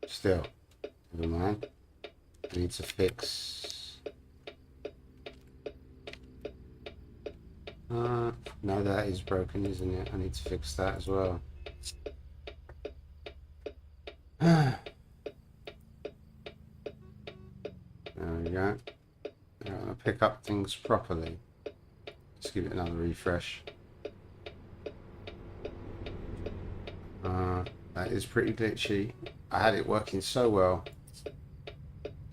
Still, never mind. I need to fix. No, that is broken, isn't it? I need to fix that as well. There we go. I'm going to pick up things properly. Let's give it another refresh. That is pretty glitchy. I had it working so well.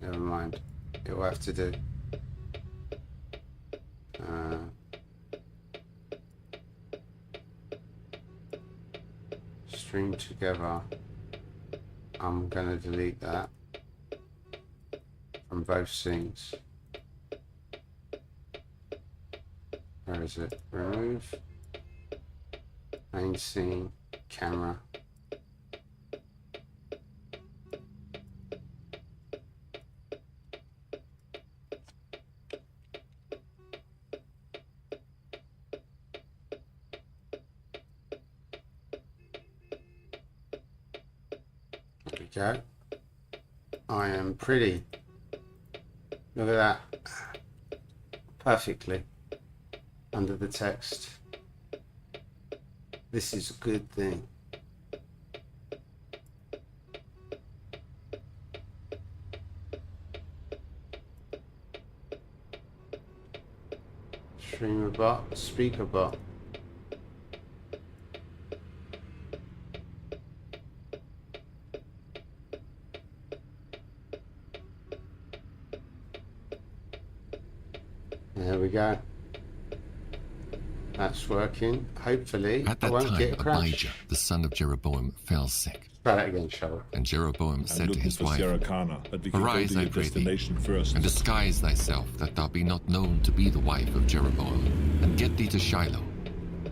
Never mind. It will have to do. Stream together. I'm going to delete that from both scenes. Where is it? Remove. Main scene. Camera. There we go. I am pretty. Look at that. Perfectly. Under the text. This is a good thing. Streamer bot, speaker bot. There we go. That's working. Hopefully, At I that won't time, get a crash. Abijah, the son of Jeroboam, fell sick. Try that again, Cheryl. And Jeroboam said to his wife, but we can Arise, go to I your pray thee, destination first. and disguise thyself, that thou be not known to be the wife of Jeroboam, and get thee to Shiloh.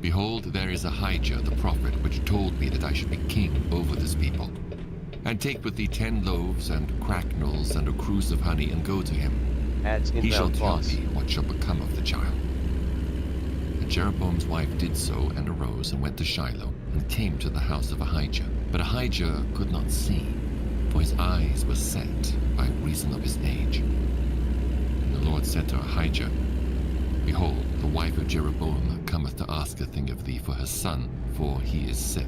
Behold, there is Ahijah the prophet, which told me that I should be king over this people. And take with thee 10 loaves, and cracknels, and a cruse of honey, and go to him. He shall tell thee what shall become of the child. And Jeroboam's wife did so, and arose, and went to Shiloh, and came to the house of Ahijah. But Ahijah could not see, for his eyes were set by reason of his age. And the Lord said to Ahijah, Behold, the wife of Jeroboam cometh to ask a thing of thee for her son, for he is sick.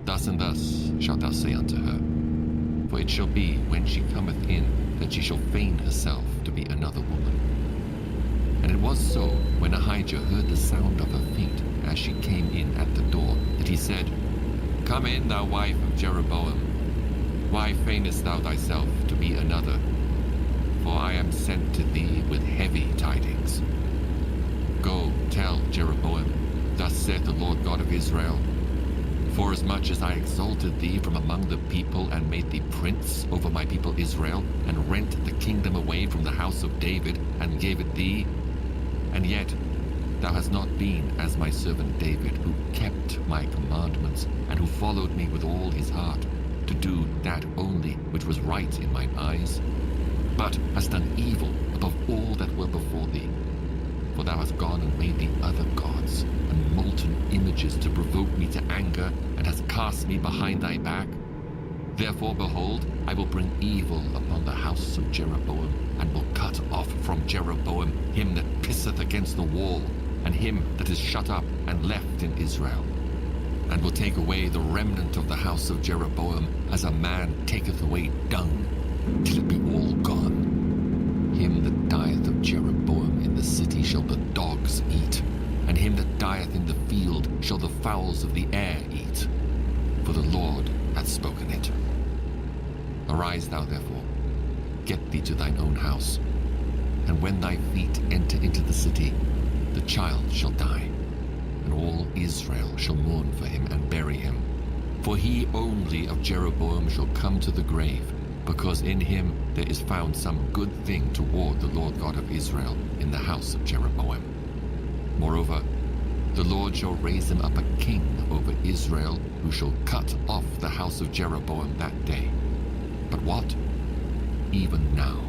Thus and thus shalt thou say unto her, For it shall be, when she cometh in, that she shall feign herself to be another woman. And it was so, when Ahijah heard the sound of her feet, as she came in at the door, that he said, Come in, thou wife of Jeroboam. Why feignest thou thyself to be another? For I am sent to thee with heavy tidings. Go, tell Jeroboam, Thus saith the Lord God of Israel, Forasmuch as I exalted thee from among the people, and made thee prince over my people Israel, and rent the kingdom away from the house of David, and gave it thee, and yet thou hast not been as my servant David, who kept my commandments, and who followed me with all his heart, to do that only which was right in mine eyes, but hast done evil above all that were before thee. For thou hast gone and made thee other gods, and molten images to provoke me to anger, and hast cast me behind thy back. Therefore, behold, I will bring evil upon the house of Jeroboam, and will cut off from Jeroboam him that pisseth against the wall, and him that is shut up and left in Israel. And will take away the remnant of the house of Jeroboam, as a man taketh away dung, till it be all gone. Him that dieth of Jeroboam in the city shall the dogs eat, and him that dieth in the field shall the fowls of the air eat. For the Lord hath spoken it. Arise thou therefore, get thee to thine own house, and when thy feet enter into the city, the child shall die, and all Israel shall mourn for him and bury him. For he only of Jeroboam shall come to the grave, because in him there is found some good thing toward the Lord God of Israel in the house of Jeroboam. Moreover, the Lord shall raise him up a king over Israel, who shall cut off the house of Jeroboam that day. But what? Even now.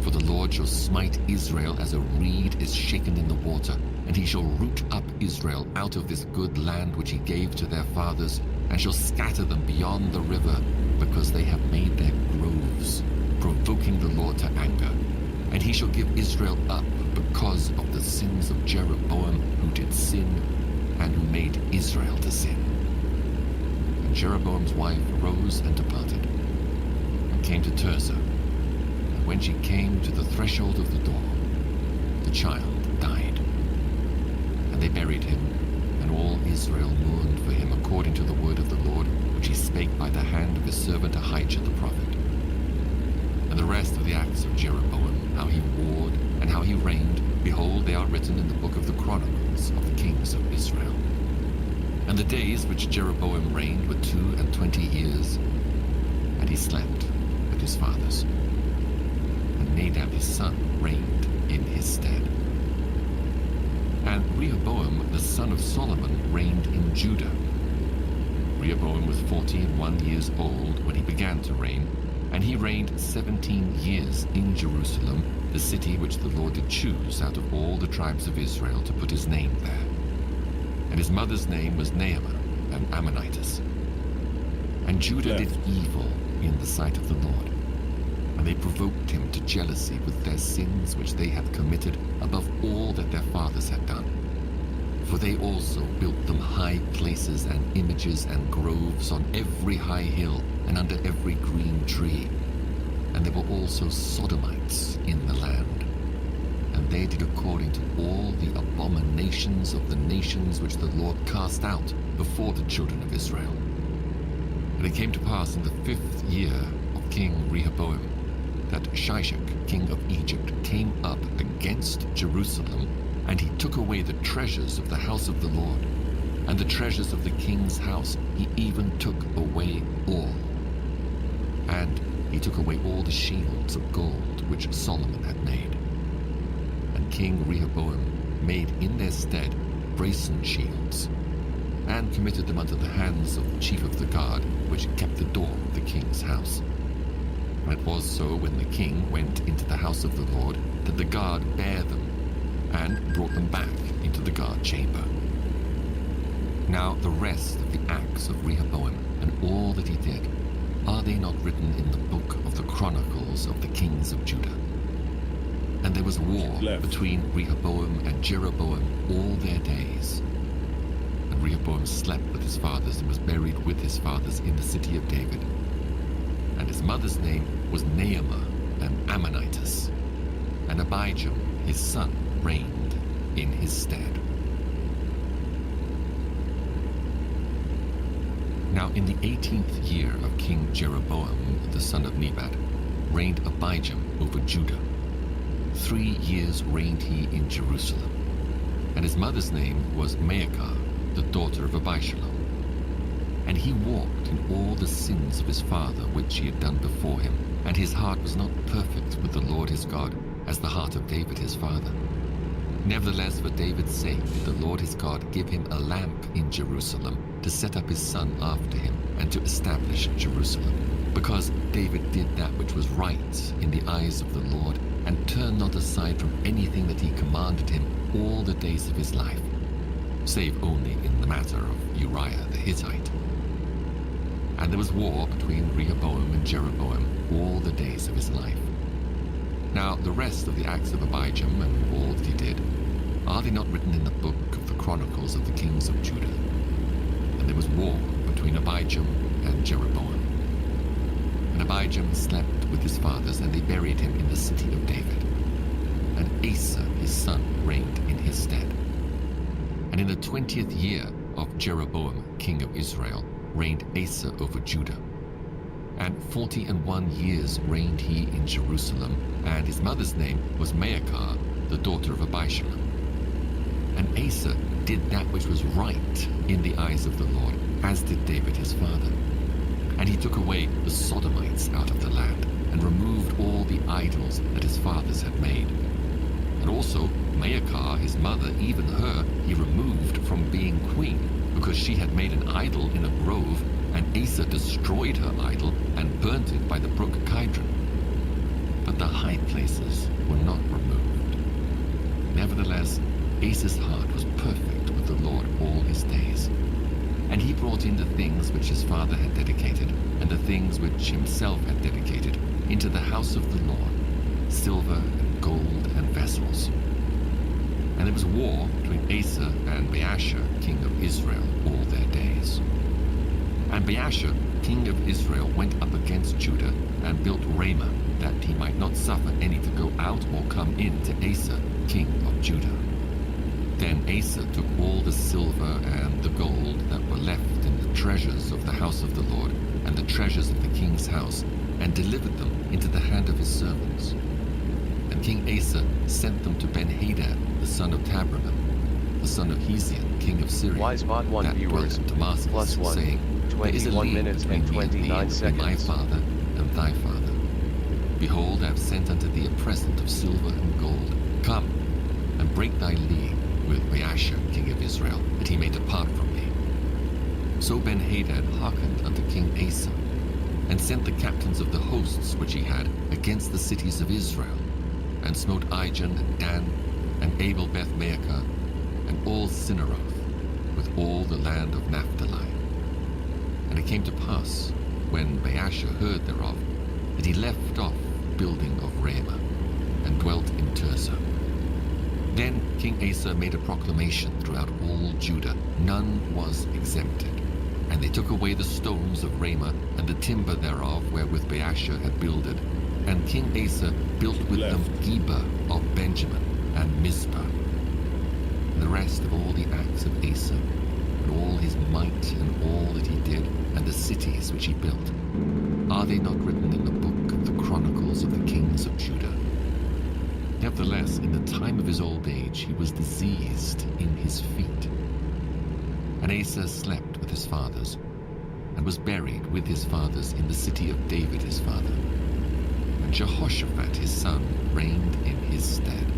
For the Lord shall smite Israel as a reed is shaken in the water, and he shall root up Israel out of this good land which he gave to their fathers, and shall scatter them beyond the river, because they have made their groves, provoking the Lord to anger. And he shall give Israel up because of the sins of Jeroboam, who did sin, and who made Israel to sin. And Jeroboam's wife arose and departed, and came to Tirzah. And when she came to the threshold of the door, the child died. And they buried him, and all Israel mourned for him according to the word of the Lord, which he spake by the hand of his servant Ahijah the prophet. And the rest of the acts of Jeroboam, how he warred, and how he reigned, behold, they are written in the book of the Chronicles of the kings of Israel. And the days which Jeroboam reigned were 22 years, and he slept with his fathers. And Nadab his son reigned in his stead. And Rehoboam the son of Solomon reigned in Judah. Rehoboam was 41 years old when he began to reign, and he reigned 17 years in Jerusalem, the city which the Lord did choose out of all the tribes of Israel to put his name there. And his mother's name was Naamah, an Ammonitess. And Judah did evil in the sight of the Lord, and they provoked him to jealousy with their sins which they had committed above all that their fathers had done. For they also built them high places and images and groves on every high hill and under every green tree. And there were also Sodomites in the land. And they did according to all the abominations of the nations which the Lord cast out before the children of Israel. And it came to pass in the 5th year of King Rehoboam that Shishak, king of Egypt, came up against Jerusalem, and he took away the treasures of the house of the Lord, and the treasures of the king's house he even took away all. And he took away all the shields of gold which Solomon had made. And King Rehoboam made in their stead brazen shields, and committed them unto the hands of the chief of the guard, which kept the door of the king's house. And it was so, when the king went into the house of the Lord, that the guard bare them, and brought them back into the guard chamber. Now the rest of the acts of Rehoboam, and all that he did, are they not written in the book of the Chronicles of the kings of Judah? And there was war between Rehoboam and Jeroboam all their days. And Rehoboam slept with his fathers, and was buried with his fathers in the city of David. And his mother's name was Naamah, an Ammonitess. And Abijam, his son, reigned in his stead. Now in the 18th year of King Jeroboam, the son of Nebat, reigned Abijam over Judah. 3 years reigned he in Jerusalem. And his mother's name was Maacah, the daughter of Abishalom. And he walked in all the sins of his father which he had done before him, and his heart was not perfect with the Lord his God, as the heart of David his father. Nevertheless, for David's sake did the Lord his God give him a lamp in Jerusalem, to set up his son after him, and to establish Jerusalem. Because David did that which was right in the eyes of the Lord, and turned not aside from anything that he commanded him all the days of his life, save only in the matter of Uriah the Hittite. And there was war between Rehoboam and Jeroboam all the days of his life. Now the rest of the acts of Abijam, and all that he did, are they not written in the book of the Chronicles of the kings of Judah? And there was war between Abijam and Jeroboam. And Abijam slept with his fathers, and they buried him in the city of David. And Asa his son reigned in his stead. And in the 20th year of Jeroboam king of Israel reigned Asa over Judah. And 41 years reigned he in Jerusalem, and his mother's name was Maacah, the daughter of Abishalom. And Asa did that which was right in the eyes of the Lord, as did David his father. And he took away the Sodomites out of the land, and removed all the idols that his fathers had made. And also Maacah his mother, even her, he removed from being queen, because she had made an idol in a grove, and Asa destroyed her idol and burnt it by the brook Kidron. But the high places were not removed. Nevertheless, Asa's heart was perfect with the Lord all his days. And he brought in the things which his father had dedicated, and the things which himself had dedicated into the house of the Lord, silver and gold and vessels. And there was war between Asa and Baasha, king of Israel, all their days. And Baasha, king of Israel, went up against Judah and built Ramah, that he might not suffer any to go out or come in to Asa, king of Judah. Then Asa took all the silver and the gold that were left in the treasures of the house of the Lord and the treasures of the king's house, and delivered them into the hand of his servants. And King Asa sent them to Ben-Hadad, the son of Tabraman, the son of Hezion, king of Syria, WiseBot 1 that viewers, dwelt in Damascus, +1, saying, There is a 21 league minutes between and me and thee, 29 and between my seconds. father and thy father. Behold, I have sent unto thee a present of silver and gold. Come, and break thy league with Baasha, king of Israel, that he may depart from thee. So Ben-Hadad hearkened unto King Asa, and sent the captains of the hosts which he had against the cities of Israel, and smote Ijon and Dan, and Abel-Beth-Maachah, and all Cinneroth, with all the land of Naphtali. And it came to pass, when Baasha heard thereof, that he left off building of Ramah, and dwelt in Tirzah. Then King Asa made a proclamation throughout all Judah, none was exempted. And they took away the stones of Ramah, and the timber thereof wherewith Baasha had builded. And King Asa built with them Geba of Benjamin, and Mizpah. And the rest of all the acts of Asa, and all his might, and all that he did, and the cities which he built, are they not written in the book of the chronicles of the kings of Judah? Nevertheless, in the time of his old age, he was diseased in his feet. And Asa slept with his fathers, and was buried with his fathers in the city of David his father. And Jehoshaphat his son reigned in his stead.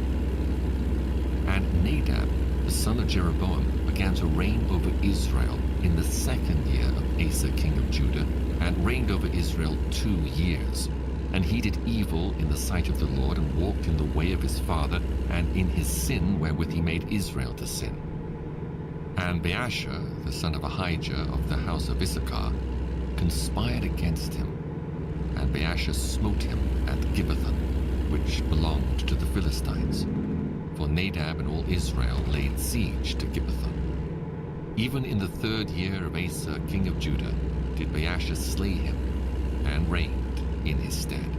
And Nadab, the son of Jeroboam, began to reign over Israel in the 2nd year of Asa king of Judah, and reigned over Israel 2 years. And he did evil in the sight of the Lord, and walked in the way of his father, and in his sin wherewith he made Israel to sin. And Baasha, the son of Ahijah of the house of Issachar, conspired against him. And Baasha smote him at Gibbethon, which belonged to the Philistines. For Nadab and all Israel laid siege to Gibbethon. Even in the 3rd year of Asa, king of Judah, did Baasha slay him, and reigned in his stead.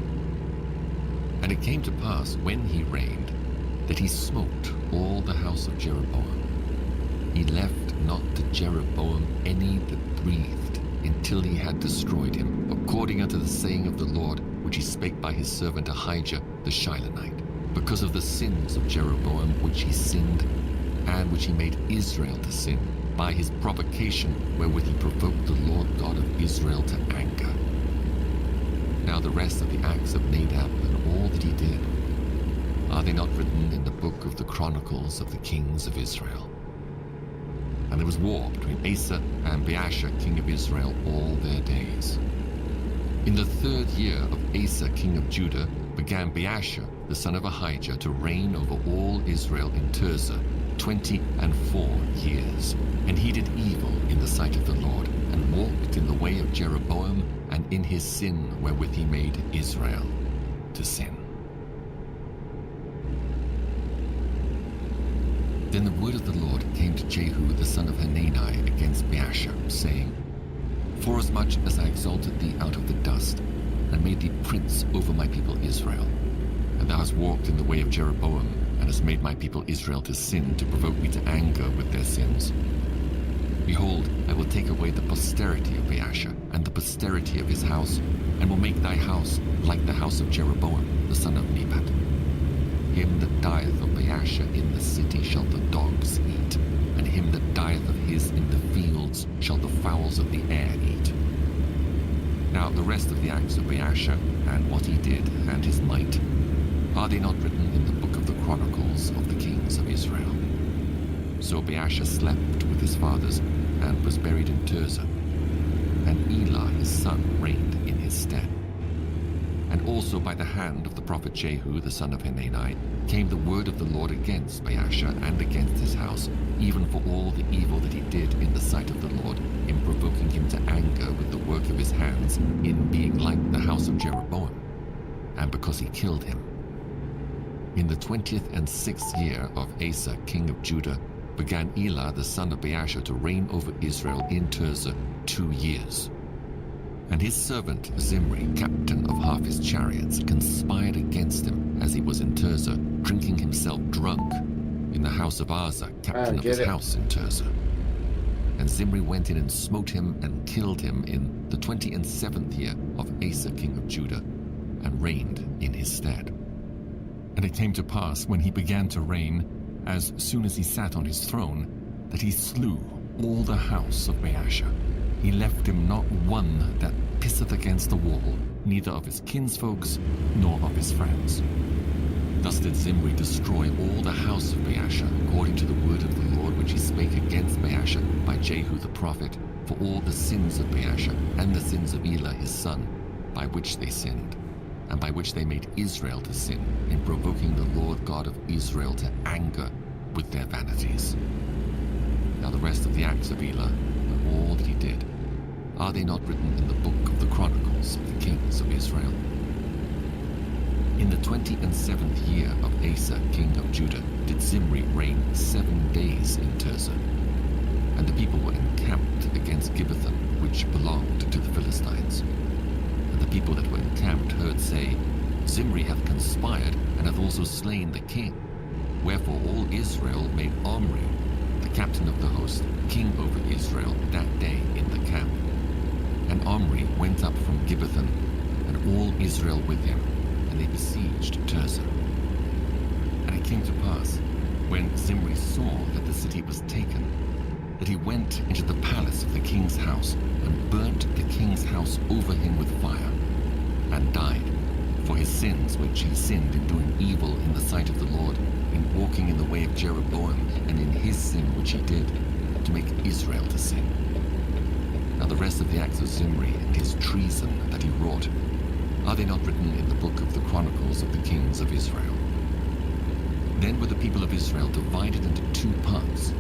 And it came to pass, when he reigned, that he smote all the house of Jeroboam. He left not to Jeroboam any that breathed, until he had destroyed him, according unto the saying of the Lord, which he spake by his servant Ahijah the Shilonite, because of the sins of Jeroboam which he sinned, and which he made Israel to sin, by his provocation wherewith he provoked the Lord God of Israel to anger. Now the rest of the acts of Nadab, and all that he did, are they not written in the book of the chronicles of the kings of Israel? And there was war between Asa and Baasha, king of Israel, all their days. In the 3rd year of Asa, king of Judah, began Baasha, the son of Ahijah, to reign over all Israel in Tirzah 24 years. And he did evil in the sight of the Lord, and walked in the way of Jeroboam, and in his sin wherewith he made Israel to sin. Then the word of the Lord came to Jehu the son of Hanani against Baasha, saying, Forasmuch as I exalted thee out of the dust, and made thee prince over my people Israel, and thou hast walked in the way of Jeroboam, and hast made my people Israel to sin, to provoke me to anger with their sins. Behold, I will take away the posterity of Baasha, and the posterity of his house, and will make thy house like the house of Jeroboam the son of Nebat. Him that dieth of Baasha in the city shall the dogs eat, and him that dieth of his in the fields shall the fowls of the air eat. Now the rest of the acts of Baasha, and what he did, and his might, are they not written in the book of the chronicles of the kings of Israel? So Baasha slept with his fathers, and was buried in Tirzah, and Elah his son reigned in his stead. And also by the hand of the prophet Jehu, the son of Hanani, came the word of the Lord against Baasha and against his house, even for all the evil that he did in the sight of the Lord, in provoking him to anger with the work of his hands, in being like the house of Jeroboam, and because he killed him. In the 20th and 6th year of Asa, king of Judah, began Elah the son of Baasha to reign over Israel in Tirzah 2 years. And his servant Zimri, captain of half his chariots, conspired against him as he was in Tirzah, drinking himself drunk in the house of Asa, captain of his house in Tirzah. And Zimri went in and smote him and killed him in the 27th year of Asa, king of Judah, and reigned in his stead. And it came to pass, when he began to reign, as soon as he sat on his throne, that he slew all the house of Baasha. He left him not one that pisseth against the wall, neither of his kinsfolks, nor of his friends. Thus did Zimri destroy all the house of Baasha, according to the word of the Lord which he spake against Baasha by Jehu the prophet, for all the sins of Baasha, and the sins of Elah his son, by which they sinned, and by which they made Israel to sin, in provoking the Lord God of Israel to anger with their vanities. Now the rest of the acts of Elah, and all that he did, are they not written in the book of the Chronicles of the kings of Israel? In the 27th year of Asa, king of Judah, did Zimri reign 7 days in Tirzah. And the people were encamped against Gibbethon, which belonged to the Philistines. And the people that were encamped heard say, Zimri hath conspired, and hath also slain the king. Wherefore all Israel made Omri, the captain of the host, king over Israel that day in the camp. And Omri went up from Gibbethon, and all Israel with him, and they besieged Tirzah. And it came to pass, when Zimri saw that the city was taken, that he went into the palace of the king's house, and burnt the king's house over him with fire, and died, for his sins which he sinned in doing evil in the sight of the Lord, in walking in the way of Jeroboam, and in his sin which he did, to make Israel to sin. Now the rest of the acts of Zimri and his treason that he wrought, are they not written in the book of the Chronicles of the kings of Israel? Then were the people of Israel divided into 2 parts.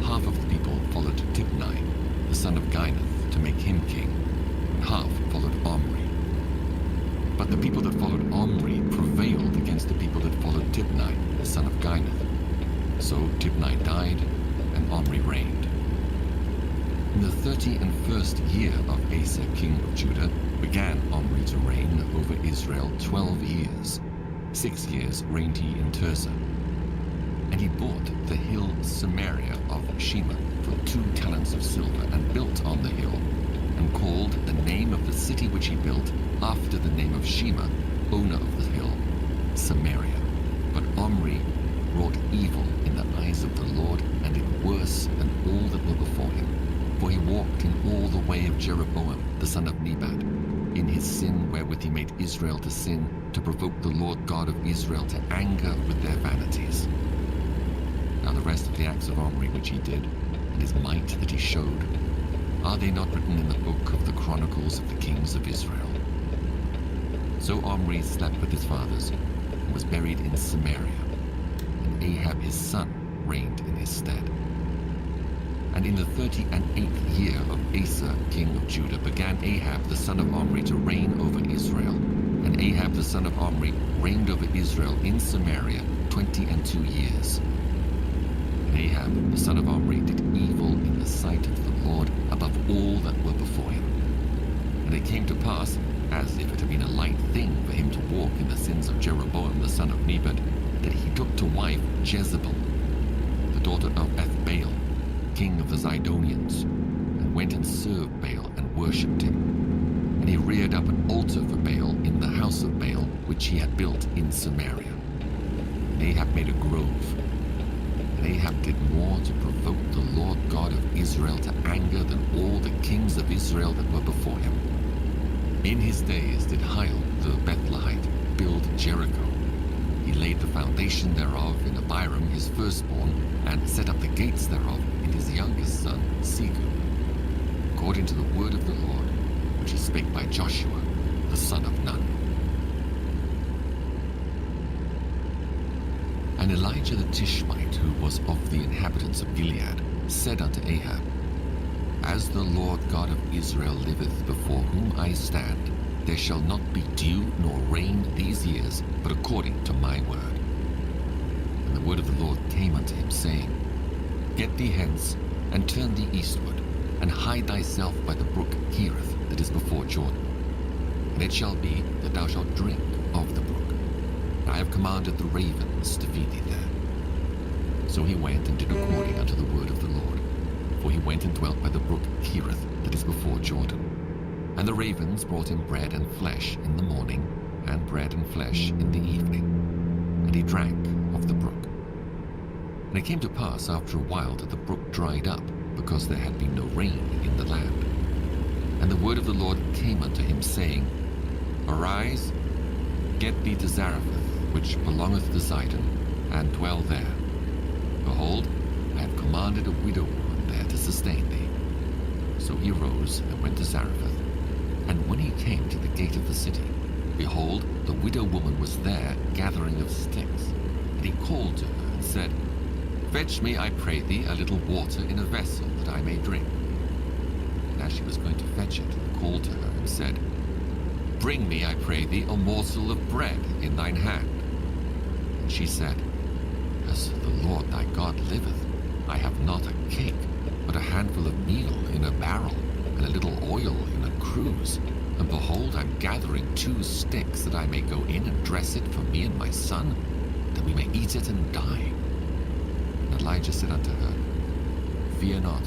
Half of the people followed Tibni, the son of Ginath, to make him king, and half followed Omri. But the people that followed Omri prevailed against the people that followed Tibni, the son of Ginath. So Tibni died, and Omri reigned. In the 31st year of Asa, king of Judah, began Omri to reign over Israel 12 years. 6 years reigned he in Tirzah. And he bought the hill Samaria of Shema for 2 talents of silver, and built on the hill, and called the name of the city which he built after the name of Shema, owner of the hill, Samaria. But Omri wrought evil in the eyes of the Lord, and did worse than all that were before him. For he walked in all the way of Jeroboam, the son of Nebat, in his sin wherewith he made Israel to sin, to provoke the Lord God of Israel to anger with their vanities. Now the rest of the acts of Omri which he did, and his might that he showed, are they not written in the book of the Chronicles of the kings of Israel? So Omri slept with his fathers, and was buried in Samaria, and Ahab his son reigned in his stead. And in the 38th year of Asa, king of Judah, began Ahab the son of Omri to reign over Israel. And Ahab the son of Omri reigned over Israel in Samaria 22 years. And Ahab the son of Omri did evil in the sight of the Lord above all that were before him. And it came to pass, as if it had been a light thing for him to walk in the sins of Jeroboam the son of Nebat, that he took to wife Jezebel, the daughter of Ethbaal, king of the Zidonians, and went and served Baal and worshipped him. And he reared up an altar for Baal in the house of Baal, which he had built in Samaria. And Ahab made a grove. And Ahab did more to provoke the Lord God of Israel to anger than all the kings of Israel that were before him. In his days did Hiel the Bethlehite build Jericho. He laid the foundation thereof in Abiram his firstborn, and set up the gates thereof in his youngest son Segub, according to the word of the Lord, which he spake by Joshua the son of Nun. And Elijah the Tishbite, who was of the inhabitants of Gilead, said unto Ahab, As the Lord God of Israel liveth, before whom I stand, there shall not be dew nor rain these years, but according to my word. And the word of the Lord came unto him, saying, Get thee hence, and turn thee eastward, and hide thyself by the brook Kerith that is before Jordan. And it shall be that thou shalt drink of the brook. And I have commanded the ravens to feed thee there. So he went and did according unto the word of the Lord. For he went and dwelt by the brook Kerith that is before Jordan. And the ravens brought him bread and flesh in the morning, and bread and flesh in the evening. And he drank of the brook. And it came to pass after a while that the brook dried up, because there had been no rain in the land. And the word of the Lord came unto him, saying, Arise, get thee to Zarephath, which belongeth to Zidon, and dwell there. Behold, I have commanded a widow woman there to sustain thee. So he arose and went to Zarephath. And when he came to the gate of the city, behold, the widow woman was there gathering of sticks. And he called to her and said, Fetch me, I pray thee, a little water in a vessel, that I may drink. And as she was going to fetch it, he called to her and said, Bring me, I pray thee, a morsel of bread in thine hand. And she said, As the Lord thy God liveth, I have not a cake, but a handful of meal in a barrel, and a little oil in a cruse. And behold, I am gathering 2 sticks, that I may go in and dress it for me and my son, that we may eat it and die. And Elijah said unto her, Fear not,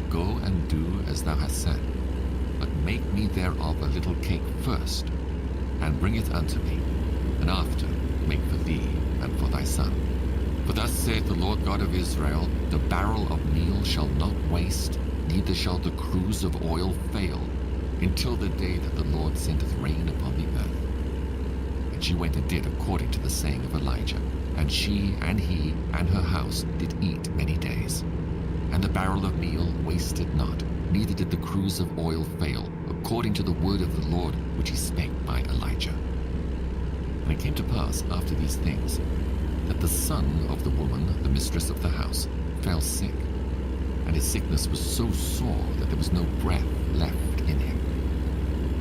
go and do as thou hast said, but make me thereof a little cake first, and bring it unto me, and after make for thee and for thy son. For thus saith the Lord God of Israel, The barrel of meal shall not waste, neither shall the cruse of oil fail, until the day that the Lord sendeth rain upon the earth. And she went and did according to the saying of Elijah. And she and he and her house did eat many days. And the barrel of meal wasted not, neither did the cruse of oil fail, according to the word of the Lord which he spake by Elijah. And it came to pass after these things, that the son of the woman, the mistress of the house, fell sick. And his sickness was so sore that there was no breath left in him.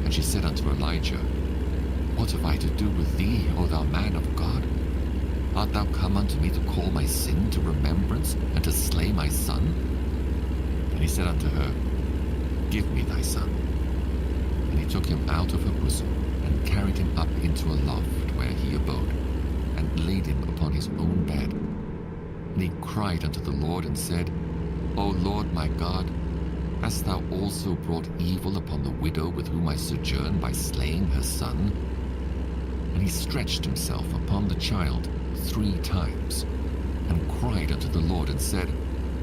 And she said unto Elijah, What have I to do with thee, O thou man of God? Art thou come unto me to call my sin to remembrance, and to slay my son? And he said unto her, Give me thy son. And he took him out of her bosom, and carried him up into a loft where he abode, and laid him upon his own bed. And he cried unto the Lord, and said, O Lord my God, hast thou also brought evil upon the widow with whom I sojourn by slaying her son? And he stretched himself upon the child 3 times, and cried unto the Lord, and said,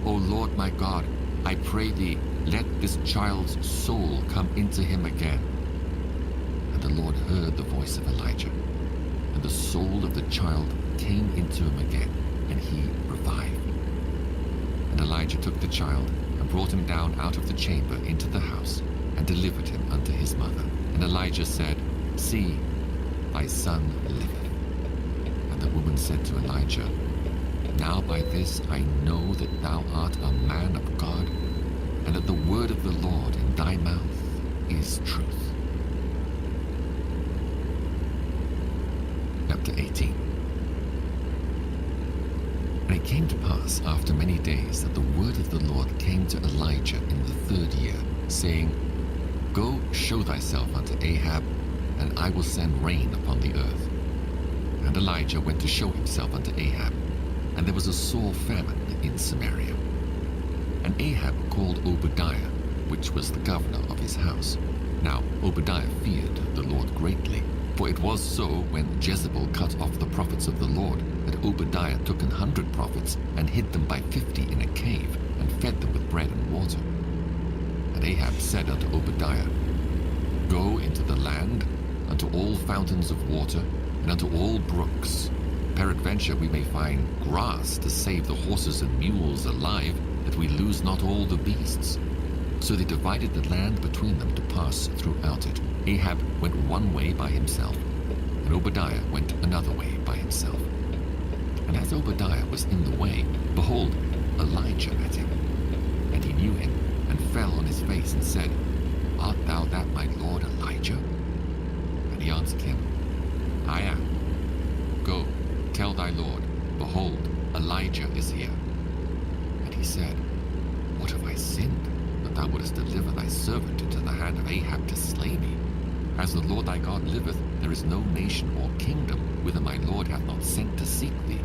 O Lord my God, I pray thee, let this child's soul come into him again. And the Lord heard the voice of Elijah, and the soul of the child came into him again, and he revived. And Elijah took the child, and brought him down out of the chamber into the house, and delivered him unto his mother. And Elijah said, See, thy son liveth. And the woman said to Elijah, Now by this I know that thou art a man of God, and that the word of the Lord in thy mouth is truth. Chapter 18. And it came to pass after many days that the word of the Lord came to Elijah in the 3rd year, saying, Go, show thyself unto Ahab, and I will send rain upon the earth. And Elijah went to show himself unto Ahab, and there was a sore famine in Samaria. And Ahab called Obadiah, which was the governor of his house. Now Obadiah feared the Lord greatly, for it was so when Jezebel cut off the prophets of the Lord, that Obadiah took 100 prophets, and hid them by 50 in a cave, and fed them with bread and water. And Ahab said unto Obadiah, Go into the land, unto all fountains of water, and unto all brooks. Peradventure we may find grass to save the horses and mules alive, that we lose not all the beasts. So they divided the land between them to pass throughout it. Ahab went one way by himself, and Obadiah went another way by himself. And as Obadiah was in the way, behold, Elijah met him. And he knew him, and fell on his face, and said, Art thou that my lord Elijah? And he answered him, I am. Go, tell thy lord, behold, Elijah is here. And he said, What have I sinned, that thou wouldest deliver thy servant into the hand of Ahab to slay me? As the Lord thy God liveth, there is no nation or kingdom whither my lord hath not sent to seek thee.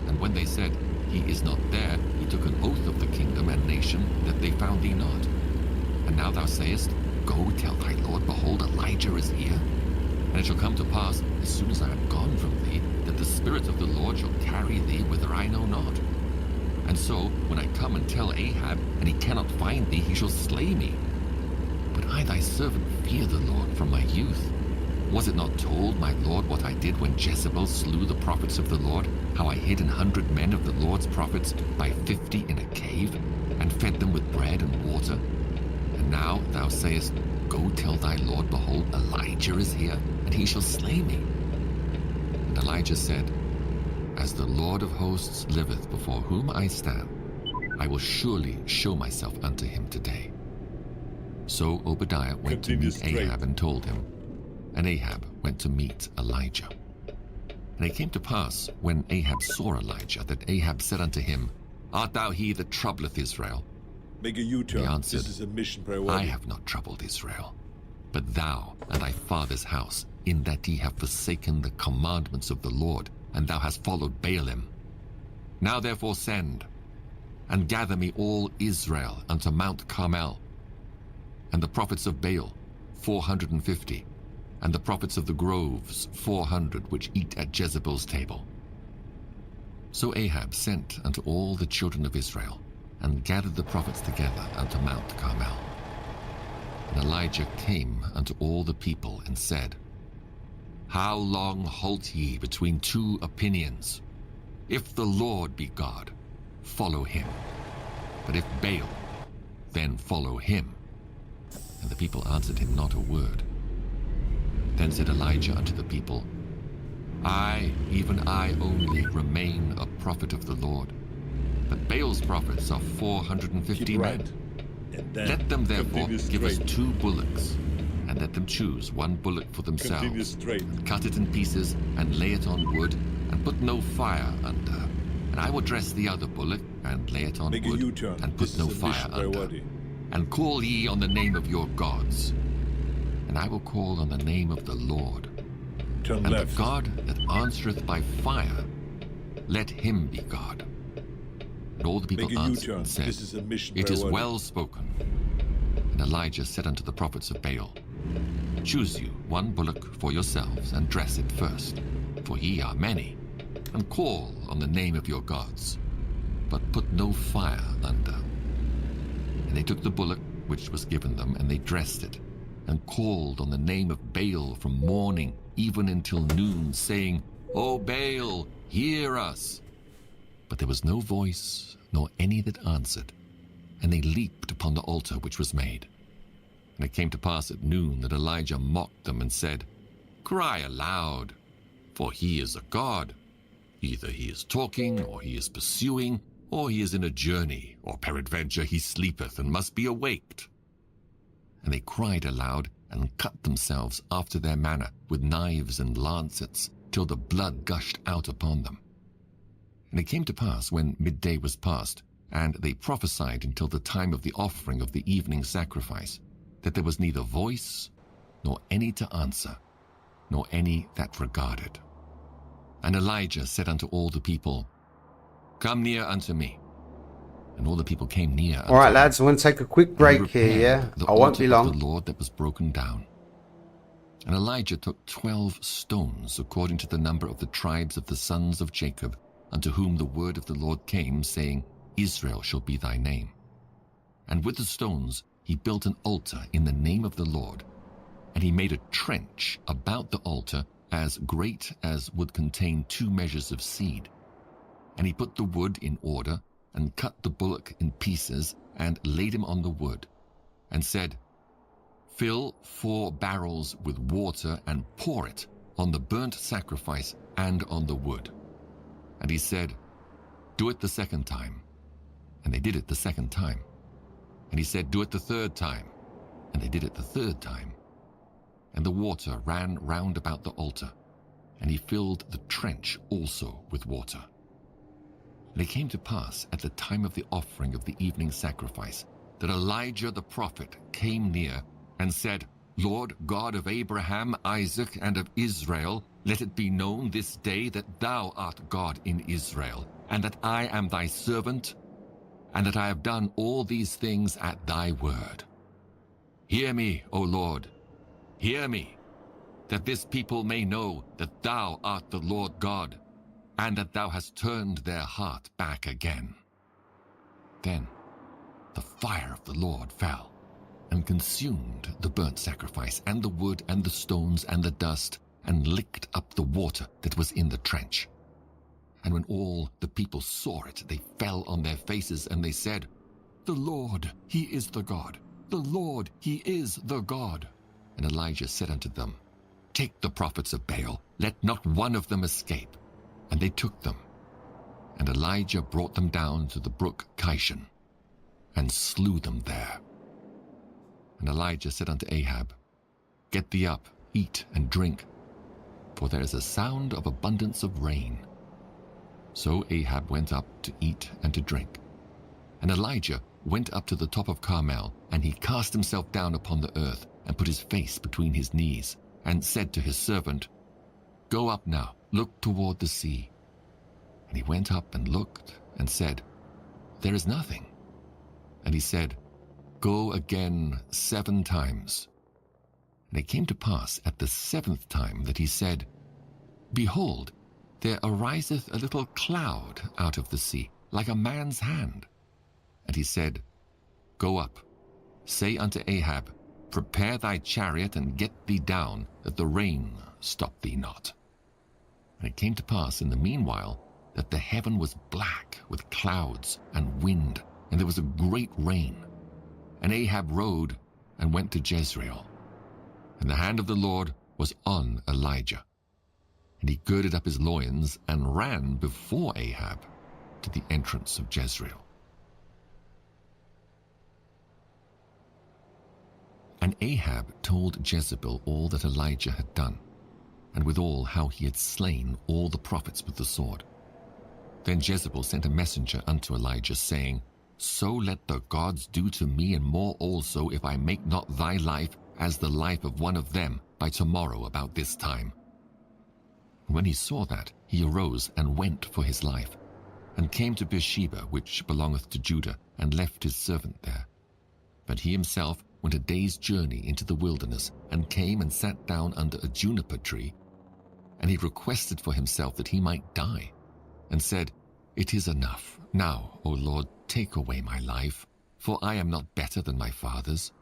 And when they said, He is not there, he took an oath of the kingdom and nation that they found thee not. And now thou sayest, Go tell thy lord, behold, Elijah is here. And it shall come to pass, as soon as I am gone from thee, that the Spirit of the Lord shall carry thee whither I know not. And so, when I come and tell Ahab, and he cannot find thee, he shall slay me. But I thy servant fear the Lord from my youth. Was it not told, my lord, what I did when Jezebel slew the prophets of the Lord, how I hid 100 men of the Lord's prophets by 50 in a cave, and fed them with bread and water? And now thou sayest, Go tell thy lord, behold, Elijah is here, and he shall slay me. And Elijah said, As the Lord of hosts liveth, before whom I stand, I will surely show myself unto him today. So Obadiah went to meet Ahab and told him, and Ahab went to meet Elijah. And it came to pass, when Ahab saw Elijah, that Ahab said unto him, Art thou he that troubleth Israel? Make a U-turn. He answered, This is a mission priority. I have not troubled Israel, but thou and thy father's house, in that ye have forsaken the commandments of the Lord, and thou hast followed Baalim. Now therefore send, and gather me all Israel unto Mount Carmel, and the prophets of Baal 450, and the prophets of the groves 400, which eat at Jezebel's table. So Ahab sent unto all the children of Israel, and gathered the prophets together unto Mount Carmel. And Elijah came unto all the people, and said, How long halt ye between two opinions? If the Lord be God, follow him. But if Baal, then follow him. And the people answered him not a word. Then said Elijah unto the people, I, even I only, remain a prophet of the Lord. But Baal's prophets are 450 Keep men. right. And then Let them therefore continue give us straight. 2 bullocks, and let them choose 1 bullock for Continue themselves, straight. and cut it in pieces, and lay it on wood, and put no fire under. And I will dress the other bullock, and lay it on Make a wood, U-turn. and put This no is a fire mission under. priority. And call ye on the name of your gods. And I will call on the name of the Lord. Turn And left. the God that answereth by fire, let him be God. And all the people Make a answered U-turn. and said, This is a mission It is priority. well spoken. And Elijah said unto the prophets of Baal, Choose you 1 bullock for yourselves, and dress it first, for ye are many, and call on the name of your gods, but put no fire under. And they took the bullock which was given them, and they dressed it, and called on the name of Baal from morning even until noon, saying, O Baal, hear us. But there was no voice, nor any that answered, and they leaped upon the altar which was made. And it came to pass at noon that Elijah mocked them and said, Cry aloud, for he is a god. Either he is talking, or he is pursuing, or he is in a journey, or peradventure he sleepeth and must be awaked. And they cried aloud, and cut themselves after their manner with knives and lancets, till the blood gushed out upon them. And it came to pass, when midday was past, and they prophesied until the time of the offering of the evening sacrifice, that there was neither voice, nor any to answer, nor any that regarded. And Elijah said unto all the people, Come near unto me. And all the people came near unto All right, him. lads, I'm going to take a quick And he break here, repaired yeah? the I won't altar be of long. the Lord that was broken down. And Elijah took 12 stones, according to the number of the tribes of the sons of Jacob, unto whom the word of the Lord came, saying, Israel shall be thy name. And with the stones he built an altar in the name of the Lord. And he made a trench about the altar as great as would contain 2 measures of seed. And he put the wood in order, and cut the bullock in pieces, and laid him on the wood, and said, Fill 4 barrels with water, and pour it on the burnt sacrifice and on the wood. And he said, "Do it the second time." And they did it the second time. And he said, "Do it the third time." And they did it the third time. And the water ran round about the altar, and he filled the trench also with water. And it came to pass at the time of the offering of the evening sacrifice that Elijah the prophet came near and said, "Lord God of Abraham, Isaac, and of Israel, let it be known this day that thou art God in Israel, and that I am thy servant, and that I have done all these things at thy word. Hear me, O Lord, hear me, that this people may know that thou art the Lord God, and that thou hast turned their heart back again." Then the fire of the Lord fell and consumed the burnt sacrifice and the wood and the stones and the dust, and licked up the water that was in the trench. And when all the people saw it, they fell on their faces, and they said, "The Lord, he is the God. The Lord, he is the God." And Elijah said unto them, "Take the prophets of Baal, let not one of them escape." And they took them. And Elijah brought them down to the brook Kishon, and slew them there. And Elijah said unto Ahab, "Get thee up, eat and drink, for there is a sound of abundance of rain." So Ahab went up to eat and to drink. And Elijah went up to the top of Carmel, and he cast himself down upon the earth, and put his face between his knees, and said to his servant, "Go up now, look toward the sea." And he went up and looked, and said, "There is nothing." And he said, "Go again 7 times. And it came to pass at the 7th time that he said, "Behold, there ariseth a little cloud out of the sea, like a man's hand." And he said, "Go up, say unto Ahab, Prepare thy chariot, and get thee down, that the rain stop thee not." And it came to pass in the meanwhile that the heaven was black with clouds and wind, and there was a great rain. And Ahab rode and went to Jezreel. And the hand of the Lord was on Elijah. And he girded up his loins and ran before Ahab to the entrance of Jezreel. And Ahab told Jezebel all that Elijah had done, and withal how he had slain all the prophets with the sword. Then Jezebel sent a messenger unto Elijah, saying, "So let the gods do to me, and more also, if I make not thy life as the life of one of them by tomorrow about this time." When he saw that, he arose and went for his life, and came to Beersheba, which belongeth to Judah, and left his servant there. But he himself went a day's journey into the wilderness, and came and sat down under a juniper tree. And he requested for himself that he might die, and said, "It is enough. Now, O Lord, take away my life, for I am not better than my fathers."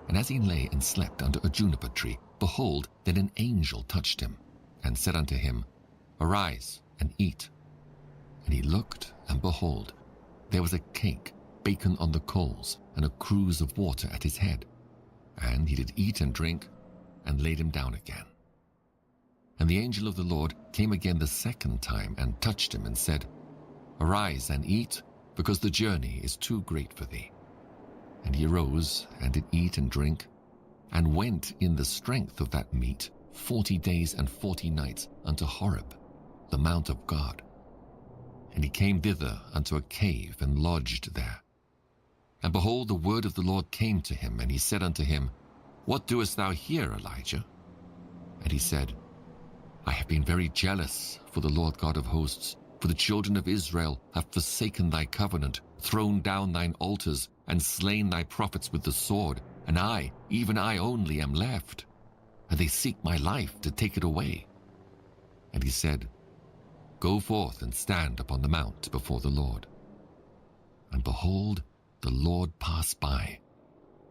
And as he lay and slept under a juniper tree, behold, then an angel touched him, and said unto him, "Arise and eat." And he looked, and behold, there was a cake baken on the coals, and a cruse of water at his head. And he did eat and drink, and laid him down again. And the angel of the Lord came again the 2nd time, and touched him, and said, "Arise and eat, because the journey is too great for thee." And he arose, and did eat and drink, and went in the strength of that meat 40 days and 40 nights unto Horeb, the mount of God. And he came thither unto a cave, and lodged there. And behold, the word of the Lord came to him, and he said unto him, "What doest thou here, Elijah?" And he said, "I have been very jealous for the Lord God of hosts, for the children of Israel have forsaken thy covenant, thrown down thine altars, and slain thy prophets with the sword, and I, even I only, am left. And they seek my life to take it away." And he said, "Go forth and stand upon the mount before the Lord." And behold, the Lord passed by,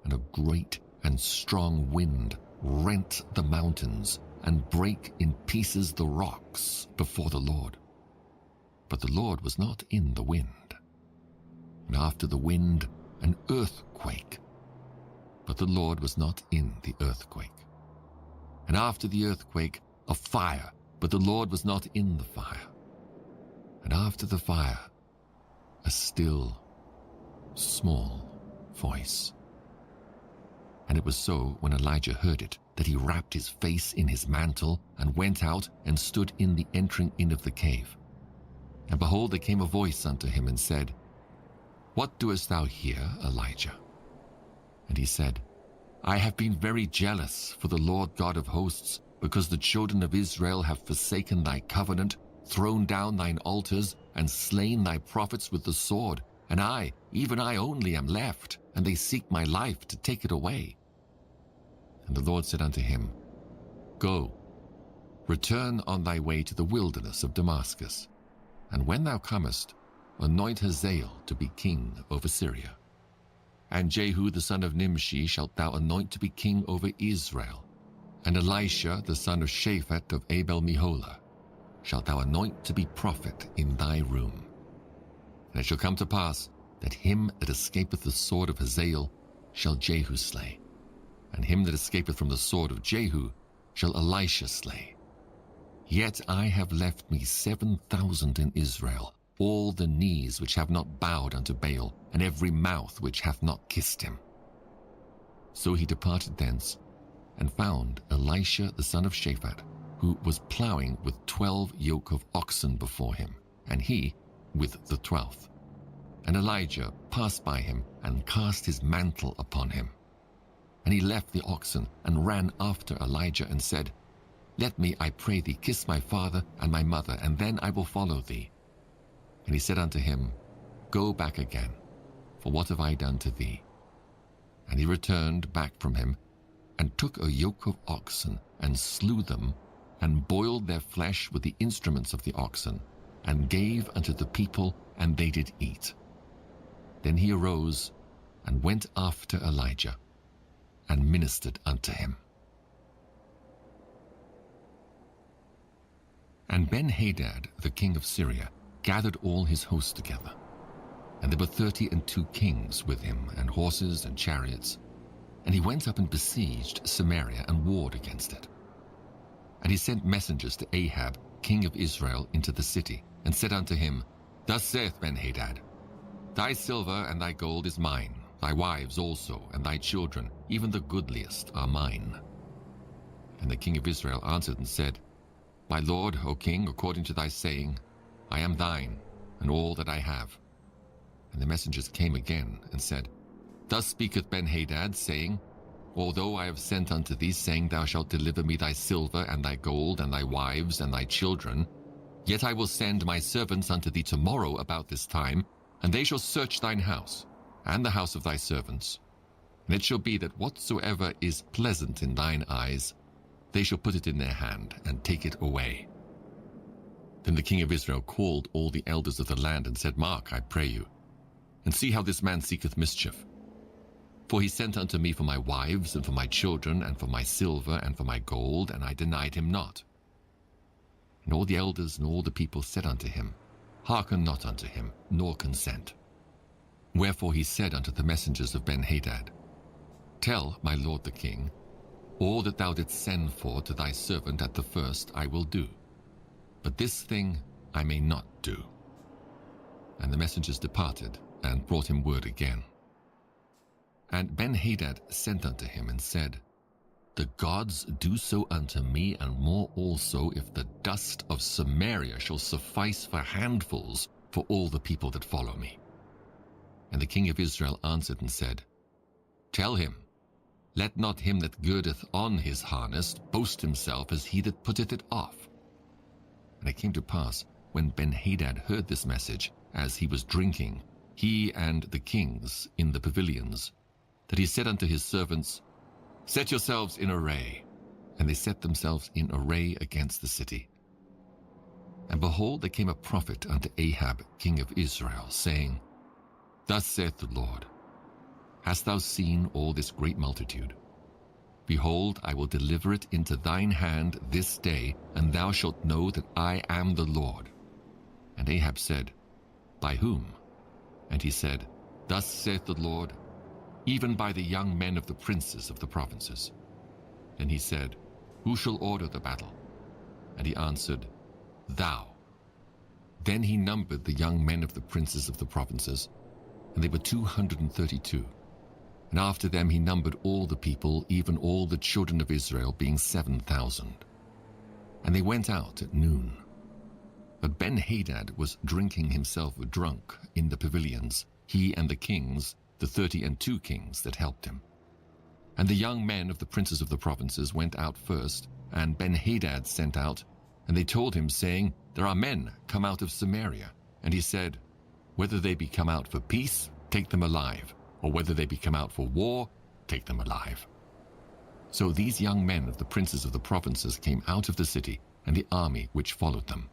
and a great and strong wind rent the mountains, and brake in pieces the rocks before the Lord. But the Lord was not in the wind. And after the wind, an earthquake. But the Lord was not in the earthquake. And after the earthquake, a fire. But the Lord was not in the fire. and after the fire, a still, small voice. And it was so, when Elijah heard it, that he wrapped his face in his mantle and went out and stood in the entering in of the cave. And behold, there came a voice unto him and said, What doest thou here, Elijah? And he said, I have been very jealous for the Lord God of hosts, because the children of Israel have forsaken thy covenant, thrown down thine altars, and slain thy prophets with the sword. And I, even I only, am left, and they seek my life to take it away. And the Lord said unto him, Go, return on thy way to the wilderness of Damascus, and when thou comest, anoint Hazael to be king over Syria. And Jehu the son of Nimshi shalt thou anoint to be king over Israel. And Elisha the son of Shaphat of Abel-Meholah shalt thou anoint to be prophet in thy room. And it shall come to pass that him that escapeth the sword of Hazael shall Jehu slay, and him that escapeth from the sword of Jehu shall Elisha slay. Yet I have left me 7,000 in Israel, all the knees which have not bowed unto Baal, and every mouth which hath not kissed him. So he departed thence, and found Elisha the son of Shaphat, who was plowing with 12 yoke of oxen before him, and he with the 12th. And Elijah passed by him, and cast his mantle upon him. And he left the oxen, and ran after Elijah, and said, Let me, I pray thee, kiss my father and my mother, and then I will follow thee. And he said unto him, Go back again, for what have I done to thee? And he returned back from him, and took a yoke of oxen, and slew them, and boiled their flesh with the instruments of the oxen, and gave unto the people, and they did eat. Then he arose, and went after Elijah, and ministered unto him. And Ben-Hadad, the king of Syria, gathered all his hosts together. And there were 32 kings with him, and horses and chariots. And he went up and besieged Samaria, and warred against it. And he sent messengers to Ahab, king of Israel, into the city, and said unto him, Thus saith Ben-Hadad, Thy silver and thy gold is mine, thy wives also, and thy children, even the goodliest, are mine. And the king of Israel answered and said, My lord, O king, according to thy saying, I am thine, and all that I have. And the messengers came again, and said, Thus speaketh Ben-Hadad, saying, Although I have sent unto thee, saying, Thou shalt deliver me thy silver, and thy gold, and thy wives, and thy children, yet I will send my servants unto thee tomorrow about this time, and they shall search thine house, and the house of thy servants. And it shall be that whatsoever is pleasant in thine eyes, they shall put it in their hand, and take it away. Then the king of Israel called all the elders of the land, and said, Mark, I pray you, and see how this man seeketh mischief. For he sent unto me for my wives, and for my children, and for my silver, and for my gold, and I denied him not. And all the elders and all the people said unto him, Hearken not unto him, nor consent. Wherefore he said unto the messengers of Ben-Hadad, Tell my lord the king, all that thou didst send for to thy servant at the first I will do, but this thing I may not do. And the messengers departed, and brought him word again. And Ben-Hadad sent unto him, and said, The gods do so unto me, and more also, if the dust of Samaria shall suffice for handfuls for all the people that follow me. And the king of Israel answered and said, Tell him, let not him that girdeth on his harness boast himself as he that putteth it off. And it came to pass, when Ben-Hadad heard this message, as he was drinking, he and the kings in the pavilions, that he said unto his servants, Set yourselves in array. And they set themselves in array against the city. And behold, there came a prophet unto Ahab, king of Israel, saying, Thus saith the Lord, Hast thou seen all this great multitude? Behold, I will deliver it into thine hand this day, and thou shalt know that I am the Lord. And Ahab said, By whom? And he said, Thus saith the Lord, even by the young men of the princes of the provinces. And he said, Who shall order the battle? And he answered, Thou. Then he numbered the young men of the princes of the provinces, and they were 232. And after them he numbered all the people, even all the children of Israel, being 7,000. And they went out at noon. But Ben-Hadad was drinking himself drunk in the pavilions, he and the kings, the 32 kings that helped him. And the young men of the princes of the provinces went out first, and Ben-Hadad sent out, and they told him, saying, There are men come out of Samaria. And he said, Whether they be come out for peace, take them alive, or whether they be come out for war, take them alive. So these young men of the princes of the provinces came out of the city, and the army which followed them.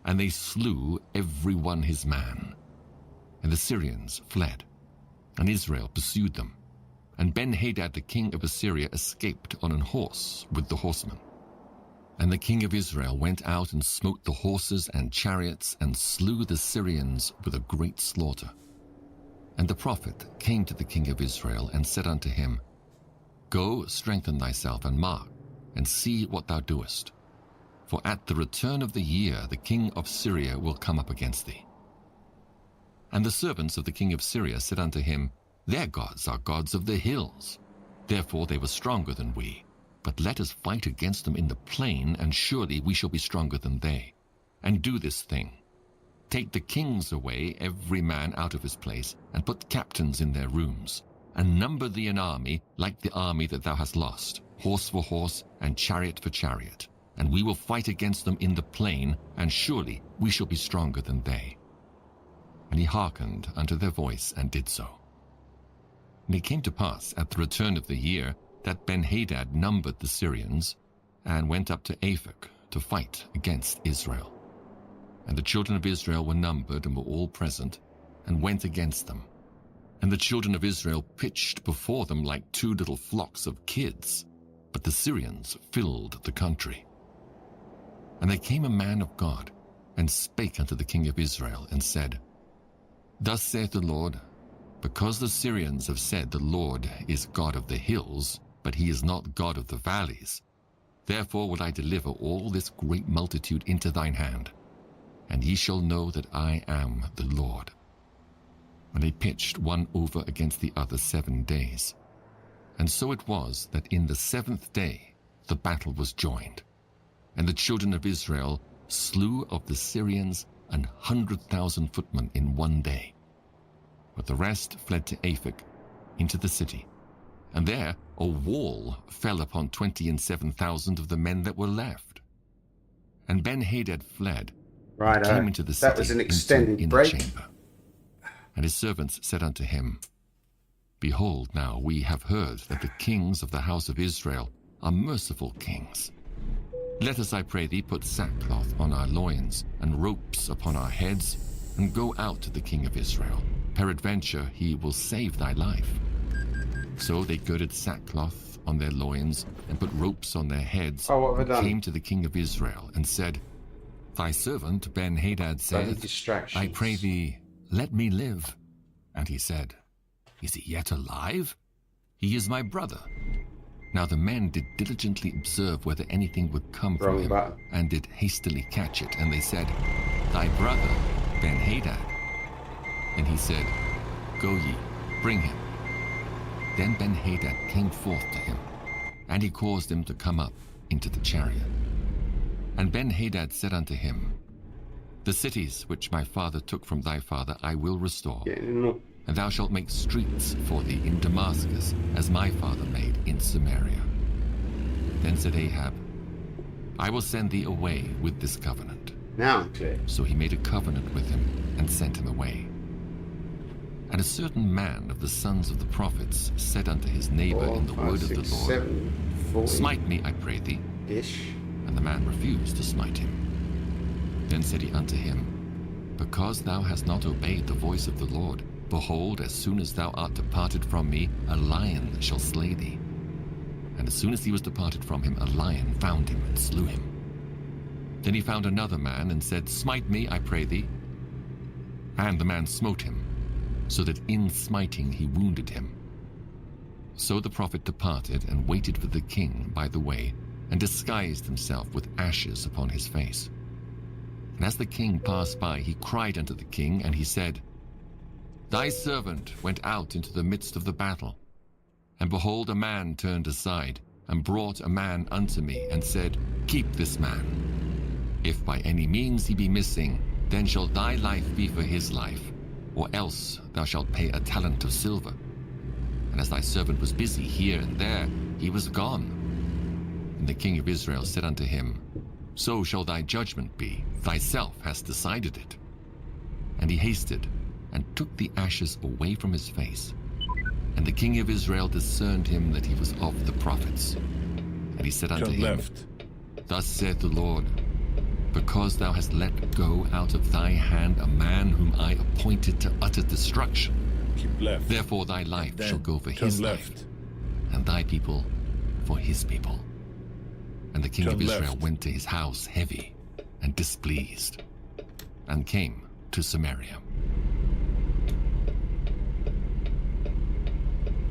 And they slew every one his man. And the Syrians fled, and Israel pursued them. And Ben-Hadad the king of Assyria escaped on an horse with the horsemen. And the king of Israel went out and smote the horses and chariots, and slew the Syrians with a great slaughter. And the prophet came to the king of Israel, and said unto him, Go, strengthen thyself, and mark, and see what thou doest. For at the return of the year the king of Syria will come up against thee. And the servants of the king of Syria said unto him, Their gods are gods of the hills. Therefore they were stronger than we. But let us fight against them in the plain, and surely we shall be stronger than they. And do this thing. Take the kings away, every man out of his place, and put captains in their rooms. And number thee an army like the army that thou hast lost, horse for horse, and chariot for chariot. And we will fight against them in the plain, and surely we shall be stronger than they. And he hearkened unto their voice, and did so. And it came to pass at the return of the year that Ben-Hadad numbered the Syrians, and went up to Aphek to fight against Israel. And the children of Israel were numbered, and were all present, and went against them. And the children of Israel pitched before them like two little flocks of kids, but the Syrians filled the country. And there came a man of God, and spake unto the king of Israel, and said, Thus saith the Lord, because the Syrians have said the Lord is God of the hills, but he is not God of the valleys, therefore will I deliver all this great multitude into thine hand, and ye shall know that I am the Lord. And they pitched one over against the other 7 days. And so it was that in the 7th day the battle was joined. And the children of Israel slew of the Syrians 100,000 footmen in 1 day. But the rest fled to Aphek, into the city. And there a wall fell upon 27,000 of the men that were left. And Ben-Hadad fled, and came into the city, that was an extended in break. the chamber. And his servants said unto him, Behold, now we have heard that the kings of the house of Israel are merciful kings. Let us, I pray thee, put sackcloth on our loins, and ropes upon our heads, and go out to the king of Israel. Peradventure he will save thy life. So they girded sackcloth on their loins, and put ropes on their heads, and came to the king of Israel, and said, Thy servant Ben-Hadad saith, I pray thee, let me live. And he said, Is he yet alive? He is my brother. Now the men did diligently observe whether anything would come from him, and did hastily catch it. And they said, Thy brother, Ben-Hadad. And he said, Go ye, bring him. Then Ben-Hadad came forth to him, and he caused him to come up into the chariot. And Ben-Hadad said unto him, The cities which my father took from thy father I will restore, and thou shalt make streets for thee in Damascus, as my father made in Samaria. Then said Ahab, I will send thee away with this covenant. Now I'm clear. So he made a covenant with him, and sent him away. And a certain man of the sons of the prophets said unto his neighbor in the word of the Lord, Smite me, I pray thee. And the man refused to smite him. Then said he unto him, Because thou hast not obeyed the voice of the Lord, behold, as soon as thou art departed from me, a lion shall slay thee. And as soon as he was departed from him, a lion found him and slew him. Then he found another man, and said, Smite me, I pray thee. And the man smote him, so that in smiting he wounded him. So the prophet departed, and waited for the king by the way, and disguised himself with ashes upon his face. And as the king passed by, he cried unto the king, and he said, Thy servant went out into the midst of the battle. And behold, a man turned aside, and brought a man unto me, and said, Keep this man. If by any means he be missing, then shall thy life be for his life, or else thou shalt pay a talent of silver. And as thy servant was busy here and there, he was gone. And the king of Israel said unto him, So shall thy judgment be, thyself hast decided it. And he hasted, and took the ashes away from his face. And the king of Israel discerned him that he was of the prophets. And he said unto Turn him, left. Thus saith the Lord, because thou hast let go out of thy hand a man whom I appointed to utter destruction, Keep left. therefore thy life Then shall go for turn his left. life, and thy people for his people. And the king Turn of Israel left. went to his house heavy and displeased, and came to Samaria.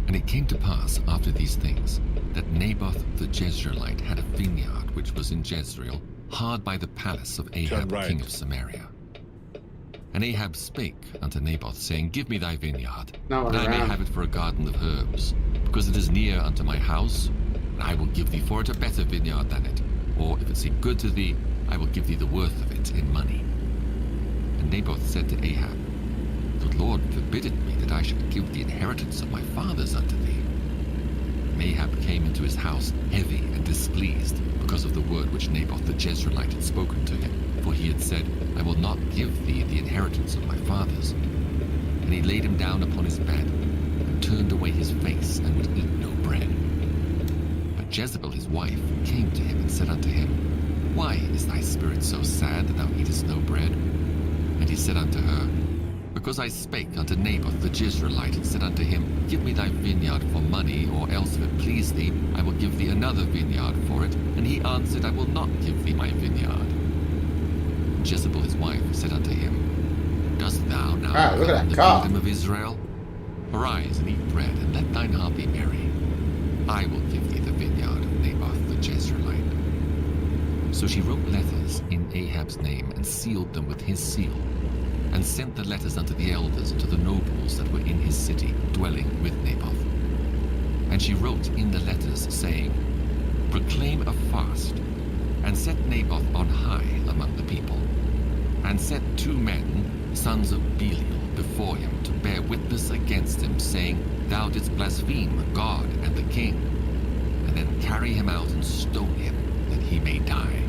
And it came to pass after these things, that Naboth the Jezreelite had a vineyard which was in Jezreel, hard by the palace of Ahab right. king of Samaria. And Ahab spake unto Naboth, saying, Give me thy vineyard, No, that I may around. have it for a garden of herbs, because it is near unto my house, and I will give thee for it a better vineyard than it. Or if it seem good to thee, I will give thee the worth of it in money. And Naboth said to Ahab, The Lord forbiddeth me that I should give the inheritance of my fathers unto thee. And Ahab came into his house heavy and displeased, because of the word which Naboth the Jezreelite had spoken to him. For he had said, I will not give thee the inheritance of my fathers. And he laid him down upon his bed, and turned away his face, and would eat no bread. But Jezebel his wife came to him, and said unto him, Why is thy spirit so sad that thou eatest no bread? And he said unto her, Because I spake unto Naboth the Jezreelite, and said unto him, Give me thy vineyard for money, or else if it please thee, I will give thee another vineyard for it. And he answered, I will not give thee my vineyard. And Jezebel his wife said unto him, Dost thou now Ah, look at govern that the car. kingdom of Israel? Arise and eat bread, and let thine heart be merry. I will give thee the vineyard of Naboth the Jezreelite. So she wrote letters in Ahab's name, and sealed them with his seal, and sent the letters unto the elders and to the nobles that were in his city, dwelling with Naboth. And she wrote in the letters, saying, Proclaim a fast, and set Naboth on high among the people, and set 2 men, sons of Belial, before him to bear witness against him, saying, Thou didst blaspheme God and the king, and then carry him out and stone him, that he may die.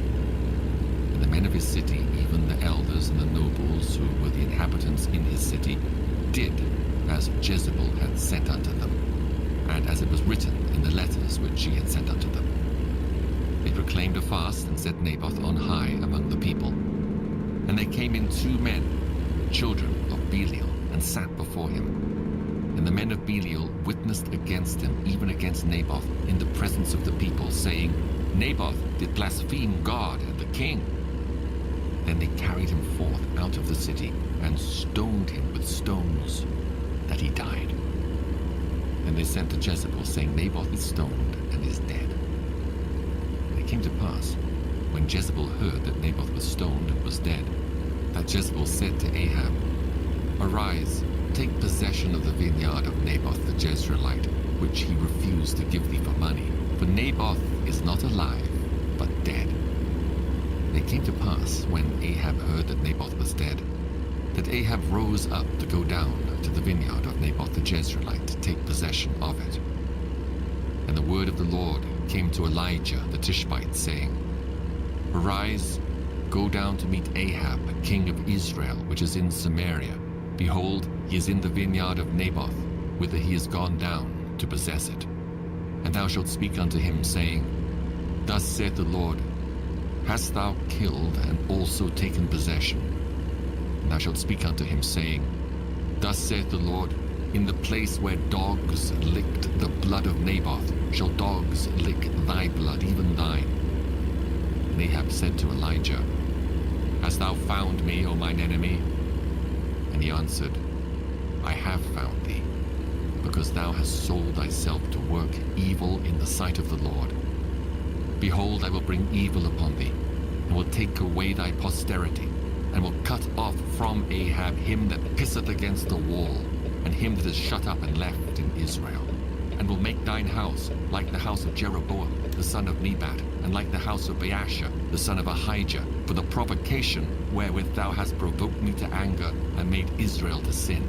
And the men of his city, even the elders and the nobles who were the inhabitants in his city, did as Jezebel had sent unto them, and as it was written in the letters which she had sent unto them. They proclaimed a fast, and set Naboth on high among the people. And there came in 2 men, children of Belial, and sat before him. And the men of Belial witnessed against him, even against Naboth, in the presence of the people, saying, Naboth did blaspheme God and the king. Then they carried him forth out of the city, and stoned him with stones, that he died. And they sent to Jezebel, saying, Naboth is stoned and is dead. And it came to pass, when Jezebel heard that Naboth was stoned and was dead, that Jezebel said to Ahab, Arise, take possession of the vineyard of Naboth the Jezreelite, which he refused to give thee for money. For Naboth is not alive, but dead. And it came to pass, when Ahab heard that Naboth was dead, that Ahab rose up to go down to the vineyard of Naboth the Jezreelite to take possession of it. And the word of the Lord came to Elijah the Tishbite, saying, Arise, go down to meet Ahab, king of Israel, which is in Samaria. Behold, he is in the vineyard of Naboth, whither he is gone down to possess it. And thou shalt speak unto him, saying, Thus saith the Lord, Hast thou killed and also taken possession? And thou shalt speak unto him, saying, Thus saith the Lord, In the place where dogs licked the blood of Naboth, shall dogs lick thy blood, even thine. And Ahab said to Elijah, Hast thou found me, O mine enemy? And he answered, I have found thee, because thou hast sold thyself to work evil in the sight of the Lord. Behold, I will bring evil upon thee, and will take away thy posterity, and will cut off from Ahab him that pisseth against the wall, and him that is shut up and left in Israel, and will make thine house like the house of Jeroboam, the son of Nebat, and like the house of Baasha, the son of Ahijah, for the provocation wherewith thou hast provoked me to anger, and made Israel to sin.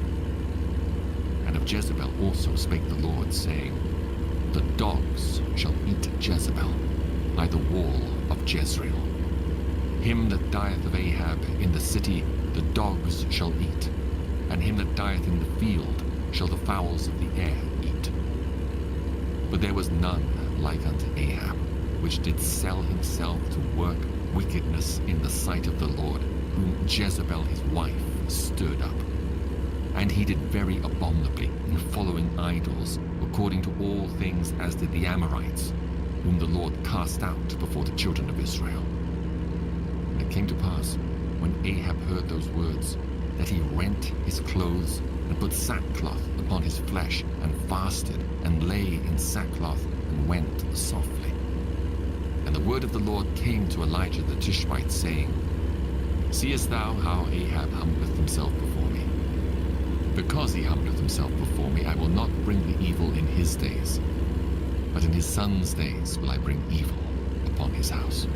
And of Jezebel also spake the Lord, saying, The dogs shall eat Jezebel by the wall of Jezreel. Him that dieth of Ahab in the city the dogs shall eat, and him that dieth in the field shall the fowls of the air eat. But there was none like unto Ahab, which did sell himself to work wickedness in the sight of the Lord, whom Jezebel his wife stirred up. And he did very abominably in following idols, according to all things as did the Amorites, whom the Lord cast out before the children of Israel. And it came to pass, when Ahab heard those words, that he rent his clothes, and put sackcloth upon his flesh, and fasted, and lay in sackcloth, and went softly. And the word of the Lord came to Elijah the Tishbite, saying, Seest thou how Ahab humbleth himself before me? Because he humbleth himself before me, I will not bring the evil in his days, but in his son's days will I bring evil upon his house.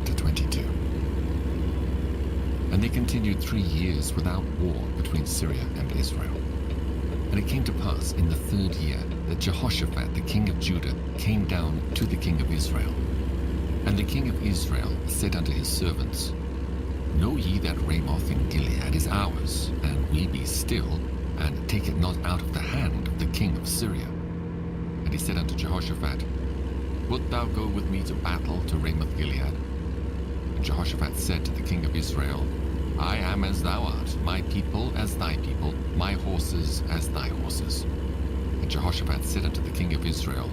To 22. And they continued 3 years without war between Syria and Israel. And it came to pass in the 3rd year that Jehoshaphat the king of Judah came down to the king of Israel. And the king of Israel said unto his servants, Know ye that Ramoth in Gilead is ours, and we be still, and take it not out of the hand of the king of Syria? And he said unto Jehoshaphat, Wilt thou go with me to battle to Ramoth Gilead? And Jehoshaphat said to the king of Israel, I am as thou art, my people as thy people, my horses as thy horses. And Jehoshaphat said unto the king of Israel,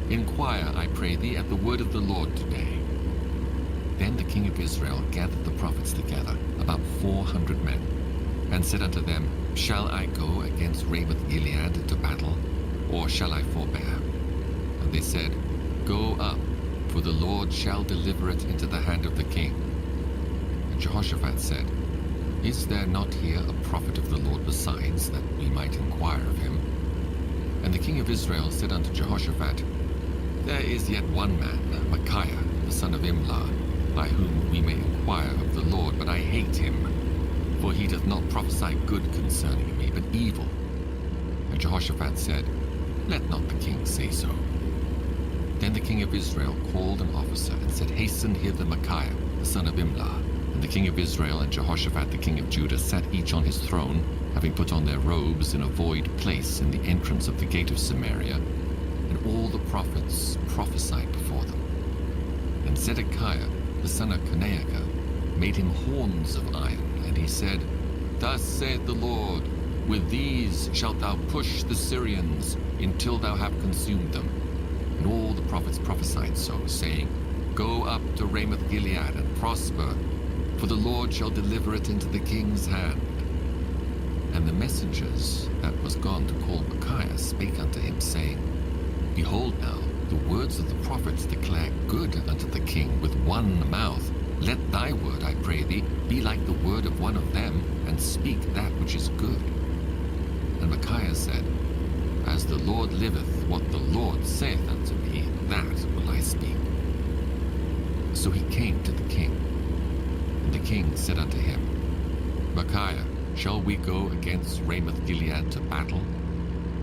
Inquire, I pray thee, at the word of the Lord today. Then the king of Israel gathered the prophets together, about 400 men, and said unto them, Shall I go against Ramoth Gilead to battle, or shall I forbear? And they said, Go up, for the Lord shall deliver it into the hand of the king. And Jehoshaphat said, Is there not here a prophet of the Lord besides, that we might inquire of him? And the king of Israel said unto Jehoshaphat, There is yet one man, Micaiah, the son of Imlah, by whom we may inquire of the Lord, but I hate him, for he doth not prophesy good concerning me, but evil. And Jehoshaphat said, Let not the king say so. Then the king of Israel called an officer, and said, Hasten hither Micaiah, the son of Imlah. And the king of Israel and Jehoshaphat the king of Judah sat each on his throne, having put on their robes in a void place in the entrance of the gate of Samaria, and all the prophets prophesied before them. And Zedekiah, the son of Chenaanah, made him horns of iron, and he said, Thus saith the Lord, With these shalt thou push the Syrians, until thou have consumed them. And all the prophets prophesied so, saying, Go up to Ramoth Gilead, and prosper, for the Lord shall deliver it into the king's hand. And the messengers that was gone to call Micaiah spake unto him, saying, Behold now, the words of the prophets declare good unto the king with one mouth. Let thy word, I pray thee, be like the word of one of them, and speak that which is good. And Micaiah said, As the Lord liveth, what the Lord saith unto me, that will I speak. So he came to the king. And the king said unto him, Micaiah, shall we go against Ramoth Gilead to battle,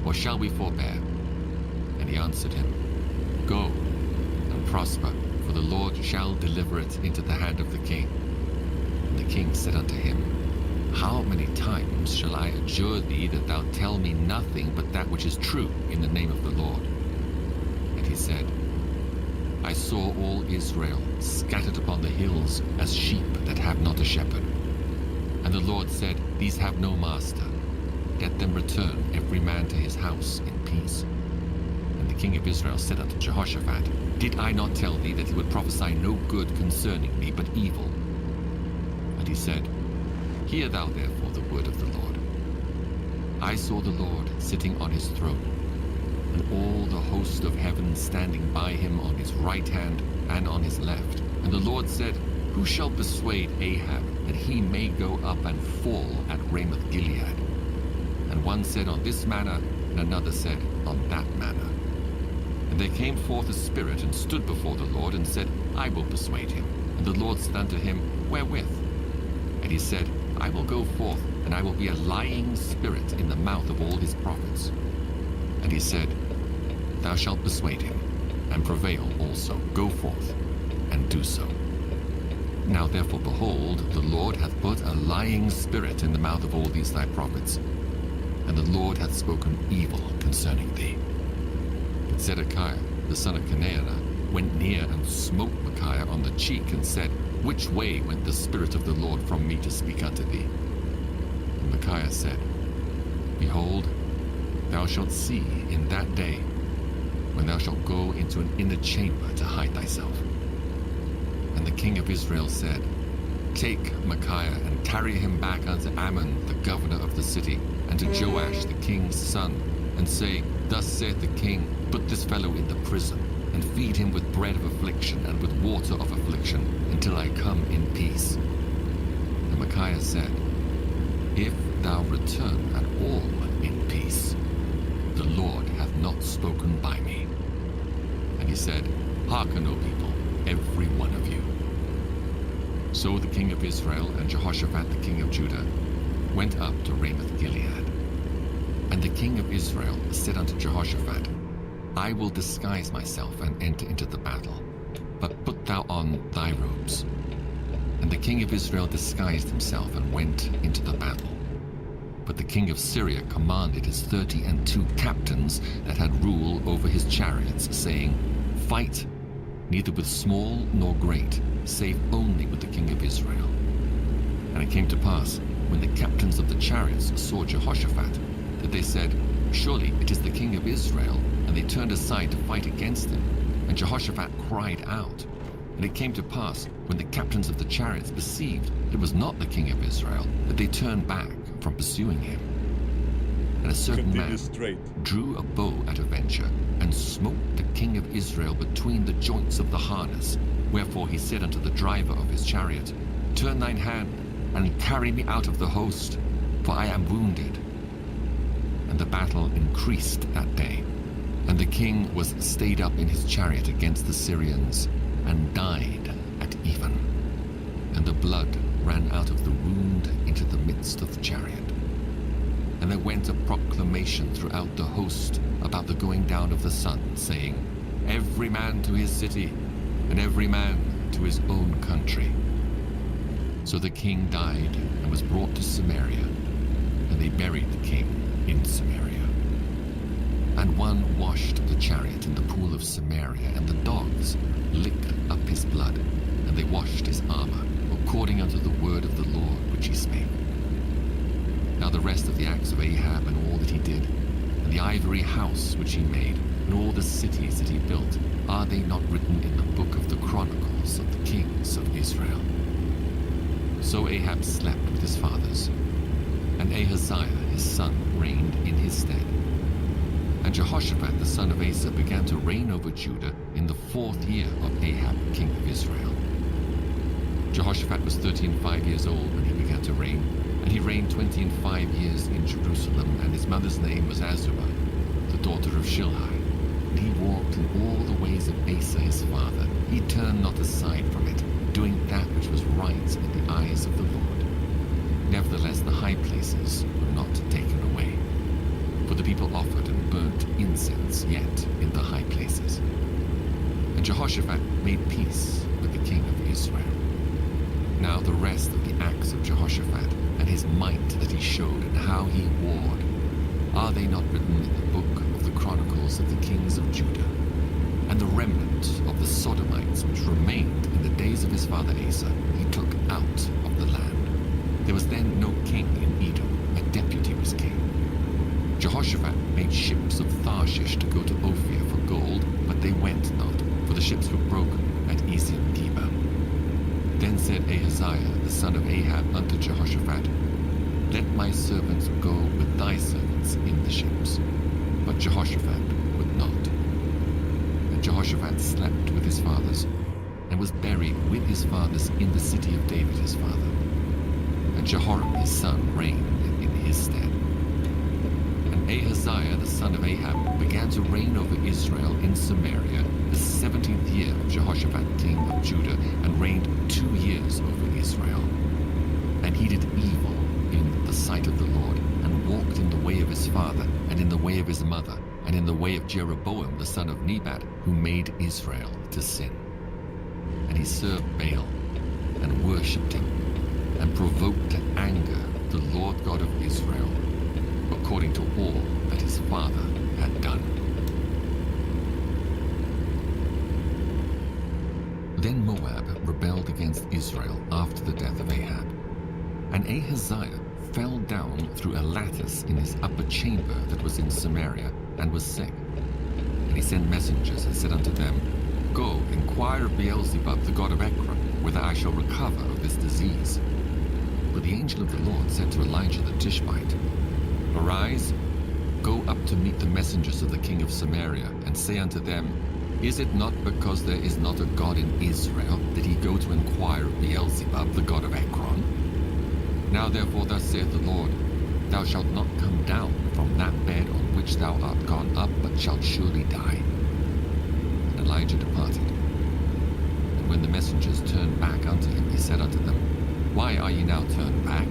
or shall we forbear? And he answered him, Go and prosper, for the Lord shall deliver it into the hand of the king. And the king said unto him, How many times shall I adjure thee that thou tell me nothing but that which is true in the name of the Lord? And he said, I saw all Israel scattered upon the hills as sheep that have not a shepherd. And the Lord said, These have no master. Let them return every man to his house in peace. And the king of Israel said unto Jehoshaphat, Did I not tell thee that he would prophesy no good concerning me, but evil? And he said, Hear thou therefore the word of the Lord. I saw the Lord sitting on his throne, and all the host of heaven standing by him on his right hand and on his left. And the Lord said, Who shall persuade Ahab that he may go up and fall at Ramoth Gilead? And one said on this manner, and another said on that manner. And there came forth a spirit and stood before the Lord and said, I will persuade him. And the Lord said unto him, Wherewith? And he said, I will go forth, and I will be a lying spirit in the mouth of all his prophets. And he said, Thou shalt persuade him, and prevail also. Go forth, and do so. Now therefore, behold, the Lord hath put a lying spirit in the mouth of all these thy prophets, and the Lord hath spoken evil concerning thee. But Zedekiah, the son of Kenana, went near and smote Micaiah on the cheek, and said, Which way went the Spirit of the Lord from me to speak unto thee? And Micaiah said, Behold, thou shalt see in that day, when thou shalt go into an inner chamber to hide thyself. And the king of Israel said, Take Micaiah, and carry him back unto Ammon, the governor of the city, and to Joash, the king's son, and say, Thus saith the king, Put this fellow in the prison, and feed him with bread of affliction and with water of affliction, until I come in peace. And Micaiah said, If thou return at all in peace, the Lord hath not spoken by me. And he said, Hearken, O people, every one of you. So the king of Israel and Jehoshaphat the king of Judah went up to Ramoth Gilead. And the king of Israel said unto Jehoshaphat, I will disguise myself and enter into the battle, but put thou on thy robes. And the king of Israel disguised himself and went into the battle. But the king of Syria commanded his 32 captains that had rule over his chariots, saying, Fight neither with small nor great, save only with the king of Israel. And it came to pass, when the captains of the chariots saw Jehoshaphat, that they said, Surely it is the king of Israel. And they turned aside to fight against him. And Jehoshaphat cried out. And it came to pass, when the captains of the chariots perceived that it was not the king of Israel, that they turned back from pursuing him. And a certain Continue man straight. drew a bow at a venture, and smote the king of Israel between the joints of the harness. Wherefore he said unto the driver of his chariot, Turn thine hand, and carry me out of the host, for I am wounded. And the battle increased that day. And the king was stayed up in his chariot against the Syrians, and died at even. And the blood ran out of the wound into the midst of the chariot. And there went a proclamation throughout the host about the going down of the sun, saying, Every man to his city, and every man to his own country. So the king died and was brought to Samaria, and they buried the king in Samaria. And one washed the chariot in the pool of Samaria, and the dogs licked up his blood, and they washed his armor, according unto the word of the Lord which he spake. Now the rest of the acts of Ahab, and all that he did, and the ivory house which he made, and all the cities that he built, are they not written in the book of the chronicles of the kings of Israel? So Ahab slept with his fathers, and Ahaziah his son reigned in his stead. And Jehoshaphat the son of Asa began to reign over Judah in the 4th year of Ahab king of Israel. Jehoshaphat was 35 years old when he began to reign, and he reigned 25 years in Jerusalem, and his mother's name was Azubah, the daughter of Shilhi. And he walked in all the ways of Asa his father. He turned not aside from it, doing that which was right in the eyes of the Lord. Nevertheless, the high places were not taken away, for the people offered and burnt incense yet in the high places. And Jehoshaphat made peace with the king of Israel. Now the rest of the acts of Jehoshaphat, and his might that he showed, and how he warred, are they not written in the book of the chronicles of the kings of Judah? And the remnant of the Sodomites which remained in the days of his father Asa, he took out of the land. There was then no king in Edom, a deputy was king. Jehoshaphat made ships of Tarshish to go to Ophir for gold, but they went not, for the ships were broken at Ezion-Geber. Then said Ahaziah the son of Ahab unto Jehoshaphat, Let my servants go with thy servants in the ships. But Jehoshaphat would Jehoshaphat slept with his fathers, and was buried with his fathers in the city of David his father. And Jehoram his son reigned in his stead. And Ahaziah the son of Ahab began to reign over Israel in Samaria the 17th year of Jehoshaphat king of Judah, and reigned 2 years over Israel. And he did evil in the sight of the Lord, and walked in the way of his father, and in the way of his mother, and in the way of Jeroboam the son of Nebat, who made Israel to sin. And he served Baal, and worshipped him, and provoked to anger the Lord God of Israel, according to all that his father had done. Then Moab rebelled against Israel after the death of Ahab. And Ahaziah fell down through a lattice in his upper chamber that was in Samaria, and was sick. And he sent messengers and said unto them, Go, inquire of Beelzebub, the god of Ekron, whether I shall recover of this disease. But the angel of the Lord said to Elijah the Tishbite, Arise, go up to meet the messengers of the king of Samaria, and say unto them, Is it not because there is not a God in Israel that he go to inquire of Beelzebub, the god of Ekron? Now therefore thus saith the Lord, Thou shalt not come down from that bed on which thou art gone up, but shalt surely die. And Elijah departed. And when the messengers turned back unto him, he said unto them, Why are ye now turned back?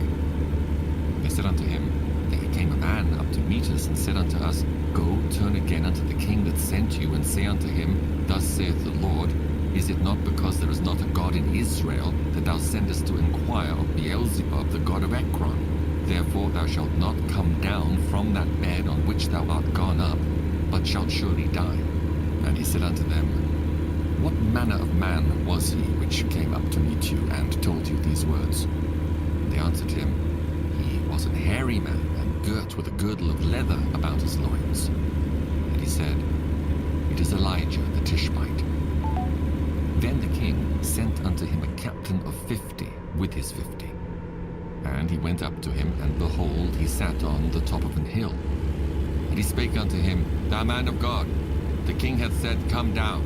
They said unto him, There came a man up to meet us, and said unto us, Go, turn again unto the king that sent you, and say unto him, Thus saith the Lord, Is it not because there is not a God in Israel that thou sendest to inquire of Beelzebub, the god of Ekron? Therefore thou shalt not come down from that bed on which thou art gone up, but shalt surely die. And he said unto them, What manner of man was he which came up to meet you, and told you these words? And they answered him, He was an hairy man, and girt with a girdle of leather about his loins. And he said, It is Elijah the Tishbite. Then the king sent unto him a captain of 50 with his 50. And he went up to him, and behold, he sat on the top of an hill. And he spake unto him, Thou man of God, the king hath said, Come down.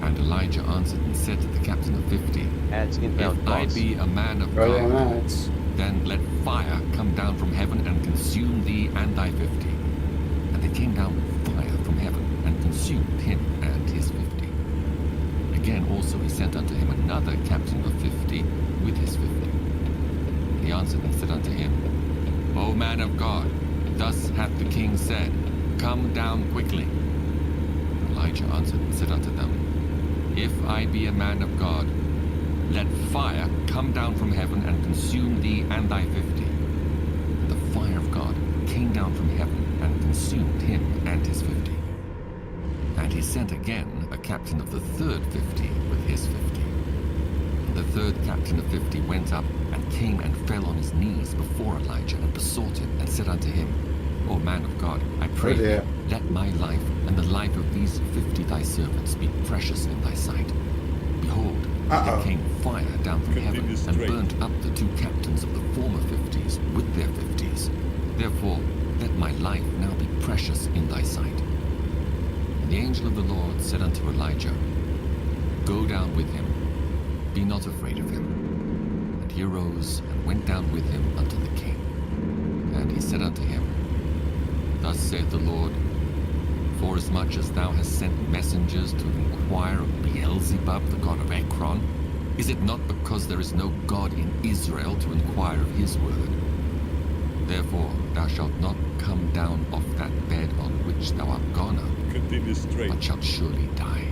And Elijah answered and said to the captain of 50, Ads inbound If I thoughts. be a man of Right God, there, mates. then let fire come down from heaven and consume thee and thy 50. And there came down fire from heaven and consumed him and his 50. Again also he sent unto him another captain of 50 with his 50. He answered and said unto him, O man of God, thus hath the king said, Come down quickly. Elijah answered and said unto them, If I be a man of God, let fire come down from heaven and consume thee and thy 50. And the fire of God came down from heaven and consumed him and his 50. And he sent again a captain of the third 50 with his 50. And the third captain of 50 went up and came and fell on his knees before Elijah and besought him and said unto him, O man of God, I pray Oh dear. thee, let my life and the life of these 50 thy servants be precious in thy sight. Behold, there came fire down from heaven Continue and straight. burnt up the two captains of the former 50s with their 50s. Therefore, let my life now be precious in thy sight. And the angel of the Lord said unto Elijah, Go down with him, be not afraid of him. And he arose and went down with him unto the king. And he said unto him, Thus saith the Lord, Forasmuch as thou hast sent messengers to inquire of Beelzebub, the god of Ekron, is it not because there is no God in Israel to inquire of his word? Therefore thou shalt not come down off that bed on which thou art gone up, Continue straight. but shalt surely die.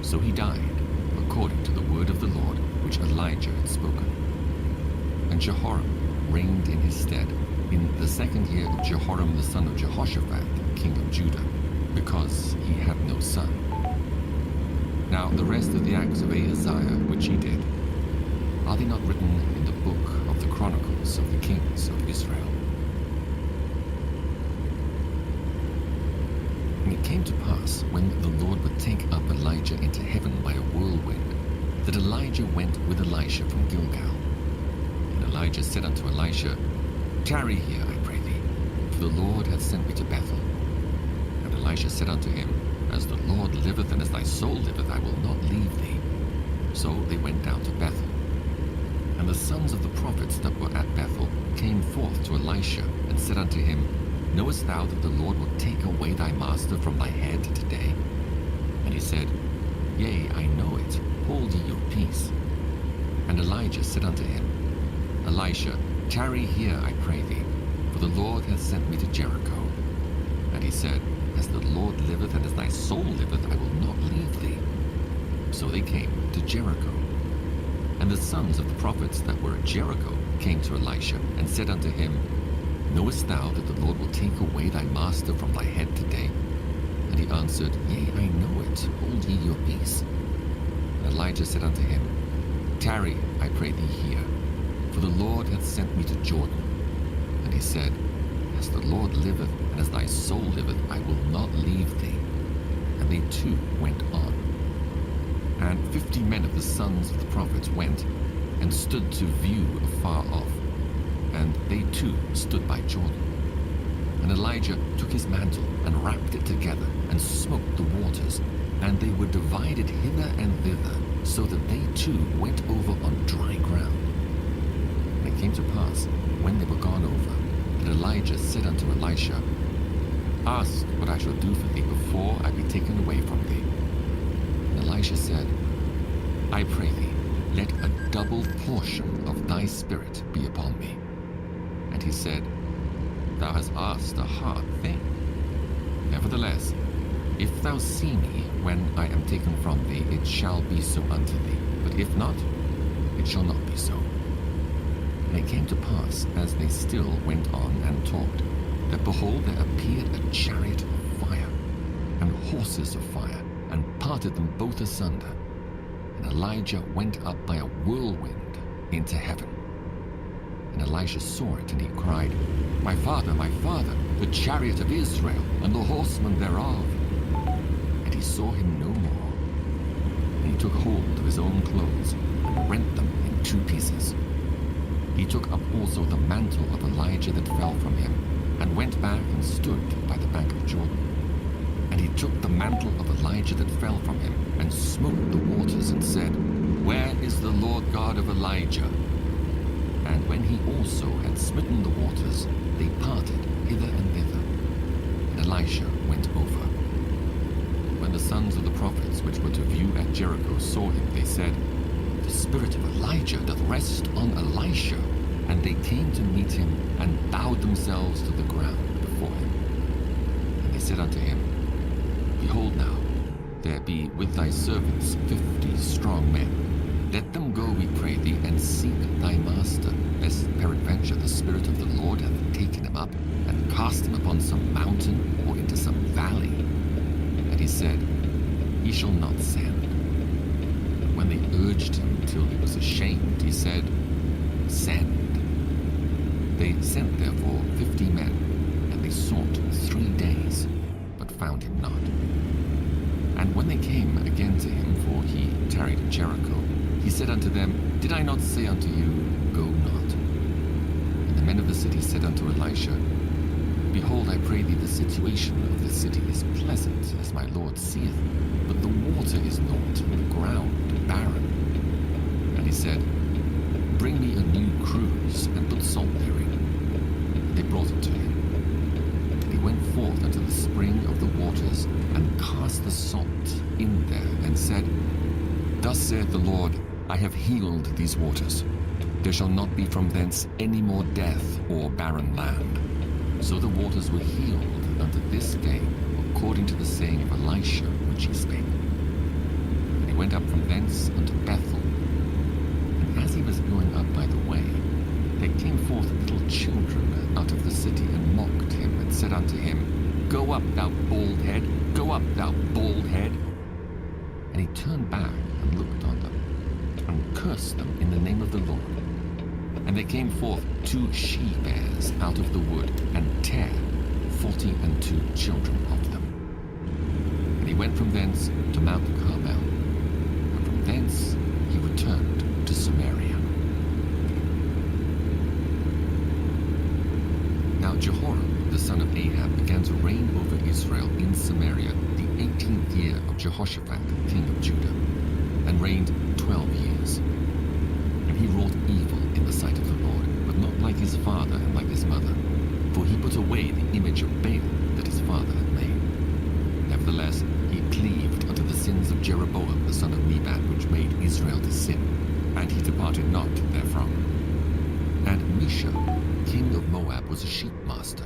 So he died, according to the word of the Lord which Elijah had spoken. And Jehoram reigned in his stead in the 2nd year of Jehoram the son of Jehoshaphat, king of Judah, because he had no son. Now the rest of the acts of Ahaziah which he did, are they not written in the book of the Chronicles of the kings of Israel? And it came to pass, when the Lord would take up Elijah into heaven by a whirlwind, that Elijah went with Elisha from Gilgal. And Elijah said unto Elisha, Tarry here, I pray thee, for the Lord hath sent me to Bethel. And Elisha said unto him, As liveth and as thy soul liveth, I will not leave thee. So they went down to Bethel. And the sons of the prophets that were at Bethel came forth to Elisha, and said unto him, Knowest thou that the Lord will take away thy master from thy head today? And he said, Yea, I know it. Hold ye your peace. And Elijah said unto him, Elisha, tarry here, I pray thee, for the Lord hath sent me to Jericho. And he said, As the Lord liveth, and as thy soul liveth, I will not leave thee. So they came to Jericho. And the sons of the prophets that were at Jericho came to Elisha, and said unto him, Knowest thou that the Lord will take away thy master from thy head today? And he answered, Yea, I know it. Hold ye your peace. And Elijah said unto him, Tarry, I pray thee here, for the Lord hath sent me to Jordan. And he said, As the Lord liveth, and as thy soul liveth, I will not leave thee. And they too went on. And 50 men of the sons of the prophets went, and stood to view afar off. And they too stood by Jordan. And Elijah took his mantle, and wrapped it together, and smote the waters. And they were divided hither and thither, so that they too went over on dry ground. And it came to pass, when they were gone over, that Elijah said unto Elisha, Ask what I shall do for thee before I be taken away from thee. And Elisha said, I pray thee, let a double portion of thy spirit be upon me. And he said, Thou hast asked a hard thing. Nevertheless, if thou see me when I am taken from thee, it shall be so unto thee. But if not, it shall not be so. And it came to pass, as they still went on and talked, that behold, there appeared a chariot of fire, and horses of fire, and parted them both asunder. And Elijah went up by a whirlwind into heaven. And Elisha saw it, and he cried, my father, the chariot of Israel, and the horsemen thereof. And he saw him no more. And he took hold of his own clothes, and rent them in 2 pieces. He took up also the mantle of Elijah that fell from him, and went back and stood by the bank of Jordan. And he took the mantle of Elijah that fell from him, and smote the waters, and said, Where is the Lord God of Elijah? And when he also had smitten the waters, they parted hither and thither. And Elisha went over. When the sons of the prophets which were to view at Jericho saw him, they said, The spirit of Elijah doth rest on Elisha. And they came to meet him, and bowed themselves to the ground before him. And they said unto him, Behold now, there be with thy servants 50 strong men. Let them go, we pray thee, and seek thy master, lest peradventure the Spirit of the Lord hath taken him up, and cast him upon some mountain, or into some valley. And he said, He shall not send. And when they urged him till he was ashamed, he said, Send. They sent therefore 50 men, and they sought 3 days, but found him not. And when they came again to him, for he tarried at Jericho, he said unto them, Did I not say unto you, Go not? And the men of the city said unto Elisha, Behold, I pray thee, the situation of this city is pleasant, as my Lord seeth, but the water is naught, and the ground barren. And he said, Bring me a new cruse, and put salt therein. And they brought it to him. And he went forth unto the spring of the waters, and cast the salt in there, and said, Thus saith the Lord, I have healed these waters. There shall not be from thence any more death or barren land. So the waters were healed unto this day, according to the saying of Elisha which he spake. And he went up from thence unto Bethel. And as he was going up by the way, there came forth little children out of the city, and mocked him, and said unto him, Go up, thou bald head, go up, thou bald head. And he turned back and looked on them, and cursed them in the name of the Lord. And there came forth 2 she-bears out of the wood, and tare 42 children of them. And he went from thence to Mount Carmel, and from thence he returned to Samaria. Now Jehoram, the son of Ahab, began to reign over Israel in Samaria the 18th year of Jehoshaphat, king of Judah, and reigned 12 years. And he wrought evil in the sight of the Lord, but not like his father and like his mother, for he put away the image of Baal that his father had made. Nevertheless, he cleaved unto the sins of Jeroboam the son of Nebat, which made Israel to sin, and he departed not therefrom. And Mesha, king of Moab, was a sheep master,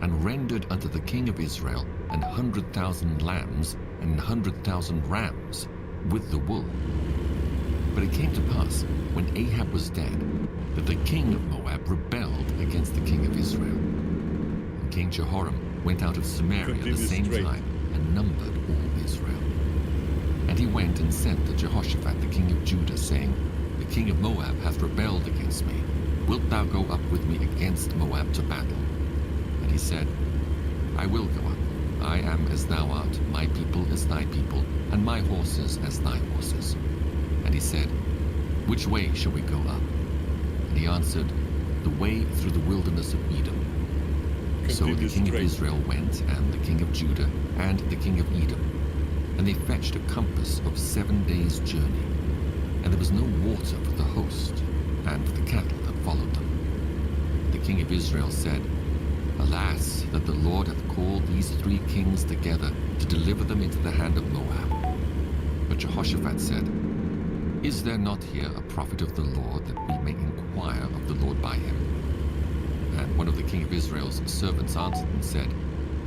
and rendered unto the king of Israel 100,000 lambs and 100,000 rams with the wool. But it came to pass, when Ahab was dead, that the king of Moab rebelled against the king of Israel. And King Jehoram went out of Samaria at the Continue same straight. time and numbered all Israel. And he went and sent to Jehoshaphat the king of Judah, saying, The king of Moab hath rebelled against me. Wilt thou go up with me against Moab to battle? And he said, I will go up. I am as thou art, my people as thy people, and my horses as thy horses. And he said, Which way shall we go up? And he answered, The way through the wilderness of Edom. So the Continue king of straight. Israel went, and the king of Judah, and the king of Edom. And they fetched a compass of 7 days' journey. And there was no water for the host, and for the cattle that followed them. The king of Israel said, Alas, that the Lord hath called these 3 kings together to deliver them into the hand of Moab. But Jehoshaphat said, Is there not here a prophet of the Lord, that we may inquire of the Lord by him? And one of the king of Israel's servants answered and said,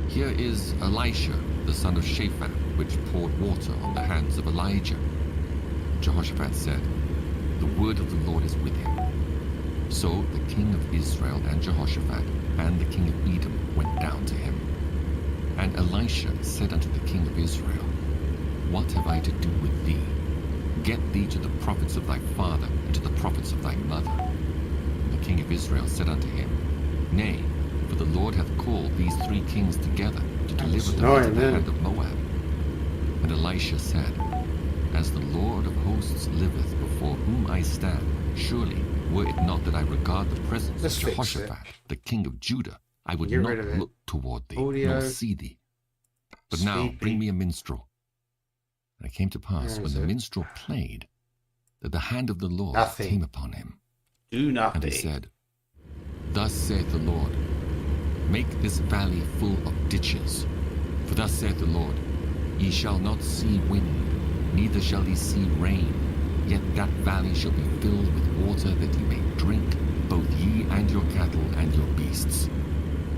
Here is Elisha, the son of Shaphat, which poured water on the hands of Elijah. Jehoshaphat said, The word of the Lord is with him. So the king of Israel and Jehoshaphat and the king of Edom went down to him. And Elisha said unto the king of Israel, What have I to do with thee? Get thee to the prophets of thy father and to the prophets of thy mother. And the king of Israel said unto him, Nay, for the Lord hath called these 3 kings together to deliver them annoying, into the isn't hand it? of Moab. And Elisha said, As the Lord of hosts liveth, before whom I stand, surely, were it not that I regard the presence Let's of fix Jehoshaphat, the king of Judah, I would Get not rid of it. look toward thee, Audio. nor see thee. But now Sleepy. bring me a minstrel. And it came to pass, Where when is the it? minstrel played, that the hand of the Lord Nothing. came upon him. Do nothing. And he said, Thus saith the Lord, Make this valley full of ditches. For thus saith the Lord, Ye shall not see wind, neither shall ye see rain, yet that valley shall be filled with water, that ye may drink, both ye and your cattle and your beasts.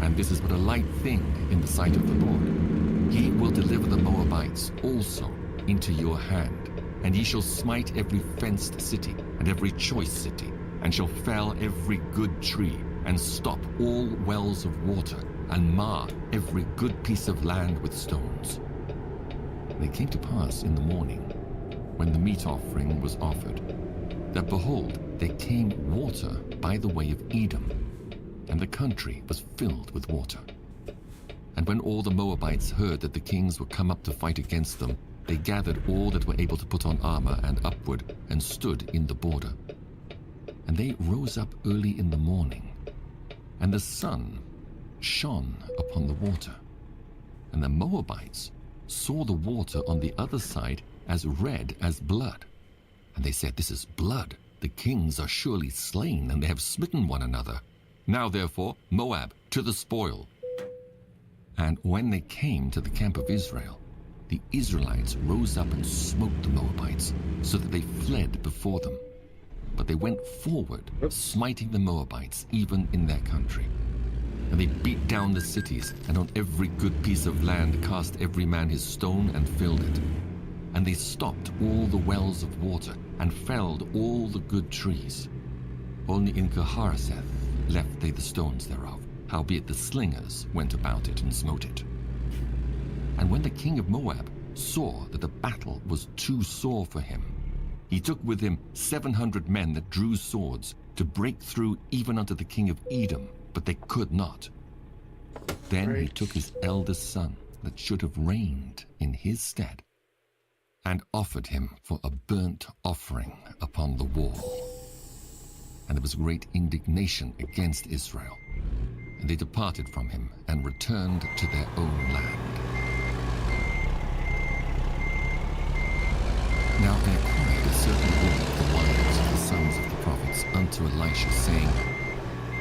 And this is but a light thing in the sight of the Lord. He will deliver the Moabites also into your hand, and ye shall smite every fenced city and every choice city, and shall fell every good tree, and stop all wells of water, and mar every good piece of land with stones. And it came to pass in the morning, when the meat offering was offered, that behold, there came water by the way of Edom, and the country was filled with water. And when all the Moabites heard that the kings were come up to fight against them, they gathered all that were able to put on armor and upward, and stood in the border. And they rose up early in the morning, and the sun shone upon the water. And the Moabites saw the water on the other side as red as blood. And they said, This is blood. The kings are surely slain, and they have smitten one another. Now therefore, Moab, to the spoil. And when they came to the camp of Israel, the Israelites rose up and smote the Moabites, so that they fled before them. But they went forward, smiting the Moabites, even in their country. And they beat down the cities, and on every good piece of land cast every man his stone and filled it. And they stopped all the wells of water, and felled all the good trees. Only in Gehareseth left they the stones thereof, howbeit the slingers went about it and smote it. And when the king of Moab saw that the battle was too sore for him, he took with him 700 men that drew swords, to break through even unto the king of Edom, but they could not. Then he took his eldest son, that should have reigned in his stead, and offered him for a burnt offering upon the wall. And there was great indignation against Israel, and they departed from him, and returned to their own land. to Elisha, saying,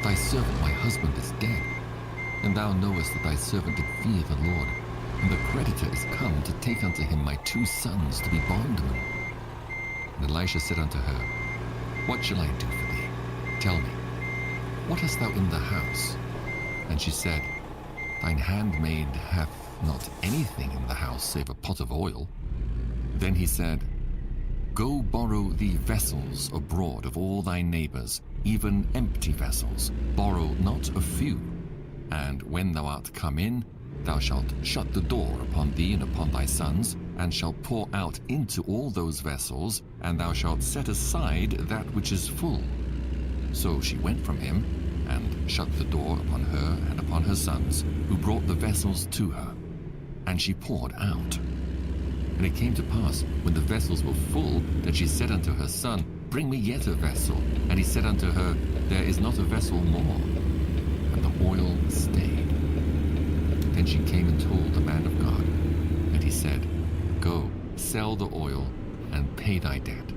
Thy servant my husband is dead, and thou knowest that thy servant did fear the Lord, and the creditor is come to take unto him my 2 sons to be bondmen. And Elisha said unto her, What shall I do for thee? Tell me, what hast thou in the house? And she said, Thine handmaid hath not anything in the house save a pot of oil. Then he said, Go borrow thee vessels abroad of all thy neighbors, even empty vessels, borrow not a few. And when thou art come in, thou shalt shut the door upon thee and upon thy sons, and shalt pour out into all those vessels, and thou shalt set aside that which is full. So she went from him, and shut the door upon her and upon her sons, who brought the vessels to her. And she poured out. And it came to pass, when the vessels were full, that she said unto her son, Bring me yet a vessel. And he said unto her, There is not a vessel more. And the oil stayed. Then she came and told the man of God. And he said, Go, sell the oil, and pay thy debt,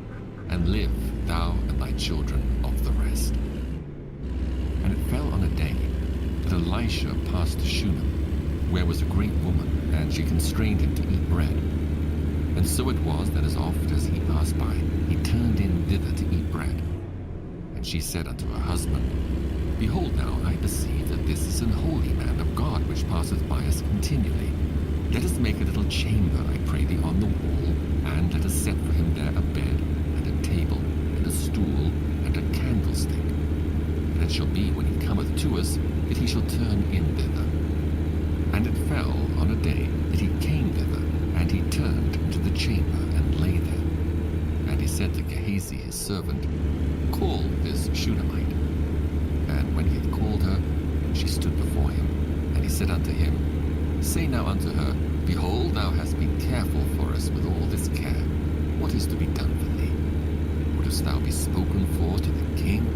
and live thou and thy children of the rest. And it fell on a day that Elisha passed to Shunem, where was a great woman, and she constrained him to eat bread. And so it was that as oft as he passed by, he turned in thither to eat bread. And she said unto her husband, Behold now, I perceive that this is an holy man of God, which passeth by us continually. Let us make a little chamber, I pray thee, on the wall, and let us set for him there a bed, and a table, and a stool, and a candlestick. And it shall be, when he cometh to us, that he shall turn in thither. And it fell on a day that he came thither, and he turned into the chamber, and lay there. And he said to Gehazi his servant, Call this Shunammite. And when he had called her, she stood before him. And he said unto him, Say now unto her, Behold, thou hast been careful for us with all this care. What is to be done for thee? Wouldst thou be spoken for to the king,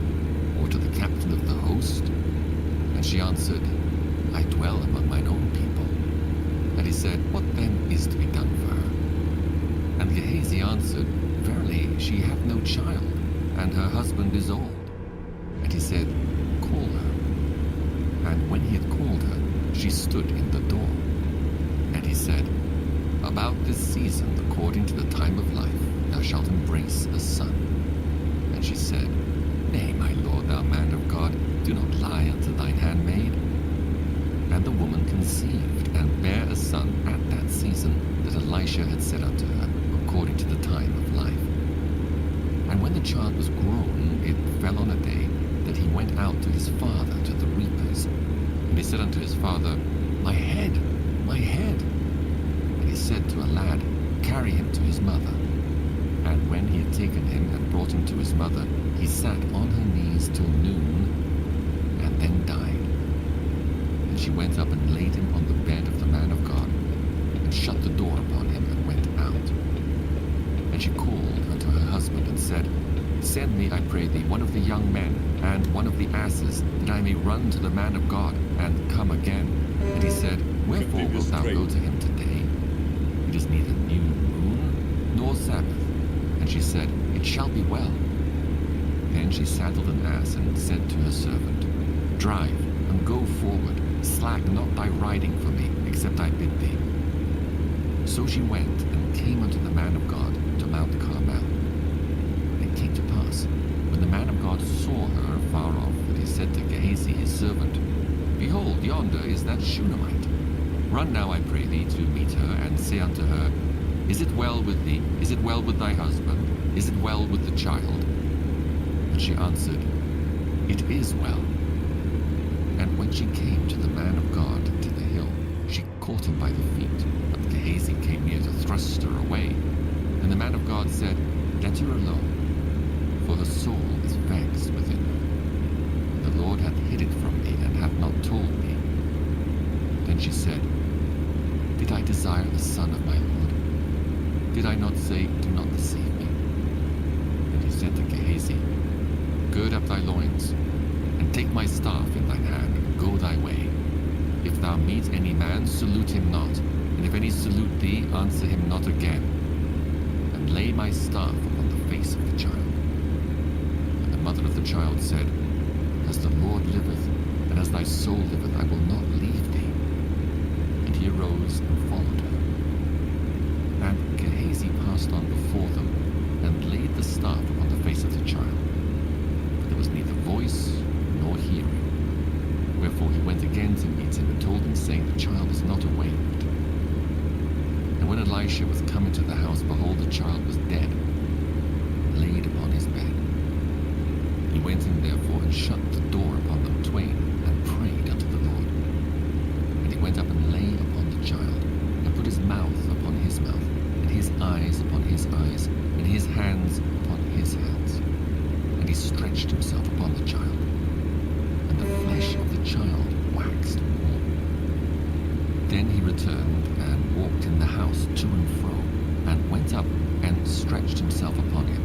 or to the captain of the host? And she answered, I dwell among mine own people. And he said, What then is to be done for her? And Gehazi answered, Verily, she hath no child, and her husband is old. And he said, Call her. And when he had called her, she stood in the door. And he said, About this season, according to the time of life, thou shalt embrace a son. And she said, Nay, my lord, thou man of God, do not lie unto thine handmaid. And the woman conceived, and bare a son at that season that Elisha had said unto her, according to the time of life. And when the child was grown, it fell on a day that he went out to his father to the reapers. And he said unto his father, My head, my head. And he said to a lad, Carry him to his mother. And when he had taken him and brought him to his mother, he sat on her knees till noon, and then died. And she went up and laid him on the bed of the man of God, and shut the door upon him, and went out. And she called unto her husband, and said, Send me, I pray thee, one of the young men, and one of the asses, that I may run to the man of God, and come again. And he said, Wherefore wilt thou go to him today? It is neither new moon, nor Sabbath. And she said, It shall be well. Then she saddled an ass, and said to her servant, Drive, and go forward, slack not thy riding for me, except I bid thee. So she went, and came unto the man of God to Mount Carmel. And it came to pass, when the man of God saw her afar off, that he said to Gehazi his servant, Behold, yonder is that Shunammite. Run now, I pray thee, to meet her, and say unto her, Is it well with thee? Is it well with thy husband? Is it well with the child? And she answered, It is well. And when she came to the man of God to the hill, she caught him by the feet. But Gehazi came near to thrust her away. And the man of God said, Let her alone, for her soul is vexed within her. And the Lord hath hid it from me, and hath not told me. Then she said, Did I desire a son of my Lord? Did I not say, Do not deceive me? And he said to Gehazi, Gird up thy loins, and take my staff in thine hand, and go thy way. If thou meet any man, salute him not, and if any salute thee, answer him not again. And lay my staff upon the face of the child. And the mother mother of the child said, As the Lord liveth, and as thy soul liveth, I will not leave thee. And he arose and followed her. And Gehazi passed on before them, and laid the staff upon the face of the child. But there was neither voice nor hearing. Wherefore he went again to meet him, and told him, saying, The child is not awaked. And when Elisha was come into the house, behold, the child was dead, laid upon his bed. He went in therefore, and shut the door upon them twain, and prayed unto the Lord. And he went up and lay upon the child, and put his mouth upon his mouth, and his eyes upon his eyes, and his hands upon his hands. And he stretched himself upon the child, and the flesh of the child waxed warm. Then he returned and walked in the house to and fro, and went up and stretched himself upon him.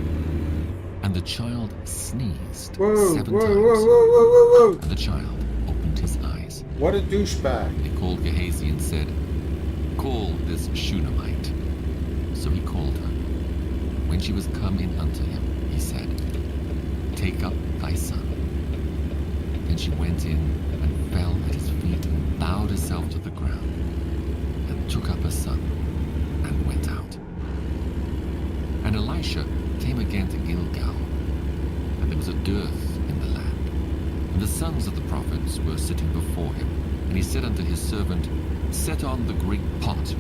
And the child sneezed Whoa, 7 whoa, times. whoa, whoa, whoa, whoa, whoa. And the child opened his eyes. What a douchebag. They called Gehazi and said, Call this Shunammite. So he called her. When she was come in unto him, he said, Take up thy son. And she went in and fell at his feet, and bowed herself to the ground, and took up her son, and went out. And Elisha came again to Gilgal, and there was a dearth in the land. And the sons of the prophets were sitting before him. And he said unto his servant, Set on the great pot,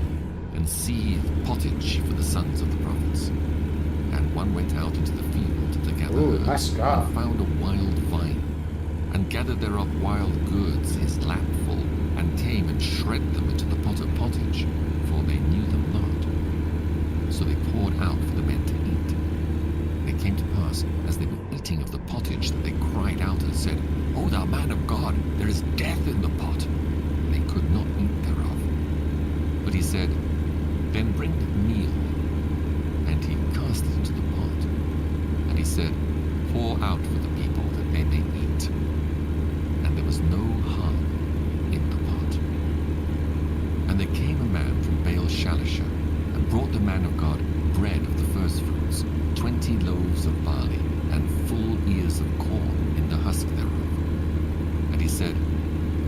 and seethe pottage for the sons of the prophets. And one went out into the field to gather Ooh, herbs, nice guy. and found a wild vine, and gathered thereof wild gourds his lapful, and came and shred them into the pot of pottage, for they knew them not. So they poured out for the men to eat. And it came to pass, as they were eating of the pottage, that they cried out and said, O thou man of God, there is death in the pot. And they could not eat thereof. But he said, Then bring meal. And he cast it into the pot. And he said, Pour out for the people, that they may eat. And there was no harm in the pot. And there came a man from Baal Shalisha, and brought the man of God bread of the firstfruits, 20 loaves of barley, and full ears of corn in the husk thereof. And he said,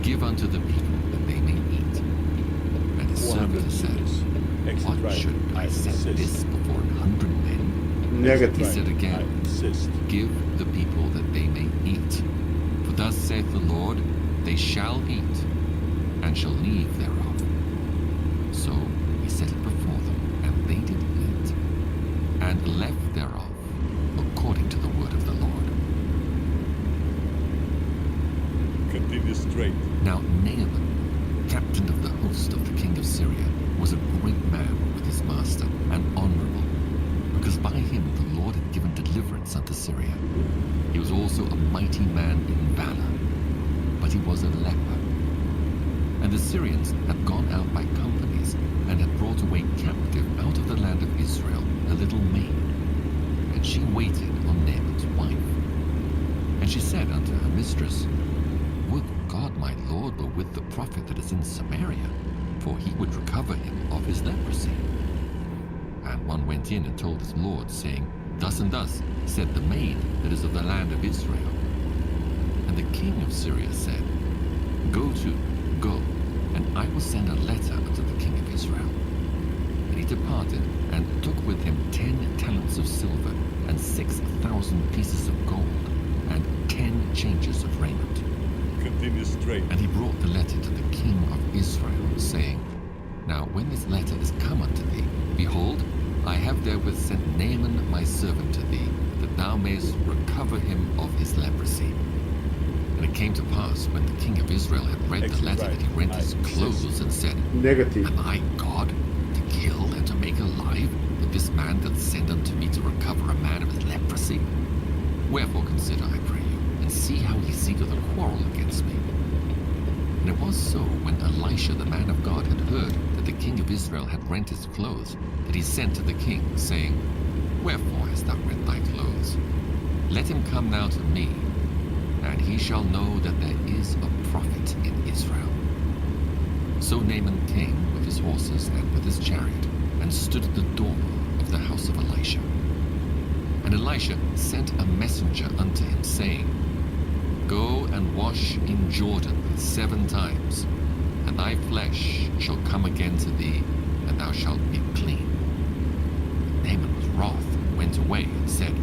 Give unto the people, that they may eat. And his 400 servant said, units. Exit What right. should I set insist. this before 100 men? Negative. He said I again, insist. Give the people that they may eat. For thus saith the Lord, They shall eat, and shall leave thereof. So he set it before them, and they did eat, and left thereof, according to the word of the Lord. Continue straight. Now Naaman, captain of the host of the king of Syria, was a great man with his master, and honorable, because by him the Lord had given deliverance unto Syria. He was also a mighty man in valor, but he was a leper. And the Syrians had gone out by companies, and had brought away captive out of the land of Israel a little maid, and she waited on Naaman's wife. And she said unto her mistress, Would God my Lord were with the prophet that is in Samaria, for he would recover him of his leprosy. And one went in and told his lord, saying, Thus and thus said the maid that is of the land of Israel. And the king of Syria said, Go, and I will send a letter unto the king of Israel. And he departed, and took with him 10 talents of silver, and 6,000 pieces of gold, and 10 changes of raiment. Continue straight. And he brought the letter to the king of Israel, saying, Now when this letter is come unto thee, behold, I have therewith sent Naaman my servant to thee, that thou mayest recover him of his leprosy. And it came to pass, when the king of Israel had read the Exit letter, right. that he rent I his insist. clothes, and said, Negative. Am I God, to kill and to make alive, with this man that sent unto me to recover a man of his leprosy? Wherefore consider, I pray you, and see how he seeketh a quarrel against me. And it was so, when Elisha the man of God had heard that the king of Israel had rent his clothes, that he sent to the king, saying, Wherefore hast thou rent thy clothes? Let him come now to me, and he shall know that there is a prophet in Israel. So Naaman came with his horses and with his chariot, and stood at the door of the house of Elisha. And Elisha sent a messenger unto him, saying, Go and wash in Jordan 7 times, and thy flesh shall come again to thee, and thou shalt be clean. Naaman was wroth, and went away, and said,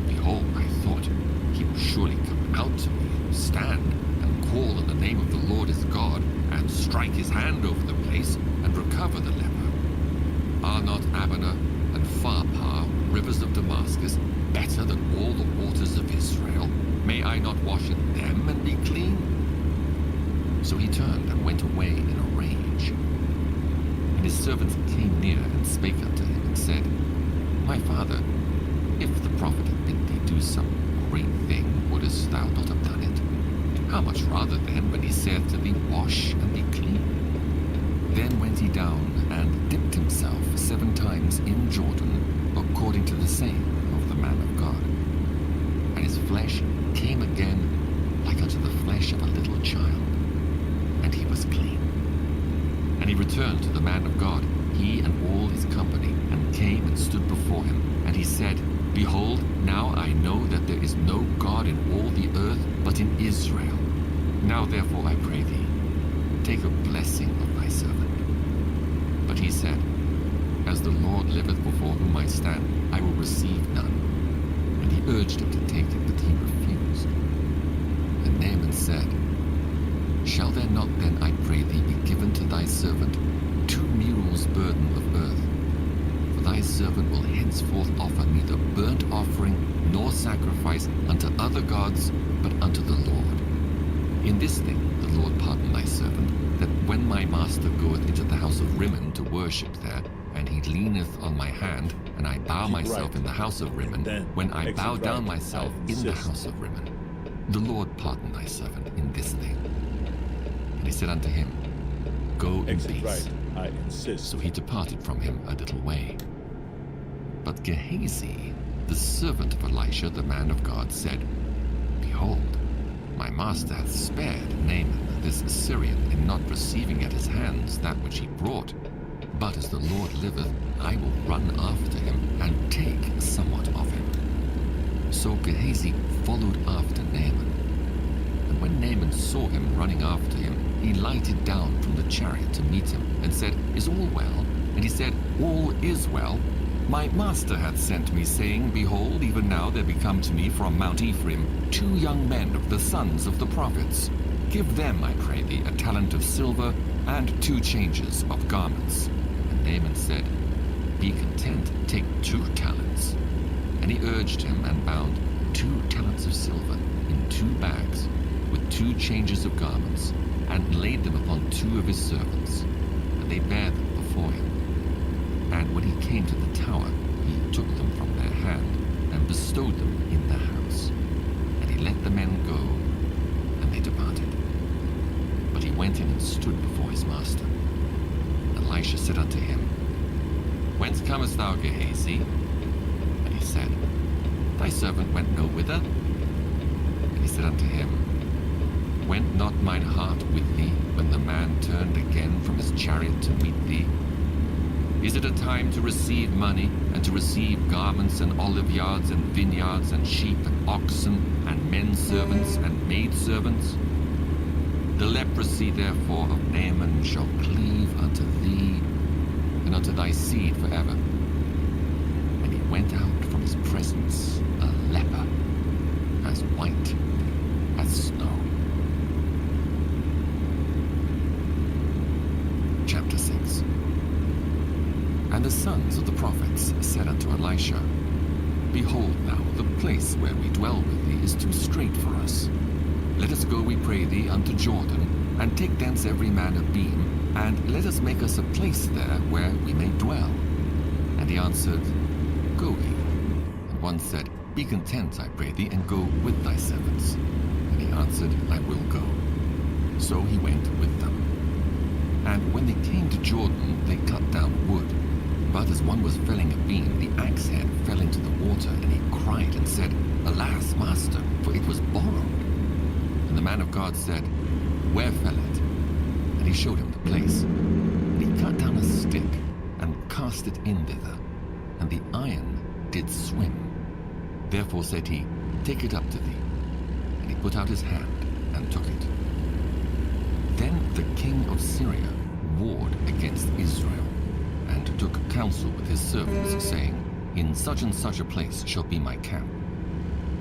Behold, I thought, he will surely come out to me, and stand, and call on the name of the Lord his God, and strike his hand over the place, and recover the leper. Are not Abana and Pharpar, rivers of Damascus, better than all the waters of Israel? May I not wash in them and be clean? So he turned and went away in a rage. And his servants came near and spake unto him, and said, My father, if the prophet had bid thee do some great thing, wouldest thou not have done it? How much rather then when he saith to thee, Wash and be clean? Then went he down and dipped himself 7 times in Jordan, according to the saying of the man of God. And his flesh came again like unto the flesh of a little child, and he was clean. And he returned to the man of God, he and all his company, and came and stood before him. And he said, Behold, now I know that there is no God in all the earth but in Israel. Now therefore I pray thee, take a blessing of thy servant. But he said, As the Lord liveth before whom I stand, I will receive none. And he urged him to take it, but he refused. And Naaman said, Shall there not then, I pray thee, be given to thy servant 2 mules' burden of earth? For thy servant will henceforth offer neither burnt offering nor sacrifice unto other gods, but unto the Lord. In this thing the Lord pardon thy servant, that when my master goeth into the house of Rimmon to worship there, and he leaneth on my hand, and I bow Keep myself right. in the house of Rimmon, Then when I exit bow down right. myself I in the insist. house of Rimmon, the Lord pardon thy servant in this thing. And he said unto him, Go in Exit peace. right. I insist. So he departed from him a little way. But Gehazi, the servant of Elisha, the man of God, said, Behold, my master hath spared Naaman this Assyrian in not receiving at his hands that which he brought. But as the Lord liveth, I will run after him, and take somewhat of him. So Gehazi followed after Naaman. And when Naaman saw him running after him, he lighted down from the chariot to meet him, and said, Is all well? And he said, All is well. My master hath sent me, saying, Behold, even now there be come to me from Mount Ephraim 2 young men of the sons of the prophets. Give them, I pray thee, a talent of silver, and 2 changes of garments. And Naaman said, Be content, take 2 talents. And he urged him, and bound 2 talents of silver in 2 bags, with 2 changes of garments, and laid them upon 2 of his servants. And they bare them before him. And when he came to the tower, he took them from their hand, and bestowed them in the house. And he let the men go, and they departed. But he went in and stood before his master. Elisha said unto him, Whence comest thou, Gehazi? And he said, Thy servant went no whither. And he said unto him, Went not mine heart with thee, when the man turned again from his chariot to meet thee? Is it a time to receive money, and to receive garments, and oliveyards, and vineyards, and sheep, and oxen, and men servants, and maid servants? The leprosy, therefore, of Naaman shall cleave unto thee, and unto thy seed forever. And he went out from his presence a leper, as white as snow. Chapter 6. And the sons of the prophets said unto Elisha, Behold now, the place where we dwell with thee is too strait for us. Let us go, we pray thee, unto Jordan, and take thence every man a beam, and let us make us a place there where we may dwell. And he answered, Go ye. And one said, Be content, I pray thee, and go with thy servants. And he answered, I will go. So he went with them. And when they came to Jordan, they cut down wood. But as one was felling a beam, the axe head fell into the water, and he cried and said, Alas, master, for it was borrowed. And the man of God said, Where fell it? And he showed him the place. And he cut down a stick, and cast it in thither, and the iron did swim. Therefore said he, Take it up to thee. And he put out his hand and took it. Then the king of Syria warred against Israel, and took counsel with his servants, saying, In such and such a place shall be my camp.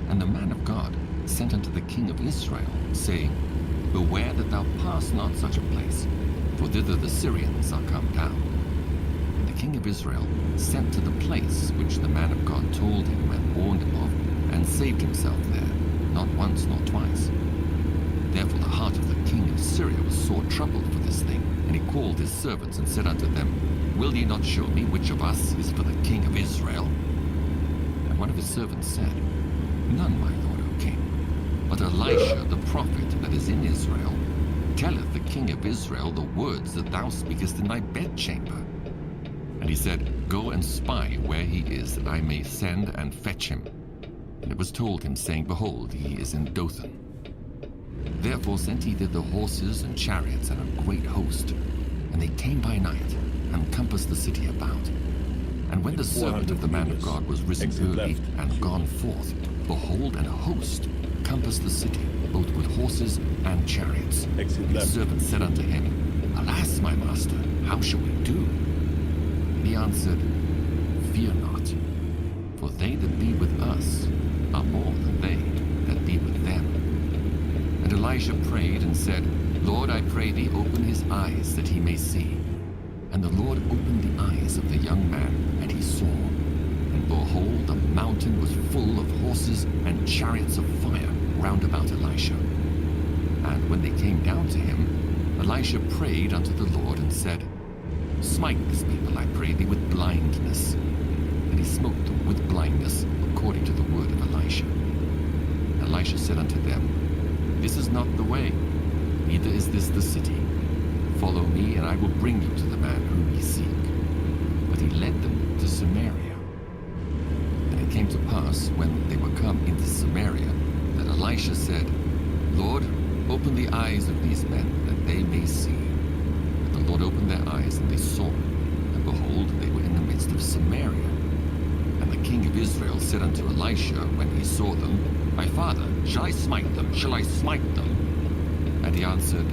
And the man of God sent unto the king of Israel, saying, Beware that thou pass not such a place, for thither the Syrians are come down. And the king of Israel sent to the place which the man of God told him and warned him of, and saved himself there, not once nor twice. Therefore the heart of the king of Syria was sore troubled for this thing, and he called his servants and said unto them, Will ye not show me which of us is for the king of Israel? And one of his servants said, None, my lord, O king, but Elisha the prophet that is in Israel telleth the king of Israel the words that thou speakest in thy bedchamber. And he said, Go and spy where he is, that I may send and fetch him. And it was told him, saying, Behold, he is in Dothan. Therefore sent he thither horses and chariots and a great host. And they came by night, and compassed the city about. And when the servant of the man of God was risen early and gone forth, behold, and a host compassed the city, both with horses and chariots. And his servant said unto him, Alas, my master, how shall we do? And he answered, Fear not, for they that be with us are more than they that be with them. And Elisha prayed and said, Lord, I pray thee, open his eyes that he may see. And the Lord opened the eyes of the young man, and he saw. And behold, the mountain was full of horses and chariots of fire round about Elisha. And when they came down to him, Elisha prayed unto the Lord and said, Smite this people, I pray thee, with blindness. And he smote them with blindness, according to the word of Elisha. Elisha said unto them, This is not the way, neither is this the city. Follow me, and I will bring you to the man whom ye seek. But he led them to Samaria. And it came to pass, when they were come into Samaria, that Elisha said, Lord, open the eyes of these men, that they may see. And the Lord opened their eyes, and they saw. And behold, they were in the midst of Samaria. And the king of Israel said unto Elisha, when he saw them, My father, shall I smite them? Shall I smite them? And he answered,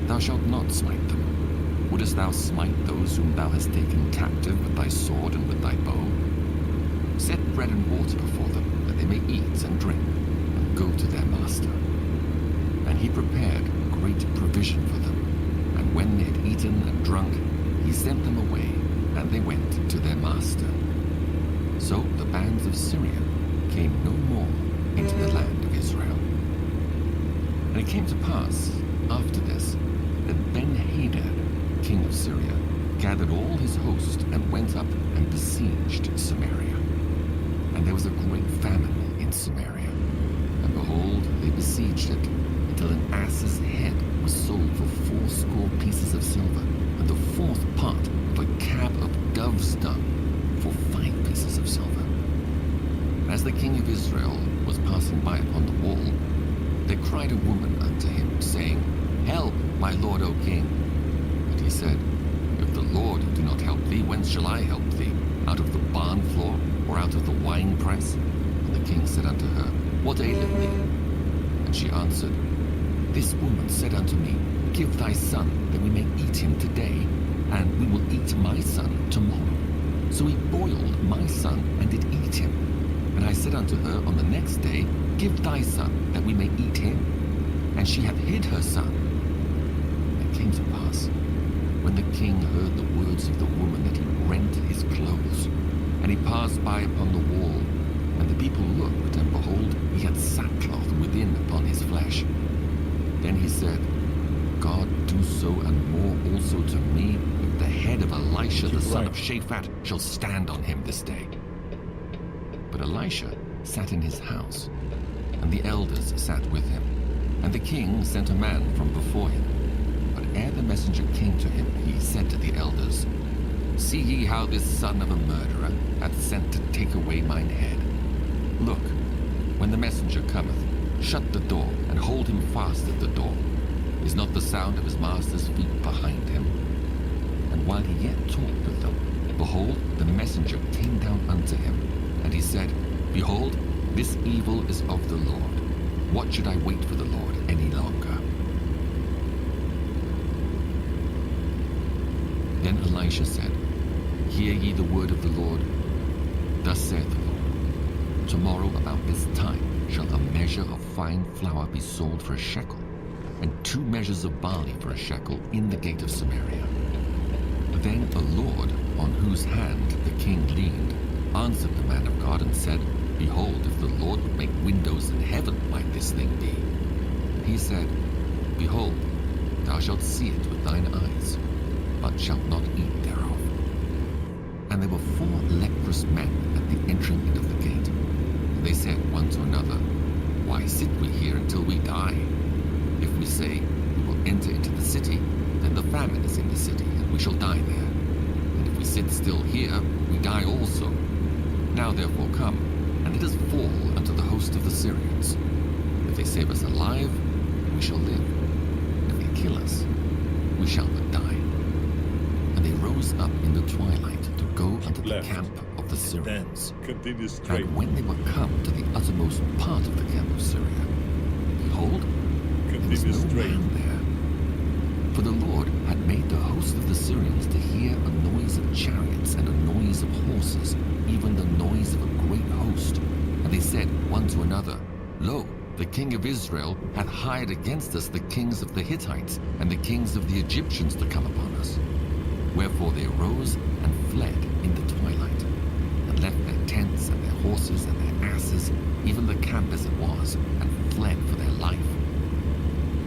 Thou shalt not smite them. Wouldest thou smite those whom thou hast taken captive with thy sword and with thy bow? Set bread and water before them, that they may eat and drink, and go to their master. And he prepared great provision for them. And when they had eaten and drunk, he sent them away, and they went to their master. So the bands of Syria came no more into the land of Israel. And it came to pass, after this, that Ben-Hadad, king of Syria, gathered all his host and went up and besieged Samaria. And there was a great famine in Samaria. And behold, they besieged it, until an ass's head was sold for 80 pieces of silver, and the 4th part of a cab of dove's dung for 5 pieces of silver. And as the king of Israel was passing by upon the wall, there cried a woman unto him, saying, Help, my lord, O king. And he said, If the Lord do not help thee, whence shall I help thee? Out of the barn floor, or out of the winepress? And the king said unto her, What aileth thee? And she answered, This woman said unto me, Give thy son, that we may eat him today, and we will eat my son tomorrow. So he boiled my son, and did eat him. And I said unto her on the next day, Give thy son, that we may eat him. And she hath hid her son. And it came to pass, when the king heard the words of the woman, that he rent his clothes. And he passed by upon the wall. And the people looked, and behold, he had sackcloth within upon his flesh. Then he said, God do so and more also to me, if the head of Elisha the son of Shaphat shall stand on him this day. But Elisha sat in his house, and the elders sat with him. And the king sent a man from before him. But ere the messenger came to him, he said to the elders, See ye how this son of a murderer hath sent to take away mine head? Look, when the messenger cometh, shut the door, and hold him fast at the door. Is not the sound of his master's feet behind him? And while he yet talked with them, behold, the messenger came down unto him. And he said, Behold, This evil is of the Lord. What should I wait for the Lord any longer? Then Elisha said, Hear ye the word of the Lord. Thus saith the Lord, Tomorrow about this time shall a measure of fine flour be sold for a shekel, and 2 measures of barley for a shekel in the gate of Samaria. Then the Lord, on whose hand the king leaned, answered the man of God and said, Behold, if the Lord would make windows in heaven, might this thing be? He said, Behold, thou shalt see it with thine eyes, but shalt not eat thereof. And there were 4 leprous men at the entering in of the gate. And they said one to another, Why sit we here until we die? If we say, We will enter into the city, then the famine is in the city, and we shall die there. And if we sit still here, we die also. Now therefore come, and let us fall unto the host of the Syrians. If they save us alive, we shall live. And if they kill us, we shall but die. And they rose up in the twilight to go unto the Left. camp of the Then Syrians. continue straight. And when they were come to the uttermost part of the camp of Syria, behold, there was Continue no straight. man there. For the Lord had made the host of the Syrians to hear a noise of chariots and a noise of horses, even the noise of a great host. And they said one to another, Lo, the king of Israel hath hired against us the kings of the Hittites and the kings of the Egyptians to come upon us. Wherefore they arose and fled in the twilight, and left their tents and their horses and their asses, even the camp as it was, and fled for their life.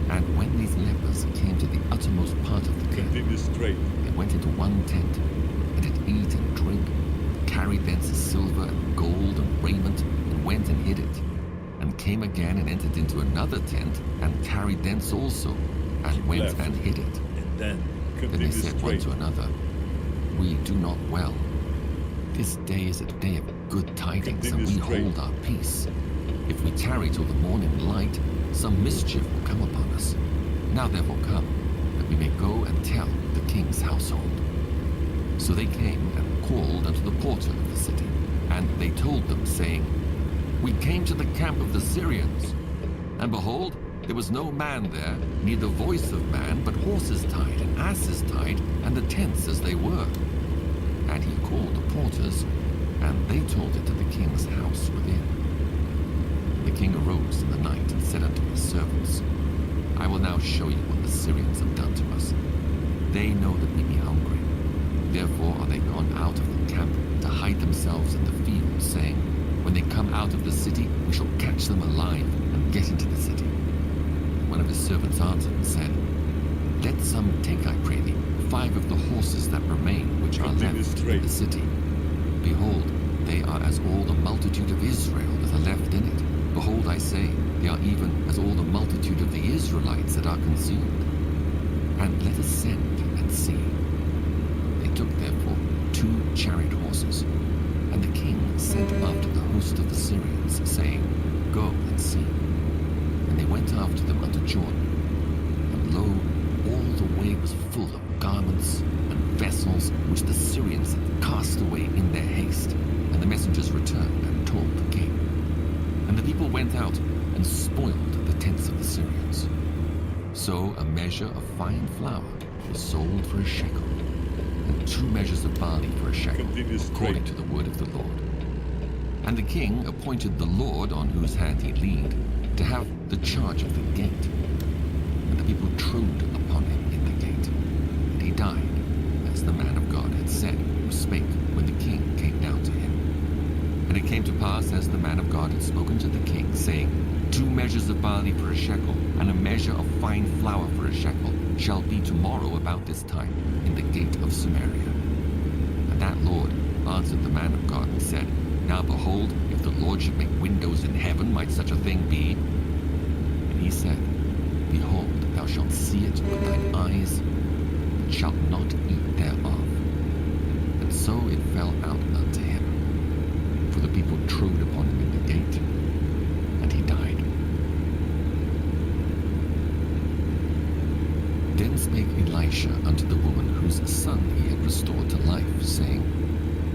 And when these lepers came to the uttermost part of the camp, Continue straight. they went into one tent, and did eat and drink, carried thence silver and gold and raiment, and went and hid it, and came again and entered into another tent, and carried thence also, and went Left. and hid it. And then Then they continue said one straight. to another, We do not well. This day is a day of good tidings, and we Continue straight. hold our peace. If we tarry till the morning light, some mischief will come upon us. Now therefore come, that we may go and tell the king's household. So they came and called unto the porter of the city, and they told them, saying, We came to the camp of the Syrians, and behold, there was no man there, neither voice of man, but horses tied and asses tied, and the tents as they were. And he called the porters, and they told it to the king's house within. The king arose in the night and said unto his servants, I will now show you what the Syrians have done to us. They know that we be hungry. Therefore are they gone out of the camp to hide themselves in the field, saying, When they come out of the city, we shall catch them alive and get into the city. One of his servants answered and said, Let some take, I pray thee, 5 of the horses that remain, which are Continue left straight. in the city. Behold, they are as all the multitude of Israel that are left in it. Behold, I say, they are even as all the multitude of the Israelites that are consumed. And let us send and see. They took therefore 2 chariot horses, and the king sent after the host of the Syrians, saying, Go and see. And they went after them unto Jordan. And lo, all the way was full of garments and vessels which the Syrians had cast away in their haste. And the messengers returned and told the king. And the people went out and spoiled the tents of the Syrians. So a measure of fine flour was sold for a shekel, and 2 measures of barley for a shekel, Continue straight. according to the word of the Lord. And the king appointed the Lord, on whose hand he leaned, to have the charge of the gate. And the people trode upon him in the gate. And he died, as the man of God had said, who spake when the king came down to him. And it came to pass, as the man of God had spoken to the king, saying, 2 measures of barley for a shekel, and a measure of fine flour for a shekel, shall be tomorrow about this time in the gate of Samaria. And that Lord answered the man of God and said, Now behold, if the Lord should make windows in heaven, might such a thing be? And he said, Behold, thou shalt see it with thine eyes, but shalt not eat thereof. And so it fell out unto him. For the people trode upon him in the gate, and he died. Then spake Elisha unto the woman whose son he had restored to life, saying,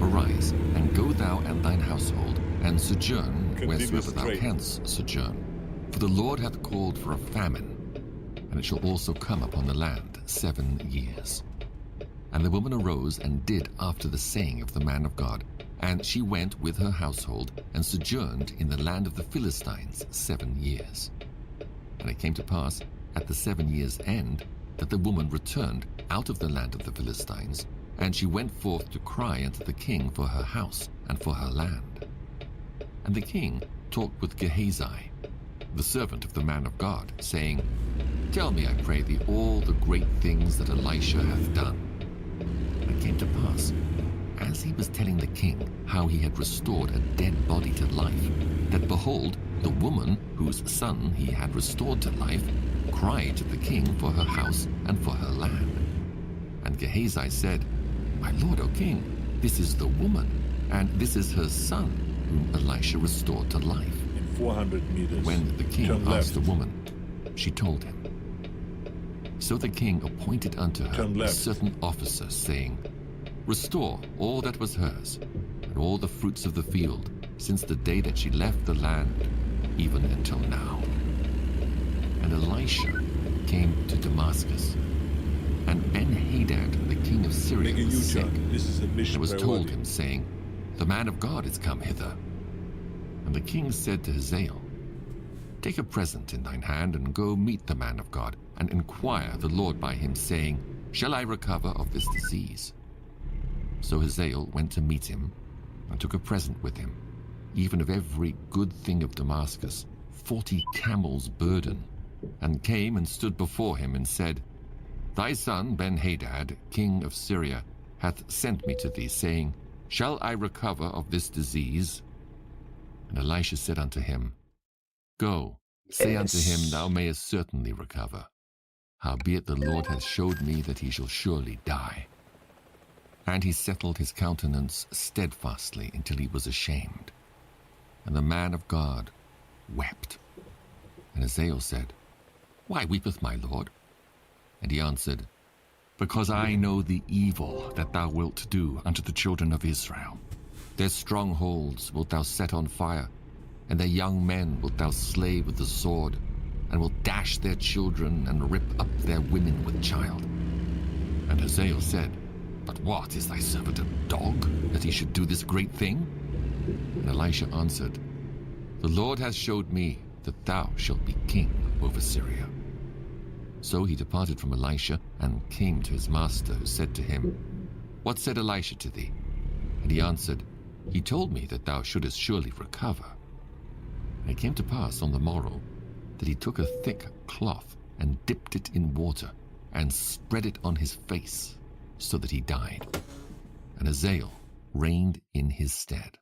Arise, and go thou and thine household, and sojourn Continue wheresoever thou straight. canst sojourn. For the Lord hath called for a famine, and it shall also come upon the land 7 years. And the woman arose and did after the saying of the man of God. And she went with her household and sojourned in the land of the Philistines 7 years. And it came to pass at the 7 years' end that the woman returned out of the land of the Philistines, and she went forth to cry unto the king for her house and for her land. And the king talked with Gehazi, the servant of the man of God, saying, Tell me, I pray thee, all the great things that Elisha hath done. And it came to pass, as he was telling the king how he had restored a dead body to life, that behold, the woman whose son he had restored to life cried to the king for her house and for her land. And Gehazi said, My lord, O king, this is the woman, and this is her son, whom Elisha restored to life. In 400 meters. When the king turn asked left. the woman, she told him. So the king appointed unto her Turn a left. certain officer, saying, Restore all that was hers, and all the fruits of the field, since the day that she left the land, even until now. And Elisha came to Damascus, and Ben-Hadad, the king of Syria, Make a was sick, U-turn. This is a mission and was priority. told him, saying, The man of God is come hither. And the king said to Hazael, Take a present in thine hand, and go meet the man of God, and inquire the Lord by him, saying, Shall I recover of this disease? So Hazael went to meet him, and took a present with him, even of every good thing of Damascus, 40 camels' burden, and came and stood before him, and said, Thy son Ben-Hadad, king of Syria, hath sent me to thee, saying, Shall I recover of this disease? And Elisha said unto him, Go, say unto him, Thou mayest certainly recover. Howbeit the Lord hath showed me that he shall surely die. And he settled his countenance steadfastly until he was ashamed. And the man of God wept. And Hazael said, Why weepeth my lord? And he answered, Because I know the evil that thou wilt do unto the children of Israel. Their strongholds wilt thou set on fire, and their young men wilt thou slay with the sword, and wilt dash their children and rip up their women with child. And Hazael said, But what, is thy servant a dog, that he should do this great thing? And Elisha answered, The Lord hath showed me that thou shalt be king over Syria. So he departed from Elisha, and came to his master, who said to him, What said Elisha to thee? And he answered, He told me that thou shouldest surely recover. And it came to pass on the morrow, that he took a thick cloth, and dipped it in water, and spread it on his face, so that he died. And Hazael reigned in his stead.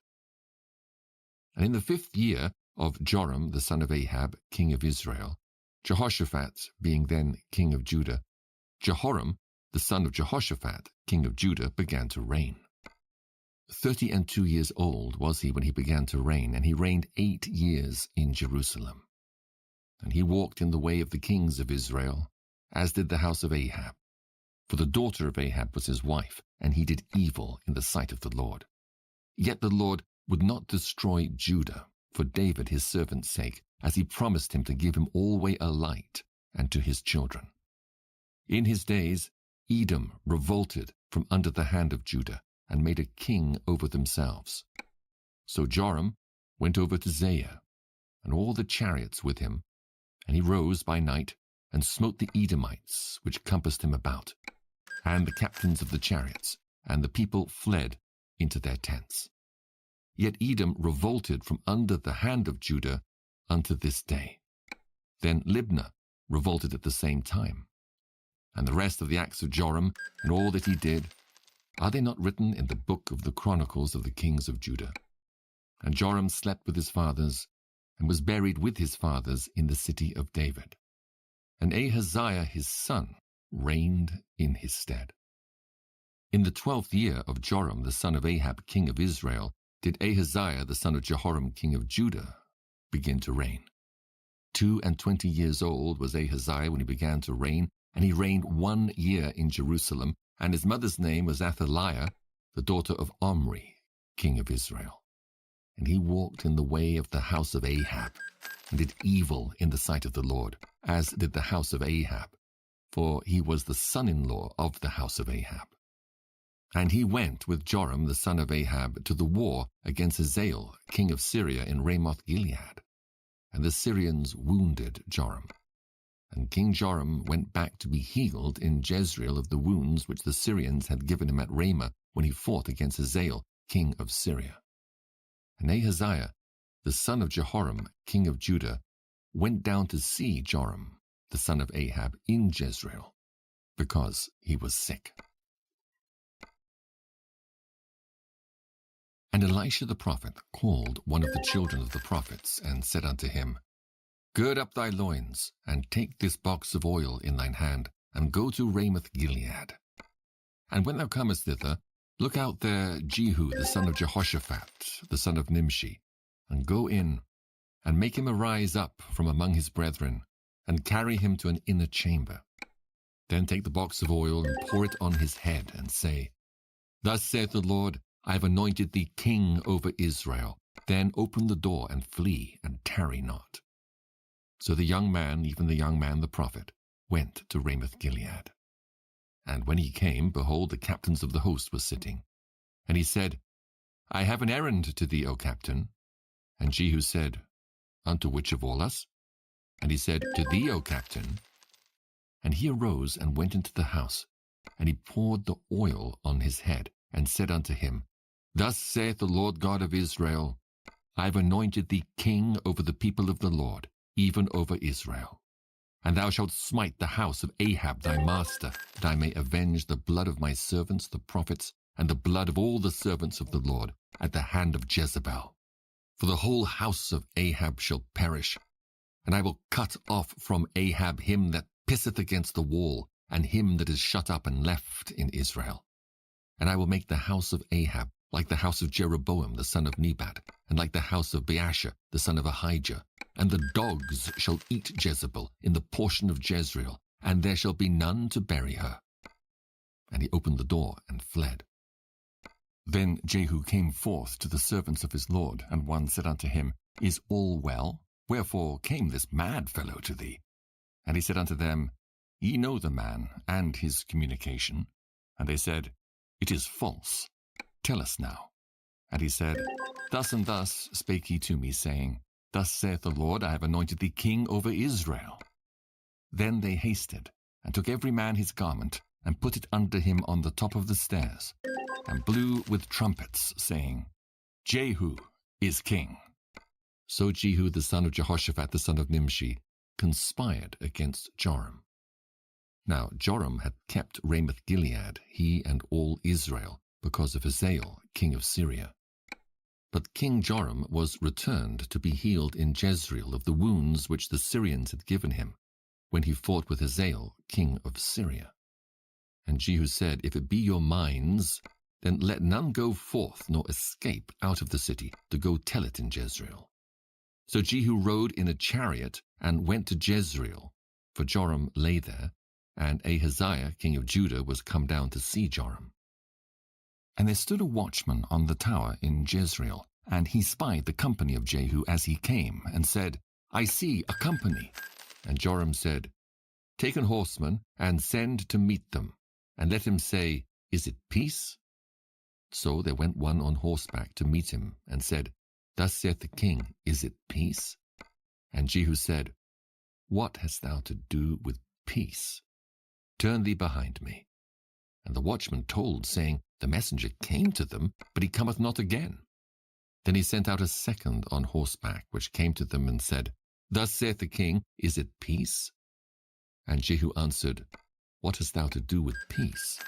And in the 5th year of Joram the son of Ahab, king of Israel, Jehoshaphat being then king of Judah, Jehoram the son of Jehoshaphat, king of Judah, began to reign. 32 years old was he when he began to reign, and he reigned 8 years in Jerusalem. And he walked in the way of the kings of Israel, as did the house of Ahab. For the daughter of Ahab was his wife, and he did evil in the sight of the Lord. Yet the Lord would not destroy Judah for David his servant's sake, as he promised him to give him alway a light, and to his children. In his days Edom revolted from under the hand of Judah, and made a king over themselves. So Joram went over to Zair, and all the chariots with him, and he rose by night, and smote the Edomites which compassed him about, and the captains of the chariots, and the people fled into their tents. Yet Edom revolted from under the hand of Judah unto this day. Then Libnah revolted at the same time. And the rest of the acts of Joram, and all that he did, are they not written in the book of the Chronicles of the kings of Judah? And Joram slept with his fathers, and was buried with his fathers in the city of David. And Ahaziah his son reigned in his stead. In the 12th year of Joram the son of Ahab king of Israel did Ahaziah the son of Jehoram king of Judah begin to reign. 22 years old was Ahaziah when he began to reign, and he reigned 1 year in Jerusalem, and his mother's name was Athaliah, the daughter of Omri, king of Israel. and he walked in the way of the house of Ahab, and did evil in the sight of the Lord, as did the house of Ahab, for he was the son-in-law of the house of Ahab. And he went with Joram the son of Ahab to the war against Hazael, king of Syria, in Ramoth-Gilead. And the Syrians wounded Joram. And King Joram went back to be healed in Jezreel of the wounds which the Syrians had given him at Ramah when he fought against Hazael, king of Syria. And Ahaziah, the son of Jehoram, king of Judah, went down to see Joram, the son of Ahab, in Jezreel, because he was sick. And Elisha the prophet called one of the children of the prophets, and said unto him, Gird up thy loins, and take this box of oil in thine hand, and go to Ramoth-Gilead. And when thou comest thither, look out there Jehu the son of Jehoshaphat, the son of Nimshi, and go in, and make him arise up from among his brethren, and carry him to an inner chamber. Then take the box of oil, and pour it on his head, and say, Thus saith the Lord, I have anointed thee king over Israel. Then open the door, and flee, and tarry not. So the young man, even the young man the prophet, went to Ramoth-Gilead. And when he came, behold, the captains of the host were sitting. And he said, I have an errand to thee, O captain. And Jehu said, Unto which of all us? And he said, To thee, O captain. And he arose and went into the house, and he poured the oil on his head, and said unto him, Thus saith the Lord God of Israel, I have anointed thee king over the people of the Lord, even over Israel. And thou shalt smite the house of Ahab thy master, that I may avenge the blood of my servants the prophets, and the blood of all the servants of the Lord, at the hand of Jezebel. For the whole house of Ahab shall perish, and I will cut off from Ahab him that pisseth against the wall, and him that is shut up and left in Israel. And I will make the house of Ahab like the house of Jeroboam the son of Nebat, and like the house of Baasha the son of Ahijah. And the dogs shall eat Jezebel in the portion of Jezreel, and there shall be none to bury her. And he opened the door and fled. Then Jehu came forth to the servants of his lord, and one said unto him, Is all well? Wherefore came this mad fellow to thee? And he said unto them, Ye know the man, and his communication. And they said, It is false. Tell us now. And he said, Thus and thus spake he to me, saying, Thus saith the Lord, I have anointed thee king over Israel. Then they hasted, and took every man his garment, and put it under him on the top of the stairs, and blew with trumpets, saying, Jehu is king. So Jehu the son of Jehoshaphat the son of Nimshi conspired against Joram. Now Joram had kept Ramoth-Gilead, he and all Israel, because of Hazael, king of Syria. But King Joram was returned to be healed in Jezreel of the wounds which the Syrians had given him, when he fought with Hazael, king of Syria. And Jehu said, If it be your minds, then let none go forth nor escape out of the city to go tell it in Jezreel. So Jehu rode in a chariot and went to Jezreel, for Joram lay there, and Ahaziah, king of Judah, was come down to see Joram. And there stood a watchman on the tower in Jezreel, and he spied the company of Jehu as he came, and said, I see a company. And Joram said, Take an horseman, and send to meet them, and let him say, Is it peace? So there went one on horseback to meet him, and said, Thus saith the king, Is it peace? And Jehu said, What hast thou to do with peace? Turn thee behind me. And the watchman told, saying, The messenger came to them, but he cometh not again. Then he sent out a second on horseback, which came to them, and said, Thus saith the king, Is it peace? And Jehu answered, What hast thou to do with peace?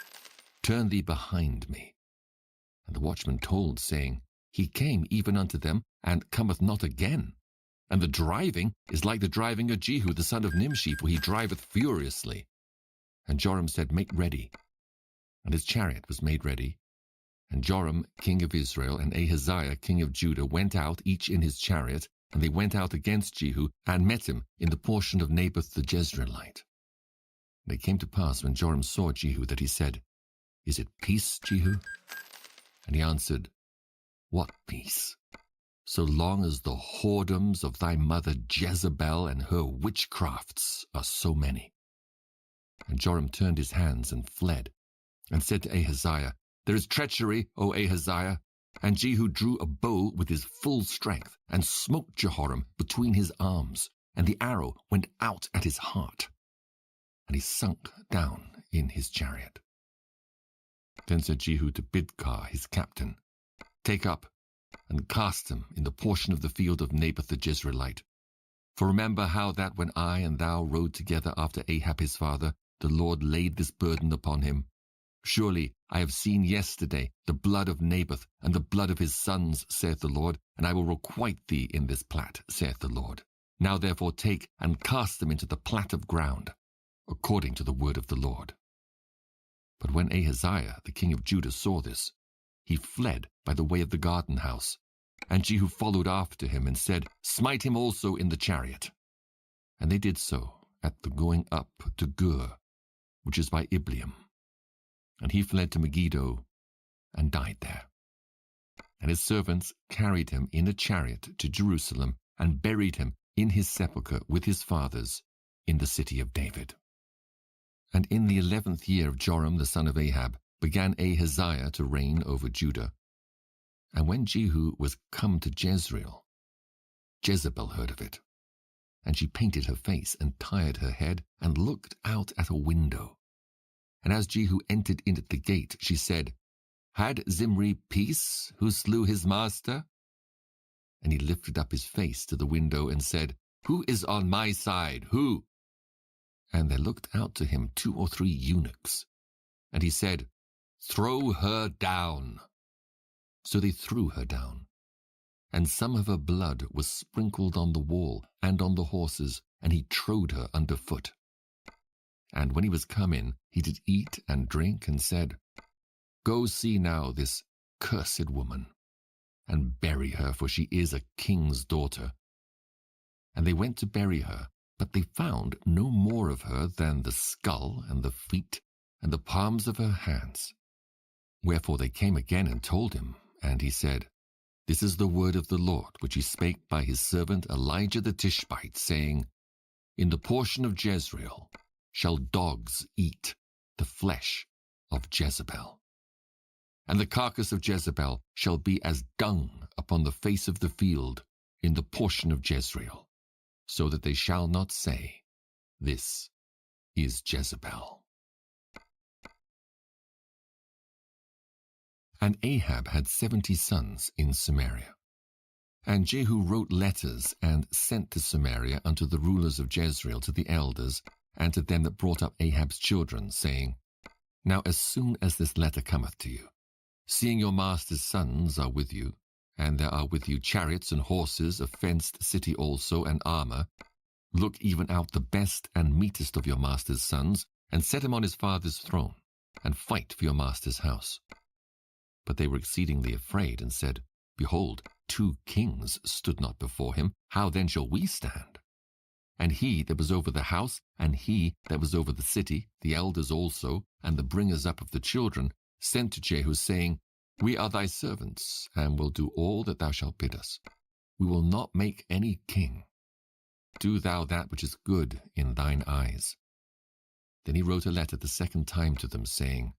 Turn thee behind me. And the watchman told, saying, He came even unto them, and cometh not again. And the driving is like the driving of Jehu the son of Nimshi, for he driveth furiously. And Joram said, Make ready. And his chariot was made ready. And Joram, king of Israel, and Ahaziah, king of Judah, went out, each in his chariot, and they went out against Jehu, and met him in the portion of Naboth the Jezreelite. And it came to pass, when Joram saw Jehu, that he said, Is it peace, Jehu? And he answered, What peace? so long as the whoredoms of thy mother Jezebel and her witchcrafts are so many. And Joram turned his hands and fled, and said to Ahaziah, There is treachery, O Ahaziah. And Jehu drew a bow with his full strength, and smote Jehoram between his arms, and the arrow went out at his heart, and he sunk down in his chariot. Then said Jehu to Bidkar his captain, Take up, and cast him in the portion of the field of Naboth the Jezreelite. For remember how that when I and thou rode together after Ahab his father, the Lord laid this burden upon him. Surely I have seen yesterday the blood of Naboth and the blood of his sons, saith the Lord, and I will requite thee in this plat, saith the Lord. Now therefore take and cast them into the plat of ground, according to the word of the Lord. But when Ahaziah the king of Judah saw this, he fled by the way of the garden house. And Jehu followed after him and said, Smite him also in the chariot. And they did so at the going up to Gur, which is by Ibleam. And he fled to Megiddo and died there. And his servants carried him in a chariot to Jerusalem and buried him in his sepulchre with his fathers in the city of David. And in the 11th year of Joram the son of Ahab began Ahaziah to reign over Judah. And when Jehu was come to Jezreel, Jezebel heard of it. And she painted her face and tired her head and looked out at a window. And as Jehu entered in at the gate, she said, Had Zimri peace, who slew his master? And he lifted up his face to the window and said, Who is on my side? Who? And there looked out to him 2 or 3 eunuchs. And he said, Throw her down. So they threw her down. And some of her blood was sprinkled on the wall and on the horses, and he trode her under foot. And when he was come in, he did eat and drink, and said, Go see now this cursed woman, and bury her, for she is a king's daughter. And they went to bury her, but they found no more of her than the skull and the feet and the palms of her hands. Wherefore they came again and told him, and he said, This is the word of the Lord, which he spake by his servant Elijah the Tishbite, saying, In the portion of Jezreel shall dogs eat the flesh of Jezebel. And the carcass of Jezebel shall be as dung upon the face of the field in the portion of Jezreel, so that they shall not say, This is Jezebel. And Ahab had 70 sons in Samaria. And Jehu wrote letters and sent to Samaria unto the rulers of Jezreel, to the elders, and to them that brought up Ahab's children, saying, Now as soon as this letter cometh to you, seeing your master's sons are with you, and there are with you chariots and horses, a fenced city also, and armor, look even out the best and meetest of your master's sons, and set him on his father's throne, and fight for your master's house. But they were exceedingly afraid, and said, Behold, 2 kings stood not before him, how then shall we stand? And he that was over the house, and he that was over the city, the elders also, and the bringers up of the children, sent to Jehu, saying, We are thy servants, and will do all that thou shalt bid us. We will not make any king. Do thou that which is good in thine eyes. Then he wrote a letter the 2nd time to them, saying,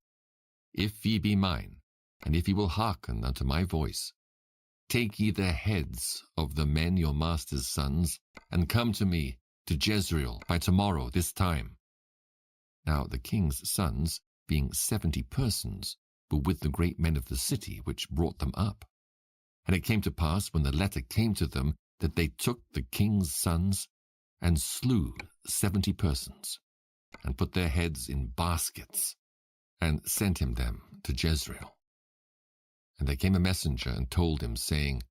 If ye be mine, and if ye will hearken unto my voice, take ye the heads of the men your master's sons, and come to me to Jezreel by tomorrow this time. Now the king's sons, being 70 persons, were with the great men of the city which brought them up. And it came to pass, when the letter came to them, that they took the king's sons, and slew 70 persons, and put their heads in baskets, and sent him them to Jezreel. And there came a messenger and told him, saying,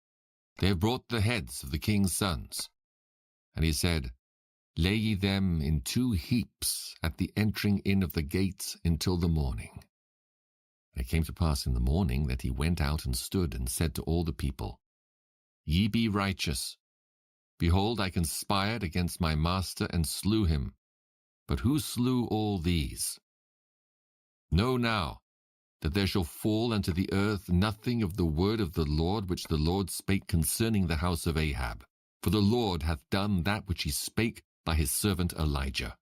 They have brought the heads of the king's sons. And he said, Lay ye them in 2 heaps at the entering in of the gate until the morning. And it came to pass in the morning that he went out and stood, and said to all the people, Ye be righteous. Behold, I conspired against my master, and slew him. But who slew all these? Know now that there shall fall unto the earth nothing of the word of the Lord which the Lord spake concerning the house of Ahab. For the Lord hath done that which he spake by his servant Elijah.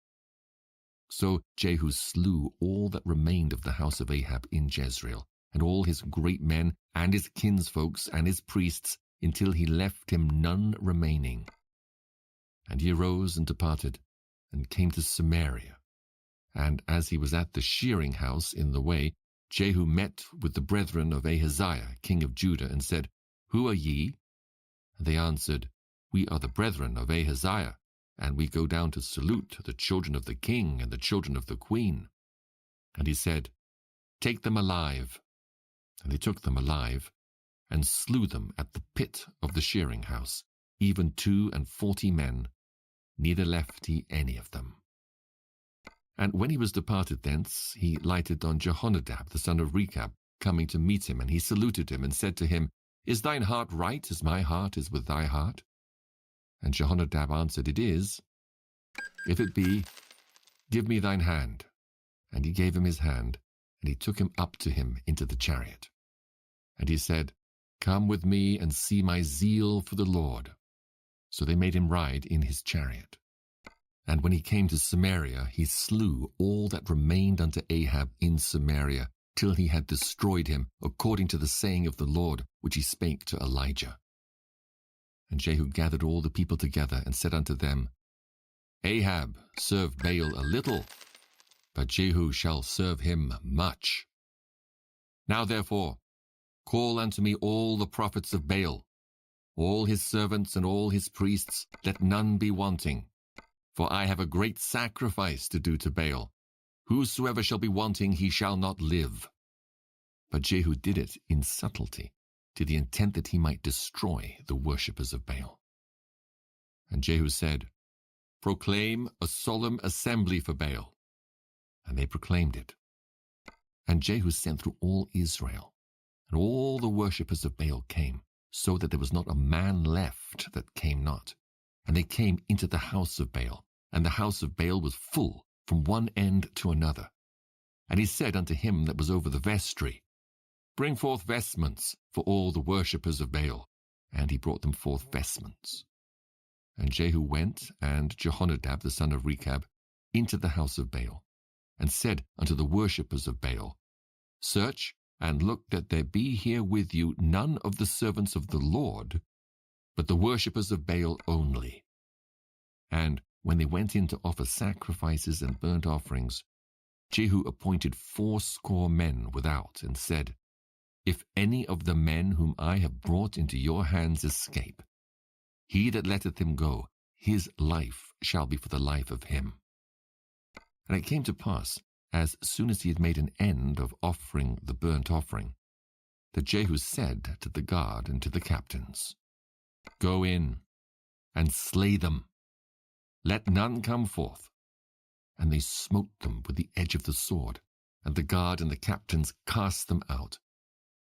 So Jehu slew all that remained of the house of Ahab in Jezreel, and all his great men, and his kinsfolks, and his priests, until he left him none remaining. And he arose and departed, and came to Samaria. And as he was at the shearing house in the way, Jehu met with the brethren of Ahaziah, king of Judah, and said, Who are ye? And they answered, We are the brethren of Ahaziah, and we go down to salute the children of the king and the children of the queen. And he said, Take them alive. And they took them alive, and slew them at the pit of the shearing house, even 42 men, neither left he any of them. And when he was departed thence, he lighted on Jehonadab the son of Rechab, coming to meet him, and he saluted him, and said to him, Is thine heart right, as my heart is with thy heart? And Jehonadab answered, It is. If it be, give me thine hand. And he gave him his hand, and he took him up to him into the chariot. And he said, Come with me, and see my zeal for the Lord. So they made him ride in his chariot. And when he came to Samaria, he slew all that remained unto Ahab in Samaria, till he had destroyed him, according to the saying of the Lord, which he spake to Elijah. And Jehu gathered all the people together, and said unto them, Ahab served Baal a little, but Jehu shall serve him much. Now therefore, call unto me all the prophets of Baal, all his servants and all his priests, let none be wanting. For I have a great sacrifice to do to Baal. Whosoever shall be wanting, he shall not live. But Jehu did it in subtlety, to the intent that he might destroy the worshippers of Baal. And Jehu said, Proclaim a solemn assembly for Baal. And they proclaimed it. And Jehu sent through all Israel, and all the worshippers of Baal came, so that there was not a man left that came not. And they came into the house of Baal, and the house of Baal was full from one end to another. And he said unto him that was over the vestry, Bring forth vestments for all the worshippers of Baal. And he brought them forth vestments. And Jehu went, and Jehonadab the son of Rechab, into the house of Baal, and said unto the worshippers of Baal, Search, and look that there be here with you none of the servants of the Lord, but the worshippers of Baal only. And when they went in to offer sacrifices and burnt offerings, Jehu appointed 80 men without, and said, If any of the men whom I have brought into your hands escape, he that letteth him go, his life shall be for the life of him. And it came to pass, as soon as he had made an end of offering the burnt offering, that Jehu said to the guard and to the captains, Go in, and slay them. Let none come forth. And they smote them with the edge of the sword, and the guard and the captains cast them out,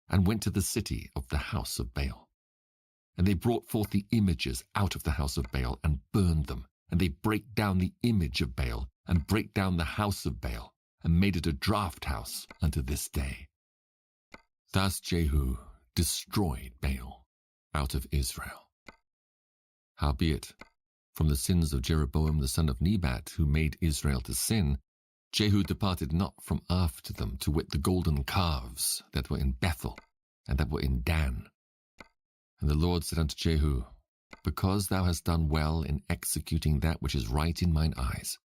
and went to the city of the house of Baal. And they brought forth the images out of the house of Baal, and burned them, and they brake down the image of Baal, and brake down the house of Baal, and made it a draught house unto this day. Thus Jehu destroyed Baal out of Israel. Howbeit, from the sins of Jeroboam the son of Nebat, who made Israel to sin, Jehu departed not from after them, to wit the golden calves that were in Bethel, and that were in Dan. And the Lord said unto Jehu, Because thou hast done well in executing that which is right in mine eyes,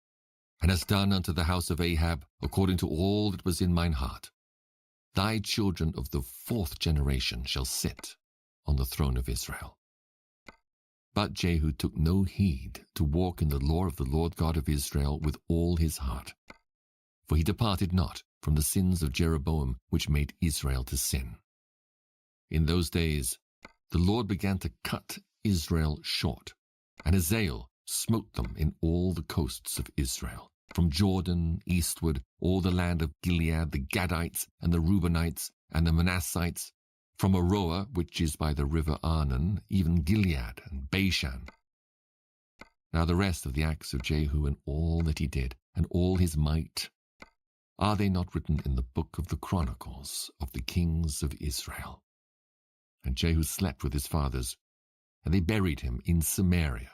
and hast done unto the house of Ahab according to all that was in mine heart, thy children of the 4th generation shall sit on the throne of Israel. But Jehu took no heed to walk in the law of the Lord God of Israel with all his heart. For he departed not from the sins of Jeroboam, which made Israel to sin. In those days the Lord began to cut Israel short, and Hazael smote them in all the coasts of Israel, from Jordan eastward, all the land of Gilead, the Gadites, and the Reubenites, and the Manassites, from Aroer, which is by the river Arnon, even Gilead and Bashan. Now the rest of the acts of Jehu, and all that he did, and all his might, are they not written in the book of the Chronicles of the kings of Israel? And Jehu slept with his fathers, and they buried him in Samaria.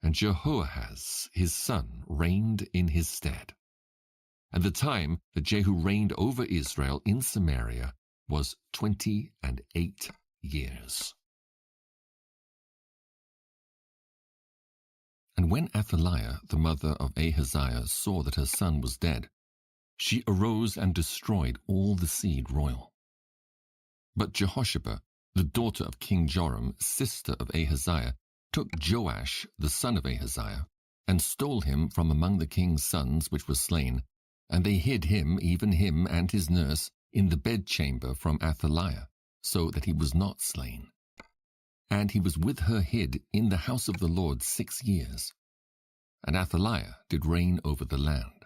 And Jehoahaz his son reigned in his stead. And the time that Jehu reigned over Israel in Samaria was 28 years. And when Athaliah, the mother of Ahaziah, saw that her son was dead, she arose and destroyed all the seed royal. But Jehosheba, the daughter of King Joram, sister of Ahaziah, took Joash, the son of Ahaziah, and stole him from among the king's sons which were slain, and they hid him, even him and his nurse, in the bedchamber from Athaliah, so that he was not slain. And he was with her hid in the house of the Lord 6 years. And Athaliah did reign over the land.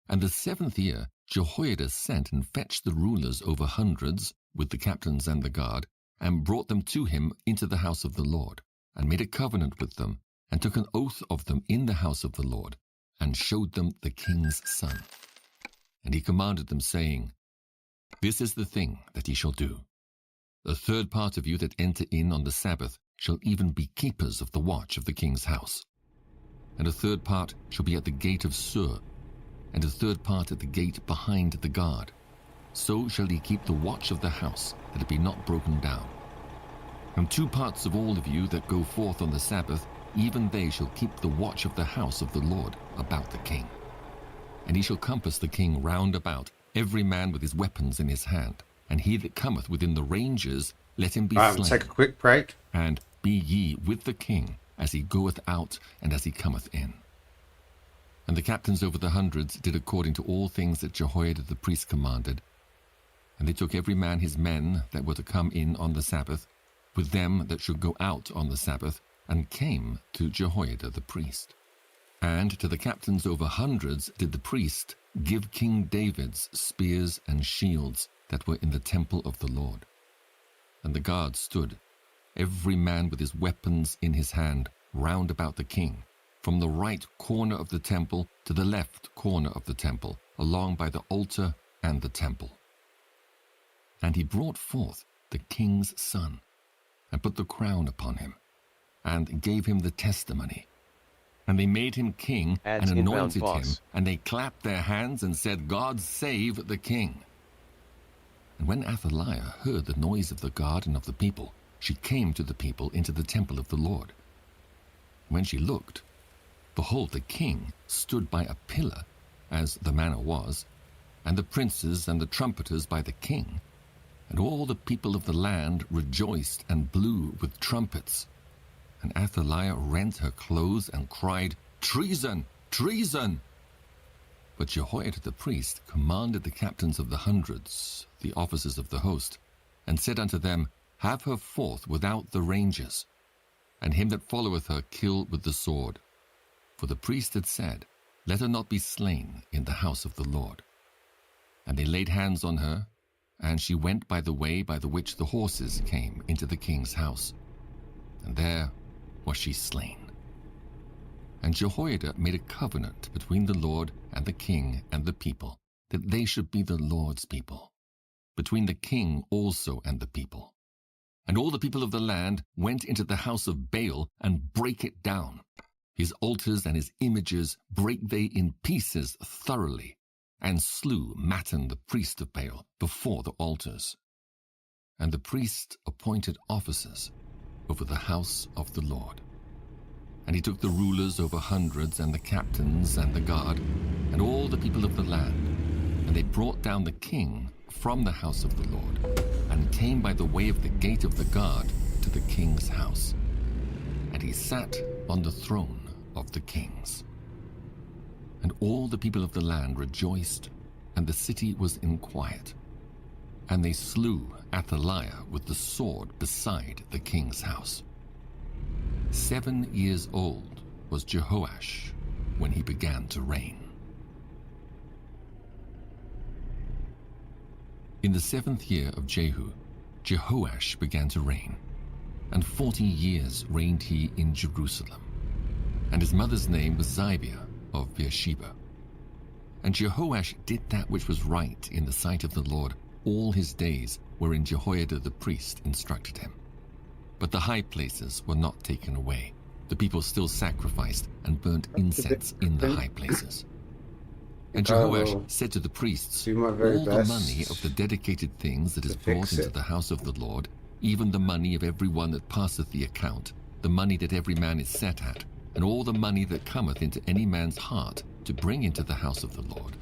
And the 7th year Jehoiada sent and fetched the rulers over hundreds, with the captains and the guard, and brought them to him into the house of the Lord, and made a covenant with them, and took an oath of them in the house of the Lord, and showed them the king's son. And he commanded them, saying, This is the thing that ye shall do. The 3rd part of you that enter in on the Sabbath shall even be keepers of the watch of the king's house. And a 3rd part shall be at the gate of Sur, and a 3rd part at the gate behind the guard. So shall ye keep the watch of the house, that it be not broken down. And 2 parts of all of you that go forth on the Sabbath, even they shall keep the watch of the house of the Lord about the king. And he shall compass the king round about, every man with his weapons in his hand. And he that cometh within the ranges, let him be slain. We'll take a quick break. And be ye with the king, as he goeth out and as he cometh in. And the captains over the hundreds did according to all things that Jehoiada the priest commanded. And they took every man his men that were to come in on the Sabbath, with them that should go out on the Sabbath, and came to Jehoiada the priest. And to the captains over hundreds did the priest give King David's spears and shields that were in the temple of the Lord. And the guard stood, every man with his weapons in his hand, round about the king, from the right corner of the temple to the left corner of the temple, along by the altar and the temple. And he brought forth the king's son, and put the crown upon him, and gave him the testimony. And they made him king, and anointed him, and they clapped their hands and said, God save the king. And when Athaliah heard the noise of the guard and of the people, she came to the people into the temple of the Lord. When she looked, behold, the king stood by a pillar, as the manner was, and the princes and the trumpeters by the king. And all the people of the land rejoiced and blew with trumpets. And Athaliah rent her clothes and cried, Treason! Treason! But Jehoiada the priest commanded the captains of the hundreds, the officers of the host, and said unto them, Have her forth without the ranges, and him that followeth her kill with the sword. For the priest had said, Let her not be slain in the house of the Lord. And they laid hands on her, and she went by the way by the which the horses came into the king's house. And there was she slain. And Jehoiada made a covenant between the Lord and the king and the people, that they should be the Lord's people, between the king also and the people. And all the people of the land went into the house of Baal and brake it down. His altars and his images brake they in pieces thoroughly, and slew Mattan the priest of Baal before the altars. And the priest appointed officers over the house of the Lord. And he took the rulers over hundreds, and the captains, and the guard, and all the people of the land, and they brought down the king from the house of the Lord, and came by the way of the gate of the guard to the king's house. And he sat on the throne of the kings. And all the people of the land rejoiced, and the city was in quiet. And they slew Athaliah with the sword beside the king's house. 7 years old was Jehoash when he began to reign. In the 7th year of Jehu, Jehoash began to reign, and 40 years reigned he in Jerusalem. And his mother's name was Zibiah of Beersheba. And Jehoash did that which was right in the sight of the Lord all his days, wherein Jehoiada the priest instructed him. But the high places were not taken away. The people still sacrificed and burnt incense in the high places. And Jehoash said to the priests, do my very all the best money of the dedicated things that is to brought fix into it. the house of the Lord, even the money of every one that passeth the account, the money that every man is set at, and all the money that cometh into any man's heart to bring into the house of the Lord,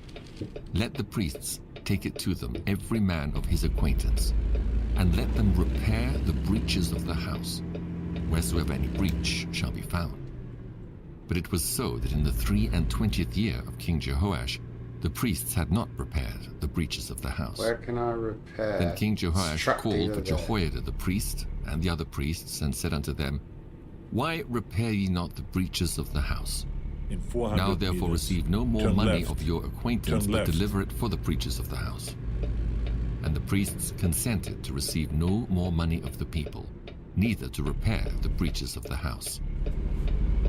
let the priests take it to them, every man of his acquaintance, and let them repair the breaches of the house, wheresoever any breach shall be found. But it was so that in the 23rd year of King Jehoash, the priests had not repaired the breaches of the house. Where can I repair? Then King Jehoash Struck called the for other day. Jehoiada the priest and the other priests, and said unto them, Why repair ye not the breaches of the house? In 400 Now therefore meters, receive no more turn money left. of your acquaintance, Turn but left. deliver it for the breaches of the house. And the priests consented to receive no more money of the people, neither to repair the breaches of the house.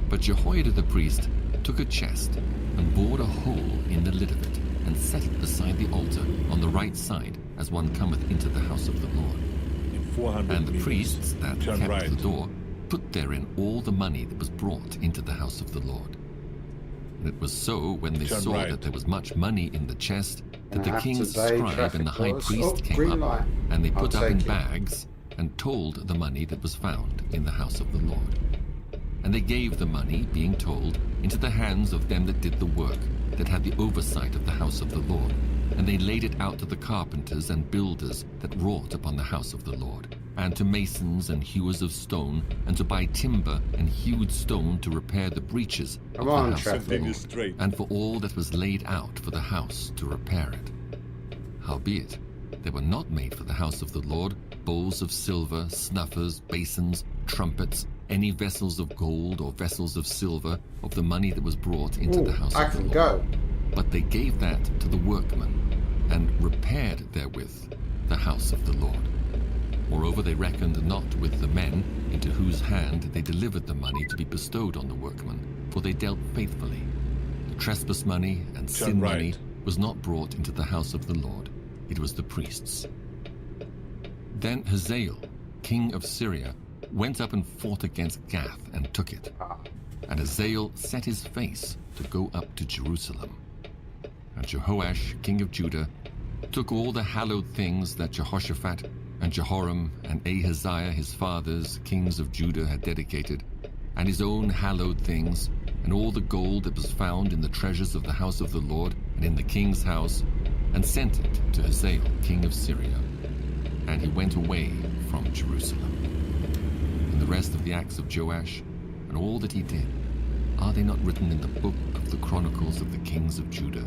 But Jehoiada the priest took a chest and bored a hole in the lid of it, and set it beside the altar on the right side, as one cometh into the house of the Lord. In 400 And the meters, priests that turn kept right. the door put therein all the money that was brought into the house of the Lord. And it was so, when they Turn saw right. that there was much money in the chest, that And the after king's they scribe traffic and the high laws- priest oh, came green up, light. and they I'll put up in take it. bags, and told the money that was found in the house of the Lord. And they gave the money, being told, into the hands of them that did the work, that had the oversight of the house of the Lord. And they laid it out to the carpenters and builders that wrought upon the house of the Lord, and to masons and hewers of stone, and to buy timber and hewed stone to repair the breaches Come of on, the house of the traffic. Lord, Straight. and for all that was laid out for the house to repair it. Howbeit, there were not made for the house of the Lord bowls of silver, snuffers, basins, trumpets, any vessels of gold or vessels of silver of the money that was brought into Ooh, the house I of the can Lord. go. But they gave that to the workmen, and repaired therewith the house of the Lord. Moreover, they reckoned not with the men into whose hand they delivered the money to be bestowed on the workmen, for they dealt faithfully. The trespass money and sin right. money was not brought into the house of the Lord, it was the priests. Then Hazael, king of Syria, went up and fought against Gath and took it. And Hazael set his face to go up to Jerusalem. And Jehoash, king of Judah, took all the hallowed things that Jehoshaphat and Jehoram and Ahaziah his fathers, kings of Judah, had dedicated, and his own hallowed things, and all the gold that was found in the treasures of the house of the Lord and in the king's house, and sent it to Hazael, king of Syria. And he went away from Jerusalem. And the rest of the acts of Joash, and all that he did, are they not written in the book of the chronicles of the kings of Judah?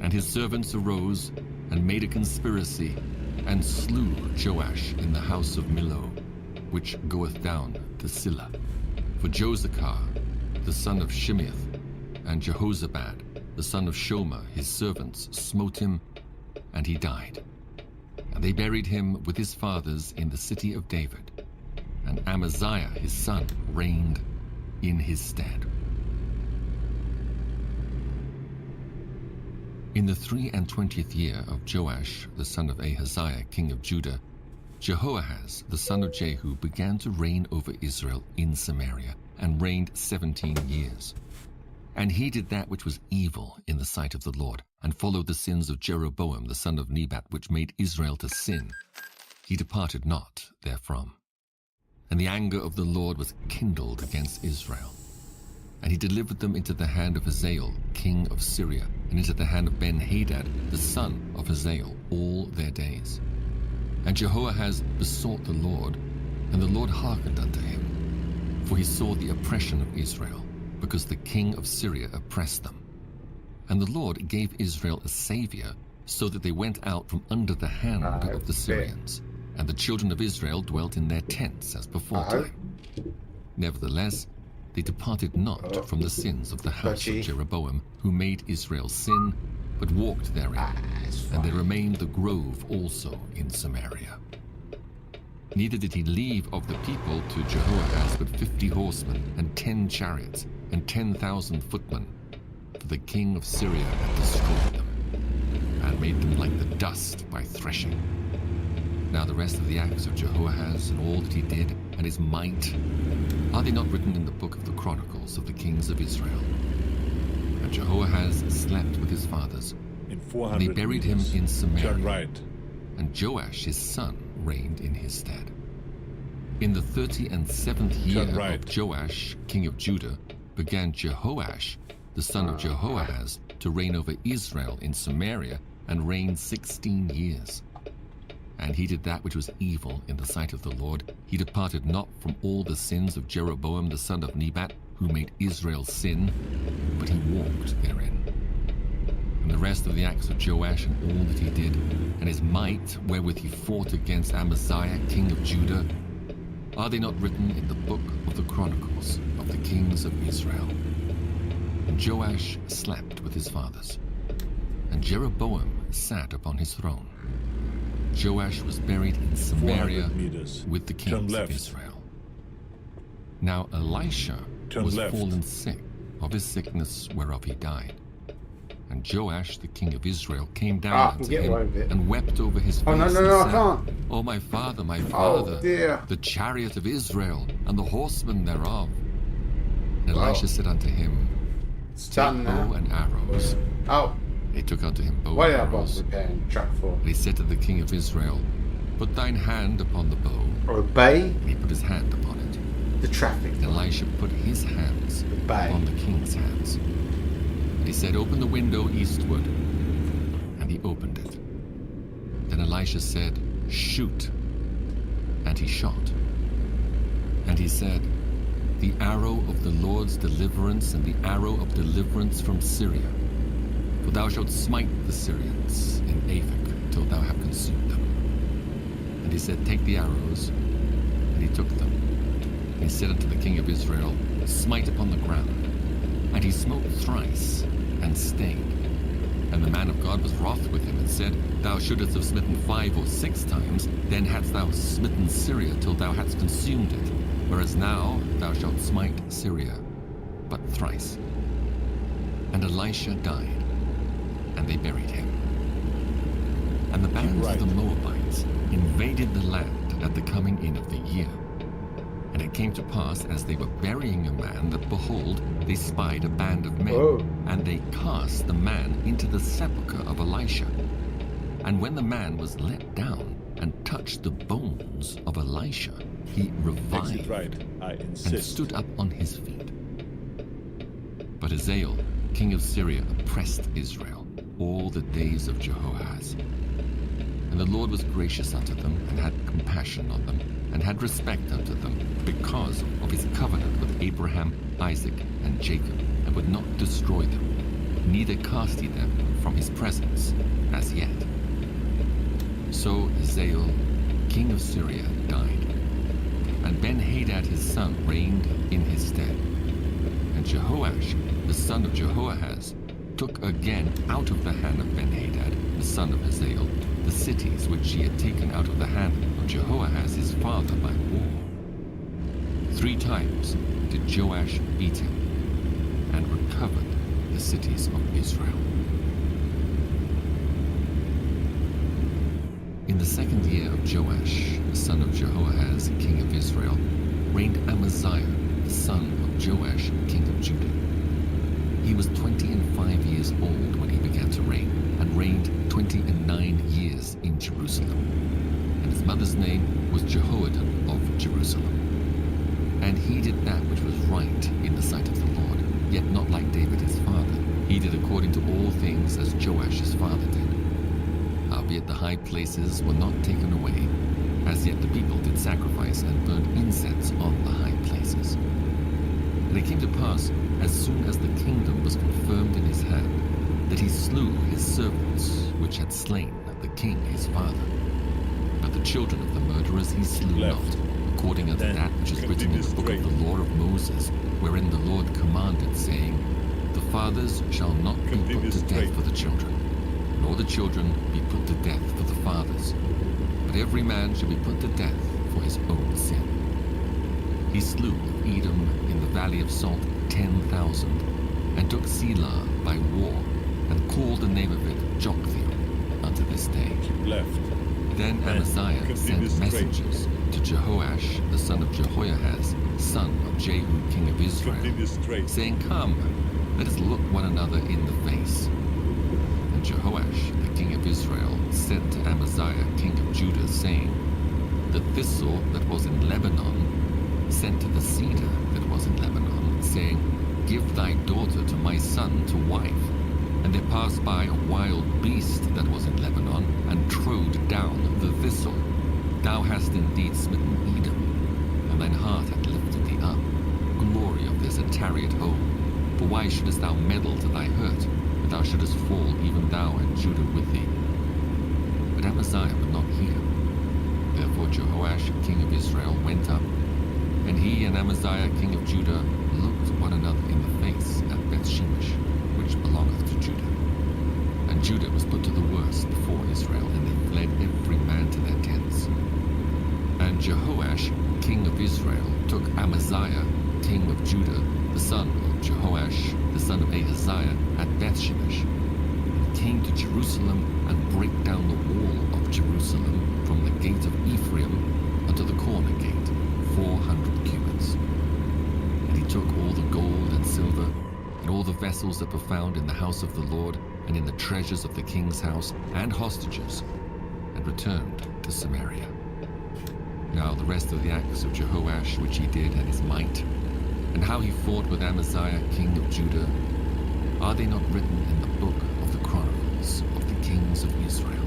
And his servants arose and made a conspiracy, and slew Joash in the house of Millo, which goeth down to Silla. For Josachar, the son of Shimeath, and Jehozabad, the son of Shomer, his servants, smote him, and he died. And they buried him with his fathers in the city of David. And Amaziah his son reigned in his stead. In the 23rd year of Joash, the son of Ahaziah, king of Judah, Jehoahaz, the son of Jehu, began to reign over Israel in Samaria, and reigned 17 years. And he did that which was evil in the sight of the Lord, and followed the sins of Jeroboam, the son of Nebat, which made Israel to sin. He departed not therefrom. And the anger of the Lord was kindled against Israel. And he delivered them into the hand of Hazael, king of Syria, and into the hand of Ben-Hadad, the son of Hazael, all their days. And Jehoahaz besought the Lord, and the Lord hearkened unto him. For he saw the oppression of Israel, because the king of Syria oppressed them. And the Lord gave Israel a savior, so that they went out from under the hand of the Syrians. And the children of Israel dwelt in their tents as before time. Nevertheless, they departed not from the sins of the house of Jeroboam, who made Israel sin, but walked therein. And they remained the grove also in Samaria. Neither did he leave of the people to Jehoahaz but 50 horsemen, and 10 chariots, and 10,000 footmen. after the king of Syria had destroyed them, and made them like the dust by threshing. Now the rest of the acts of Jehoahaz and all that he did, and his might, are they not written in the book of the Chronicles of the kings of Israel? And Jehoahaz slept with his fathers, In and 400 they buried him meters. in Samaria. Turn right. And Joash his son reigned in his stead. In the 37th year Turn right. of Joash, king of Judah, began Jehoash, the son of Jehoahaz, to reign over Israel in Samaria, and reigned 16 years. And he did that which was evil in the sight of the Lord. He departed not from all the sins of Jeroboam the son of Nebat, who made Israel sin, but he walked therein. And the rest of the acts of Joash and all that he did, and his might wherewith he fought against Amaziah king of Judah, are they not written in the book of the Chronicles of the kings of Israel? And Joash slept with his fathers, and Jeroboam sat upon his throne. Joash was buried in Samaria 400 meters. with the Turn kings of left. Israel. Now Elisha Turn was left. fallen sick of his sickness whereof he died. And Joash, the king of Israel, came down I can unto get him away with it. and wept over his face. Oh, no, and no, no, I said, can't. "O my father, Oh, dear. the chariot of Israel, and the horsemen thereof." And Wow. Elisha said unto him, It's "Take done bow now. and arrows." Oh, He took unto him bow what and did I was arrows. repairing track for? And he said to the king of Israel, "Put thine hand upon the bow." Obey And he put his hand upon it. the traffic. And Elisha put his hands Obey. upon the king's hands. And he said, "Open the window eastward." And he opened it. Then Elisha said, "Shoot." And he shot. And he said, "The arrow of the Lord's deliverance, and the arrow of deliverance from Syria. For thou shalt smite the Syrians in Aphek till thou have consumed them." And he said, "Take the arrows." And he took them. And he said unto the king of Israel, "Smite upon the ground." And he smote thrice, and stayed. And the man of God was wroth with him, and said, "Thou shouldest have smitten 5 or 6 times, then hadst thou smitten Syria till thou hadst consumed it. Whereas now thou shalt smite Syria but thrice." And Elisha died, and they buried him. And the bands right. of the Moabites invaded the land at the coming in of the year. And it came to pass, as they were burying a man, that behold, they spied a band of men, Whoa. and they cast the man into the sepulchre of Elisha. And when the man was let down and touched the bones of Elisha, he Exit revived right. I and insist. stood up on his feet. But Hazael, king of Syria, oppressed Israel all the days of Jehoahaz. And the Lord was gracious unto them, and had compassion on them, and had respect unto them, because of his covenant with Abraham, Isaac, and Jacob, and would not destroy them, neither cast he them from his presence as yet. So Hazael, king of Syria, died, and Ben-Hadad his son reigned in his stead. And Jehoash, the son of Jehoahaz, took again out of the hand of Ben-Hadad, the son of Hazael, the cities which he had taken out of the hand of Jehoahaz his father by war. 3 times did Joash beat him, and recovered the cities of Israel. In the 2nd year of Joash, the son of Jehoahaz, king of Israel, reigned Amaziah, the son of Joash, king of Judah. He was 25 years old when he began to reign, and reigned 29 years in Jerusalem. And his mother's name was Jehoiadan of Jerusalem. And he did that which was right in the sight of the Lord, yet not like David his father. He did according to all things as Joash his father did. Howbeit the high places were not taken away, as yet the people did sacrifice and burned incense on the high places. And it came to pass, as soon as the kingdom was confirmed in his hand, that he slew his servants, which had slain the king his father. But the children of the murderers he slew Left. not, according unto Then that which is written in continue the book of straight. the law of Moses, wherein the Lord commanded, saying, "The fathers shall not be put Continue to death straight. for the children, nor the children be put to death for the fathers, but every man shall be put to death for his own sin." He slew of Edom in the valley of Salt 10,000, and took Selah by war, and called the name of it Joktheel unto this day. Keep left. Then Amaziah continue sent straight. messengers to Jehoash, the son of Jehoahaz, son of Jehu, king of Israel, Continue straight. saying, Come, let us look one another in the face. And Jehoash, the king of Israel, sent to Amaziah, king of Judah, saying, The thistle that was in Lebanon sent to the cedar that was in Lebanon, saying, Give thy daughter to my son to wife. And there passed by a wild beast that was in Lebanon, and trode down the thistle. Thou hast indeed smitten Edom, and thine heart hath lifted thee up. Glory of this, and tarry at home. For why shouldest thou meddle to thy hurt, that thou shouldest fall, even thou and Judah with thee? But Amaziah would not hear. Therefore Jehoash, king of Israel, went up, and he and Amaziah, king of Judah, looked one another in the face at Bethshemesh, which belongeth to Judah. And Judah was put to the worse before Israel, and they fled every man to their tents. And Jehoash, king of Israel, took Amaziah, king of Judah, the son of Jehoash, the son of Ahaziah, at Bethshemesh, and came to Jerusalem, and brake down the wall of Jerusalem from the gate of Ephraim unto the corner gate, 400 cubits. And he took all the gold and silver, and all the vessels that were found in the house of the Lord, and in the treasures of the king's house, and hostages, and returned to Samaria. Now the rest of the acts of Jehoash which he did, and his might, and how he fought with Amaziah king of Judah, are they not written in the book of the chronicles of the kings of Israel?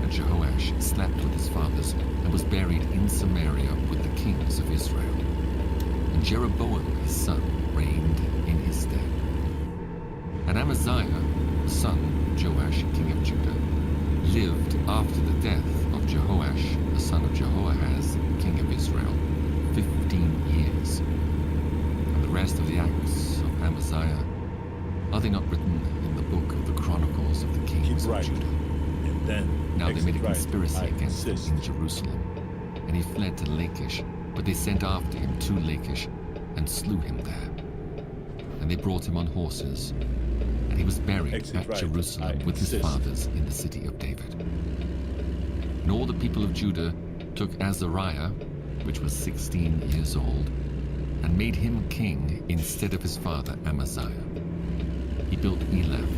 And Jehoash slept with his fathers, and was buried in Samaria with the kings of Israel. And Jeroboam his son reigned in his stead. And Amaziah, the son of Joash, king of Judah, lived after the death of Jehoash, the son of Jehoahaz, king of Israel, 15 years. And the rest of the acts of Amaziah, are they not written in the book of the chronicles of the kings Keep of right. Judah? And then Now they made a exit right. conspiracy I against him insist. in Jerusalem, and he fled to Lachish, but they sent after him to Lachish, and slew him there. And they brought him on horses, and he was buried Exit at right. Jerusalem I with his insist. fathers in the city of David. And all the people of Judah took Azariah, which was 16 years old, and made him king instead of his father Amaziah. He built Elath,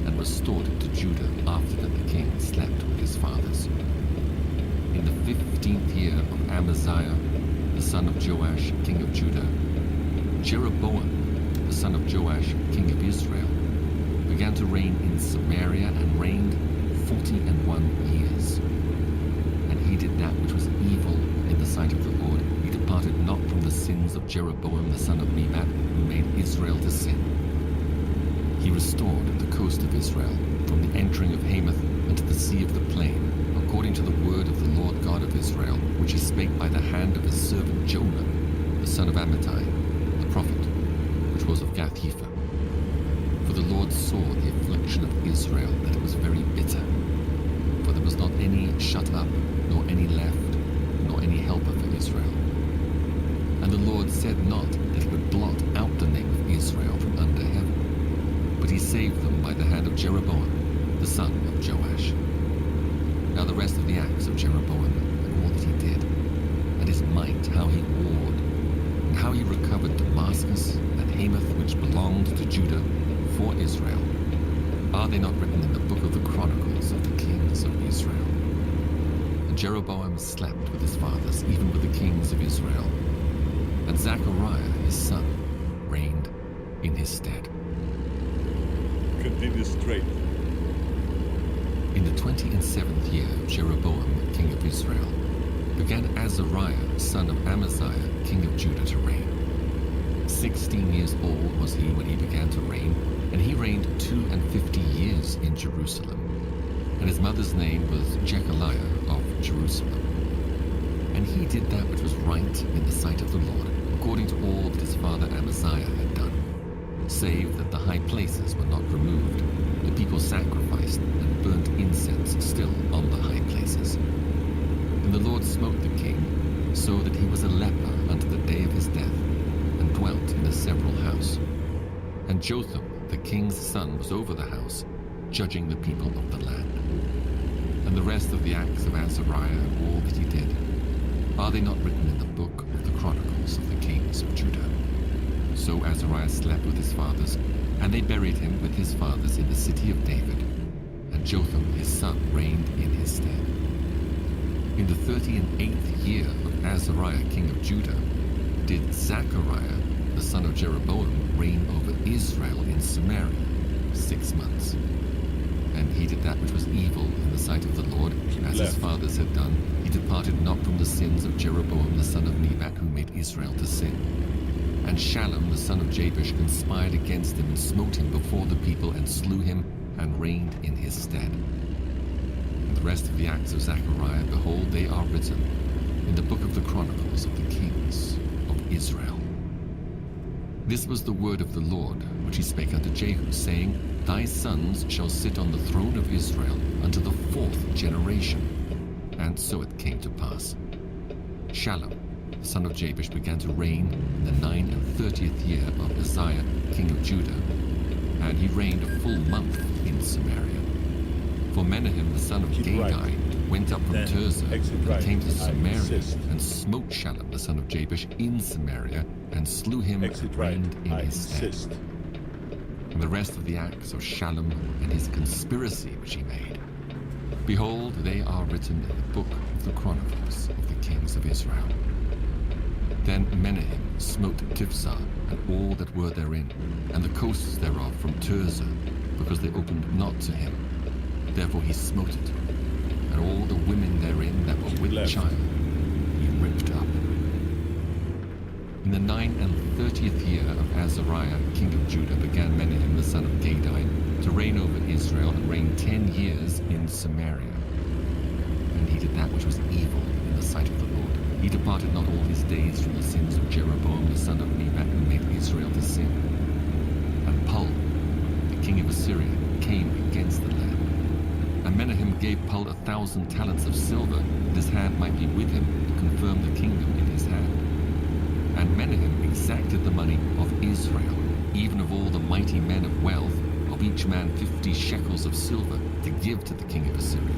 and restored it to Judah after that the king slept with his fathers. In the 15th year of Amaziah, the son of Joash, king of Judah, Jeroboam, the son of Joash, king of Israel, began to reign in Samaria, and reigned 41 years. And he did that which was evil in the sight of the Lord. He departed not from the sins of Jeroboam the son of Nebat, who made Israel to sin. He restored the coast of Israel, from the entering of Hamath unto the sea of the plain, according to the word of the Lord God of Israel, which he spake by the hand of his servant Jonah, the son of Amittai, the prophet, which was of Gath-hepher. For the Lord saw the affliction of Israel, that it was very bitter. For there was not any shut up, nor any left, nor any helper for Israel. And the Lord said not that he would blot out the name of Israel from under heaven, but he saved them by the hand of Jeroboam, the son of Joash. Now the rest of the acts of Jeroboam, and all that he did, and his might, how he warred, and how he recovered Damascus and Hamath, which belonged to Judah, for Israel, are they not written in the book of the chronicles of the kings of Israel? And Jeroboam slept with his fathers, even with the kings of Israel. And Zechariah his son reigned in his stead. Continue straight. In the 27th year of Jeroboam, king of Israel, began Azariah, son of Amaziah, king of Judah, to reign. 16 years old was he when he began to reign, and he reigned 52 years in Jerusalem. And his mother's name was Jechaliah of Jerusalem. And he did that which was right in the sight of the Lord, according to all that his father Amaziah had done, save that the high places were not removed. The people sacrificed and burnt incense still on the high places. And the Lord smote the king, so that he was a leper unto the day of his death, and dwelt in a several house. And Jotham, the king's son, was over the house, judging the people of the land. And the rest of the acts of Azariah and all that he did, are they not written in the book of the Chronicles of the kings of Judah? So Azariah slept with his fathers, and they buried him with his fathers in the city of David, and Jotham his son reigned in his stead. In the 38th year of Azariah king of Judah, did Zechariah the son of Jeroboam reign over Israel in Samaria 6 months. And he did that which was evil in the sight of the Lord, as his fathers had done. He departed not from the sins of Jeroboam the son of Nebat, who made Israel to sin. And Shallum the son of Jabesh conspired against him, and smote him before the people, and slew him, and reigned in his stead. And the rest of the acts of Zechariah, behold, they are written in the book of the Chronicles of the kings of Israel. This was the word of the Lord, which he spake unto Jehu, saying, Thy sons shall sit on the throne of Israel unto the 4th generation. And so it came to pass. Shallum, the son of Jabesh, began to reign in the 39th year of Uzziah, king of Judah, and he reigned a full month in Samaria. For Menahem, the son of Gadi, went up from Tirzah and came to Samaria, and smote Shallum, the son of Jabesh, in Samaria, and slew him and reigned in his stead. And the rest of the acts of Shallum and his conspiracy which he made, behold, they are written in the book of the Chronicles of the kings of Israel. Then Menahem smote Tifsah and all that were therein, and the coasts thereof from Tirzah, because they opened not to him. Therefore he smote it, and all the women therein that were with child he ripped up. In the 39th year of Azariah, king of Judah, began Menahem the son of Gadi to reign over Israel, and reigned 10 years in Samaria. And he did that which was evil in the sight of the Lord. He departed not all his days from the sins of Jeroboam the son of Nebat, who made Israel to sin. And Pul, the king of Assyria, came against the land. And Menahem gave Pul 1,000 talents of silver, that his hand might be with him to confirm the kingdom in his hand. And Menahem exacted the money of Israel, even of all the mighty men of wealth, of each man 50 shekels of silver, to give to the king of Assyria.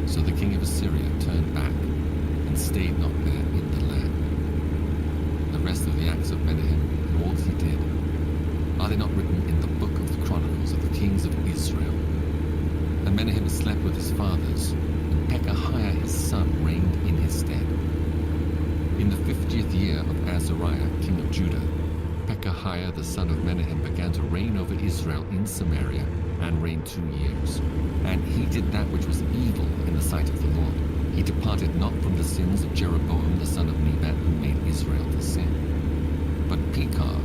So the king of Assyria turned back, and stayed not there in the land. The rest of the acts of Menahem, and all that he did, are they not written in the book of the Chronicles of the kings of Israel? And Menahem slept with his fathers, and Pekahiah his son reigned in his stead. In the 50th year of Azariah, king of Judah, Pekahiah the son of Menahem began to reign over Israel in Samaria, and reigned 2 years. And he did that which was evil in the sight of the Lord. He departed not from the sins of Jeroboam the son of Nebat, who made Israel to sin. But Pekah,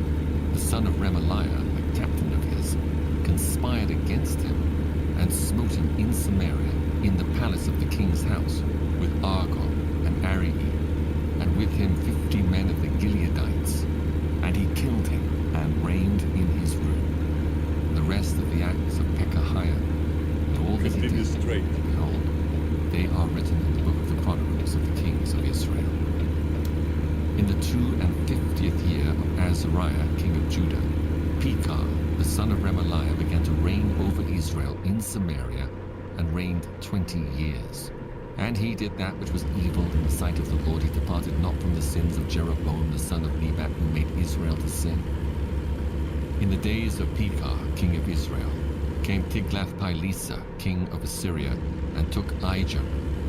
the son of Remaliah, a captain of his, conspired against him, and smote him in Samaria, in the palace of the king's house, with Argob and Ariel, and with him 50 men of the Gileadites. And he killed him, and reigned in his room. The rest of the acts of Pekahiah, and all that he did, behold, they are written in the book of the Chronicles of the kings of Israel. In the 52nd year of Azariah, king of Judah, Pekah, the son of Remaliah, began to reign over Israel in Samaria, and reigned 20 years. And he did that which was evil in the sight of the Lord. He departed not from the sins of Jeroboam the son of Nebat, who made Israel to sin. In the days of Pekah, king of Israel, came Tiglath-Pileser, king of Assyria, and took Aijah,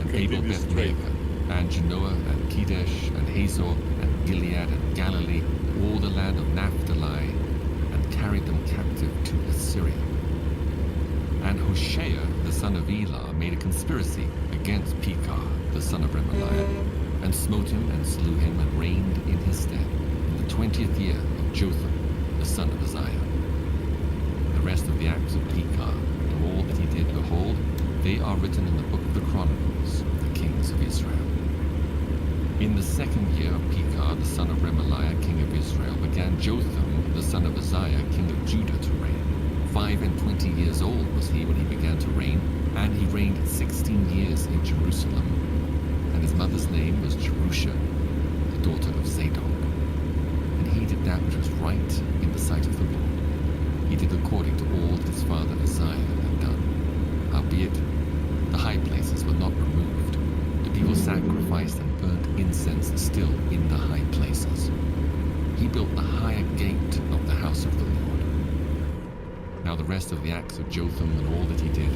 and Abel-Beth-maachah, and Genoa, and Kedesh, and Hazor, and Gilead, and Galilee, all the land of Naphtali, and carried them captive to Assyria. And Hoshea, the son of Elah, made a conspiracy against Pekah, the son of Remaliah, and smote him, and slew him, and reigned in his stead, in the 20th year of Jotham, the son of Uzziah. The rest of the acts of Pekah, and all that he did, behold, they are written in the book of the Chronicles of the kings of Israel. In the 2nd year of Pekah, the son of Remaliah, king of Israel, began Jotham, the son of Uzziah, king of Judah, to reign. 25 years old was he when he began to reign, and he reigned 16 years in Jerusalem. And his mother's name was Jerusha, the daughter of Zadok. And he did that which was right in the sight of the Lord. did according to all that his father Uzziah had done. Howbeit, the high places were not removed. The people sacrificed and burnt incense still in the high places. He built the higher gate of the house of the Lord. Now the rest of the acts of Jotham and all that he did,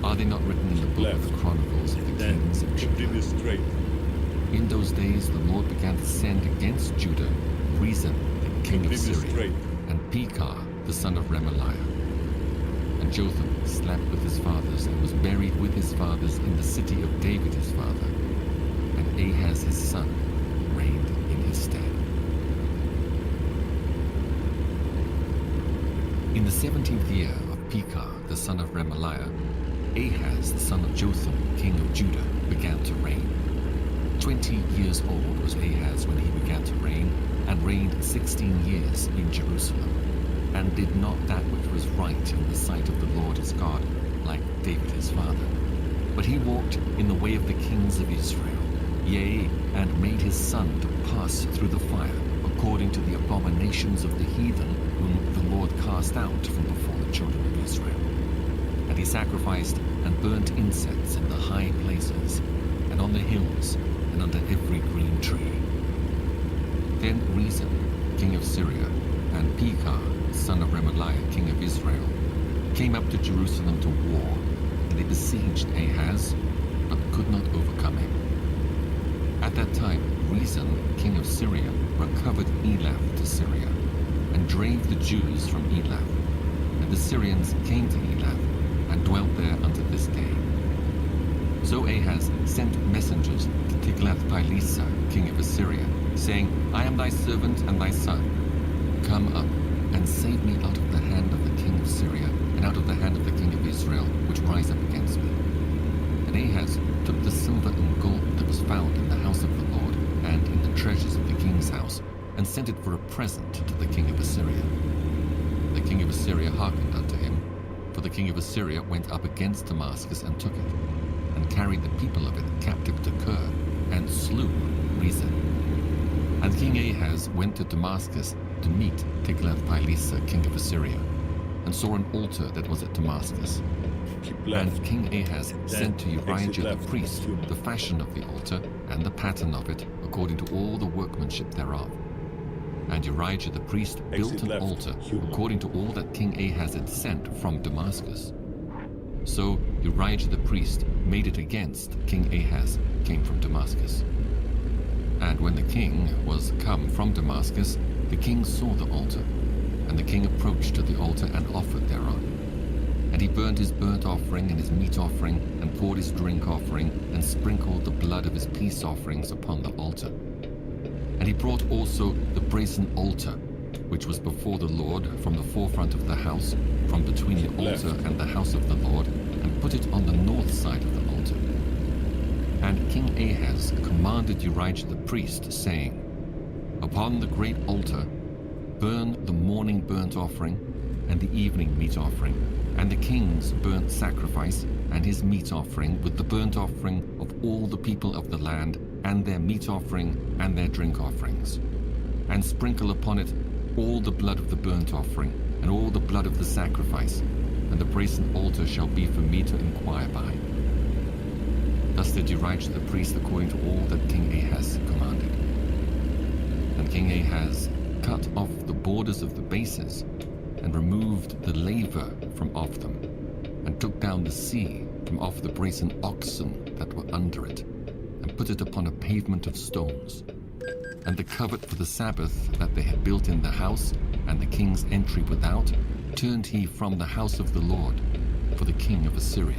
are they not written in the book of the Chronicles of the Then kings of Judah? continue straight. In those days the Lord began to send against Judah Rezin, the king of Continue Syria, straight. and Pekah, the son of Remaliah. And Jotham slept with his fathers and was buried with his fathers in the city of David his father. And Ahaz his son reigned in his stead. In the 17th year of Pekah, the son of Remaliah, Ahaz the son of Jotham, king of Judah, began to reign. 20 years old was Ahaz when he began to reign, and reigned 16 years in Jerusalem, and did not that which was right in the sight of the Lord his God, like David his father. But he walked in the way of the kings of Israel, yea, and made his son to pass through the fire, according to the abominations of the heathen, whom the Lord cast out from before the children of Israel. And he sacrificed and burnt incense in the high places, and on the hills, and under every green tree. Then Rezin, king of Syria, and Pekah, son of Remaliah, king of Israel, came up to Jerusalem to war, and they besieged Ahaz, but could not overcome him. At that time, Rezin, king of Syria, recovered Elath to Syria, and drave the Jews from Elath. And the Syrians came to Elath, and dwelt there unto this day. So Ahaz sent messengers to Tiglath-Pileser, king of Assyria, saying, I am thy servant and thy son. Come up, and save me out of the hand of the king of Syria, and out of the hand of the king of Israel, which rise up against me. And Ahaz took the silver and gold that was found in the house of the Lord, and in the treasures of the king's house, and sent it for a present to the king of Assyria. The king of Assyria hearkened unto him, for the king of Assyria went up against Damascus and took it, and carried the people of it captive to Kir, and slew Rezin. And King Ahaz went to Damascus to meet Tiglath-Pileser, king of Assyria, and saw an altar that was at Damascus. Keep left. And King Ahaz sent to exit Urijah left, the priest human. the fashion of the altar and the pattern of it, according to all the workmanship thereof. And Urijah the priest built Exit an left, altar, human. according to all that King Ahaz had sent from Damascus. So Urijah the priest made it against King Ahaz, came from Damascus. And when the king was come from Damascus, the king saw the altar, and the king approached to the altar and offered thereon. And he burned his burnt offering and his meat offering, and poured his drink offering, and sprinkled the blood of his peace offerings upon the altar. And he brought also the brazen altar, which was before the Lord, from the forefront of the house, from between the altar and the house of the Lord, and put it on the north side of the altar. And King Ahaz commanded Urijah the priest, saying, Upon the great altar burn the morning burnt offering, and the evening meat offering, and the king's burnt sacrifice, and his meat offering, with the burnt offering of all the people of the land, and their meat offering, and their drink offerings. And sprinkle upon it all the blood of the burnt offering, and all the blood of the sacrifice, and the brazen altar shall be for me to inquire by. Thus did Urijah the priest according to all that King Ahaz commanded. And King Ahaz cut off the borders of the bases, and removed the laver from off them, and took down the sea from off the brazen oxen that were under it, and put it upon a pavement of stones. And the covert for the Sabbath that they had built in the house, and the king's entry without, turned he from the house of the Lord for the king of Assyria.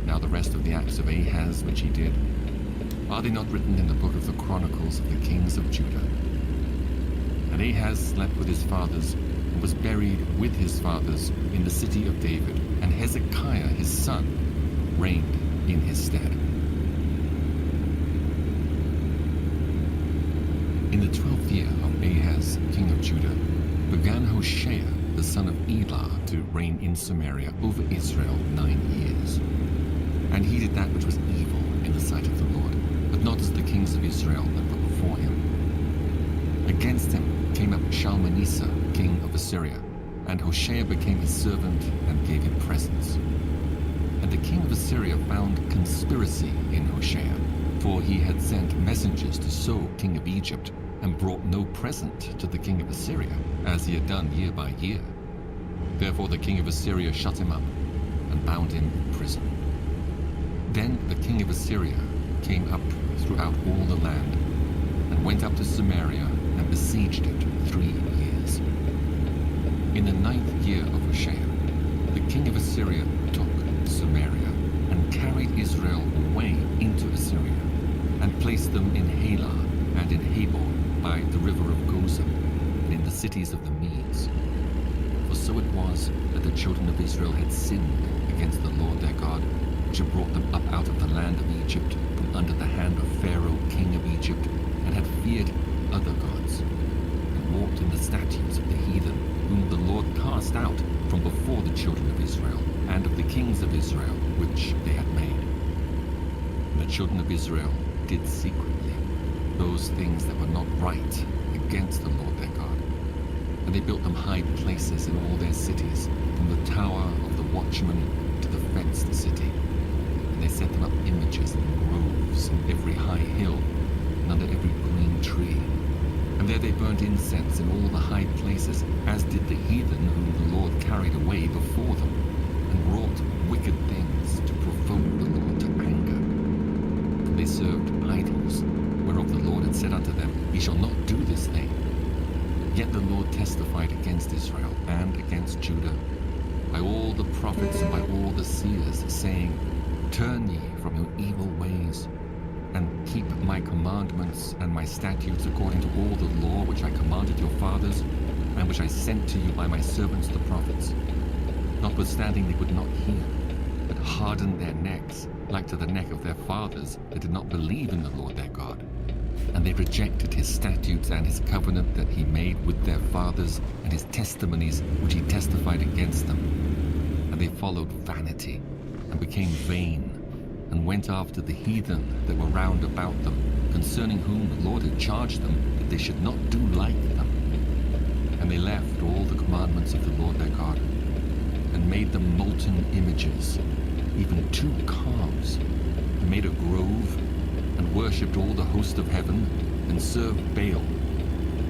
Now the rest of the acts of Ahaz which he did, are they not written in the book of the Chronicles of the kings of Judah? And Ahaz slept with his fathers, and was buried with his fathers in the city of David, and Hezekiah his son reigned in his stead. In the 12th year of Ahaz, king of Judah, began Hoshea, the son of Elah, to reign in Samaria over Israel 9 years. And he did that which was evil in the sight of the Lord, but not as the kings of Israel that were before him. Against him came up Shalmaneser, king of Assyria, and Hoshea became his servant and gave him presents. And the king of Assyria found conspiracy in Hoshea, for he had sent messengers to So, king of Egypt, and brought no present to the king of Assyria, as he had done year by year. Therefore the king of Assyria shut him up and bound him in prison. Then the king of Assyria came up throughout all the land, and went up to Samaria and besieged it 3 years. In the 9th year of Hoshea, the king of Assyria took Samaria and carried Israel away into Assyria, and placed them in Halah and in Habor by the river of Gozan, and in the cities of the Medes. For so it was that the children of Israel had sinned against the Lord their God, which had brought them up out of the land of Egypt from under the hand of Pharaoh king of Egypt, and had feared other gods, and walked in the statutes of the heathen, whom the Lord cast out from before the children of Israel, and of the kings of Israel, which they had made. And the children of Israel did secretly those things that were not right against the Lord their God. And they built them high places in all their cities, from the tower of the watchman to the fenced city. And they set them up images in groves in every high hill, and under every green tree. And there they burnt incense in all the high places, as did the heathen whom the Lord carried away before them, and wrought wicked things to provoke the Lord to anger. For they served idols, whereof the Lord had said unto them, Ye shall not do this thing. Yet the Lord testified against Israel and against Judah by all the prophets and by all the seers, saying, Turn ye from your evil ways, and keep my commandments and my statutes according to all the law which I commanded your fathers, and which I sent to you by my servants the prophets. Notwithstanding they would not hear, but hardened their necks, like to the neck of their fathers that did not believe in the Lord their God. And they rejected his statutes and his covenant that he made with their fathers, and his testimonies which he testified against them. And they followed vanity, and became vain, and went after the heathen that were round about them, concerning whom the Lord had charged them that they should not do like them. And they left all the commandments of the Lord their God, and made them molten images, even 2 calves, and made a grove, and worshipped all the host of heaven, and served Baal.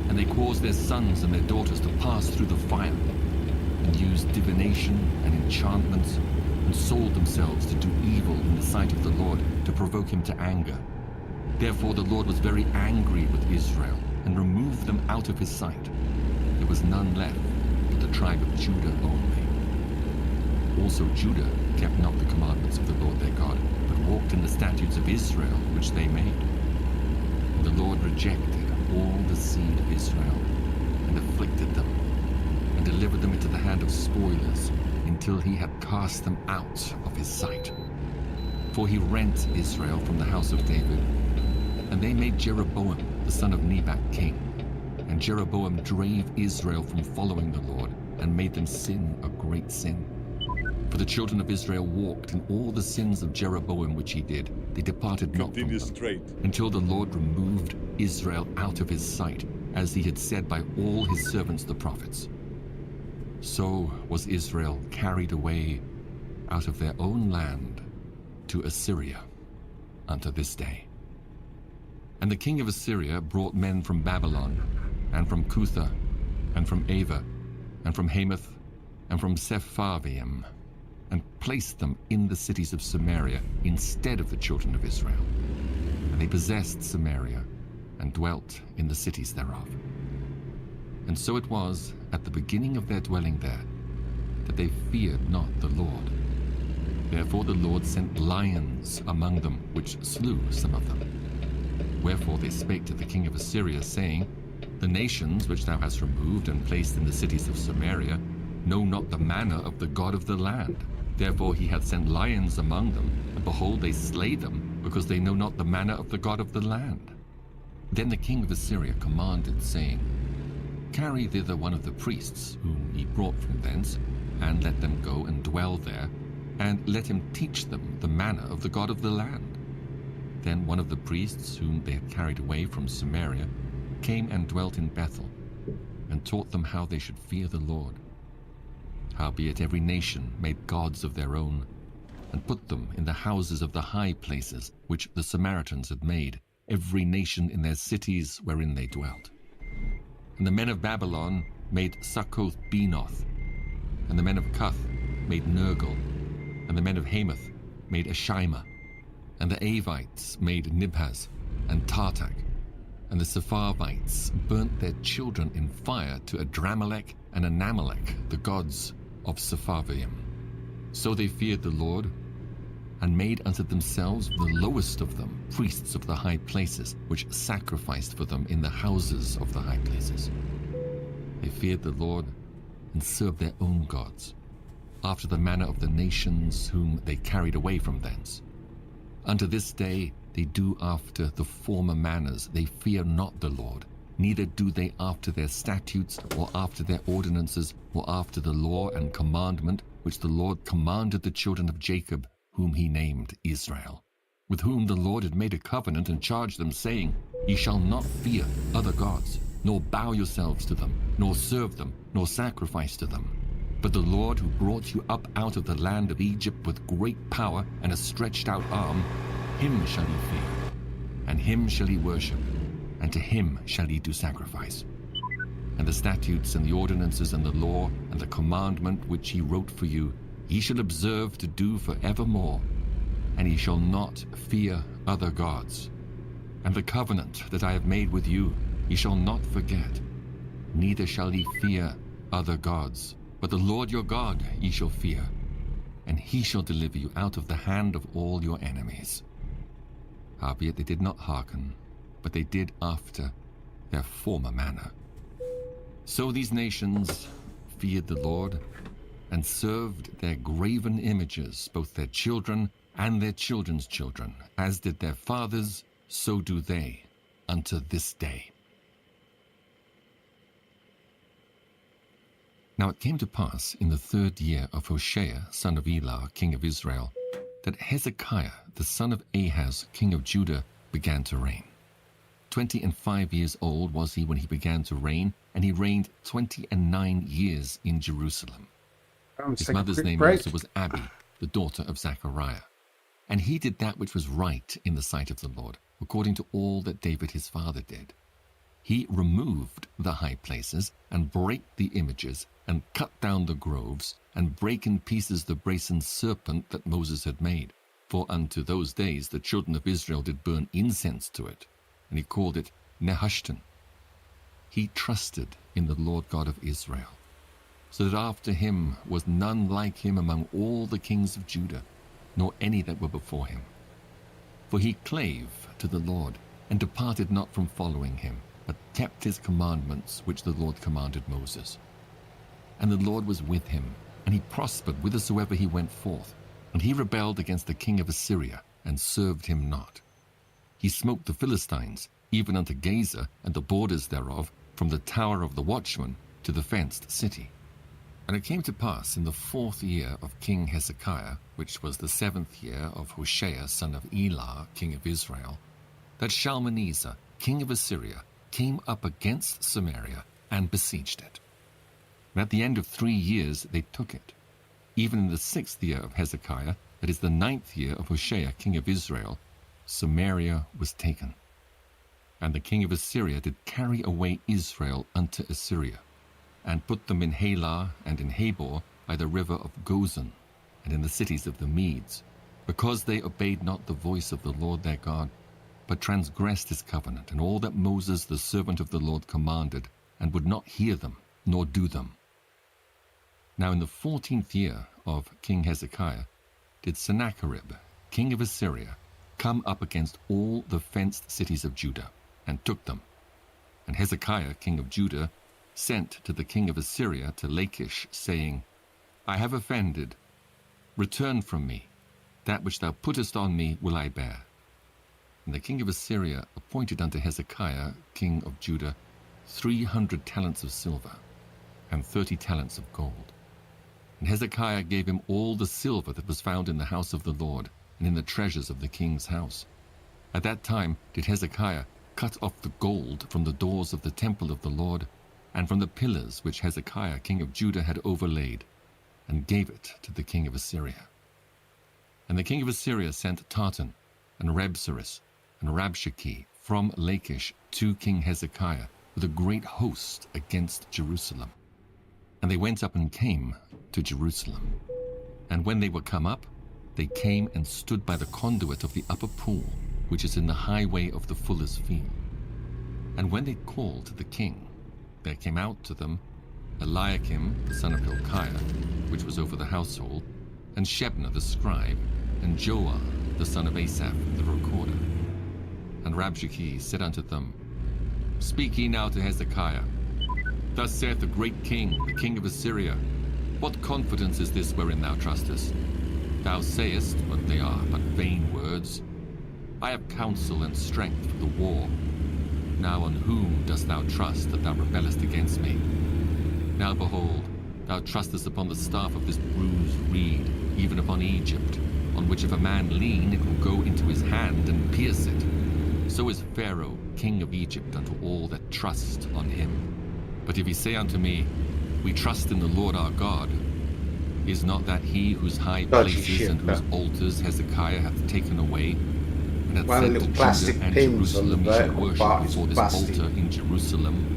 And they caused their sons and their daughters to pass through the fire, and used divination and enchantments, and sold themselves to do evil in the sight of the Lord, to provoke him to anger. Therefore the Lord was very angry with Israel, and removed them out of his sight. There was none left but the tribe of Judah only. Also Judah kept not the commandments of the Lord their God, but walked in the statutes of Israel which they made. And the Lord rejected all the seed of Israel, and afflicted them, and delivered them into the hand of spoilers, until he had cast them out of his sight. For he rent Israel from the house of David, and they made Jeroboam the son of Nebat king. And Jeroboam drave Israel from following the Lord, and made them sin a great sin. For the children of Israel walked in all the sins of Jeroboam which he did. They departed not from Continue them, straight. until the Lord removed Israel out of his sight, as he had said by all his servants the prophets. So was Israel carried away out of their own land to Assyria unto this day. And the king of Assyria brought men from Babylon, and from Cutha, and from Ava, and from Hamath, and from Sepharvaim, and placed them in the cities of Samaria instead of the children of Israel. And they possessed Samaria, and dwelt in the cities thereof. And so it was, at the beginning of their dwelling there, that they feared not the Lord. Therefore the Lord sent lions among them, which slew some of them. Wherefore they spake to the king of Assyria, saying, The nations which thou hast removed and placed in the cities of Samaria know not the manner of the God of the land. Therefore he hath sent lions among them, and behold, they slay them, because they know not the manner of the God of the land. Then the king of Assyria commanded, saying, Carry thither one of the priests, whom ye brought from thence, and let them go and dwell there, and let him teach them the manner of the God of the land. Then one of the priests, whom they had carried away from Samaria, came and dwelt in Bethel, and taught them how they should fear the Lord. Howbeit every nation made gods of their own, and put them in the houses of the high places which the Samaritans had made, every nation in their cities wherein they dwelt. And the men of Babylon made Succoth-Benoth, and the men of Cuth made Nergal, and the men of Hamath made Ashima, and the Avites made Nibhaz and Tartak, and the Sepharvites burnt their children in fire to Adramelech and Anamelech, the gods of Sepharvaim. So they feared the Lord, and made unto themselves the lowest of them priests of the high places, which sacrificed for them in the houses of the high places. They feared the Lord, and served their own gods, after the manner of the nations whom they carried away from thence. Unto this day they do after the former manners. They fear not the Lord, neither do they after their statutes, or after their ordinances, or after the law and commandment which the Lord commanded the children of Jacob, whom he named Israel, with whom the Lord had made a covenant and charged them, saying, Ye shall not fear other gods, nor bow yourselves to them, nor serve them, nor sacrifice to them. But the Lord who brought you up out of the land of Egypt with great power and a stretched out arm, him shall ye fear, and him shall ye worship, and to him shall ye do sacrifice. And the statutes and the ordinances and the law and the commandment which he wrote for you, ye shall observe to do for evermore, and ye shall not fear other gods. And the covenant that I have made with you, ye shall not forget, neither shall ye fear other gods. But the Lord your God ye shall fear, and he shall deliver you out of the hand of all your enemies. Howbeit they did not hearken, but they did after their former manner. So these nations feared the Lord, and served their graven images, both their children and their children's children, as did their fathers, so do they unto this day. Now it came to pass in the 3rd year of Hoshea, son of Elah, king of Israel, that Hezekiah, the son of Ahaz, king of Judah, began to reign. 25 years old was he when he began to reign, and he reigned 29 years in Jerusalem. His mother's name also was Abi, the daughter of Zechariah. And he did that which was right in the sight of the Lord, according to all that David his father did. He removed the high places, and brake the images, and cut down the groves, and brake in pieces the brazen serpent that Moses had made. For unto those days the children of Israel did burn incense to it, and he called it Nehushtan. He trusted in the Lord God of Israel, so that after him was none like him among all the kings of Judah, nor any that were before him. For he clave to the Lord, and departed not from following him, but kept his commandments which the Lord commanded Moses. And the Lord was with him, and he prospered whithersoever he went forth. And he rebelled against the king of Assyria, and served him not. He smote the Philistines, even unto Gaza and the borders thereof, from the tower of the watchman to the fenced city. And it came to pass in the 4th year of King Hezekiah, which was the 7th year of Hoshea son of Elah, king of Israel, that Shalmaneser, king of Assyria, came up against Samaria and besieged it. And at the end of 3 years they took it. Even in the 6th year of Hezekiah, that is the 9th year of Hoshea king of Israel, Samaria was taken. And the king of Assyria did carry away Israel unto Assyria, and put them in Halah and in Habor by the river of Gozan, and in the cities of the Medes, because they obeyed not the voice of the Lord their God, but transgressed his covenant, and all that Moses the servant of the Lord commanded, and would not hear them, nor do them. Now in the 14th year of King Hezekiah did Sennacherib, king of Assyria, come up against all the fenced cities of Judah, and took them. And Hezekiah, king of Judah, sent to the king of Assyria to Lachish, saying, I have offended. Return from me. That which thou puttest on me will I bear. And the king of Assyria appointed unto Hezekiah, king of Judah, 300 talents of silver, and 30 talents of gold. And Hezekiah gave him all the silver that was found in the house of the Lord, and in the treasures of the king's house. At that time did Hezekiah cut off the gold from the doors of the temple of the Lord, and from the pillars which Hezekiah king of Judah had overlaid, and gave it to the king of Assyria. And the king of Assyria sent Tartan, and Rabsaris, and Rabshakeh from Lachish to King Hezekiah with a great host against Jerusalem. And they went up and came to Jerusalem. And when they were come up, they came and stood by the conduit of the upper pool, which is in the highway of the fuller's field. And when they called to the king, there came out to them Eliakim the son of Hilkiah, which was over the household, and Shebna the scribe, and Joah the son of Asaph the recorder. And Rabshakeh said unto them, Speak ye now to Hezekiah. Thus saith the great king, the king of Assyria, What confidence is this wherein thou trustest? Thou sayest, but they are but vain words, I have counsel and strength for the war. Now on whom dost thou trust that thou rebellest against me? Now behold, thou trustest upon the staff of this bruised reed, even upon Egypt, on which if a man lean, it will go into his hand and pierce it. So is Pharaoh, king of Egypt, unto all that trust on him. But if he say unto me, We trust in the Lord our God, is not that he whose high places and whose altars Hezekiah hath taken away, and hath One of the said to little plastic Judah and pins on the Jerusalem, Ye shall vertical worship part is before this plastic. altar in Jerusalem?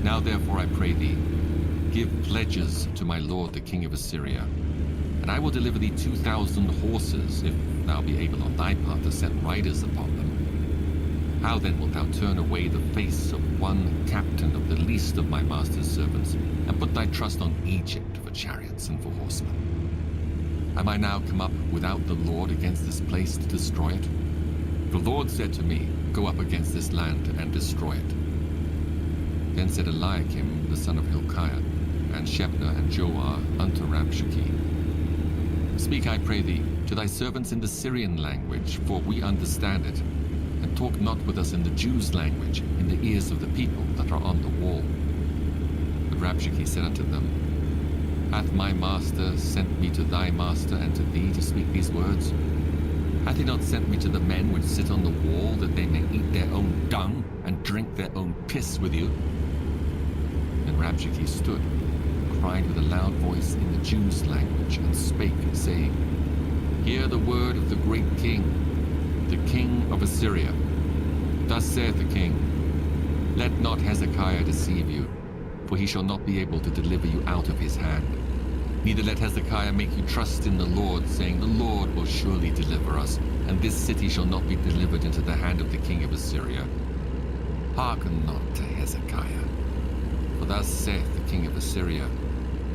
Now therefore I pray thee, give pledges to my lord the king of Assyria, and I will deliver thee 2,000 horses, if thou be able on thy part to set riders upon them. How then wilt thou turn away the face of one captain of the least of my master's servants, and put thy trust on Egypt for chariots and for horsemen? Am I now come up without the Lord against this place to destroy it? The Lord said to me, Go up against this land and destroy it. Then said Eliakim the son of Hilkiah, and Shebna and Joah unto Rabshakeh, Speak, I pray thee, to thy servants in the Syrian language, for we understand it, and talk not with us in the Jews' language, in the ears of the people that are on the wall. But Rabshakeh said unto them, Hath my master sent me to thy master and to thee to speak these words? Hath he not sent me to the men which sit on the wall, that they may eat their own dung and drink their own piss with you? And Rabshakeh stood, cried with a loud voice in the Jews' language, and spake, saying, Hear the word of the great king, the king of Assyria. Thus saith the king, Let not Hezekiah deceive you, for he shall not be able to deliver you out of his hand. Neither let Hezekiah make you trust in the Lord, saying, The Lord will surely deliver us, and this city shall not be delivered into the hand of the king of Assyria. Hearken not to Hezekiah, for thus saith the king of Assyria,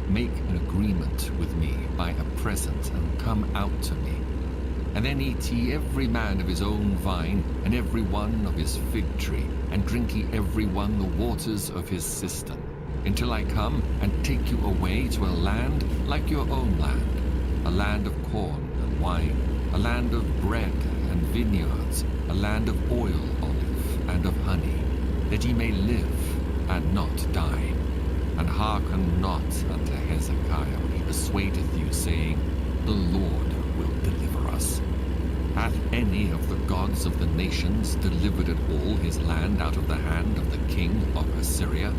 Make an agreement with me by a present, and come out to me. And then eat ye every man of his own vine, and every one of his fig tree, and drink ye every one the waters of his cistern, until I come and take you away to a land like your own land, a land of corn and wine, a land of bread and vineyards, a land of oil, olive, and of honey, that ye may live and not die. And hearken not unto Hezekiah when he persuadeth you, saying, The Lord will deliver us. Hath any of the gods of the nations delivered at all his land out of the hand of the king of Assyria?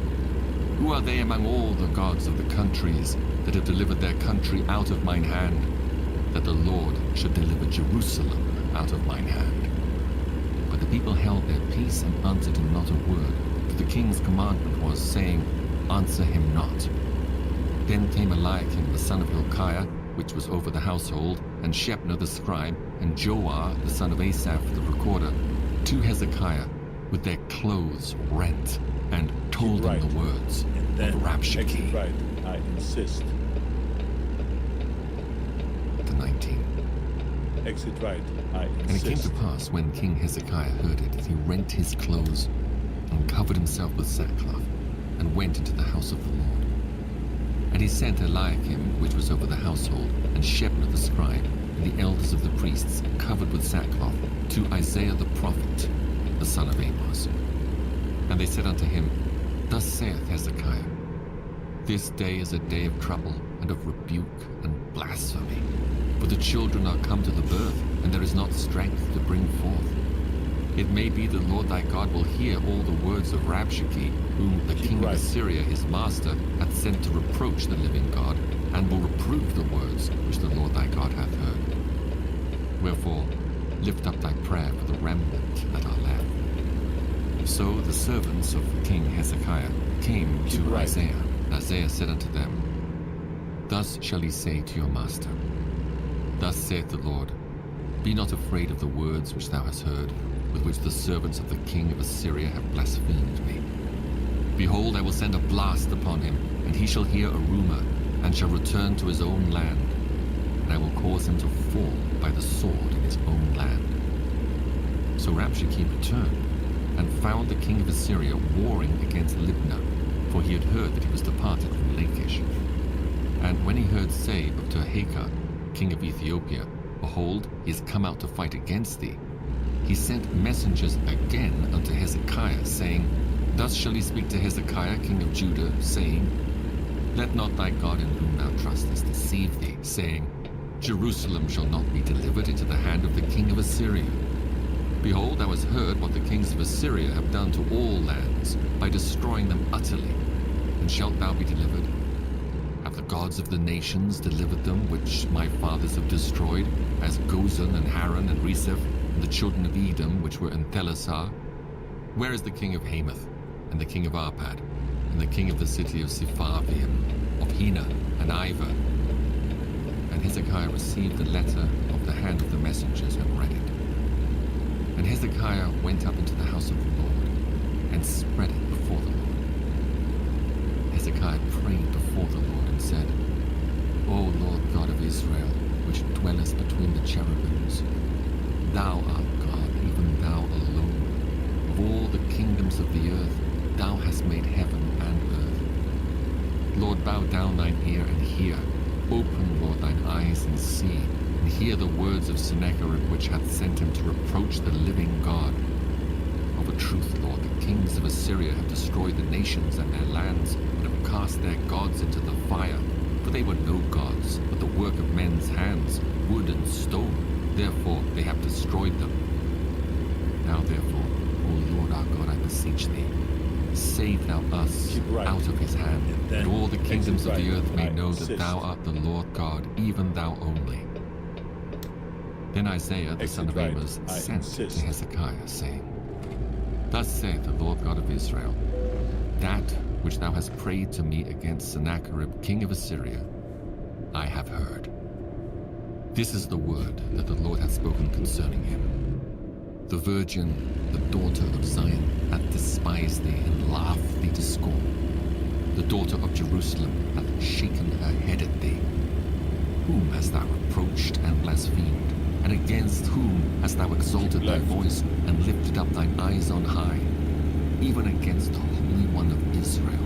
Who are they among all the gods of the countries that have delivered their country out of mine hand, that the Lord should deliver Jerusalem out of mine hand? But the people held their peace and answered him not a word, for the king's commandment was, saying, Answer him not. Then came Eliakim the son of Hilkiah, which was over the household, and Shebna the scribe, and Joah the son of Asaph the recorder, to Hezekiah with their clothes rent, and told him the words And then of exit Rabshakeh. right, I insist. To 19. Exit right, I And it came insist. to pass, when King Hezekiah heard it, that he rent his clothes, and covered himself with sackcloth, and went into the house of the Lord. And he sent Eliakim, which was over the household, and Shebna the scribe, and the elders of the priests, covered with sackcloth, to Isaiah the prophet, the son of Amos. And they said unto him, Thus saith Hezekiah, This day is a day of trouble, and of rebuke, and blasphemy. For the children are come to the birth, and there is not strength to bring forth. It may be the Lord thy God will hear all the words of Rabshakeh, whom the king of right. Assyria his master hath sent to reproach the living God, and will reprove the words which the Lord thy God hath heard. Wherefore, lift up thy prayer for the remnant that are left. So the servants of King Hezekiah came to right. Isaiah. Isaiah said unto them, Thus shall he say to your master, Thus saith the Lord, Be not afraid of the words which thou hast heard, with which the servants of the king of Assyria have blasphemed me. Behold, I will send a blast upon him, and he shall hear a rumor, and shall return to his own land, and I will cause him to fall by the sword in his own land. So Rabshakeh returned, and found the king of Assyria warring against Libnah, for he had heard that he was departed from Lachish. And when he heard say of Tirhakah, king of Ethiopia, Behold, he is come out to fight against thee, he sent messengers again unto Hezekiah, saying, Thus shall he speak to Hezekiah, king of Judah, saying, Let not thy God in whom thou trustest deceive thee, saying, Jerusalem shall not be delivered into the hand of the king of Assyria. Behold, thou hast heard what the kings of Assyria have done to all lands, by destroying them utterly. And shalt thou be delivered? Have the gods of the nations delivered them, which my fathers have destroyed, as Gozan and Haran and Reseph, and the children of Edom, which were in Thelasar? Where is the king of Hamath, and the king of Arpad, and the king of the city of Sepharvaim, of Hena and Ivah? And Hezekiah received the letter of the hand of the messengers and read it. And Hezekiah went up into the house of the Lord, and spread it before the Lord. Hezekiah prayed before the Lord, and said, O Lord God of Israel, which dwellest between the cherubims, Thou art God, even thou alone. Of all the kingdoms of the earth, thou hast made heaven and earth. Lord, bow down thine ear and hear. Open, Lord, thine eyes and see, and hear the words of Sennacherib, which hath sent him to reproach the living God. Of a truth, Lord, the kings of Assyria have destroyed the nations and their lands, and have cast their gods into the fire. For they were no gods, but the work of men's hands, wood and stone. Therefore they have destroyed them. Now therefore, O Lord our God, I beseech thee, save thou us right. out of his hand, And then that all the kingdoms of the right. earth may I know insist. that thou art the Lord God, even thou only. Then Isaiah the son of Exit right. Amos I sent insist. to Hezekiah, saying, Thus saith the Lord God of Israel, That which thou hast prayed to me against Sennacherib king of Assyria, I have heard. This is the word that the Lord hath spoken concerning him. The virgin, the daughter of Zion, hath despised thee and laughed thee to scorn. The daughter of Jerusalem hath shaken her head at thee. Whom hast thou reproached and blasphemed? And against whom hast thou exalted thy voice and lifted up thine eyes on high? Even against the Holy One of Israel.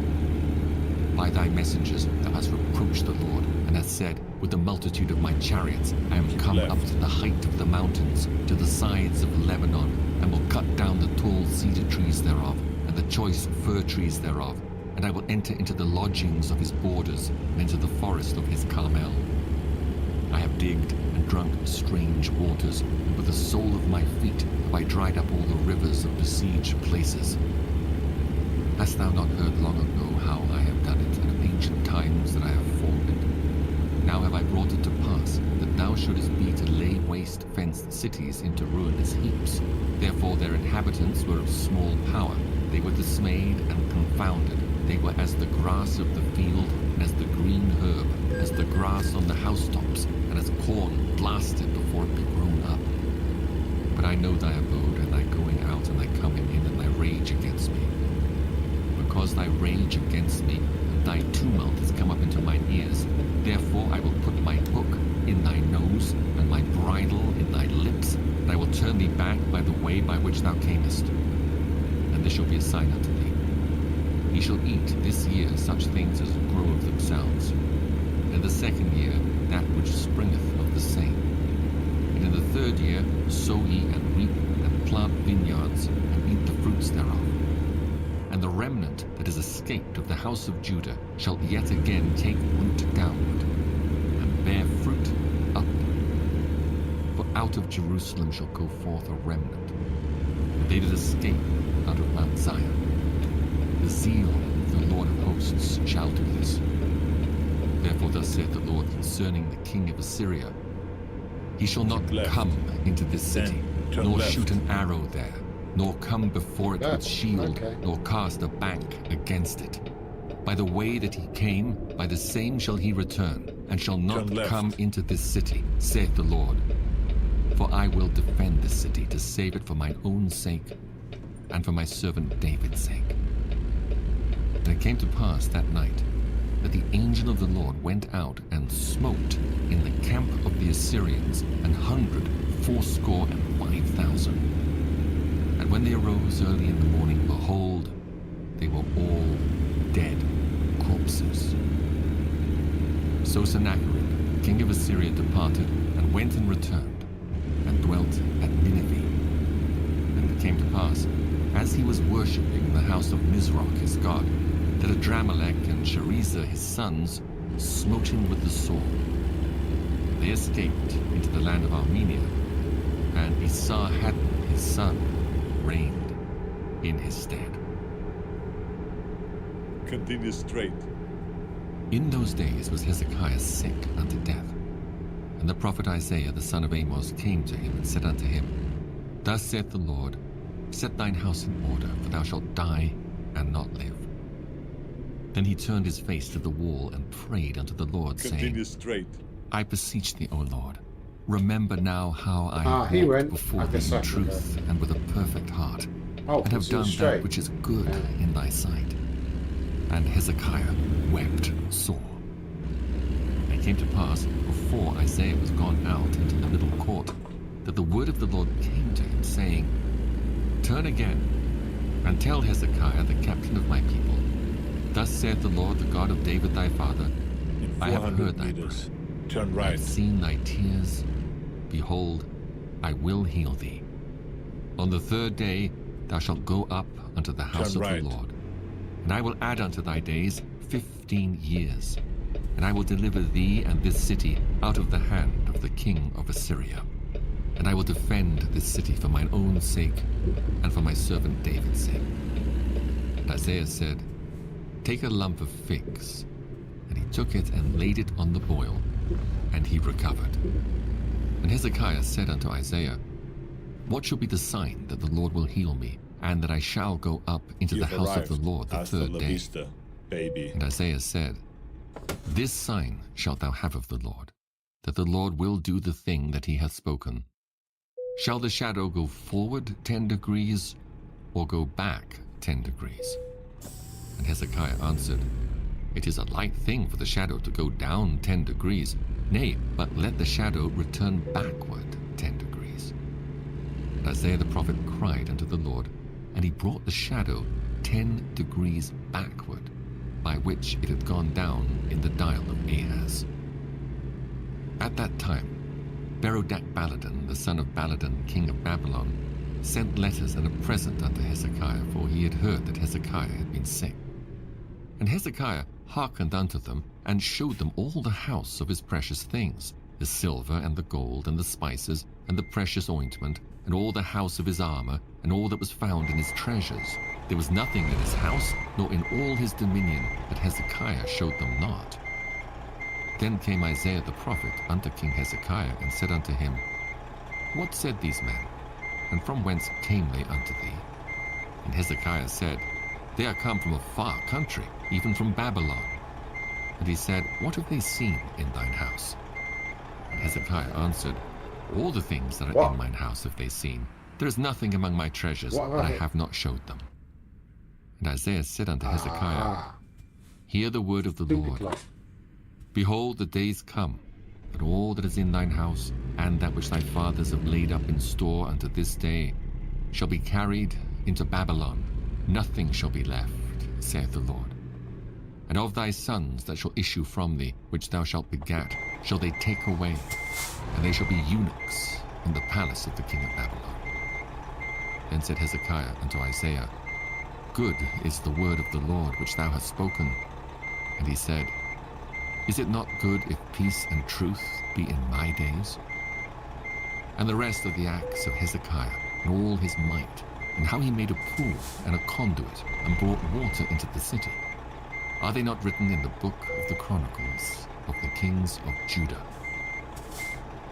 By thy messengers thou hast reproached the Lord, and hast said, With the multitude of my chariots I am come up to the height of the mountains, to the sides of Lebanon, and will cut down the tall cedar trees thereof, and the choice fir trees thereof, and I will enter into the lodgings of his borders, and into the forest of his Carmel. I have digged and drunk strange waters, and with the sole of my feet have I dried up all the rivers of besieged places. Hast thou not heard long ago how I have done it, and of ancient times that I have formed it? Now have I brought it to pass, that thou shouldest be to lay waste fenced cities into ruinous heaps. Therefore their inhabitants were of small power. They were dismayed and confounded. They were as the grass of the field, and as the green herb, as the grass on the housetops, and as corn blasted before it be grown up. But I know thy abode, and thy going out, and thy coming in, and thy rage against me. Because thy rage against me, and thy tumult has come up into mine ears, therefore I will put my hook in thy nose, and my bridle in thy lips, and I will turn thee back by the way by which thou camest. And this shall be a sign unto thee. Ye shall eat this year such things as grow of themselves, and the second year that which springeth of the same. And in the third year sow ye and reap and plant vineyards, and eat the fruits thereof. And the remnant that is escaped of the house of Judah shall yet again take root downward, and bear fruit upward. For out of Jerusalem shall go forth a remnant, they did escape out of Mount Zion. The zeal of the Lord of hosts shall do this. Therefore thus saith the Lord concerning the king of Assyria, he shall not Left. come into this city, Turn nor left. shoot an arrow there, nor come before it with Left. shield, Okay. nor cast a bank against it. By the way that he came, by the same shall he return, and shall not Turn left. come into this city, saith the Lord. For I will defend this city to save it for mine own sake, and for my servant David's sake. And it came to pass that night, that the angel of the Lord went out and smote in the camp of the Assyrians 185,000. And when they arose early in the morning, behold, they were all dead corpses. So Sennacherib, king of Assyria, departed and went and returned, and dwelt at Nineveh. And it came to pass, as he was worshipping in the house of Nisroch his god, that Adramelech and Sharezer his sons smote him with the sword. They escaped into the land of Armenia, and Esarhaddon his son reigned in his stead. Continue straight. In those days was Hezekiah sick unto death. And the prophet Isaiah the son of Amos came to him and said unto him, Thus saith the Lord, Set thine house in order, for thou shalt die and not live. Then he turned his face to the wall and prayed unto the Lord, Continue saying, straight. I beseech thee, O Lord, remember now how I have he walked went before like a thee in second truth and with a perfect heart, Oh, and have continue done straight. that which is good in thy sight. And Hezekiah wept sore. And it came to pass, before Isaiah was gone out into the middle court, that the word of the Lord came to him, saying, Turn again, and tell Hezekiah, the captain of my people, Thus saith the Lord, the God of David thy father, In I have 400 heard thy meters. prayer. Turn I right. have seen thy tears. Behold, I will heal thee. On the third day thou shalt go up unto the house Turn of right. the Lord, and I will add unto thy days 15 years, and I will deliver thee and this city out of the hand of the king of Assyria. And I will defend this city for mine own sake, and for my servant David's sake. And Isaiah said, Take a lump of figs. And he took it and laid it on the boil, and he recovered. And Hezekiah said unto Isaiah, What shall be the sign that the Lord will heal me, and that I shall go up into You the have house of the arrived. Lord the Hasta third la day? vista, baby. And Isaiah said, This sign shalt thou have of the Lord, that the Lord will do the thing that he hath spoken. Shall the shadow go forward 10 degrees, or go back 10 degrees? And Hezekiah answered, It is a light thing for the shadow to go down 10 degrees. Nay, but let the shadow return backward 10 degrees. And Isaiah the prophet cried unto the Lord, and he brought the shadow 10 degrees backward, by which it had gone down in the dial of Ahaz. At that time, Berodach-Baladan, the son of Baladan, king of Babylon, sent letters and a present unto Hezekiah, for he had heard that Hezekiah had been sick. And Hezekiah hearkened unto them, and showed them all the house of his precious things, the silver and the gold and the spices and the precious ointment, and all the house of his armor, and all that was found in his treasures. There was nothing in his house, nor in all his dominion, that Hezekiah showed them not. Then came Isaiah the prophet unto King Hezekiah, and said unto him, What said these men? And from whence came they unto thee? And Hezekiah said, They are come from a far country, even from Babylon. And he said, What have they seen in thine house? And Hezekiah answered, All the things that are What? in mine house have they seen. There is nothing among my treasures What that I about have not showed them. And Isaiah said unto Hezekiah, Ah, Hear the word of the stupid Lord. clock. Behold, the days come, that all that is in thine house, and that which thy fathers have laid up in store unto this day, shall be carried into Babylon. Nothing shall be left, saith the Lord. And of thy sons that shall issue from thee, which thou shalt begat, shall they take away, and they shall be eunuchs in the palace of the king of Babylon. Then said Hezekiah unto Isaiah, Good is the word of the Lord which thou hast spoken. And he said, Is it not good if peace and truth be in my days? And the rest of the acts of Hezekiah, and all his might, and how he made a pool and a conduit and brought water into the city? Are they not written in the book of the Chronicles of the kings of Judah?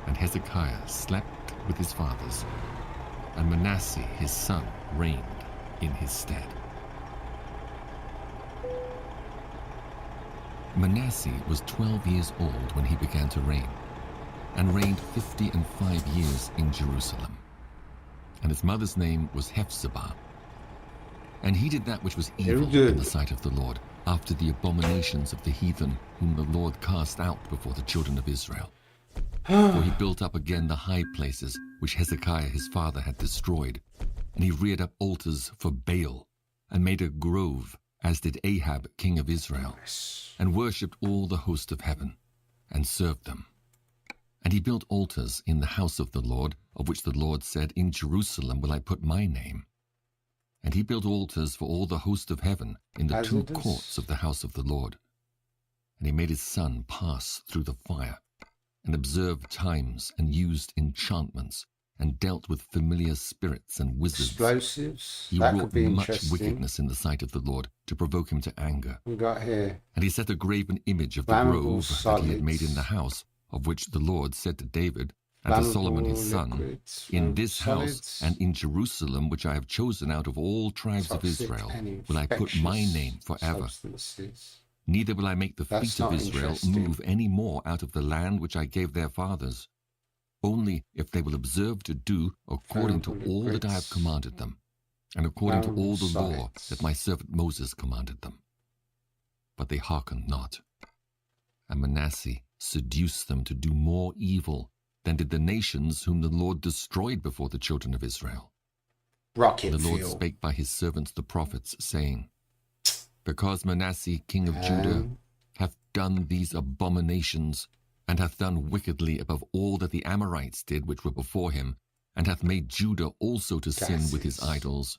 And Hezekiah slept with his fathers, and Manasseh his son reigned in his stead. Manasseh was 12 years old when he began to reign, and reigned 55 years in Jerusalem. And his mother's name was Hephzibah. And he did that which was evil in the sight of the Lord, after the abominations of the heathen whom the Lord cast out before the children of Israel. For he built up again the high places which Hezekiah his father had destroyed, and he reared up altars for Baal, and made a grove, as did Ahab king of Israel, and worshipped all the host of heaven, and served them. And he built altars in the house of the Lord, of which the Lord said, In Jerusalem will I put my name. And he built altars for all the host of heaven in the two courts of the house of the Lord. And he made his son pass through the fire, and observed times, and used enchantments, and dealt with familiar spirits and wizards. Explosives. He That wrought could be much interesting. wickedness in the sight of the Lord, to provoke him to anger. We got here And he set a graven image of the flammable grove that he had made in solids. the house, of which the Lord said to David and to Solomon his son, liquids, In flammable this house solids, and in Jerusalem, which I have chosen out of all tribes of toxic Israel, and will I put my infectious name forever. substances. Neither will I make the That's feet of not Israel interesting. move any more out of the land which I gave their fathers, only if they will observe to do according to Flammable all that I have liquids, commanded them, and according to all the flammable law solids. that my servant Moses commanded them. But they hearkened not. And Manasseh seduced them to do more evil than did the nations whom the Lord destroyed before the children of Israel. Rocket And the Lord fuel. spake by his servants the prophets, saying, Because Manasseh king of Judah hath done these abominations, and hath done wickedly above all that the Amorites did which were before him, and hath made Judah also to sin with his Gases. idols.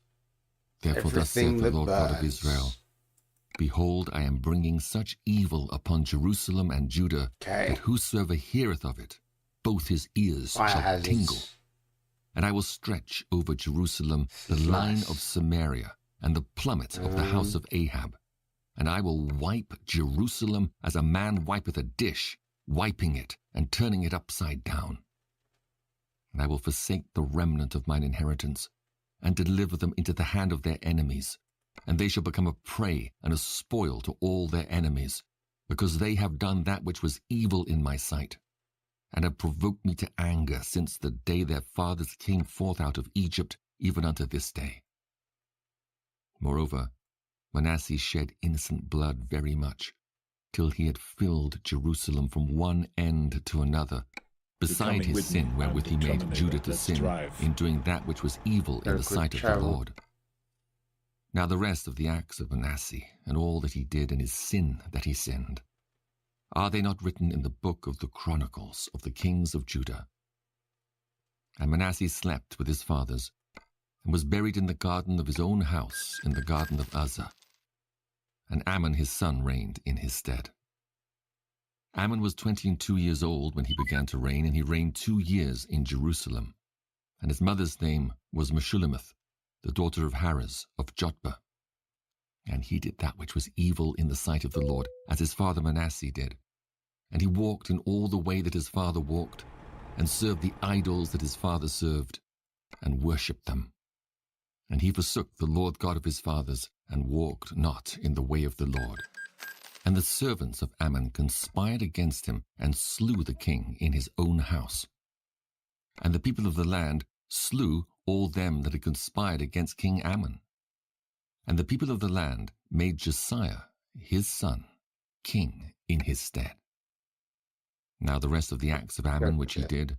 Therefore thus Everything saith the that Lord God of burns. Israel, Behold, I am bringing such evil upon Jerusalem and Judah, Okay. that whosoever heareth of it, both his ears Fire shall hazards. tingle. And I will stretch over Jerusalem the This is line nice. of Samaria, and the plummet of the house of Ahab. And I will wipe Jerusalem as a man wipeth a dish, wiping it and turning it upside down. And I will forsake the remnant of mine inheritance, and deliver them into the hand of their enemies, and they shall become a prey and a spoil to all their enemies, because they have done that which was evil in my sight, and have provoked me to anger since the day their fathers came forth out of Egypt, even unto this day. Moreover, Manasseh shed innocent blood very much, till he had filled Jerusalem from one end to another, beside coming his with sin me, wherewith he I'm made determined. Judah to Let's sin, drive. in doing that which was evil in the Good sight of the travel. Lord. Now the rest of the acts of Manasseh, and all that he did, and his sin that he sinned, are they not written in the book of the Chronicles of the kings of Judah? And Manasseh slept with his fathers, and was buried in the garden of his own house, in the garden of Uzzah. And Amon his son reigned in his stead. Amon was 22 years old when he began to reign, and he reigned 2 years in Jerusalem. And his mother's name was Meshullemeth, the daughter of Harez of Jotbah. And he did that which was evil in the sight of the Lord, as his father Manasseh did. And he walked in all the way that his father walked, and served the idols that his father served, and worshipped them. And he forsook the Lord God of his fathers, and walked not in the way of the Lord. And the servants of Ammon conspired against him, and slew the king in his own house. And the people of the land slew all them that had conspired against King Ammon. And the people of the land made Josiah, his son, king in his stead. Now the rest of the acts of Ammon which he did,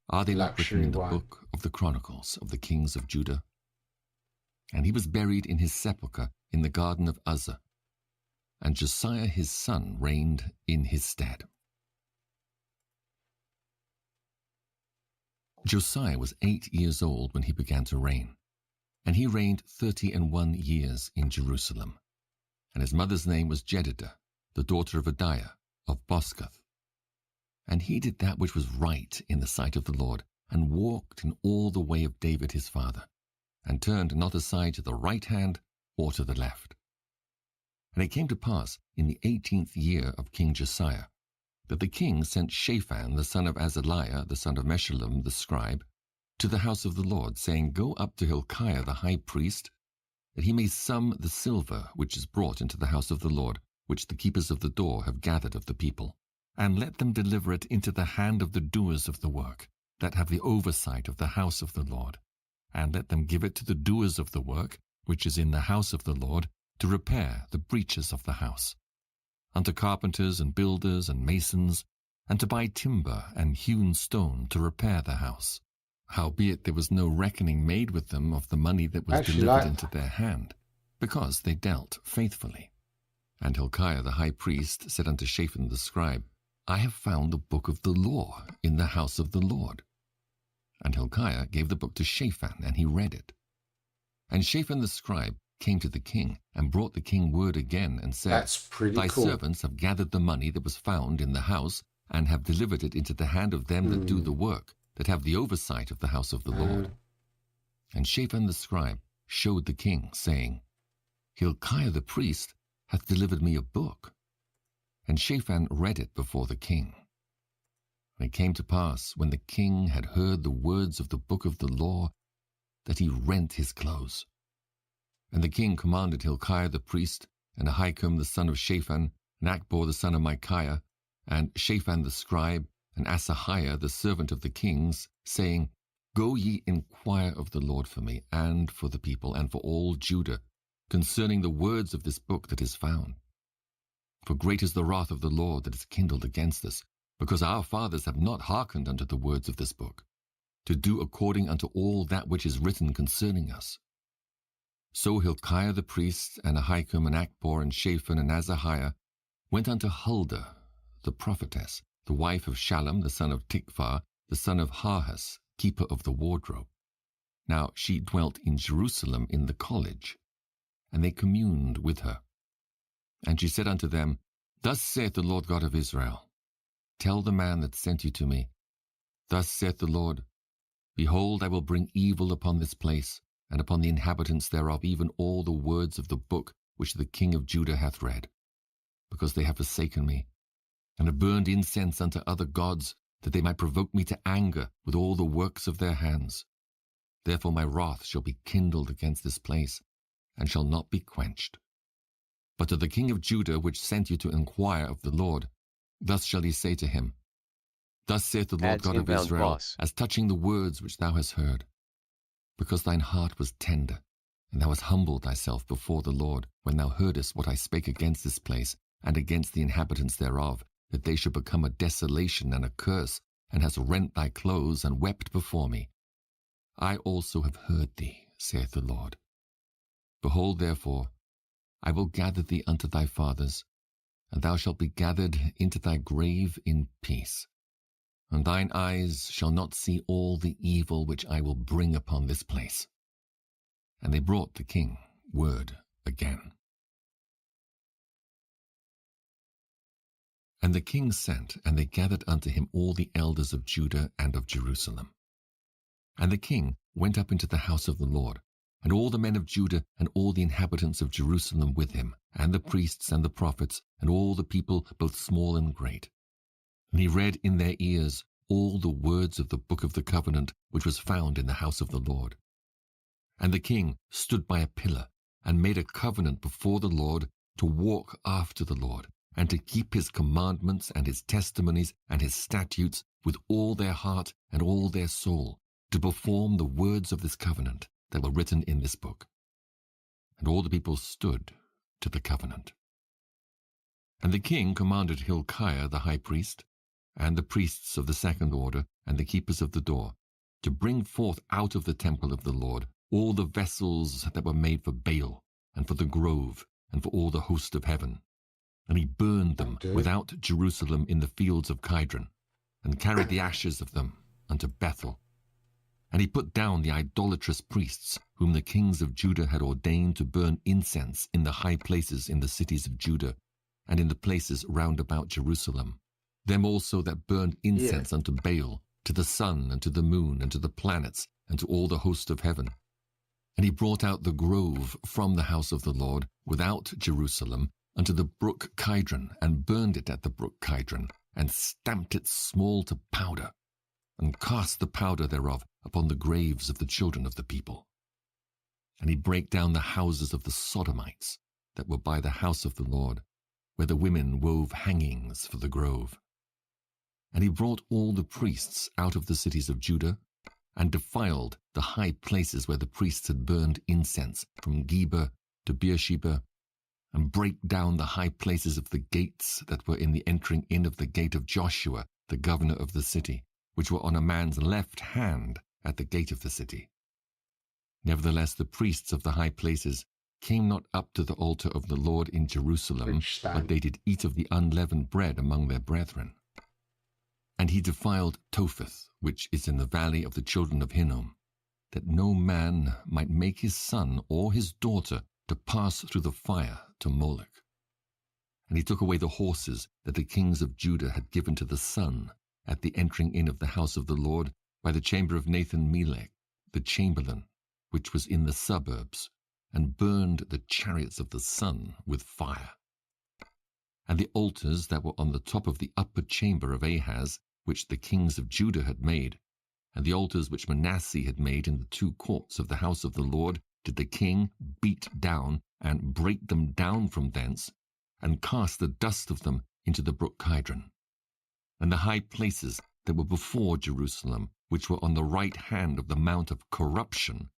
are they not written in the book of the Chronicles of the kings of Judah? And he was buried in his sepulchre in the garden of Uzzah, and Josiah his son reigned in his stead. Josiah was 8 years old when he began to reign, and he reigned 31 years in Jerusalem. And his mother's name was Jedidah, the daughter of Adiah of Boskath. And he did that which was right in the sight of the Lord, and walked in all the way of David his father, and turned not aside to the right hand or to the left. And it came to pass in the 18th year of King Josiah, that the king sent Shaphan the son of Azaliah, the son of Meshullam the scribe, to the house of the Lord, saying, Go up to Hilkiah the high priest, that he may sum the silver which is brought into the house of the Lord, which the keepers of the door have gathered of the people, and let them deliver it into the hand of the doers of the work, that have the oversight of the house of the Lord, and let them give it to the doers of the work, which is in the house of the Lord, to repair the breaches of the house, unto carpenters and builders and masons, and to buy timber and hewn stone to repair the house. Howbeit there was no reckoning made with them of the money that was delivered into their hand, because they dealt faithfully. And Hilkiah the high priest said unto Shaphan the scribe, I have found the book of the law in the house of the Lord. And Hilkiah gave the book to Shaphan, and he read it. And Shaphan the scribe came to the king, and brought the king word again, and said, That's pretty Thy cool. servants have gathered the money that was found in the house, and have delivered it into the hand of them that do the work, that have the oversight of the house of the Lord. And Shaphan the scribe showed the king, saying, Hilkiah the priest hath delivered me a book. And Shaphan read it before the king. And it came to pass, when the king had heard the words of the book of the law, that he rent his clothes. And the king commanded Hilkiah the priest, and Ahikam the son of Shaphan, and Achbor the son of Micaiah, and Shaphan the scribe, and Asahiah the servant of the kings, saying, Go ye inquire of the Lord for me, and for the people, and for all Judah, concerning the words of this book that is found. For great is the wrath of the Lord that is kindled against us, because our fathers have not hearkened unto the words of this book, to do according unto all that which is written concerning us. So Hilkiah the priest, and Ahikam, and Achbor, and Shaphan, and Asahiah went unto Huldah the prophetess, the wife of Shallum the son of Tikvah, the son of Harhas, keeper of the wardrobe. Now she dwelt in Jerusalem in the college, and they communed with her. And she said unto them, Thus saith the Lord God of Israel, Tell the man that sent you to me, Thus saith the Lord, Behold, I will bring evil upon this place, and upon the inhabitants thereof, even all the words of the book which the king of Judah hath read, because they have forsaken me, and have burned incense unto other gods, that they might provoke me to anger with all the works of their hands. Therefore my wrath shall be kindled against this place, and shall not be quenched. But to the king of Judah, which sent you to inquire of the Lord, thus shall ye say to him, Thus saith the Lord God of Israel, as touching the words which thou hast heard. Because thine heart was tender, and thou hast humbled thyself before the Lord, when thou heardest what I spake against this place, and against the inhabitants thereof, that they should become a desolation and a curse, and hast rent thy clothes, and wept before me. I also have heard thee, saith the Lord. Behold, therefore, I will gather thee unto thy fathers, and thou shalt be gathered into thy grave in peace. And thine eyes shall not see all the evil which I will bring upon this place. And they brought the king word again. And the king sent, and they gathered unto him all the elders of Judah and of Jerusalem. And the king went up into the house of the Lord, and all the men of Judah and all the inhabitants of Jerusalem with him, and the priests and the prophets, and all the people, both small and great. And he read in their ears all the words of the book of the covenant which was found in the house of the Lord. And the king stood by a pillar, and made a covenant before the Lord to walk after the Lord, and to keep his commandments and his testimonies and his statutes with all their heart and all their soul, to perform the words of this covenant that were written in this book. And all the people stood to the covenant. And the king commanded Hilkiah the high priest, and the priests of the second order, and the keepers of the door, to bring forth out of the temple of the Lord all the vessels that were made for Baal, and for the grove, and for all the host of heaven. And he burned them without Jerusalem in the fields of Kidron, and carried the ashes of them unto Bethel. And he put down the idolatrous priests, whom the kings of Judah had ordained to burn incense in the high places in the cities of Judah, and in the places round about Jerusalem. Them also that burned incense unto Baal, to the sun, and to the moon, and to the planets, and to all the host of heaven. And he brought out the grove from the house of the Lord without Jerusalem unto the brook Kidron, and burned it at the brook Kidron, and stamped it small to powder, and cast the powder thereof upon the graves of the children of the people. And he brake down the houses of the Sodomites that were by the house of the Lord, where the women wove hangings for the grove. And he brought all the priests out of the cities of Judah, and defiled the high places where the priests had burned incense, from Geba to Beersheba, and brake down the high places of the gates that were in the entering in of the gate of Joshua, the governor of the city, which were on a man's left hand at the gate of the city. Nevertheless, the priests of the high places came not up to the altar of the Lord in Jerusalem, but they did eat of the unleavened bread among their brethren. And he defiled Topheth, which is in the valley of the children of Hinnom, that no man might make his son or his daughter to pass through the fire to Moloch. And he took away the horses that the kings of Judah had given to the sun at the entering in of the house of the Lord by the chamber of Nathan-Melech, the chamberlain, which was in the suburbs, and burned the chariots of the sun with fire. And the altars that were on the top of the upper chamber of Ahaz, which the kings of Judah had made, and the altars which Manasseh had made in the two courts of the house of the Lord, did the king beat down and break them down from thence, and cast the dust of them into the brook Kidron. And the high places that were before Jerusalem, which were on the right hand of the mount of corruption,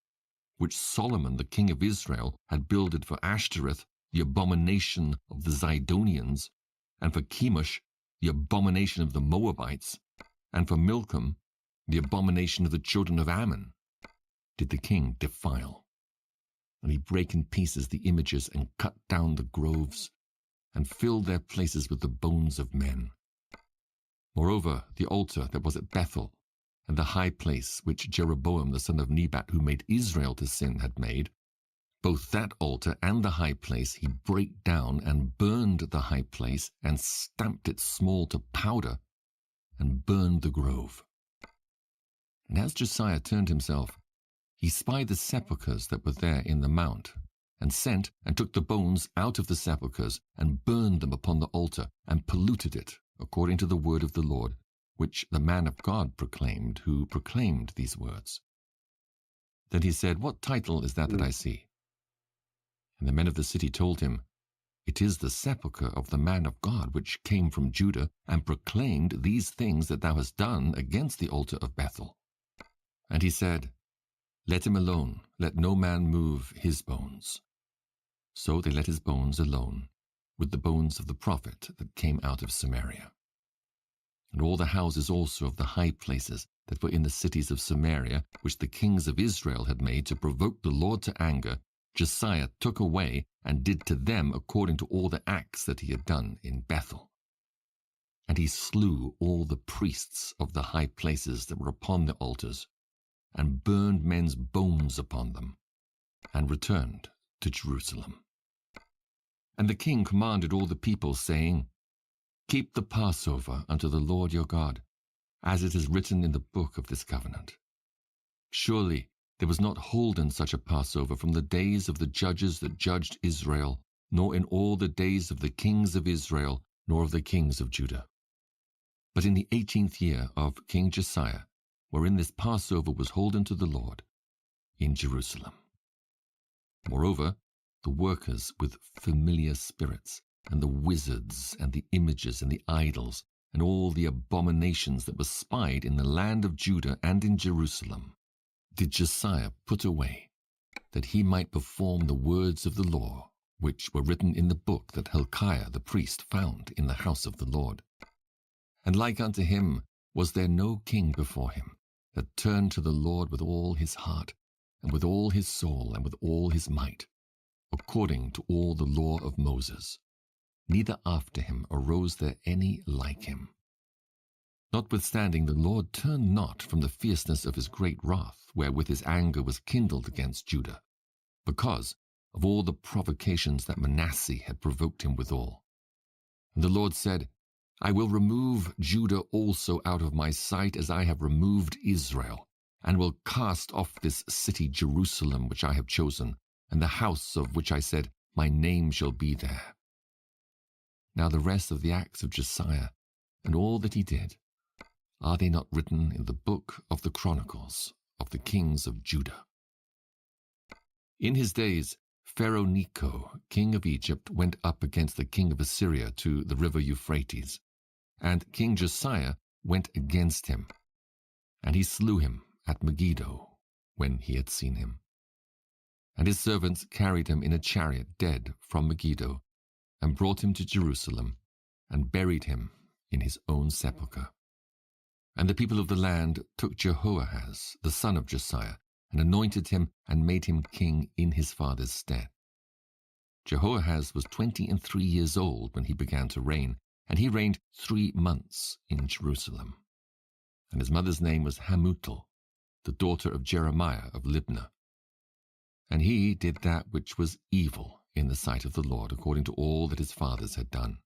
which Solomon the king of Israel had builded for Ashtoreth, the abomination of the Zidonians, and for Chemosh, the abomination of the Moabites, and for Milcom, the abomination of the children of Ammon, did the king defile. And he brake in pieces the images, and cut down the groves, and filled their places with the bones of men. Moreover, the altar that was at Bethel, and the high place which Jeroboam the son of Nebat, who made Israel to sin, had made, both that altar and the high place he brake down, and burned the high place, and stamped it small to powder, and burned the grove. And as Josiah turned himself, he spied the sepulchres that were there in the mount, and sent and took the bones out of the sepulchres, and burned them upon the altar, and polluted it, according to the word of the Lord, which the man of God proclaimed, who proclaimed these words. Then he said, What title is that I see? And the men of the city told him, It is the sepulchre of the man of God, which came from Judah, and proclaimed these things that thou hast done against the altar of Bethel. And he said, Let him alone, let no man move his bones. So they let his bones alone, with the bones of the prophet that came out of Samaria. And all the houses also of the high places that were in the cities of Samaria, which the kings of Israel had made to provoke the Lord to anger, Josiah took away, and did to them according to all the acts that he had done in Bethel. And he slew all the priests of the high places that were upon the altars, and burned men's bones upon them, and returned to Jerusalem. And the king commanded all the people, saying, Keep the Passover unto the Lord your God, as it is written in the book of this covenant. Surely there was not holden such a Passover from the days of the judges that judged Israel, nor in all the days of the kings of Israel, nor of the kings of Judah. But in the 18th year of King Josiah, wherein this Passover was holden to the Lord, in Jerusalem. Moreover, the workers with familiar spirits, and the wizards, and the images, and the idols, and all the abominations that were spied in the land of Judah and in Jerusalem, did Josiah put away, that he might perform the words of the law, which were written in the book that Hilkiah the priest found in the house of the Lord. And like unto him was there no king before him, that turned to the Lord with all his heart, and with all his soul, and with all his might, according to all the law of Moses. Neither after him arose there any like him. Notwithstanding, the Lord turned not from the fierceness of his great wrath, wherewith his anger was kindled against Judah, because of all the provocations that Manasseh had provoked him withal. And the Lord said, I will remove Judah also out of my sight, as I have removed Israel, and will cast off this city Jerusalem which I have chosen, and the house of which I said, My name shall be there. Now the rest of the acts of Josiah, and all that he did, are they not written in the book of the Chronicles of the kings of Judah? In his days, Pharaoh Necho, king of Egypt, went up against the king of Assyria to the river Euphrates, and King Josiah went against him, and he slew him at Megiddo when he had seen him. And his servants carried him in a chariot dead from Megiddo, and brought him to Jerusalem, and buried him in his own sepulchre. And the people of the land took Jehoahaz, the son of Josiah, and anointed him and made him king in his father's stead. Jehoahaz was 23 years old when he began to reign, and he reigned 3 months in Jerusalem. And his mother's name was Hamutal, the daughter of Jeremiah of Libnah. And he did that which was evil in the sight of the Lord, according to all that his fathers had done.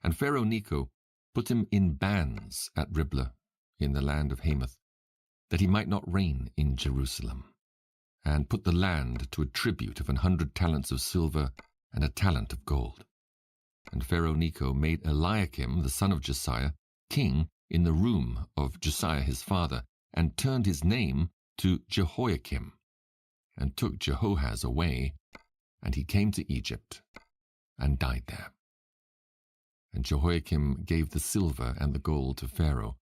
And Pharaoh Necho put him in bands at Riblah in the land of Hamath, that he might not reign in Jerusalem, and put the land to a tribute of 100 talents of silver and a talent of gold. And Pharaoh Necho made Eliakim, the son of Josiah, king in the room of Josiah his father, and turned his name to Jehoiakim, and took Jehoahaz away, and he came to Egypt, and died there. And Jehoiakim gave the silver and the gold to Pharaoh,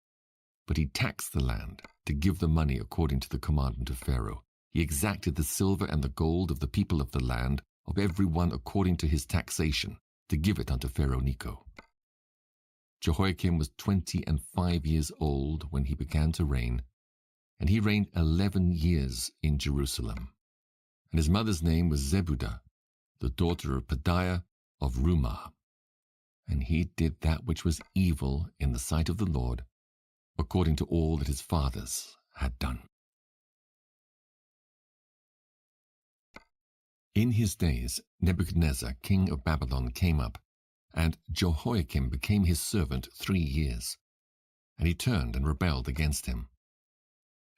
but he taxed the land to give the money according to the commandment of Pharaoh. He exacted the silver and the gold of the people of the land, of every one according to his taxation, to give it unto Pharaoh Necho. Jehoiakim was 25 years old when he began to reign, and he reigned 11 years in Jerusalem. And his mother's name was Zebudah, the daughter of Pedaiah of Rumah. And he did that which was evil in the sight of the Lord, according to all that his fathers had done. In his days Nebuchadnezzar, king of Babylon, came up, and Jehoiakim became his servant 3 years. And he turned and rebelled against him.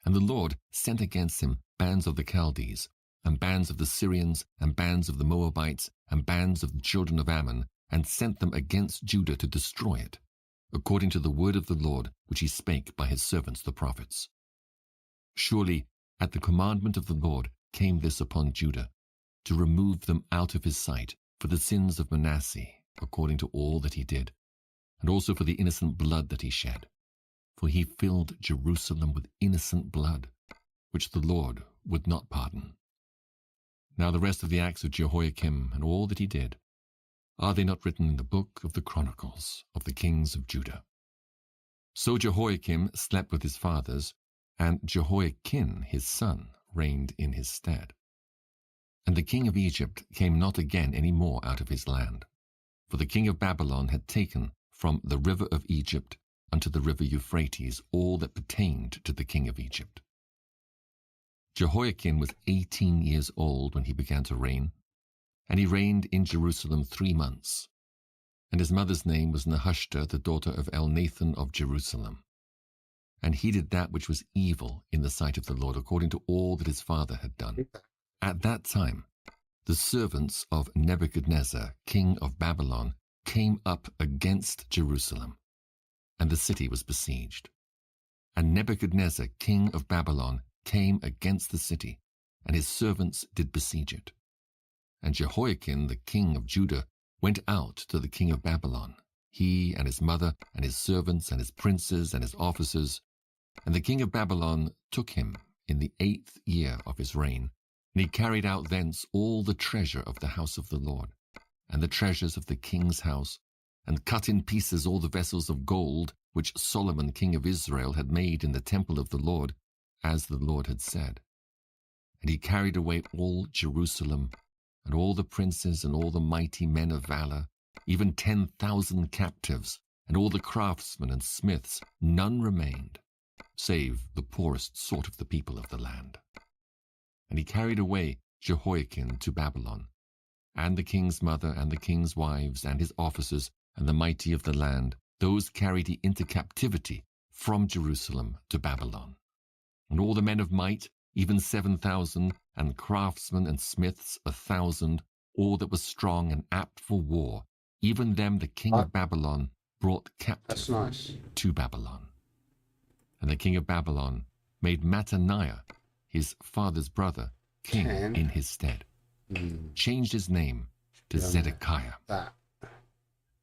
And the Lord sent against him bands of the Chaldees, and bands of the Syrians, and bands of the Moabites, and bands of the children of Ammon, and sent them against Judah to destroy it, according to the word of the Lord which he spake by his servants the prophets. Surely at the commandment of the Lord came this upon Judah, to remove them out of his sight for the sins of Manasseh, according to all that he did, and also for the innocent blood that he shed. For he filled Jerusalem with innocent blood, which the Lord would not pardon. Now the rest of the acts of Jehoiakim and all that he did, are they not written in the book of the Chronicles of the kings of Judah? So Jehoiakim slept with his fathers, and Jehoiakim his son reigned in his stead. And the king of Egypt came not again any more out of his land, for the king of Babylon had taken from the river of Egypt unto the river Euphrates all that pertained to the king of Egypt. Jehoiakim was 18 years old when he began to reign, and he reigned in Jerusalem 3 months. And his mother's name was Nehushta, the daughter of Elnathan of Jerusalem. And he did that which was evil in the sight of the Lord, according to all that his father had done. At that time, the servants of Nebuchadnezzar, king of Babylon, came up against Jerusalem, and the city was besieged. And Nebuchadnezzar, king of Babylon, came against the city, and his servants did besiege it. And Jehoiakim, the king of Judah, went out to the king of Babylon, he and his mother and his servants and his princes and his officers. And the king of Babylon took him in the 8th year of his reign, and he carried out thence all the treasure of the house of the Lord, and the treasures of the king's house, and cut in pieces all the vessels of gold which Solomon king of Israel had made in the temple of the Lord, as the Lord had said. And he carried away all Jerusalem, and all the princes and all the mighty men of valor, even 10,000 captives, and all the craftsmen and smiths. None remained, save the poorest sort of the people of the land. And he carried away Jehoiakim to Babylon, and the king's mother and the king's wives and his officers and the mighty of the land. Those carried he into captivity from Jerusalem to Babylon. And all the men of might, even 7,000, and craftsmen and smiths 1,000, all that was strong and apt for war, even them the king of Babylon brought captive That's nice. to Babylon. And the king of Babylon made Mattaniah, his father's brother, king in his stead, changed his name to Zedekiah. That.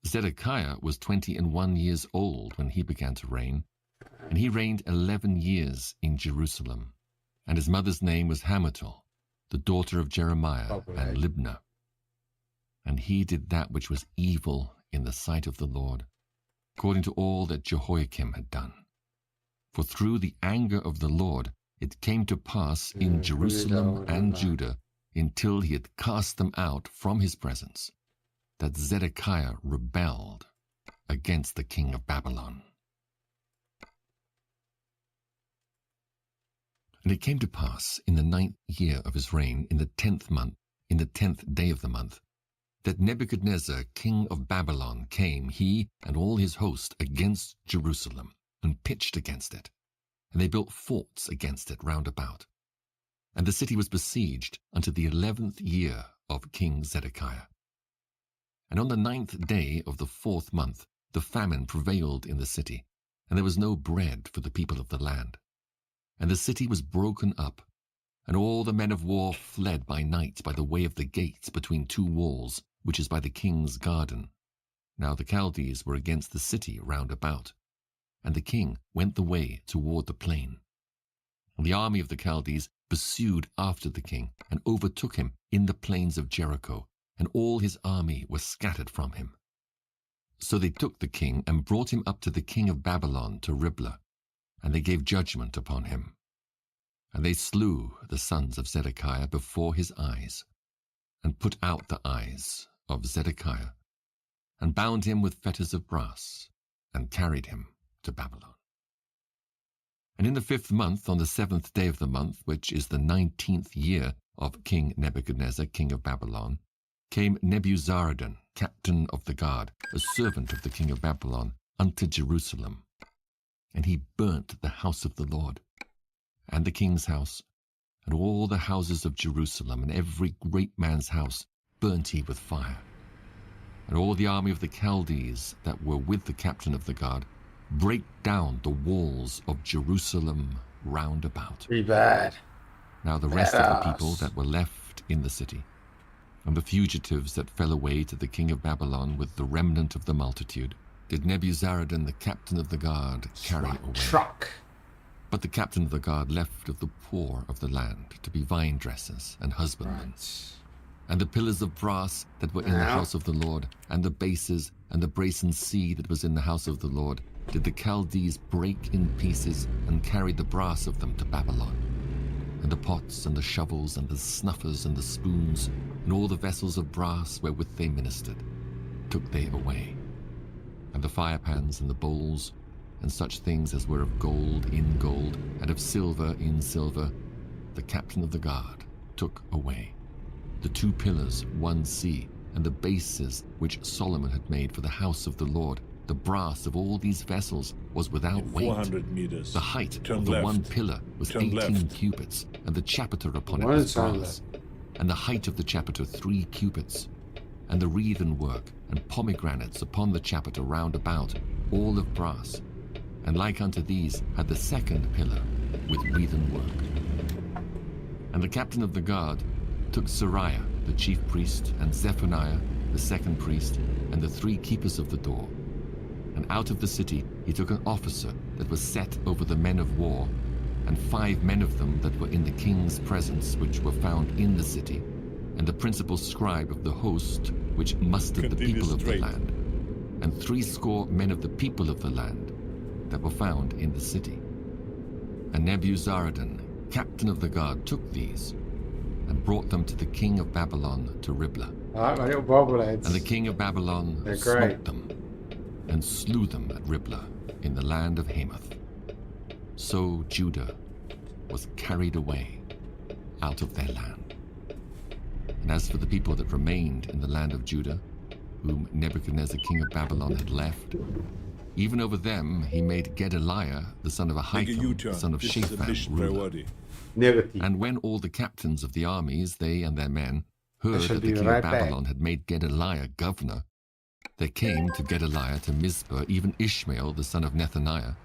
Zedekiah was 21 years old when he began to reign, and he reigned 11 years in Jerusalem. And his mother's name was Hamutal, the daughter of Jeremiah and Libnah. And he did that which was evil in the sight of the Lord, according to all that Jehoiakim had done. For through the anger of the Lord it came to pass in Jerusalem and Judah, until he had cast them out from his presence, that Zedekiah rebelled against the king of Babylon. And it came to pass in the 9th year of his reign, in the 10th month, in the 10th day of the month, that Nebuchadnezzar, king of Babylon, came, he and all his host, against Jerusalem, and pitched against it. And they built forts against it round about. And the city was besieged unto the 11th year of King Zedekiah. And on the 9th day of the 4th month, the famine prevailed in the city, and there was no bread for the people of the land. And the city was broken up, and all the men of war fled by night by the way of the gates between two walls, which is by the king's garden. Now the Chaldees were against the city round about, and the king went the way toward the plain. And the army of the Chaldees pursued after the king, and overtook him in the plains of Jericho, and all his army was scattered from him. So they took the king, and brought him up to the king of Babylon to Riblah, and they gave judgment upon him. And they slew the sons of Zedekiah before his eyes, and put out the eyes of Zedekiah, and bound him with fetters of brass, and carried him to Babylon. And in the 5th month, on the 7th day of the month, which is the 19th year of King Nebuchadnezzar, king of Babylon, came Nebuzaradan, captain of the guard, a servant of the king of Babylon, unto Jerusalem. And he burnt the house of the Lord, and the king's house, and all the houses of Jerusalem, and every great man's house burnt he with fire. And all the army of the Chaldees that were with the captain of the guard brake down the walls of Jerusalem round about. Pretty bad. Now the rest of the people that were left in the city, and the fugitives that fell away to the king of Babylon with the remnant of the multitude, did Nebuzaradan the captain of the guard carry away. Truck. But the captain of the guard left of the poor of the land to be vine dressers and husbandmen. Right. And the pillars of brass that were in the house of the Lord, and the bases, and the brasen sea that was in the house of the Lord, did the Chaldees break in pieces, and carry the brass of them to Babylon. And the pots, and the shovels, and the snuffers, and the spoons, and all the vessels of brass wherewith they ministered, took they away. And the firepans, and the bowls, and such things as were of gold in gold, and of silver in silver, the captain of the guard took away. The 2 pillars, 1 sea, and the bases which Solomon had made for the house of the Lord, the brass of all these vessels was without weight. 400 meters. The height Turn of the left. 1 pillar was Turn 18 left. cubits, and the chapiter upon it One was turn brass. And the height of the chapiter 3 cubits, and the wreathen work and pomegranates upon the chapiter round about, all of brass. And like unto these had the 2nd pillar with wreathen work. And the captain of the guard took Sariah, the chief priest, and Zephaniah, the 2nd priest, and the 3 keepers of the door. And out of the city he took an officer that was set over the men of war, and 5 men of them that were in the king's presence, which were found in the city, and the principal scribe of the host, which mustered the Continue people of the straight. land, and 60 men of the people of the land that were found in the city. And Nebuzaradan, captain of the guard, took these, and brought them to the king of Babylon to Riblah. I like my little bobbleheads. And the king of Babylon They're smote great. them, and slew them at Riblah in the land of Hamath. So Judah was carried away out of their land. And as for the people that remained in the land of Judah, whom Nebuchadnezzar king of Babylon had left, Even over them he made Gedaliah, the son of Make a Ahikam, U-turn. the son of This is a Shaphan, mission ruler. priority. Negative. And when all the captains of the armies, they and their men, heard shall that the be king right of back. Babylon had made Gedaliah governor, there came to Gedaliah to Mizpah even Ishmael the son of Nethaniah,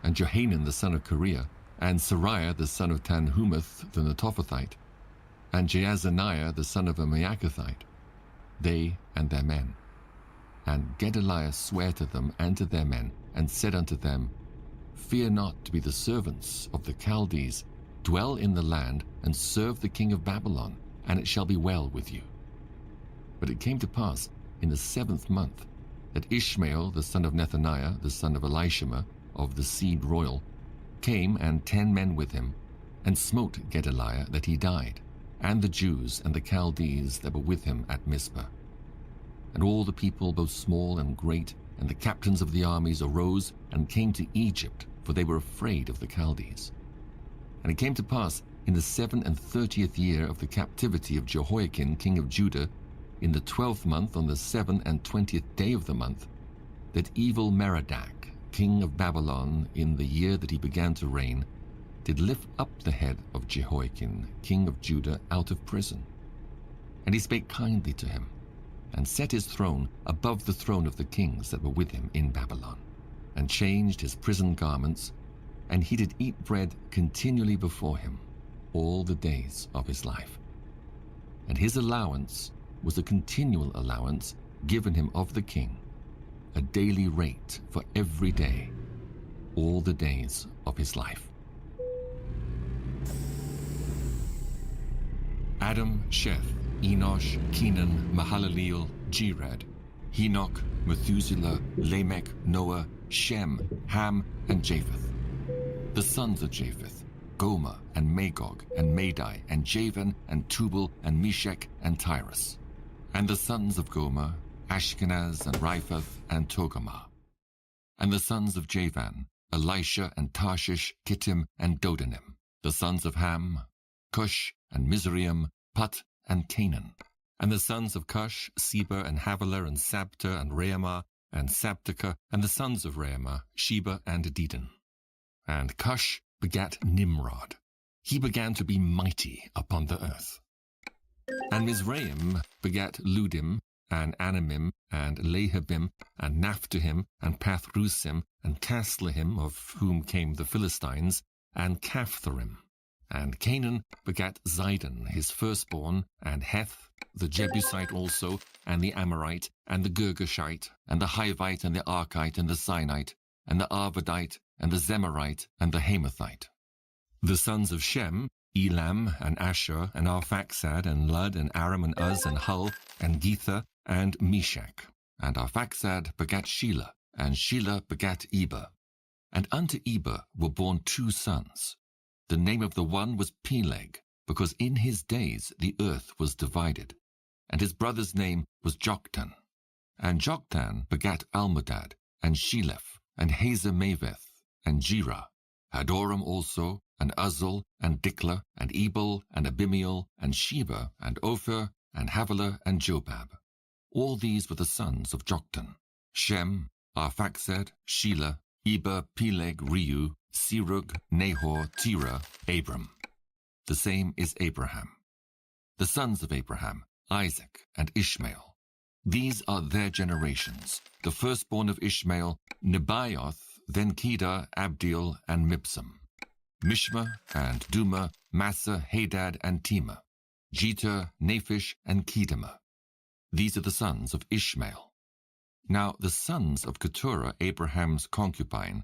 and Johanan the son of Kareah, and Sariah the son of Tanhumeth the Netophathite, and Jaazaniah the son of a Maacathite, they and their men. And Gedaliah sware to them and to their men, and said unto them, Fear not to be the servants of the Chaldees. Dwell in the land, and serve the king of Babylon, and it shall be well with you. But it came to pass in the 7th month that Ishmael the son of Nethaniah, the son of Elishama, of the seed royal, came, and 10 men with him, and smote Gedaliah that he died, and the Jews and the Chaldees that were with him at Mizpah. And all the people, both small and great, and the captains of the armies arose and came to Egypt, for they were afraid of the Chaldees. And it came to pass in the 37th year of the captivity of Jehoiakim king of Judah, in the 12th month, on the 27th day of the month, that evil Merodach, king of Babylon, in the year that he began to reign, did lift up the head of Jehoiakim king of Judah out of prison. And he spake kindly to him, and set his throne above the throne of the kings that were with him in Babylon, and changed his prison garments, and he did eat bread continually before him all the days of his life. And his allowance was a continual allowance given him of the king, a daily rate for every day, all the days of his life. Adam, Sheth, Enosh, Kenan, Mahalaleel, Jared, Enoch, Methuselah, Lamech, Noah, Shem, Ham, and Japheth. The sons of Japheth, Gomer, and Magog, and Madai, and Javan, and Tubal, and Meshech, and Tyrus. And the sons of Gomer, Ashkenaz, and Riphath, and Togarmah. And the sons of Javan, Elisha, and Tarshish, Kittim, and Dodanim. The sons of Ham, Cush, and Mizraim, Put, and Canaan. And the sons of Cush, Seba, and Havilah, and Sabta, and Reamah, and Sabteka. And the sons of Reamah, Sheba, and Dedan. And Cush begat Nimrod. He began to be mighty upon the earth. And Mizraim begat Ludim, and Anamim, and Lehabim, and Naphtuhim, and Pathrusim, and Casluhim, of whom came the Philistines, and Caphtharim. And Canaan begat Zidon, his firstborn, and Heth, the Jebusite also, and the Amorite, and the Girgashite, and the Hivite, and the Arkite, and the Sinite, and the Arvadite, and the Zemarite, and the Hamathite. The sons of Shem, Elam, and Asher, and Arphaxad, and Lud, and Aram, and Uz, and Hul, and Gether, and Meshach. And Arphaxad begat Shelah, and Shelah begat Eber. And unto Eber were born 2 sons. The name of the one was Peleg, because in his days the earth was divided. And his brother's name was Joktan. And Joktan begat Almodad, and Sheleph, and Hazarmaveth, and Jerah, Hadoram also, and Uzal, and Diklah, and Ebal, and Abimael, and Sheba, and Ophir, and Havilah, and Jobab. All these were the sons of Joktan: Shem, Arphaxad, Shelah, Eber, Peleg, Reu, Serug, Nahor, Terah, Abram. The same is Abraham. The sons of Abraham, Isaac, and Ishmael. These are their generations. The firstborn of Ishmael, Nebaioth, then Kedar, Abdeel, and Mibsam. Mishma, and Duma, Massa, Hadad, and Tema. Jeter, Naphish, and Kedemah. These are the sons of Ishmael. Now the sons of Keturah, Abraham's concubine,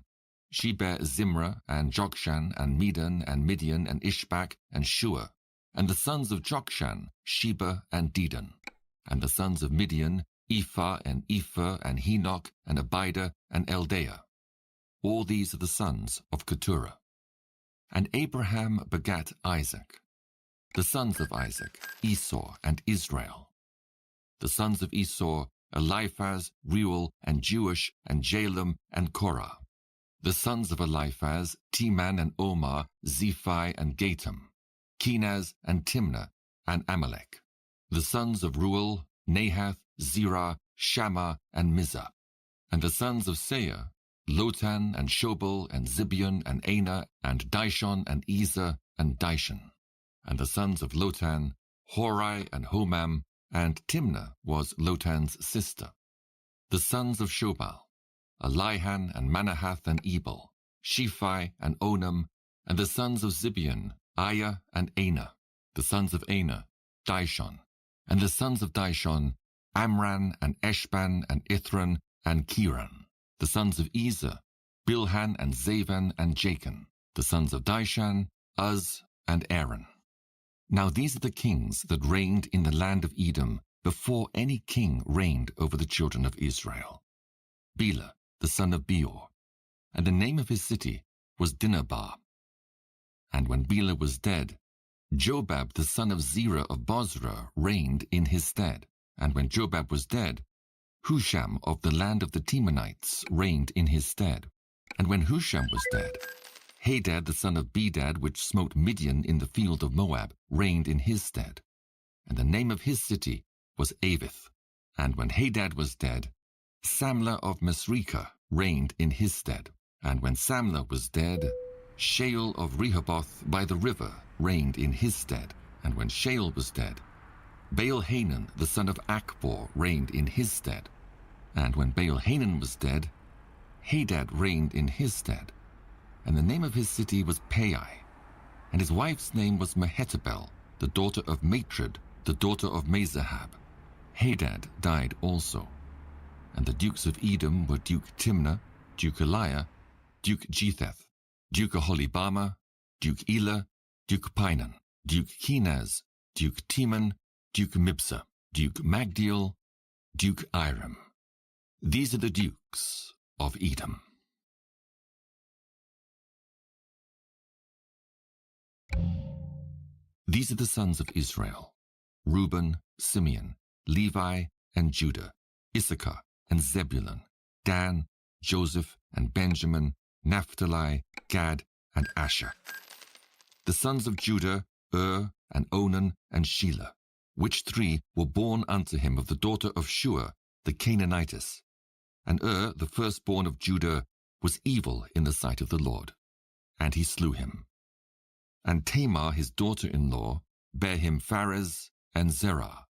she bare Zimrah, and Jokshan, and Medan, and Midian, and Ishbak, and Shua. And the sons of Jokshan, Sheba, and Dedan. And the sons of Midian, Ephah, and Epher, and Henoch, and Abida, and Eldaah. All these are the sons of Keturah. And Abraham begat Isaac. The sons of Isaac, Esau, and Israel. The sons of Esau, Eliphaz, Reuel, and Jeush, and Jalem, and Korah. The sons of Eliphaz, Teman, and Omar, Zephi, and Gatam. Kenaz, and Timnah, and Amalek. The sons of Reuel, Nahath, Zerah, Shammah, and Mizah. And the sons of Seir, Lotan and Shobal and Zibeon and Anah and Dishon and Ezer and Dishon. And the sons of Lotan, Horai and Homam, and Timnah was Lotan's sister. The sons of Shobal, Elihan and Manahath and Ebal, Shephi and Onam, and the sons of Zibeon, Aiah and Anah. The sons of Anah, Dishon, and the sons of Dishon, Amran and Eshban and Ithran and Kiran. The sons of Ezer, Bilhan and Zavan and Jachin. The sons of Dishan, Uz and Aaron. Now these are the kings that reigned in the land of Edom before any king reigned over the children of Israel. Bela, the son of Beor, and the name of his city was Dinhabah. And when Bela was dead, Jobab the son of Zerah of Bozrah reigned in his stead. And when Jobab was dead, Husham of the land of the Temanites reigned in his stead. And when Husham was dead, Hadad the son of Bedad, which smote Midian in the field of Moab, reigned in his stead. And the name of his city was Avith. And when Hadad was dead, Samlah of Masrekah reigned in his stead. And when Samlah was dead, Shaul of Rehoboth by the river reigned in his stead. And when Shaul was dead, Baal-Hanan the son of Akbor reigned in his stead. And when Baal-Hanan was dead, Hadad reigned in his stead. And the name of his city was Pai, and his wife's name was Mehetabel, the daughter of Matred, the daughter of Mezahab. Hadad died also. And the dukes of Edom were Duke Timnah, Duke Eliah, Duke Jetheth, Duke Aholibama, Duke Elah, Duke Pinan, Duke Kenaz, Duke Teman, Duke Mibsah, Duke Magdiel, Duke Iram. These are the dukes of Edom. These are the sons of Israel: Reuben, Simeon, Levi, and Judah, Issachar, and Zebulun, Dan, Joseph, and Benjamin, Naphtali, Gad, and Asher. The sons of Judah, and Onan, and Shelah, which three were born unto him of the daughter of Shua, the Canaanitess. And the firstborn of Judah, was evil in the sight of the Lord, and he slew him. And Tamar his daughter-in-law bare him Pharez and Zerah.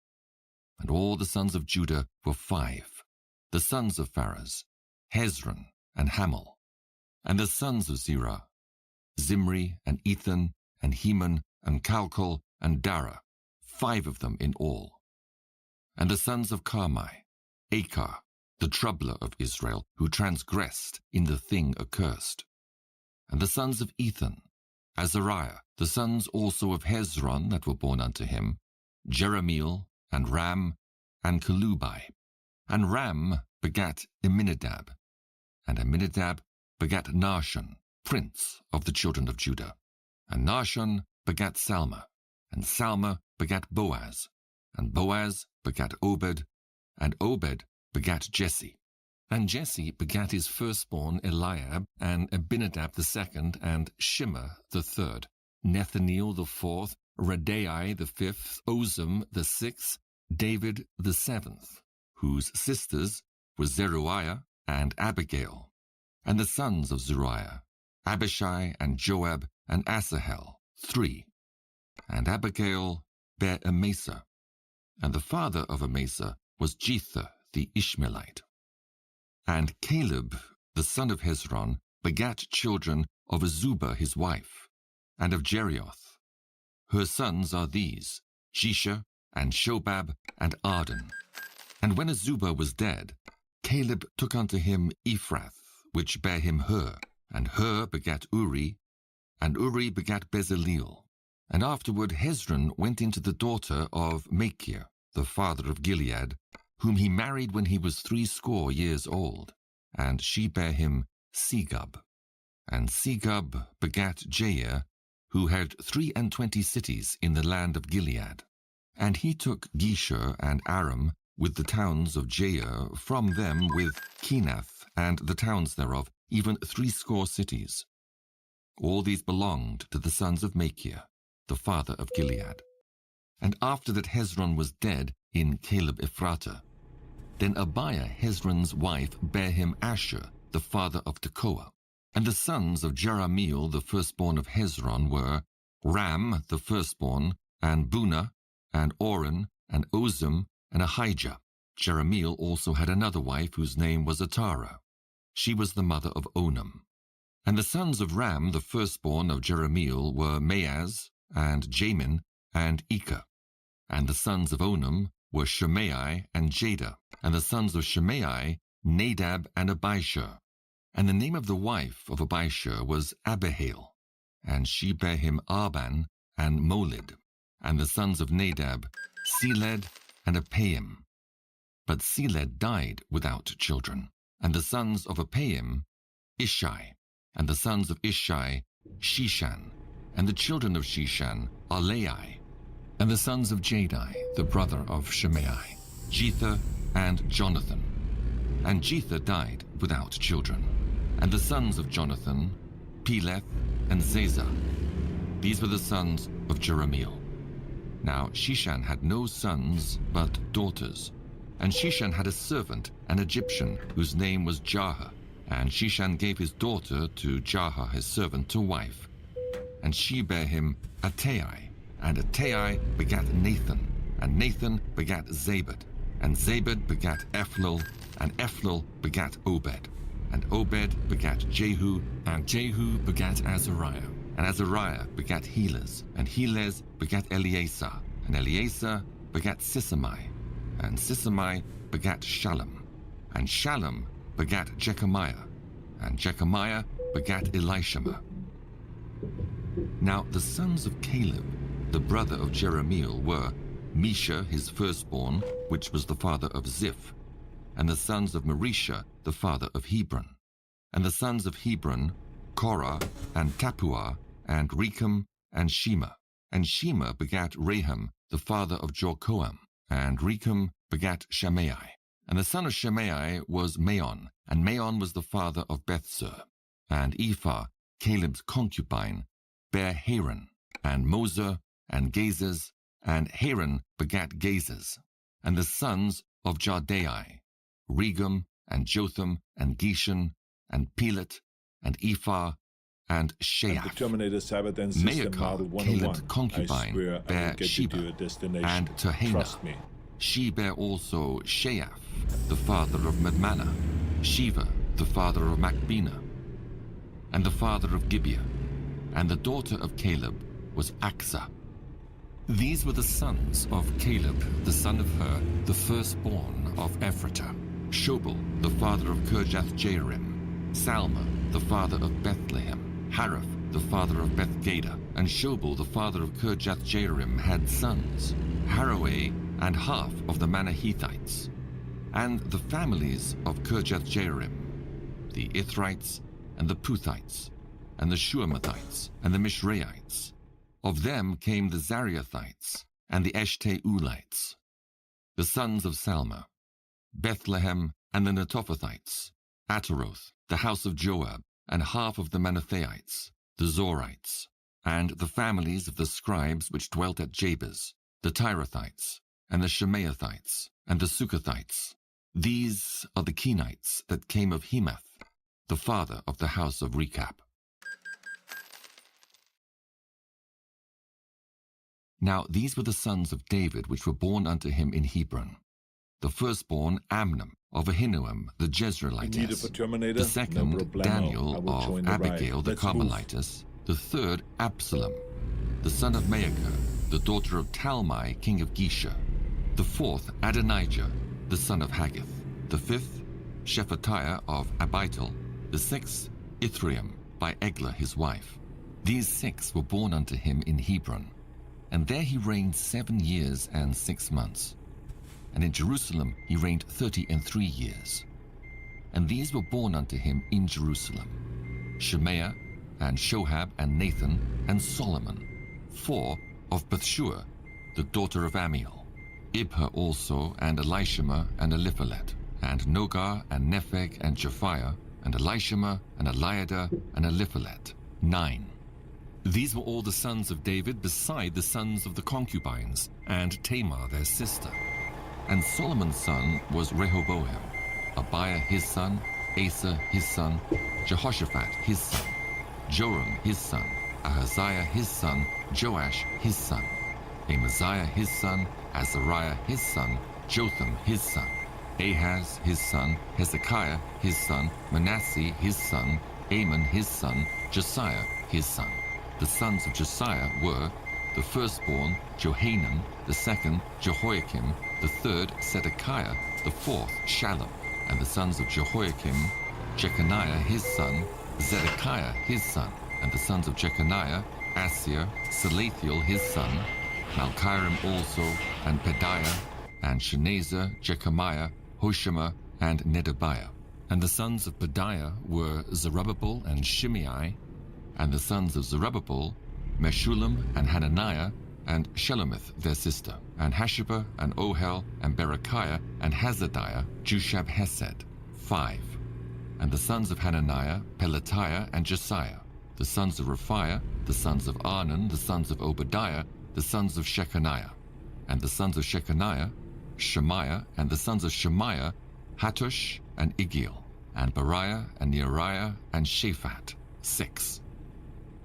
And all the sons of Judah were 5. The sons of Pharez, Hezron and Hamel. And the sons of Zerah, Zimri and Ethan and Heman and Calcol and Dara, 5 of them in all. And the sons of Carmi, Achar, the troubler of Israel, who transgressed in the thing accursed. And the sons of Ethan, Azariah, the sons also of Hezron that were born unto him, Jerahmeel, and Ram, and Kelubai. And Ram begat Amminadab, and Amminadab begat Nahshon, prince of the children of Judah. And Nahshon begat Salma, and Salma begat Boaz, and Boaz begat Obed, and Obed begat Jesse. And Jesse begat his firstborn Eliab, and Abinadab the second, and Shimmer the third, Nethaneel the fourth, Radai the fifth, Ozem the sixth, David the seventh, whose sisters were Zeruiah and Abigail. And the sons of Zeruiah, Abishai and Joab and Asahel, 3. And Abigail bare Amasa. And the father of Amasa was Jether the Ishmaelite. And Caleb, the son of Hezron, begat children of Azubah his wife, and of Jerioth. Her sons are these, Shisha, and Shobab, and Arden. And when Azubah was dead, Caleb took unto him Ephrath, which bare him Hur, and Hur begat Uri, and Uri begat Bezaleel. And afterward Hezron went into the daughter of Machir, the father of Gilead, whom he married when he was 80 years old, and she bare him Segub. And Segub begat Jair, who had 23 cities in the land of Gilead. And he took Geshur and Aram with the towns of Jair, from them with Kenath and the towns thereof, even 80 cities. All these belonged to the sons of Machir, the father of Gilead. And after that Hezron was dead in Caleb Ephratah, then Abiah Hezron's wife bare him Asher, the father of Tekoa. And the sons of Jerahmeel, the firstborn of Hezron, were Ram, the firstborn, and Bunah, and Oren, and Ozem, and Ahijah. Jerahmeel also had another wife whose name was Atara. She was the mother of Onam. And the sons of Ram, the firstborn of Jerahmeel, were Maaz, and Jamin, and Eker. And the sons of Onam were Shimei and Jada. And the sons of Shimei, Nadab and Abishur. And the name of the wife of Abishur was Abihail, and she bare him Arban and Molid. And the sons of Nadab, Seled and Apaim. But Seled died without children. And the sons of Apaim, Ishai. And the sons of Ishai, Shishan. And the children of Shishan, Alai. And the sons of Jadai, the brother of Shimei, Jether and Jonathan. And Jether died without children. And the sons of Jonathan, Peleth and Zazah. These were the sons of Jerahmeel. Now Shishan had no sons but daughters. And Shishan had a servant, an Egyptian, whose name was Jarha. And Shishan gave his daughter to Jarha his servant to wife. And she bare him Attai. And Attai begat Nathan. And Nathan begat Zabad. And Zabad begat Ephlal. And Ephlal begat Obed. And Obed begat Jehu, and Jehu begat Azariah. And Azariah begat Helez, and Helez begat Eleazar, and Eleazar begat Sisamai, and Sisamai begat Shallum, and Shallum begat Jechamiah, and Jechamiah begat Elishama. Now the sons of Caleb, the brother of Jerahmeel, were Mesha his firstborn, which was the father of Ziph, and the sons of Marisha, the father of Hebron. And the sons of Hebron, Korah, and Tappuah, and Rechem, and Shema. And Shema begat Raham, the father of Jorkoam, and Rechem begat Shimei. And the son of Shimei was Maon, and Maon was the father of Bethsur. And Ephah, Caleb's concubine, bare Haran, and Moser, and Gazez, and Haran begat Gazez. And the sons of Jardai, Regem, and Jotham, and Geshan, and Pelet, and Ephah, and Sheaf. Maacah, Caleb's concubine, bare Sheba, and Tehana. She bare also Sheaf, the father of Madmannah, Sheva, the father of Machbenah, and the father of Gibeah. And the daughter of Caleb was Achsah. These were the sons of Caleb, the son of Hur, the firstborn of Ephratah. Shobal, the father of Kirjath-Jearim. Salma, the father of Bethlehem. Haraph, the father of Bethgader. And Shobal, the father of Kirjath-Jearim, had sons, Haroeh and half of the Manahethites. And the families of Kirjath-Jearim, the Ithrites, and the Puthites, and the Shuamathites, and the Mishraites. Of them came the Zariathites, and the Eshteulites. The sons of Salma, Bethlehem, and the Netophathites, Ataroth, the house of Joab, and half of the Manathaites, the Zorites, and the families of the scribes which dwelt at Jabez, the Tirathites, and the Shemaathites, and the Sukathites. These are the Kenites that came of Hemath, the father of the house of Rechab. Now these were the sons of David which were born unto him in Hebron. The firstborn, Amnon, of Ahinoam, the Jezreelitess. The second, Daniel, of Abigail, the Carmelitess. The third, Absalom, the son of Maacah, the daughter of Talmai, king of Geshur. The fourth, Adonijah, the son of Haggith. The fifth, Shephatiah of Abital. The sixth, Ithream, by Eglah his wife. These 6 were born unto him in Hebron. And there he reigned 7 years and 6 months. And in Jerusalem he reigned 33 years. And these were born unto him in Jerusalem, Shemaiah, and Shohab, and Nathan, and Solomon, 4 of Bathshua, the daughter of Amiel, Ibhar also, and Elishama, and Eliphalet, and Nogar, and Nepheg, and Japhiah, and Elishama, and Eliada, and Eliphalet, 9. These were all the sons of David, beside the sons of the concubines, and Tamar their sister. And Solomon's son was Rehoboam, Abiah his son, Asa his son, Jehoshaphat his son, Joram his son, Ahaziah his son, Joash his son, Amaziah his son, Azariah his son, Jotham his son, Ahaz his son, Hezekiah his son, Manasseh his son, Amon his son, Josiah his son. The sons of Josiah were the firstborn Johanan, the second Jehoiakim, the third Zedekiah, the fourth Shallum. And the sons of Jehoiakim, Jeconiah his son, Zedekiah his son. And the sons of Jeconiah, Asir, Salathiel his son, Malchiram also, and Pedaiah, and Shenazar, Jechamiah, Hoshama, and Nedabiah. And the sons of Pedaiah were Zerubbabel and Shimei, and the sons of Zerubbabel, Meshullam and Hananiah, and Shelomith their sister, and Hashubah and Ohel and Berechiah and Hazadiah, Jushab-Hesed, 5. And the sons of Hananiah, Pelatiah and Josiah. The sons of Raphiah, the sons of Arnan, the sons of Obadiah, the sons of Shechaniah. And the sons of Shechaniah, Shemaiah, and the sons of Shemaiah, Hattush and Igiel, and Bariah and Neariah and Shaphat, 6.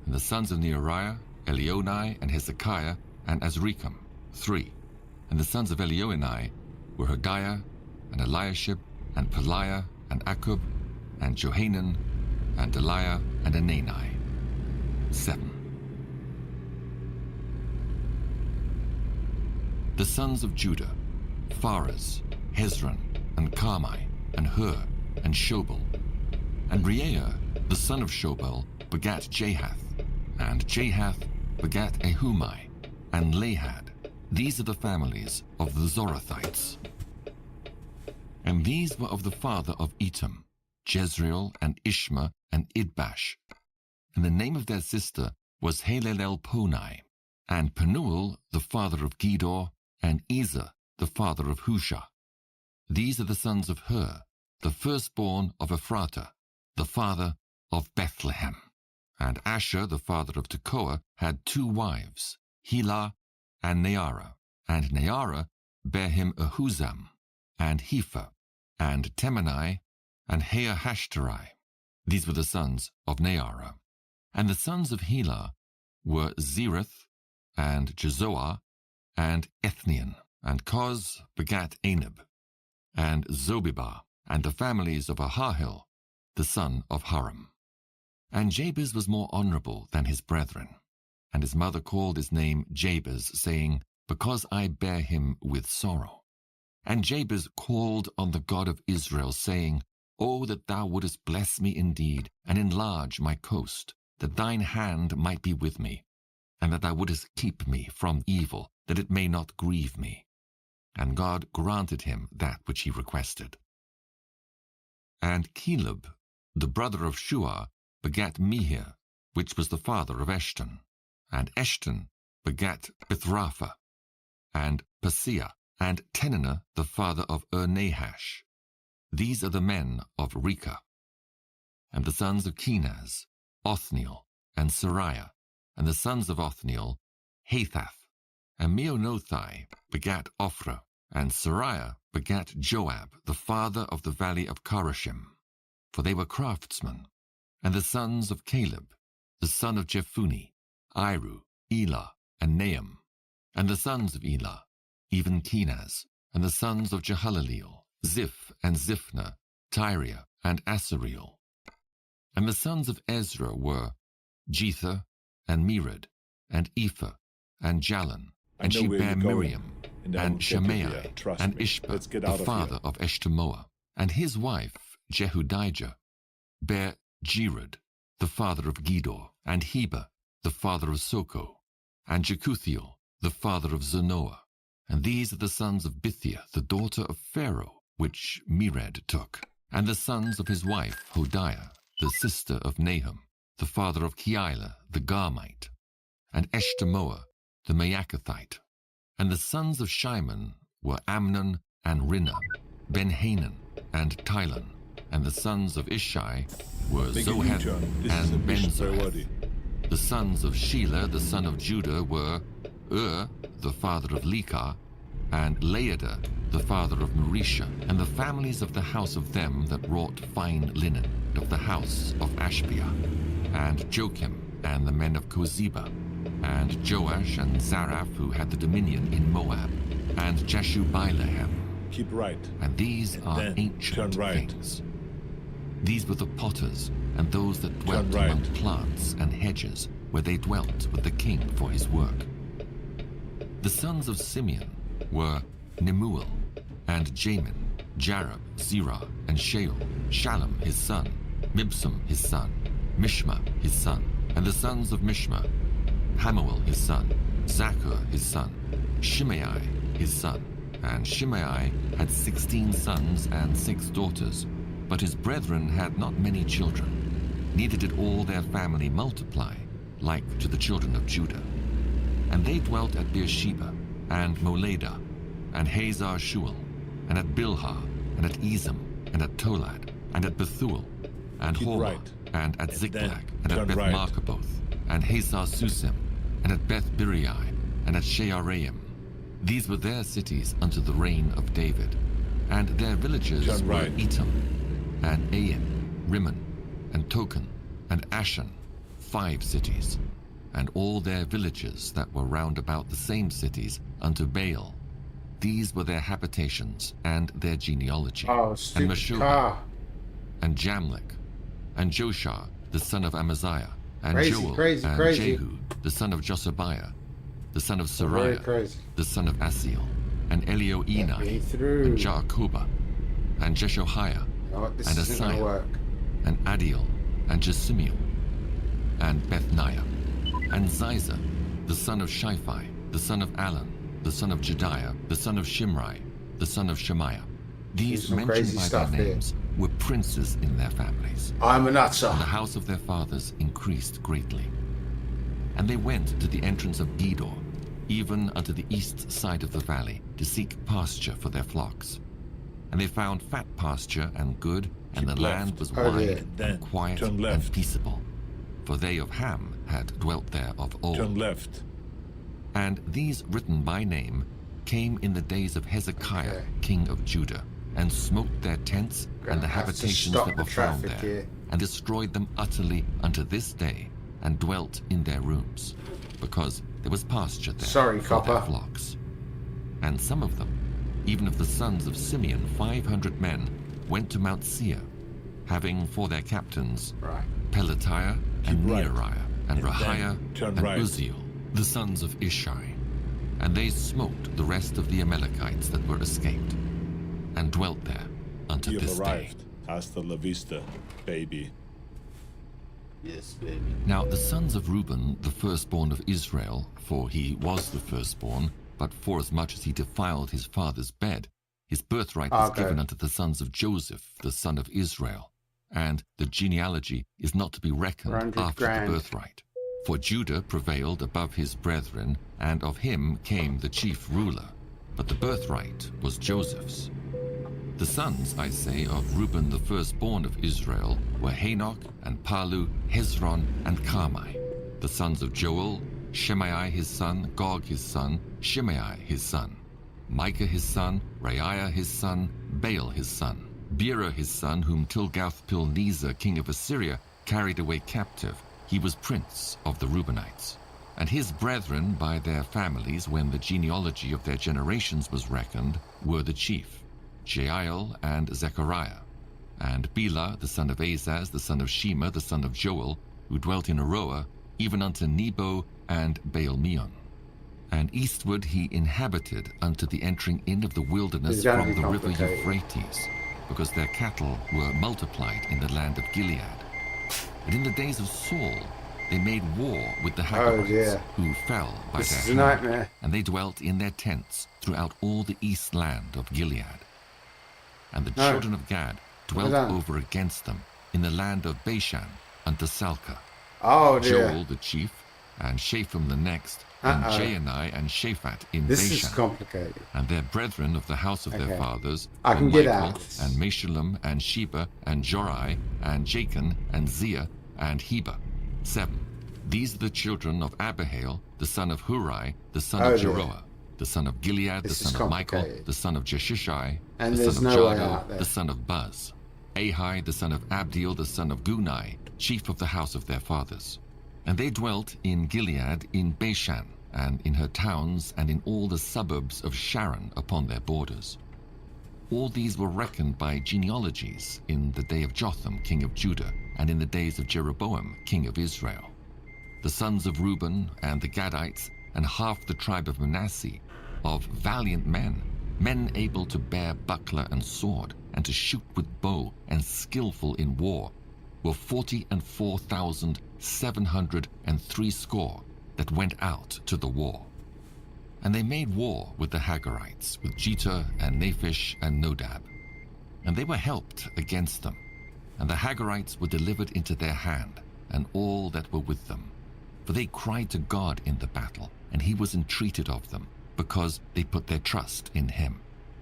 And the sons of Neariah, Elionai and Hezekiah and Azrikam, 3. And the sons of Elionai were Hodiah and Eliashib and Peliah and Akub and Johanan and Deliah and Anani, 7. The sons of Judah, Pharez, Hezron, and Carmi, and Hur, and Shobal. And Reaiah, the son of Shobal, begat Jahath, and Jahath begat Ahumai, and Lahad. These are the families of the Zorathites. And these were of the father of Etam, Jezreel, and Ishma, and Idbash. And the name of their sister was Halelelponi, and Penuel the father of Gedor, and Ezer the father of Hushah. These are the sons of Hur, the firstborn of Ephratah, the father of Bethlehem. And Asher the father of Tekoa had 2 wives, Helah and Neara. And Neara bare him Ahuzam, and Hepher, and Temani, and Haahashterai. These were the sons of Neara. And the sons of Helah were Zereth, and Jezoah, and Ethnian. And Koz begat Anab, and Zobibah, and the families of Ahahil, the son of Haram. And Jabez was more honorable than his brethren. And his mother called his name Jabez, saying, Because I bare him with sorrow. And Jabez called on the God of Israel, saying, O that thou wouldest bless me indeed, and enlarge my coast, that thine hand might be with me, and that thou wouldest keep me from evil, that it may not grieve me. And God granted him that which he requested. And Caleb, the brother of Shua, begat Mehir, which was the father of Eshton. And Eshton begat Bethrapha, and Paseah, and Tenanah, the father of Nahash. These are the men of Rechah. And the sons of Kenaz, Othniel, and Sariah. And the sons of Othniel, Hathath. And Meonothai begat Ophrah, and Sariah begat Joab, the father of the valley of Karashim, for they were craftsmen. And the sons of Caleb, the son of Jephunneh, Iru, Elah, and Nahum. And the sons of Elah, even Kenaz. And the sons of Jehaleleel, Ziph and Ziphna, Tyria, and Asareel. And the sons of Ezra were Jether, and Mered, and Ephah, and Jalon. And she bare Miriam, and Shemaiah, and Ishba, the father of Eshtemoa. And his wife, Jehudijah, bare Jered, the father of Gedor, and Heber, the father of Soko, and Jekuthiel, the father of Zanoah. And these are the sons of Bithia, the daughter of Pharaoh, which Mered took. And the sons of his wife, Hodiah, the sister of Nahum, the father of Keilah, the Garmite, and Eshtemoa, the Maacathite. And the sons of Shimon were Amnon and Rinnah, Ben-Hanan, and Tilon. And the sons of Ishai were Zoheth and Ben-Zoheth. The sons of Shelah, the son of Judah, were the father of Lekah, and Laoda, the father of Marisha, and the families of the house of them that wrought fine linen, of the house of Ashbia, and Joachim, and the men of Kozeba, and Joash and Zaraph, who had the dominion in Moab, and Jashubilehem. Keep right. And these And are then ancient turn right. things. These were the potters, and those that dwelt Turn right. among plants and hedges, where they dwelt with the king for his work. The sons of Simeon were Nemuel, and Jamin, Jareb, Zerah, and Shaul, Shalom his son, Mibsam his son, Mishma his son, and the sons of Mishma, Hamuel his son, Zakur his son, Shimei his son. And Shimei had 16 sons and 6 daughters, but his brethren had not many children, neither did all their family multiply, like to the children of Judah. And they dwelt at Beersheba, and Moleda, and Hazar Shual, and at Bilhah, and at Ezem, and at Tolad, and at Bethuel, and Keep Hormah, right. and at And Ziklag, then and at turn Beth right. Markaboth, and Hazar Susim, and at Beth Biriai, and at Shearaim. These were their cities unto the reign of David, and their villages Turn were right. Etam, and Ain, Rimmon, and Token, and Ashan, 5 cities, and all their villages that were round about the same cities unto Baal. These were their habitations and their genealogy. Oh, and stupid Meshullam, car. and Jamlech, and Joshar, the son of Amaziah, and Crazy, Joel, crazy, and crazy. Jehu, the son of Josabiah, the son of Very Sariah, crazy. the son of Asiel, and Get me Elioenai, through. and Jaakobah, and Jeshoiah, Oh, this and isn't going Asaiah, to work. and Adiel, and Jesimiel, and Bethniah, and Ziza, the son of Shiphi, the son of Alan, the son of Jediah, the son of Shimri, the son of Shemaiah. These some mentioned crazy by stuff their here. names were princes in their families. I'm a nutter. And the house of their fathers increased greatly. And they went to the entrance of Gedor, even unto the east side of the valley, to seek pasture for their flocks. And they found fat pasture and good, and Keep the land left. was Oh, wide yeah. and Then quiet turn and left. peaceable. For they of Ham had dwelt there of old. Turn left. And these written by name came in the days of Hezekiah, Okay. king of Judah, and smote their tents and the have to habitations stop that the were found traffic there, here. and destroyed them utterly unto this day, and dwelt in their rooms, because there was pasture there Sorry, for their copper. flocks. And some of them, even of the sons of Simeon, 500 men, went to Mount Seir, having for their captains Right. Pelatiah and Keep right. Neariah and And then Rahiah turn and right. Uzziel, the sons of Ishai. And they smote the rest of the Amalekites that were escaped, and dwelt there unto You this have day. arrived. Hasta la vista, baby. Yes, baby. Now the sons of Reuben, the firstborn of Israel, for he was the firstborn, but forasmuch as he defiled his father's bed, his birthright was Okay. given unto the sons of Joseph, the son of Israel. And the genealogy is not to be reckoned 100 after grand. the birthright. For Judah prevailed above his brethren, and of him came the chief ruler. But the birthright was Joseph's. The sons, I say, of Reuben the firstborn of Israel were Hanok, and Palu, Hezron, and Carmi. The sons of Joel, Shemaiah his son, Gog his son, Shimei his son, Micah his son, Reiah his son, Baal his son, Bera his son, whom Tilgath-Pilneser, king of Assyria, carried away captive. He was prince of the Reubenites. And his brethren by their families, when the genealogy of their generations was reckoned, were the chief, Jeiel and Zechariah, and Bela the son of Azaz, the son of Shema, the son of Joel, who dwelt in Aroah, even unto Nebo and Baal-meon. And eastward he inhabited unto the entering in of the wilderness It's gotta from be the river complicated. Euphrates, because their cattle were multiplied in the land of Gilead. And in the days of Saul they made war with the Hagarites, dear. who fell by This their is a hand, nightmare. and they dwelt in their tents throughout all the east land of Gilead. And the No. children of Gad dwelt done. over against them in the land of Bashan unto Salcah. Oh, dear. Joel the chief, and Shapham the next, and Uh-oh. Jaanai and Shaphat in This Bashan, is complicated. and their brethren of the house of their Okay. fathers, I were can get Michael, out of this. and Meshullam, and Sheba, and Jorai, and Jachin, and Zia, and Heba. 7. These are the children of Abihail, the son of Hurai, the son of dear. Jeroah. the son of Gilead, This the is son of Michael, complicated. the son of Jeshishai, And the there's son of no way Jado, out there. the son of Buz, Ahai, the son of Abdiel, the son of Gunai, chief of the house of their fathers. And they dwelt in Gilead, in Bashan, and in her towns, and in all the suburbs of Sharon upon their borders. All these were reckoned by genealogies in the day of Jotham, king of Judah, and in the days of Jeroboam, king of Israel. The sons of Reuben and the Gadites, and half the tribe of Manasseh, of valiant men, men able to bear buckler and sword, and to shoot with bow, and skillful in war, were 44,760 that went out to the war. And they made war with the Hagarites, with Jether and Naphish and Nodab. And they were helped against them. And the Hagarites were delivered into their hand, and all that were with them. For they cried to God in the battle, and he was entreated of them, because they put their trust in him.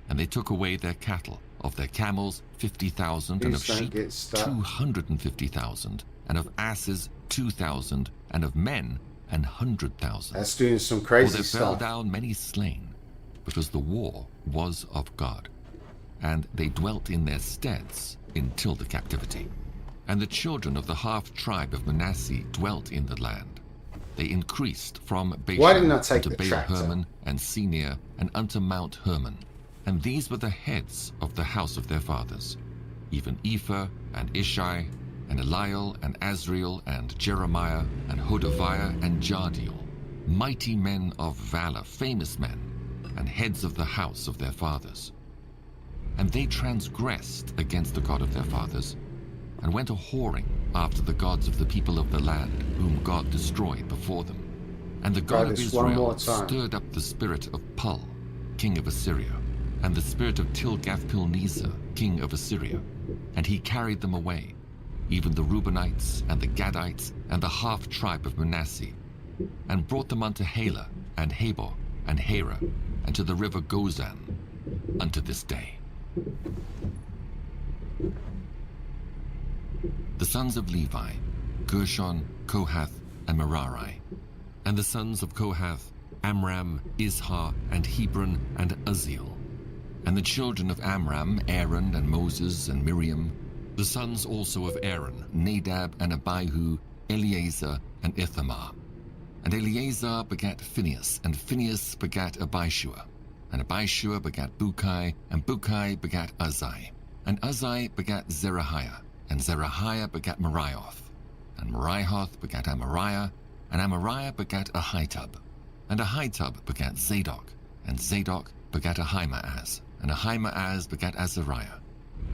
And they took away their cattle, of their camels 50,000, and of Please don't sheep get stuck. 250,000, and of asses 2,000, and of men 100,000. That's doing some For crazy there fell stuff. down many slain, because the war was of God, and they dwelt in their steads until the captivity. And the children of the half tribe of Manasseh dwelt in the land. They increased from Why didn't I Bashan take unto the Baal tractor? Hermon and Senir, and unto Mount Hermon. And these were the heads of the house of their fathers, even Ephah and Ishai, and Eliel and Azriel and Jeremiah and Hodaviah and Jardiel, mighty men of valor, famous men, and heads of the house of their fathers. And they transgressed against the God of their fathers, and went a-whoring after the gods of the people of the land, whom God destroyed before them. And the God of this one more Israel time. stirred up the spirit of Pul, king of Assyria, and the spirit of Tilgath-Pilneser, king of Assyria, and he carried them away, even the Reubenites and the Gadites and the half tribe of Manasseh, and brought them unto Halah and Habor and Hara, and to the river Gozan, unto this day. The sons of Levi, Gershon, Kohath, and Merari. And the sons of Kohath, Amram, Izhar, and Hebron, and Uzziel. And the children of Amram, Aaron, and Moses, and Miriam. The sons also of Aaron, Nadab, and Abihu, Eleazar, and Ithamar. And Eleazar begat Phinehas, and Phinehas begat Abishua. And Abishua begat Bukai, and Bukai begat Uzzi. And Uzzi begat Zerahiah, and Zerahiah begat Merioth. And Merioth begat Amariah, and Amariah begat Ahitub. And Ahitub begat Zadok, and Zadok begat Ahimaaz. And Ahimaaz begat Azariah.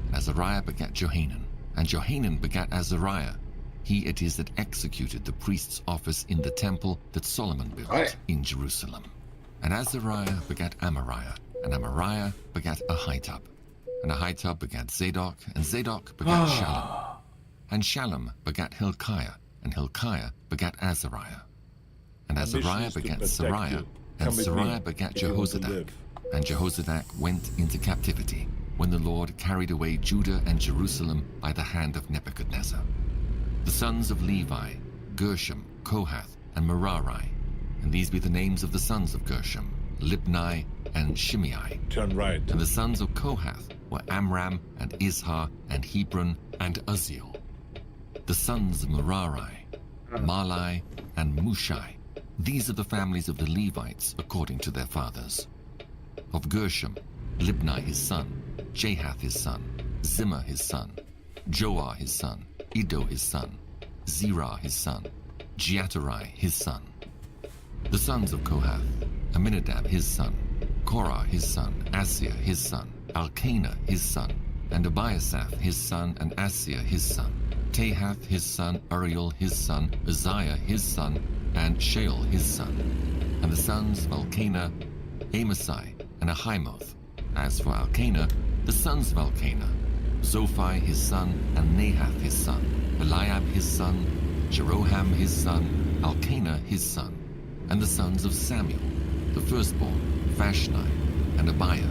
And Azariah begat Johanan, and Johanan begat Azariah. He it is that executed the priest's office in the temple that Solomon built Right. in Jerusalem. And Azariah begat Amariah, and Amariah begat Ahitub. And Ahitub begat Zadok, and Zadok begat Shallum. And Shallum begat Hilkiah, and Hilkiah begat Azariah. And My mission Azariah is to begat protect Sariah, you. and Come with me Sariah begat if you want to Jehozadak. live. And Jehozadak went into captivity when the Lord carried away Judah and Jerusalem by the hand of Nebuchadnezzar. The sons of Levi, Gershom, Kohath, and Merari. And these be the names of the sons of Gershom, Libni and Shimei. Turn right. And the sons of Kohath were Amram and Izhar and Hebron and Uzziel. The sons of Merari, Malai and Mushai. These are the families of the Levites according to their fathers. Of Gershom, Libni his son, Jahath his son, Zimmer his son, Joah his son, Iddo his son, Zerah his son, Jeaterai his son. The sons of Kohath, Aminadab his son, Korah his son, Asir his son, Elkanah his son, and Abiasaph his son, and Asir his son, Tahath his son, Uriel his son, Uzziah his son, and Sheol his son. And the sons of Elkanah, Amasai and Ahimoth. As for Elkanah, the sons of Elkanah, Zophai his son, and Nahath his son, Eliab his son, Jeroham his son, Elkanah his son. And the sons of Samuel, the firstborn, Vashni and Abiah.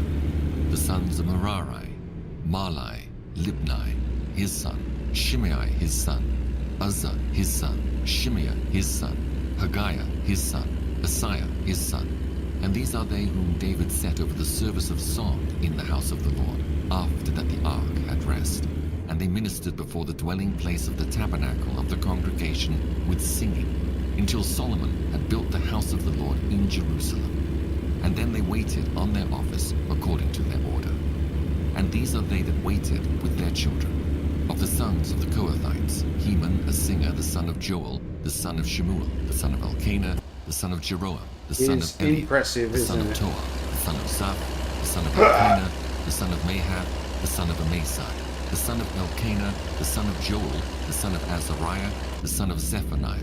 The sons of Merari, Malai, Libni his son, Shimei his son, Uzzah his son, Shimeah his son, Haggiah his son, Asaiah his son, And these are they whom David set over the service of song in the house of the Lord, after that the ark had rest. And they ministered before the dwelling place of the tabernacle of the congregation with singing, until Solomon had built the house of the Lord in Jerusalem. And then they waited on their office according to their order. And these are they that waited with their children. Of the sons of the Kohathites, Heman, a singer, the son of Joel, the son of Shemuel, the son of Elkanah, the son of Jeroam, the son It's of Eliab, impressive, the son isn't of it? Toah, the son of Zaph, the son of Elkanah, the son of Mahab, the son of Amasai, the son of Elkanah, the son of Joel, the son of Azariah, the son of Zephaniah,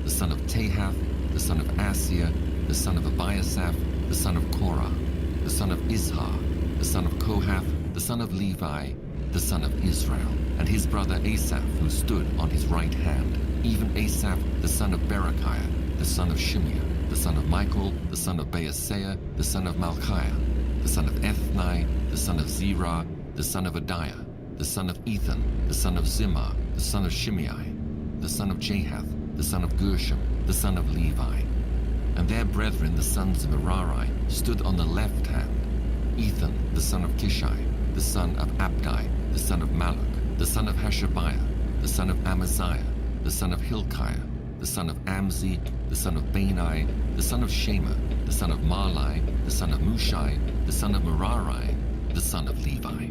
the son of Tahath, the son of Asiah, the son of Abiasaph, the son of Korah, the son of Izhar, the son of Kohath, the son of Levi, the son of Israel, and his brother Asaph, who stood on his right hand, even Asaph, the son of Berechiah, the son of Shimeah, the son of Michael, the son of Baaseiah, the son of Malchiah, the son of Ethni, the son of Zerah, the son of Adiah, the son of Ethan, the son of Zimmah, the son of Shimei, the son of Jahath, the son of Gershom, the son of Levi. And their brethren, the sons of Merari, stood on the left hand, Ethan, the son of Kishai, the son of Abdi, the son of Malach, the son of Hashabiah, the son of Amaziah, the son of Hilkiah, the son of Amzi, the son of Bani, the son of Shema, the son of Malai, the son of Mushai, the son of Merari, the son of Levi.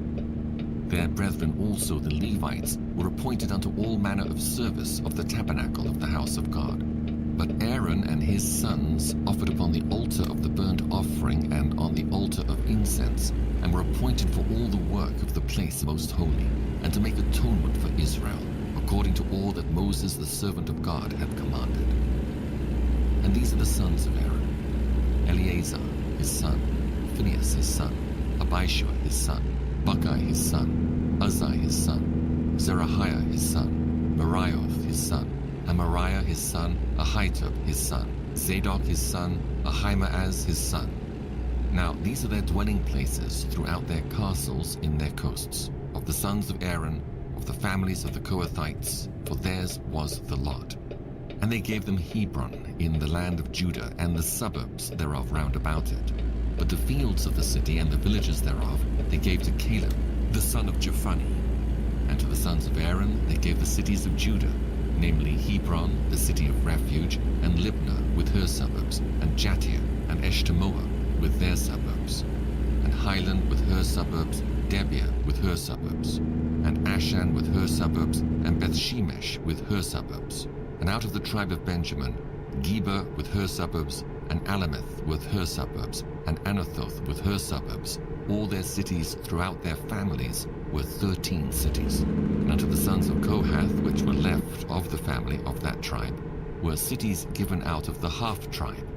Their brethren also the Levites were appointed unto all manner of service of the tabernacle of the house of God. But Aaron and his sons offered upon the altar of the burnt offering and on the altar of incense, and were appointed for all the work of the place most holy, and to make atonement for Israel, according to all that Moses the servant of God had commanded. And these are the sons of Aaron: Eleazar his son, Phinehas his son, Abishua his son, Buckai his son, Uzzai his son, Zerahiah his son, Merioth his son, Amariah his son, Ahitub his son, Zadok his son, Ahimaaz his son. Now these are their dwelling places throughout their castles in their coasts, of the sons of Aaron, of the families of the Kohathites, for theirs was the lot. And they gave them Hebron in the land of Judah, and the suburbs thereof round about it. But the fields of the city and the villages thereof they gave to Caleb, the son of Jephunneh. And to the sons of Aaron they gave the cities of Judah, namely Hebron, the city of refuge, and Libnah with her suburbs, and Jattir, and Eshtemoa with their suburbs, and Highland with her suburbs, Debir with her suburbs, and Ashan with her suburbs, and Bethshemesh with her suburbs. And out of the tribe of Benjamin, Geba with her suburbs, and Alameth with her suburbs, and Anathoth with her suburbs. All their cities throughout their families were 13 cities. And unto the sons of Kohath, which were left of the family of that tribe, were cities given out of the half tribe,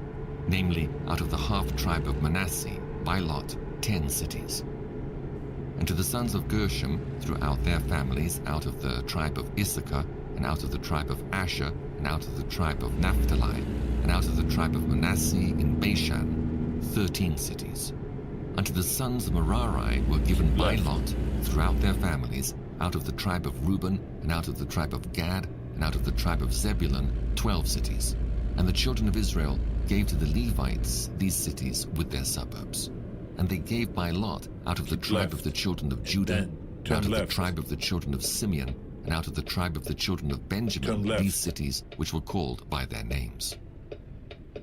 namely out of the half tribe of Manasseh, by lot 10 cities. And to the sons of Gershom, throughout their families, out of the tribe of Issachar, and out of the tribe of Asher, and out of the tribe of Naphtali, and out of the tribe of Manasseh in Bashan, 13 cities. Unto the sons of Merari were given by lot, throughout their families, out of the tribe of Reuben, and out of the tribe of Gad, and out of the tribe of Zebulun, 12 cities. And the children of Israel gave to the Levites these cities with their suburbs. And they gave by lot out of the tribe of the children of Judah, and out of the tribe of the children of Simeon, and out of the tribe of the children of Benjamin, these cities which were called by their names.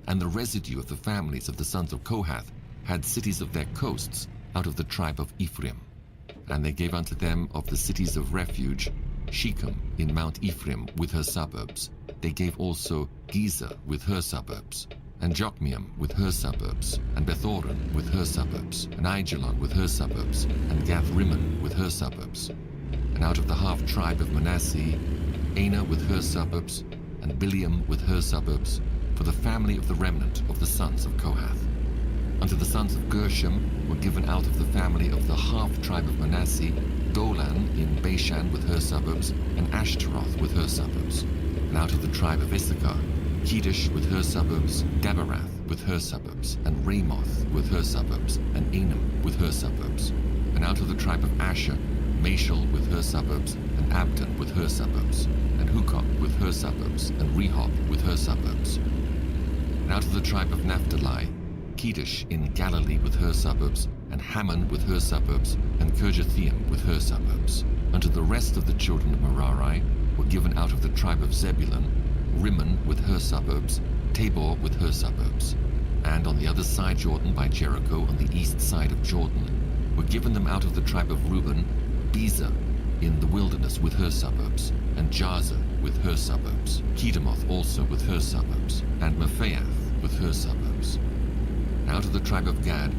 And the residue of the families of the sons of Kohath had cities of their coasts out of the tribe of Ephraim. And they gave unto them of the cities of refuge, Shechem in Mount Ephraim with her suburbs. They gave also Gezer with her suburbs, and Jokmeam with her suburbs, and Bethoron with her suburbs, and Aijalon with her suburbs, and Gath-Rimmon with her suburbs. And out of the half tribe of Manasseh, Anah with her suburbs, and Bileam with her suburbs, for the family of the remnant of the sons of Kohath. Unto the sons of Gershom were given out of the family of the half tribe of Manasseh, Golan in Bashan with her suburbs, and Ashtaroth with her suburbs. And out of the tribe of Issachar, Kedesh with her suburbs, Daberath with her suburbs, and Ramoth with her suburbs, and Anam with her suburbs. And out of the tribe of Asher, Mashal with her suburbs, and Abdon with her suburbs, and Hukok with her suburbs, and Rehob with her suburbs. And out of the tribe of Naphtali, Kedesh in Galilee with her suburbs, and Hammon with her suburbs, and Kirjathaim with her suburbs. Unto the rest of the children of Merari were given out of the tribe of Zebulun, Rimmon with her suburbs, Tabor with her suburbs. And on the other side Jordan by Jericho, on the east side of Jordan, were given them out of the tribe of Reuben, Bezer in the wilderness with her suburbs, and Jazer with her suburbs, Kedemoth also with her suburbs, and Mephaath with her suburbs. Out of the tribe of Gad,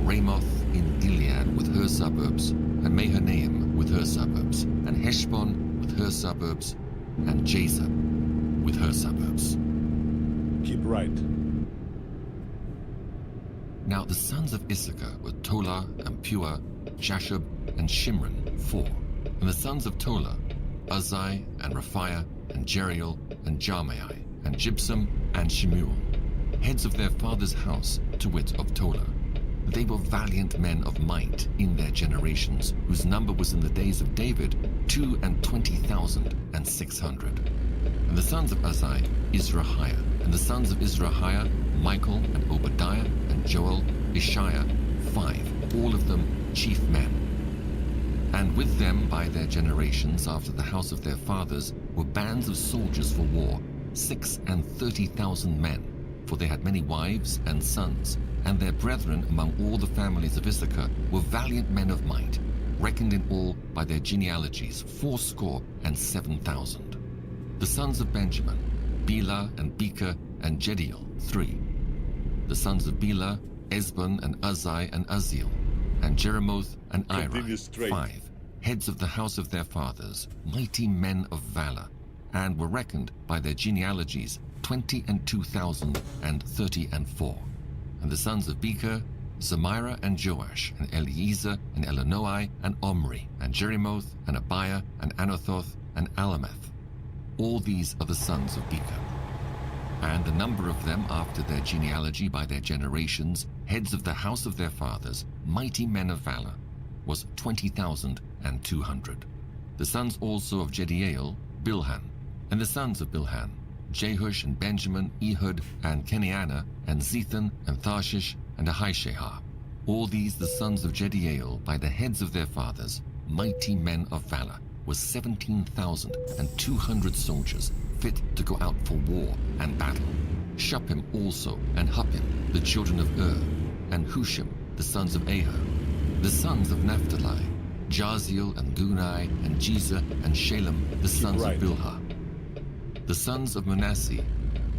Ramoth in Gilead with her suburbs, and Mahanaim with her suburbs, and Heshbon with her suburbs, and Jazer with her suburbs. Keep right. Now the sons of Issachar were Tola and Pua, Jashub and Shimron, 4. And the sons of Tola, Uzai and Raphiah and Jeriel and Jarmai and Jibsam and Shemuel, heads of their father's house, to wit of Tola. They were valiant men of might in their generations, whose number was in the days of David 22,600. And the sons of Uzai, Izrahiah. And the sons of Izrahiah, Michael and Obadiah and Joel, Ishiah, 5, all of them chief men. And with them by their generations after the house of their fathers were bands of soldiers for war, 36,000 men, for they had many wives and sons, and their brethren among all the families of Issachar were valiant men of might, reckoned in all by their genealogies 7,000. The sons of Benjamin, Bela and Becher and Jediel, 3. The sons of Bela, Esbon and Uzai and Uzziel, and Jeremoth and Continue Ira, straight. 5, heads of the house of their fathers, mighty men of valor, and were reckoned by their genealogies 22,034. And the sons of Becher, Zemira and Joash, and Eliezer and Elanoai and Omri, and Jerimoth and Abiah and Anathoth and Alameth. All these are the sons of Becher. And the number of them after their genealogy by their generations, heads of the house of their fathers, mighty men of valor, was 20,200. The sons also of Jediael, Bilhan. And the sons of Bilhan, Jehush and Benjamin, Ehud and Kenaiah and Zethan and Tharshish and Ahishahar. All these the sons of Jediael by the heads of their fathers, mighty men of valor, was 17,200 soldiers, fit to go out for war and battle. Shuppim also, and Huppim, the children of and Hushim, the sons of Ahah. The sons of Naphtali, Jaziel and Gunai and Jezer and Shalem, the sons right. of Bilhah. The sons of Manasseh,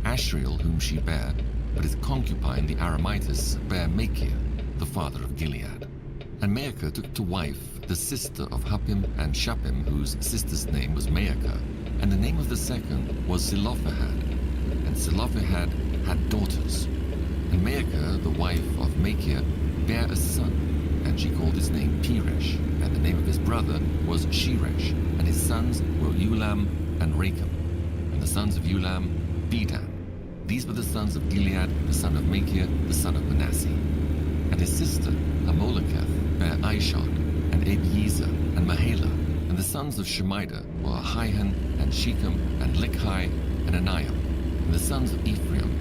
Ashriel whom she bare, but his concubine the Aramitess bare Machir, the father of Gilead. And Maacah took to wife the sister of Huppim and Shuppim, whose sister's name was Maacah, and the name of the second was Zelophehad. And Zelophehad had daughters. And Maacah, the wife of Machir, bare a son, and she called his name Peresh, and the name of his brother was Sheresh, and his sons were Ulam and Racham. And the sons of Ulam, Bedan. These were the sons of Gilead, the son of Machir, the son of Manasseh. And his sister, Hamoleketh, bare Ishod, and Abiezer, and Mahalah. And the sons of Shemida were Ahihan, and Shechem, and Likhai, and Aniam. And the sons of Ephraim,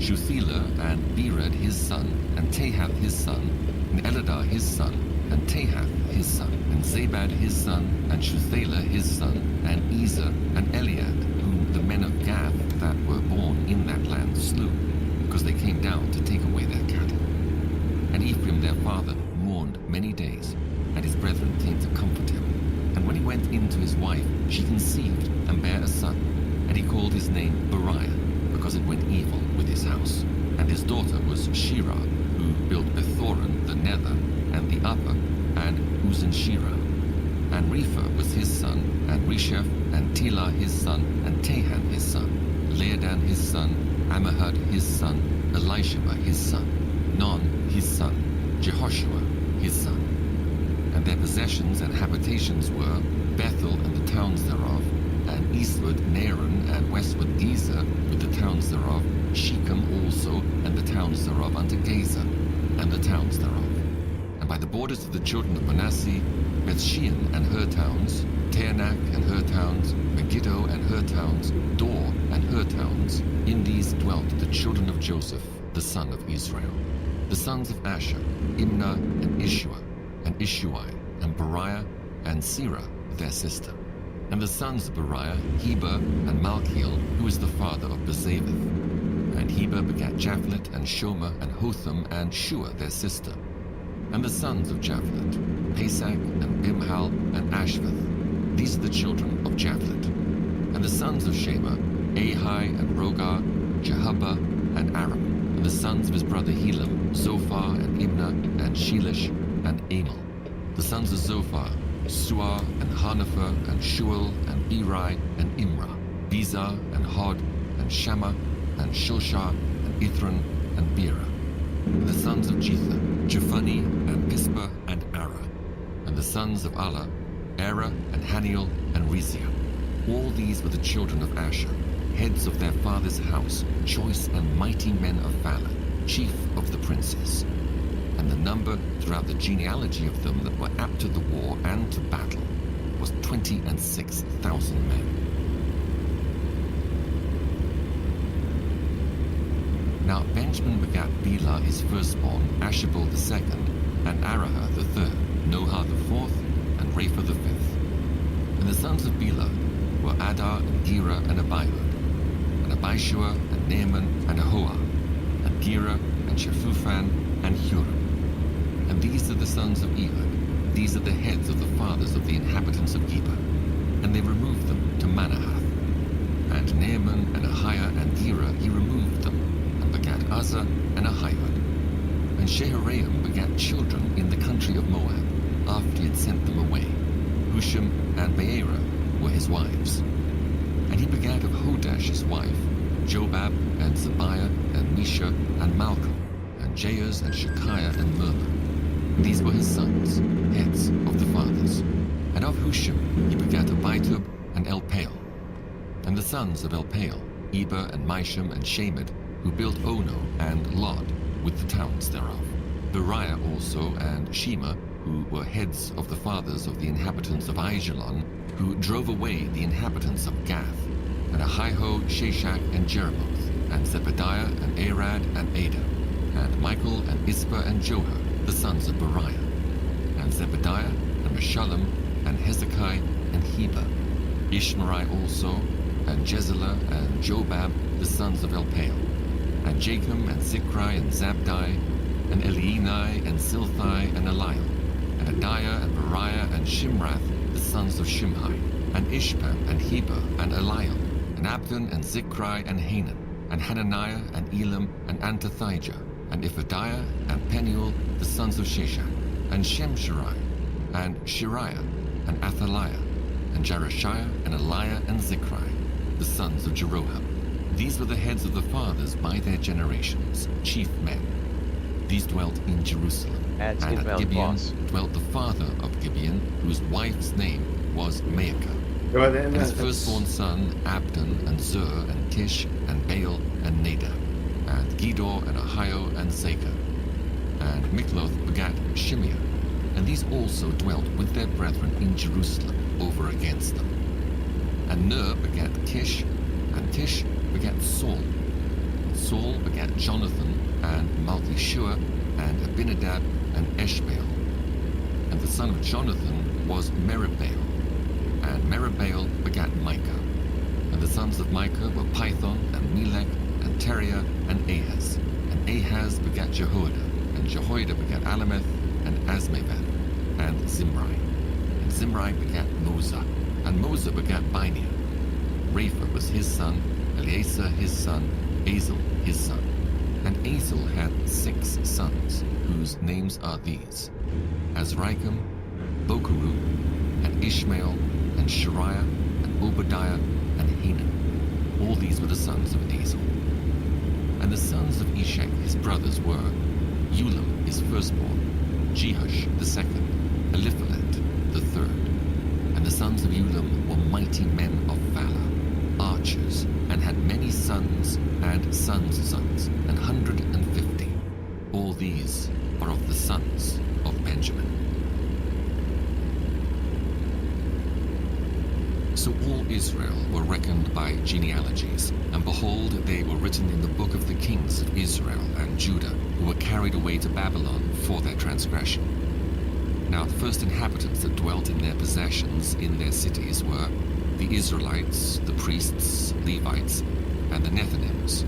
Shuthelah, and Bered his son, and Tahath his son, and Eladar his son, and Tahath his son, and Zabad his son, and Shuthelah his son, and Ezer, and Eliad, whom the men of Gath that were born in that land slew, because they came down to take away their cattle. And Ephraim their father mourned many days, and his brethren came to comfort him. And when he went in to his wife, she conceived and bare a son, and he called his name Beriah, because it went evil with his house. And his daughter was Shirah, who built Bethoron the nether, and the upper, and Uzan-Shirah. And Repha was his son, and Resheph, and Telah his son, and Tahan his son, Leadan his son, Ammihud his son, Elisheba his son, Non his son, Jehoshua his son. And their possessions and habitations were Bethel and the towns thereof, and eastward Naaran and westward Gezer with the towns thereof, Shechem also and the towns thereof unto Gaza and the towns thereof. And by the borders of the children of Manasseh, Bethshean and her towns, Taanach and her towns, Megiddo and her towns, Dor and her towns. In these dwelt the children of Joseph, the son of Israel. The The sons of Asher, Imnah and Ishua, and Ishuai, and Beriah, and Serah, their sister. And the sons of Beriah, Heber, and Malchiel, who is the father of Bezavith. And Heber begat Japhlet, and Shomer, and Hotham, and Shua, their sister. And the sons of Japhlet, Pesach, and Bimhal, and Ashvath. These are the children of Japhlet. And the sons of Shema, Ahai, and Rogar, Jehubbah, and Aram. And the sons of his brother Helam, Zophar, and Imnah, and Shelish, and Amal. The sons of Zophar, Suah, and Harnepher, and Shual, and Eri, and Imrah, Bezar, and Hod, and Shammah, and Shoshar, and Ithran, and Beerah. And the sons of Jether, Jephani, and Pispa, and Ara. And the sons of Allah, Era, and Haniel, and Reziah. All these were the children of Asher, heads of their father's house, choice and mighty men of valor, chief of the princes. And the number throughout the genealogy of them that were apt to the war and to battle was 26,000 men. Now Benjamin begat Bela his firstborn, Ashabel the second, and Arahah the third, Nohah the fourth, and Rapha the fifth. And the sons of Bela were Adar, and Gera, and Abihud, and Abishua, and Naaman, and Ahoah, and Gera, and Shephupham, and Huram. And these are the sons of Ehud. These are the heads of the fathers of the inhabitants of Geba. And they removed them to Manahath. And Naaman, and Ahiah, and Gera he removed them, and begat Uzzah, and Ahihud. And Sheharaim begat children in the country of Moab, after he had sent them away. Husham and Beerah were his wives. And he begat of Hodash his wife, Jobab, and Zabiah, and Mesha, and Malcolm, and Jaez, and Shekiah, and Myrmah. These were his sons, heads of the fathers. And of Husham he begat Abitub, and Elpaal. And the sons of Elpaal, Eber, and Misham, and Shamed, who built Ono, and Lod, with the towns thereof. Beriah also, and Shema, who were heads of the fathers of the inhabitants of Aijalon, who drove away the inhabitants of Gath, and Ahiho, Sheshach, and Jeremoth, and Zebediah, and Arad, and Ada, and Michael, and Ispa, and Joha, the sons of Beriah, and Zebediah, and Meshullam, and Hezekiah, and Heber, Ishmerai also, and Jezelah, and Jobab, the sons of Elpaal, and Jachim, and Zichri, and Zabdi, and Elienai, and Silthai, and Eliel, and Adiah, and Beriah, and Shimrath, the sons of Shimhi, and Ishpam, and Heber, and Eliel, and Abdon, and Zichri, and Hanan, and Hananiah, and Elam, and Antothijah, and Iphidiah, and Penuel, the sons of Sheshach, and Shemsherai, and Shiriah, and Athaliah, and Jerushiah, and Eliah, and Zichri, the sons of Jeroham. These were the heads of the fathers by their generations, chief men. These dwelt in Jerusalem. And at inbound Gibeon boss. dwelt the father of Gibeon, whose wife's name was Maacah. And his firstborn son, Abdon, and Zur, and Kish, and Baal, and Nadab, and Gedor, and Ahio, and Zaker. And Mikloth begat Shimeah, and these also dwelt with their brethren in Jerusalem, over against them. And Ner begat Kish, and Kish begat Saul. And Saul begat Jonathan, and Malchishua, and Abinadab, and Eshbaal. And the son of Jonathan was Meribbaal, and Meribbaal begat Micah. And the sons of Micah were Python, and Melech, and Teriah, and Ahaz. And Ahaz begat Jehoiada, and Jehoiada begat Alameth, and Asmaveth, and Zimri. And Zimri begat Moza, and Moza begat Binea. Rapha was his son, Eleazar his son, Azel his son. And Azel had 6 sons, whose names are these: Azrikam, Bokeru, and Ishmael, and Shariah, and Obadiah, and Hanan. All these were the sons of Azel. And the sons of Eshek his brothers were Ulam his firstborn, Jehush the second, Eliphalet the third. And the sons of Ulam were mighty men of valor, archers, and had many sons and sons' sons, 150. All these are of the sons of Benjamin. So all Israel were reckoned by genealogies, and behold, they were written in the book of the kings of Israel and Judah, who were carried away to Babylon for their transgression. Now the first inhabitants that dwelt in their possessions in their cities were the Israelites, the priests, Levites, and the Nethinims.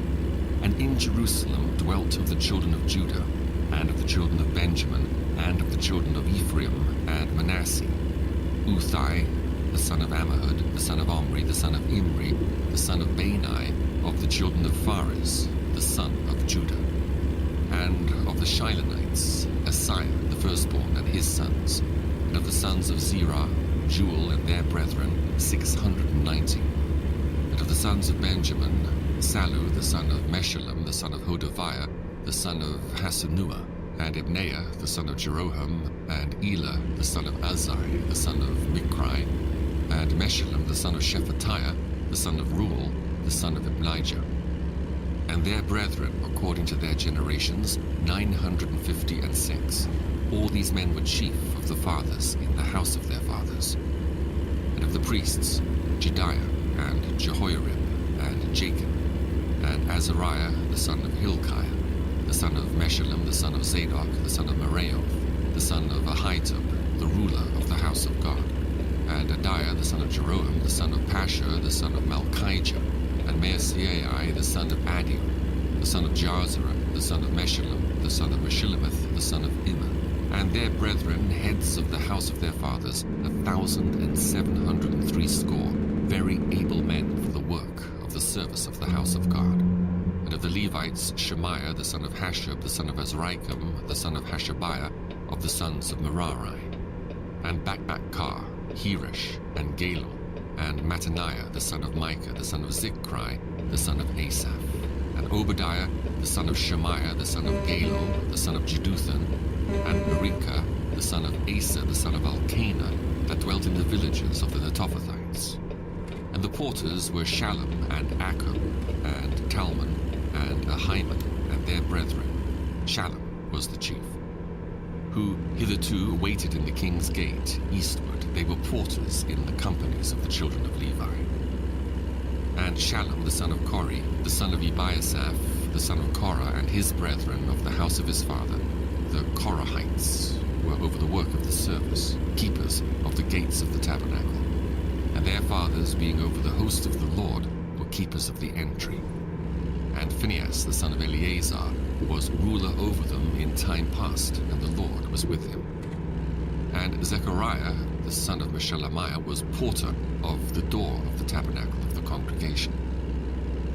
And in Jerusalem dwelt of the children of Judah, and of the children of Benjamin, and of the children of Ephraim and Manasseh, Uthai, the son of Ammihud, the son of Omri, the son of Imri, the son of Bani, of the children of Phares, the son of Judah. And of the Shilonites, Asaiah, the firstborn, and his sons. And of the sons of Zerah, Jewel and their brethren, 690. And of the sons of Benjamin, Salu, the son of Meshullam, the son of Hodaviah, the son of Hasenuah, and Ibneiah, the son of Jeroham, and Elah, the son of Azai, the son of Mikri, and Meshullam, the son of Shephatiah, the son of Ruel, the son of Ibnijah. And their brethren, according to their generations, 956. All these men were chief of the fathers in the house of their fathers. And of the priests, Jediah, and Jehoiarib, and Jacob, and Azariah, the son of Hilkiah, the son of Meshullam, the son of Zadok, the son of Meraioth, the son of Ahitub, the ruler of the house of God, and Adiah, the son of Jeroham, the son of Pashur, the son of Malchijah, and Maaseiah, the son of Adiel, the son of Jarzerah, the son of Meshullam, the son of Meshillemith, the son of Immer, and their brethren, heads of the house of their fathers, 1,703 score, very able men for the work of the service of the house of God. And of the Levites, Shemaiah, the son of Hashab, the son of Azrikam, the son of Hashabiah, of the sons of Merari, and Bakbakkar, Hirish, and Galal, and Mattaniah, the son of Micah, the son of Zichri, the son of Asaph, and Obadiah, the son of Shemaiah, the son of Galal, the son of Jeduthun, and Berikah, the son of Asa, the son of Elkanah, that dwelt in the villages of the Netophathites. And the porters were Shallum, and Akub, and Talmon, and Ahiman, and their brethren. Shallum was the chief, who hitherto waited in the king's gate eastward. They were porters in the companies of the children of Levi. And Shallum, the son of Kori, the son of Ebiasaph, the son of Korah, and his brethren of the house of his father, the Korahites, were over the work of the service, keepers of the gates of the tabernacle. And their fathers, being over the host of the Lord, were keepers of the entry. And Phinehas, the son of Eleazar, was ruler over them in time past, and the Lord was with him. And Zechariah, the son of Meshelemiah, was porter of the door of the tabernacle of the congregation.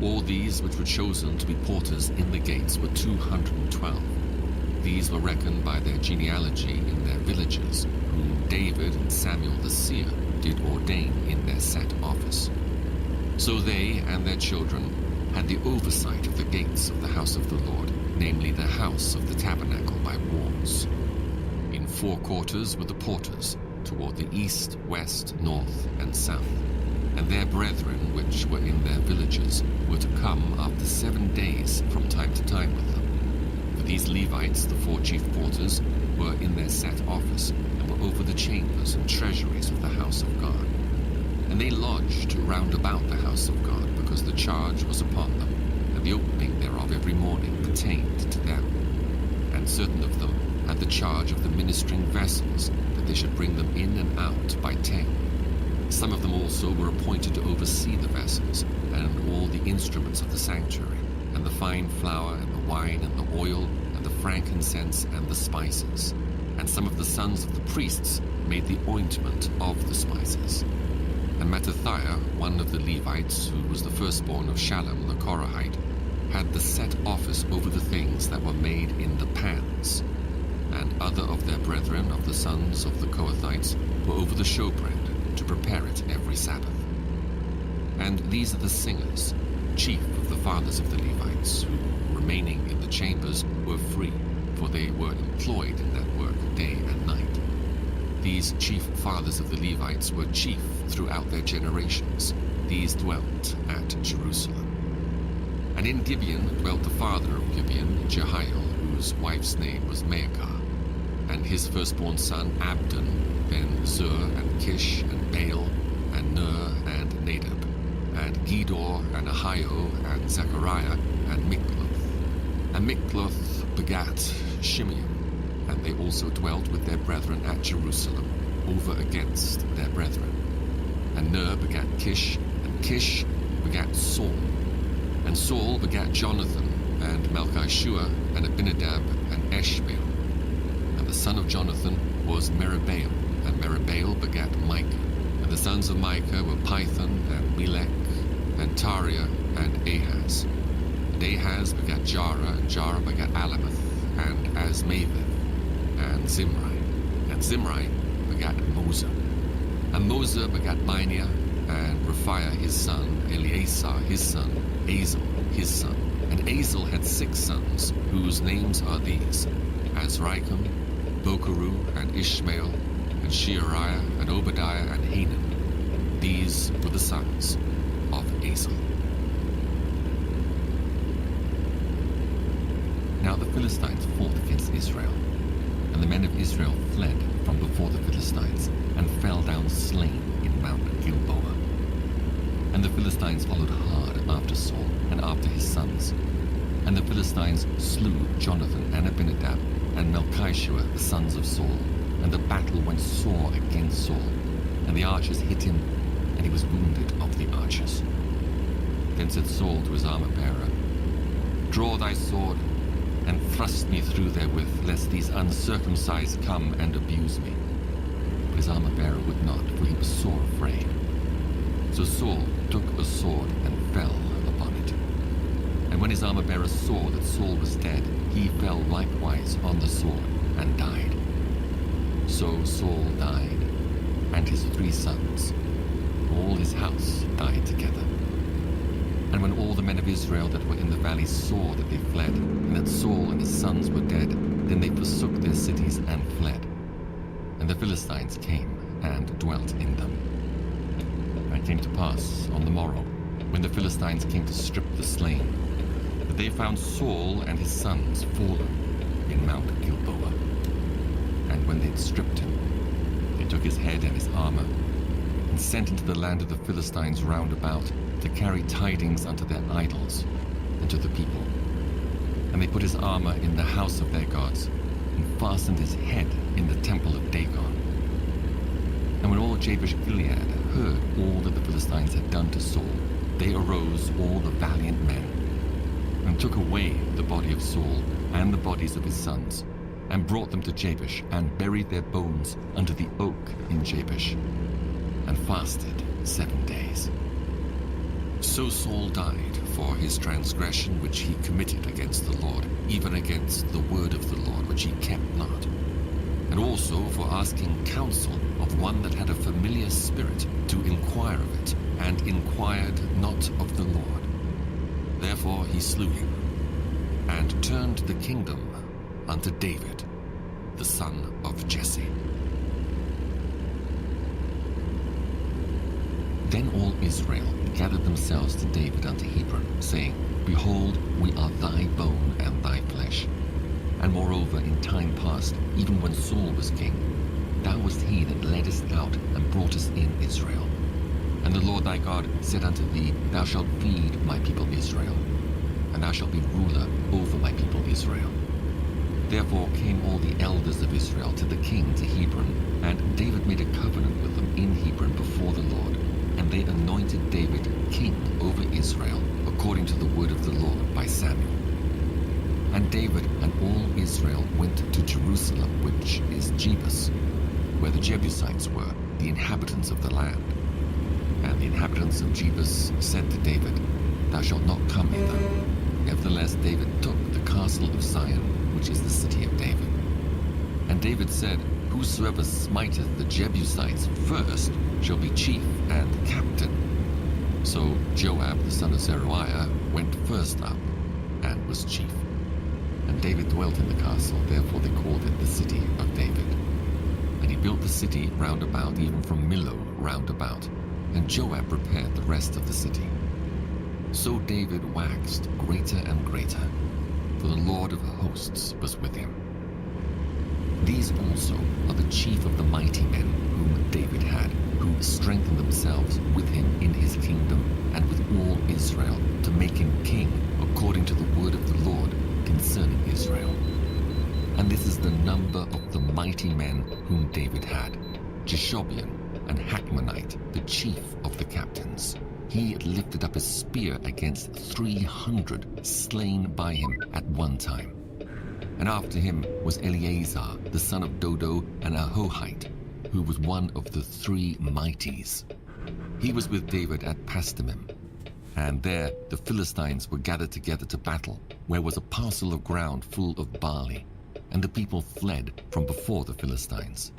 All these which were chosen to be porters in the gates were 212. These were reckoned by their genealogy in their villages, whom David and Samuel the seer did ordain in their set office. So they and their children had the oversight of the gates of the house of the Lord, namely the house of the tabernacle by walls. In 4 quarters were the porters, toward the east, west, north, and south. And their brethren, which were in their villages, were to come after 7 days from time to time with them. For these Levites, the 4 chief porters, were in their set office, and were over the chambers and treasuries of the house of God. And they lodged round about the house of God, because the charge was upon them, and the opening thereof every morning pertained to them. And certain of them had the charge of the ministering vessels, that they should bring them in and out by 10. Some of them also were appointed to oversee the vessels, and all the instruments of the sanctuary, and the fine flour, and the wine, and the oil, and the frankincense, and the spices. And some of the sons of the priests made the ointment of the spices. And Mattathiah, one of the Levites, who was the firstborn of Shallum the Korahite, had the set office over the things that were made in the pans. And other of their brethren of the sons of the Kohathites were over the showbread, to prepare it every Sabbath. And these are the singers, chief of the fathers of the Levites, who, remaining in the chambers, were free, for they were employed in that work day and night. These chief fathers of the Levites were chief throughout their generations. These dwelt at Jerusalem. And in Gibeon dwelt the father of Gibeon, Jehiel, whose wife's name was Maacah, and his firstborn son Abdon, then Zur, and Kish, and Baal, and Ner, Megiddo, and Ahio, and Zechariah, and Mikloth. And Mikloth begat Shimeam, and they also dwelt with their brethren at Jerusalem, over against their brethren. And Ner begat Kish, and Kish begat Saul. And Saul begat Jonathan, and Malchishua, and Abinadab, and Eshbaal. And the son of Jonathan was Meribaal, and Meribaal begat Micah. And the sons of Micah were Python, and Melech, and Tariah, and Ahaz. And Ahaz begat Jarah, and Jarah begat Alameth, and Azmaveth, and Zimri. And Zimri begat Moser. And Moser begat Binea, and Raphiah his son, Eleazar his son, Azel his son. And Azel had 6 sons, whose names are these: Azrikam, Bokeru, and Ishmael, and Sheariah, and Obadiah, and Hanan. These were the sons of Azel. Now the Philistines fought against Israel, and the men of Israel fled from before the Philistines, and fell down slain in Mount Gilboa. And the Philistines followed hard after Saul, and after his sons. And the Philistines slew Jonathan and Abinadab, and Malchishua, the sons of Saul. And the battle went sore against Saul, and the archers hit him, and he was wounded of the archers. Then said Saul to his armor-bearer, Draw thy sword, and thrust me through therewith, lest these uncircumcised come and abuse me. But his armor-bearer would not, for he was sore afraid. So Saul took a sword and fell upon it. And when his armor-bearer saw that Saul was dead, he fell likewise on the sword and died. So Saul died, and his 3 sons. All his house died together. And when all the men of Israel that were in the valley saw that they fled, and that Saul and his sons were dead, then they forsook their cities and fled. And the Philistines came and dwelt in them. And it came to pass on the morrow, when the Philistines came to strip the slain, that they found Saul and his sons fallen in Mount Gilboa. And when they had stripped him, they took his head and his armor, and sent into the land of the Philistines round about, to carry tidings unto their idols and to the people. And they put his armor in the house of their gods, and fastened his head in the temple of Dagon. And when all Jabesh Gilead heard all that the Philistines had done to Saul, they arose, all the valiant men, and took away the body of Saul and the bodies of his sons, and brought them to Jabesh, and buried their bones under the oak in Jabesh, and fasted 7 days. So Saul died for his transgression which he committed against the Lord, even against the word of the Lord which he kept not, and also for asking counsel of one that had a familiar spirit to inquire of it, and inquired not of the Lord. Therefore he slew him, and turned the kingdom unto David, the son of Jesse. Then all Israel gathered themselves to David unto Hebron, saying, Behold, we are thy bone and thy flesh. And moreover, in time past, even when Saul was king, thou wast he that leddest out and broughtest in Israel. And the Lord thy God said unto thee, Thou shalt feed my people Israel, and thou shalt be ruler over my people Israel. Therefore came all the elders of Israel to the king to Hebron, and David made a covenant with them in Hebron before the Lord. And they anointed David king over Israel, according to the word of the Lord by Samuel. And David and all Israel went to Jerusalem, which is Jebus, where the Jebusites were, the inhabitants of the land. And the inhabitants of Jebus said to David, Thou shalt not come hither. Nevertheless David took the castle of Zion, which is the city of David. And David said, Whosoever smiteth the Jebusites first shall be chief and captain. So Joab the son of Zeruiah went first up, and was chief. And David dwelt in the castle, therefore they called it the city of David. And he built the city round about, even from Millo round about, and Joab repaired the rest of the city. So David waxed greater and greater, for the Lord of hosts was with him. These also are the chief of the mighty men whom David had, who strengthened themselves with him in his kingdom, and with number of the mighty men whom David had. Jeshobeam and Hachmonite, the chief of the captains. He lifted up a spear against 300 slain by him at one time. And after him was Eleazar, the son of Dodo, and Ahohite, who was one of the 3 mighties. He was with David at Pasdammim, and there the Philistines were gathered together to battle, where was a parcel of ground full of barley, and the people fled from before the Philistines.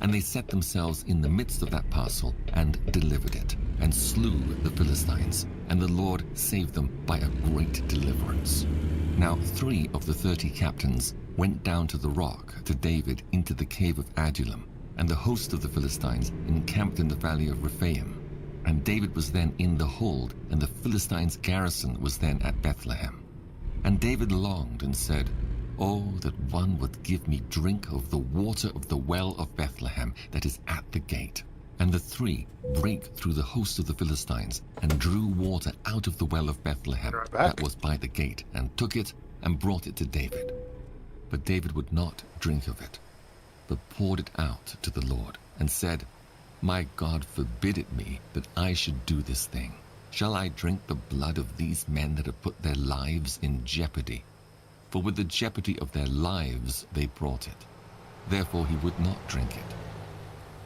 And they set themselves in the midst of that parcel and delivered it, and slew the Philistines, and the Lord saved them by a great deliverance. Now 3 of the 30 captains went down to the rock to David into the cave of Adullam, and the host of the Philistines encamped in the valley of Rephaim. And David was then in the hold, and the Philistines' garrison was then at Bethlehem. And David longed and said, "Oh, that one would give me drink of the water of the well of Bethlehem that is at the gate." And the 3 brake through the host of the Philistines, and drew water out of the well of Bethlehem that was by the gate, and took it and brought it to David. But David would not drink of it, but poured it out to the Lord, and said, "My God forbid it me that I should do this thing. Shall I drink the blood of these men that have put their lives in jeopardy? For with the jeopardy of their lives they brought it." Therefore he would not drink it.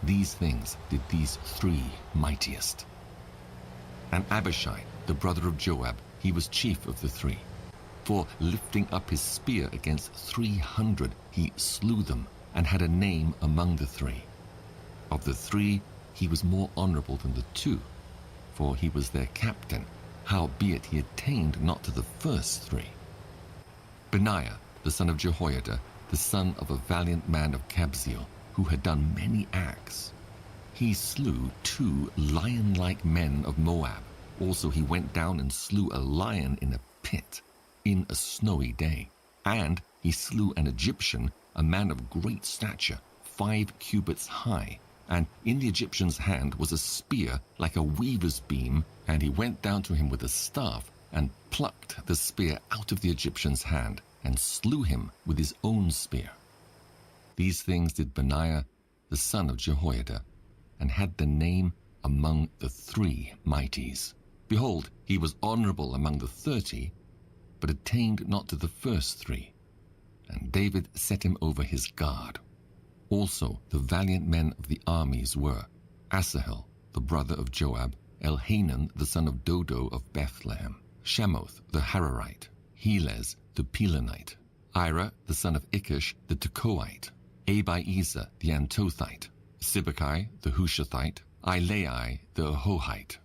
These things did these 3 mightiest. And Abishai, the brother of Joab, he was chief of the 3. For lifting up his spear against 300, he slew them, and had a name among the 3. Of the 3, he was more honorable than the 2, for he was their captain, howbeit he attained not to the first 3. Benaiah, the son of Jehoiada, the son of a valiant man of Kabzeel, who had done many acts. He slew 2 lion-like men of Moab. Also he went down and slew a lion in a pit, in a snowy day. And he slew an Egyptian, a man of great stature, 5 cubits high. And in the Egyptian's hand was a spear like a weaver's beam, and he went down to him with a staff, and plucked the spear out of the Egyptian's hand, and slew him with his own spear. These things did Benaiah, the son of Jehoiada, and had the name among the 3 mighties. Behold, he was honorable among the 30, but attained not to the first 3. And David set him over his guard. Also the valiant men of the armies were Asahel, the brother of Joab, Elhanan, the son of Dodo of Bethlehem, Shemoth, the Hararite, Helez, the Pelonite, Ira, the son of Ikish, the Tekoite, Abiezer, the Antothite, Sibbecai, the Hushathite, Ilai, the Ahohite,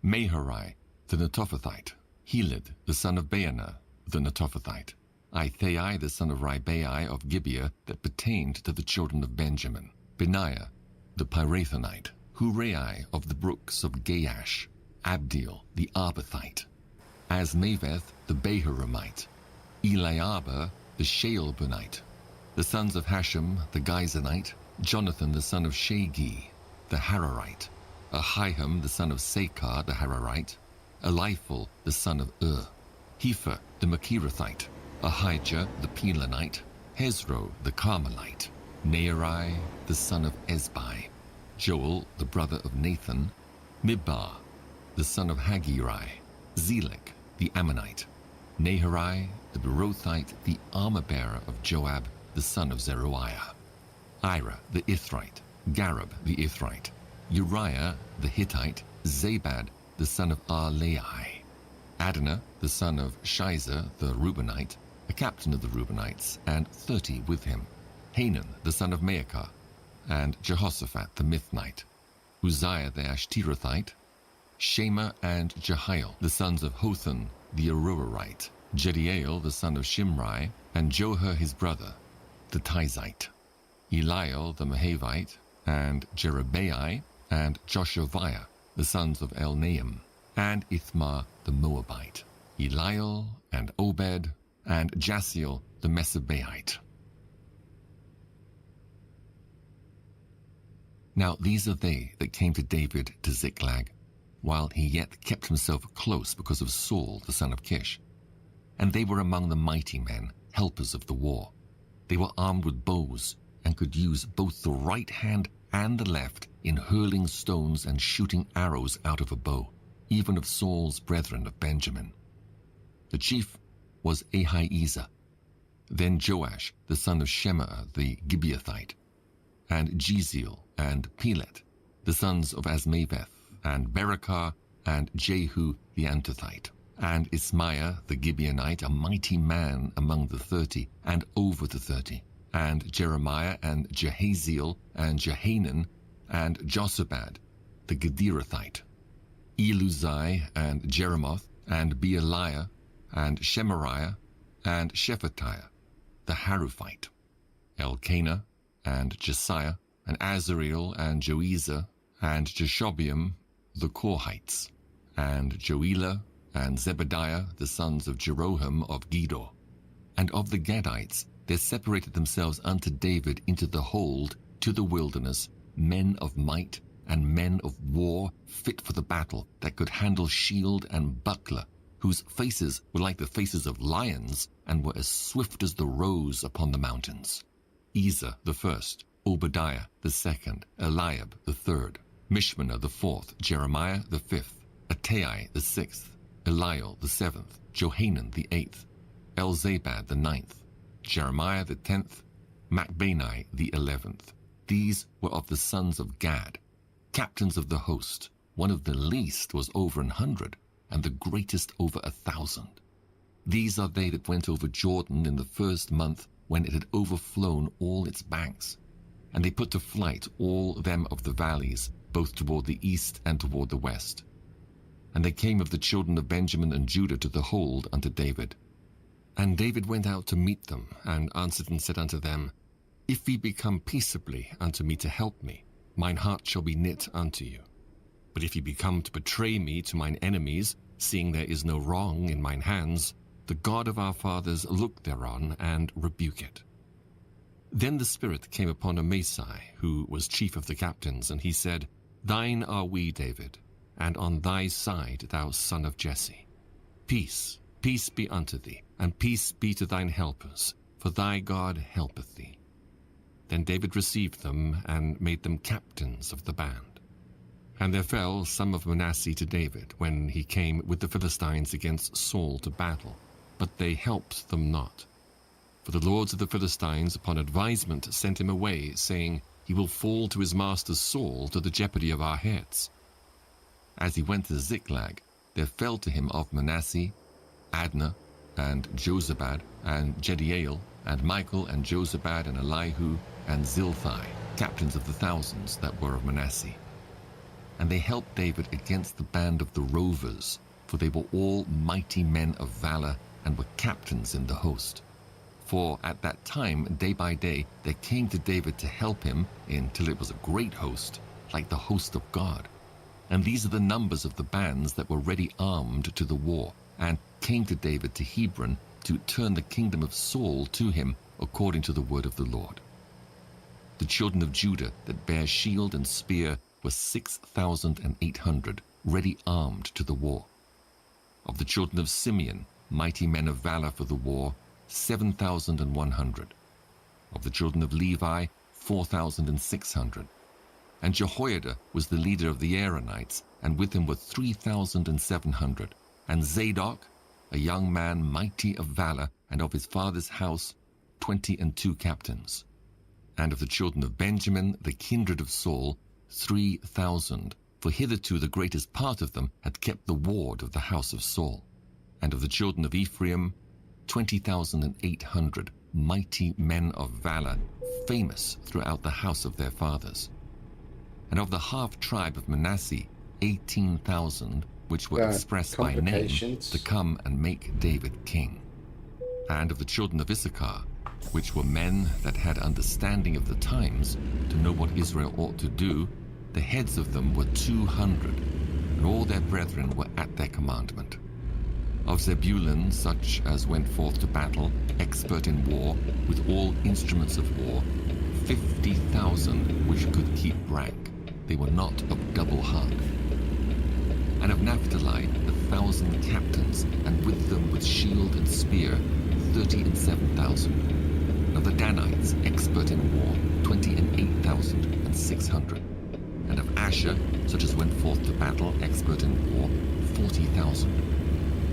Maharai, the Netophathite, Helid, the son of Baanah, the Netophathite, Ithai, the son of Ribai of Gibeah, that pertained to the children of Benjamin, Benaiah, the Pirathonite, Hurai of the brooks of Gaash, Abdeel, the Arbathite, Asmaveth, the Bahurimite, Eliahba, the Shaalbonite, the sons of Hashem, the Gizonite, Jonathan, the son of Shagi, the Hararite, Ahiham, the son of Sakar, the Hararite, Eliphal, the son of Hepher, the Machirathite, Ahijah, the Pelonite, Hezro, the Carmelite, Nearai, the son of Ezbai, Joel, the brother of Nathan, Mibbar, the son of Hagirai, Zelek, the Ammonite, Naharai, the Berothite, the armor-bearer of Joab, the son of Zeruiah, Ira, the Ithrite, Gareb, the Ithrite, Uriah, the Hittite, Zabad, the son of Arlai, Adonah, the son of Shizer, the Reubenite, a captain of the Reubenites, and 30 with him, Hanan, the son of Maacah, and Jehoshaphat, the Mithnite, Uzziah, the Ashterathite, Shema and Jehiel, the sons of Hotham, the Aroerite, Jediael, the son of Shimri, and Joher, his brother, the Tizite, Eliel, the Mahavite, and Jerubai, and Joshaviah, the sons of Elnaam, and Ithmar, the Moabite, Eliel, and Obed, and Jasiel, the Mesabaite. Now these are they that came to David to Ziklag, while he yet kept himself close because of Saul, the son of Kish. And they were among the mighty men, helpers of the war. They were armed with bows and could use both the right hand and the left in hurling stones and shooting arrows out of a bow, even of Saul's brethren of Benjamin. The chief was Ahiezer, then Joash, the son of Shemaiah the Gibeathite, and Jeziel and Pelet, the sons of Asmaveth, and Berakah, and Jehu the Antothite, and Ismaiah the Gibeonite, a mighty man among the 30, and over the 30, and Jeremiah, and Jehaziel, and Jehanan, and Josabad the Gederathite, Eluzai, and Jeremoth, and Bealiah, and Shemariah, and Shephatiah the Haruphite, Elkanah, and Jesiah, and Azareel, and Joezer, and Jeshobeam the Korhites, and Joelah, and Zebediah, the sons of Jeroham of Gedor. And of the Gadites there separated themselves unto David into the hold to the wilderness men of might and men of war fit for the battle, that could handle shield and buckler, whose faces were like the faces of lions, and were as swift as the roes upon the mountains. Ezer the first, Obadiah the second, Eliab the third, Mishmanah the fourth, Jeremiah the fifth, Attai the sixth, Eliel the seventh, Johanan the eighth, Elzabad the ninth, Jeremiah the 10th, Macbanai the 11th. These were of the sons of Gad, captains of the host. One of the least was over 100, and the greatest over 1,000. These are they that went over Jordan in the first month, when it had overflown all its banks. And they put to flight all them of the valleys, both toward the east and toward the west. And they came of the children of Benjamin and Judah to the hold unto David. And David went out to meet them, and answered and said unto them, If ye become peaceably unto me to help me, mine heart shall be knit unto you. But if ye become to betray me to mine enemies, seeing there is no wrong in mine hands, the God of our fathers look thereon, and rebuke it. Then the Spirit came upon Amasai, who was chief of the captains, and he said, Thine are we, David, and on thy side, thou son of Jesse. Peace, peace be unto thee, and peace be to thine helpers, for thy God helpeth thee. Then David received them, and made them captains of the band. And there fell some of Manasseh to David, when he came with the Philistines against Saul to battle, but they helped them not. For the lords of the Philistines upon advisement sent him away, saying, He will fall to his master Saul to the jeopardy of our heads. As he went to Ziklag, there fell to him of Manasseh, Adnah, and Jozabad, and Jediael, and Michael, and Jozabad, and Elihu, and Zilthai, captains of the thousands that were of Manasseh. And they helped David against the band of the rovers, for they were all mighty men of valor, and were captains in the host. For at that time, day by day, there came to David to help him, until it was a great host, like the host of God. And these are the numbers of the bands that were ready armed to the war, and came to David to Hebron, to turn the kingdom of Saul to him, according to the word of the Lord. The children of Judah that bare shield and spear were 6,800, ready armed to the war. Of the children of Simeon, mighty men of valor for the war, 7,100. Of the children of Levi, 4,600. And Jehoiada was the leader of the Aaronites, and with him were 3,700. And Zadok, a young man mighty of valor, and of his father's house, 22 captains. And of the children of Benjamin, the kindred of Saul, 3,000, for hitherto the greatest part of them had kept the ward of the house of Saul. And of the children of Ephraim, 20,800, mighty men of valor, famous throughout the house of their fathers. And of the half-tribe of Manasseh, 18,000, which were expressed by name, to come and make David king. And of the children of Issachar, which were men that had understanding of the times, to know what Israel ought to do, the heads of them were 200, and all their brethren were at their commandment. Of Zebulun, such as went forth to battle, expert in war, with all instruments of war, 50,000 which could keep rank. They were not of double heart. And of Naphtali 1,000 captains, and with them with shield and spear 37,000. of the Danites, expert in war, 28,600. And of Asher, such as went forth to battle, expert in war, 40,000.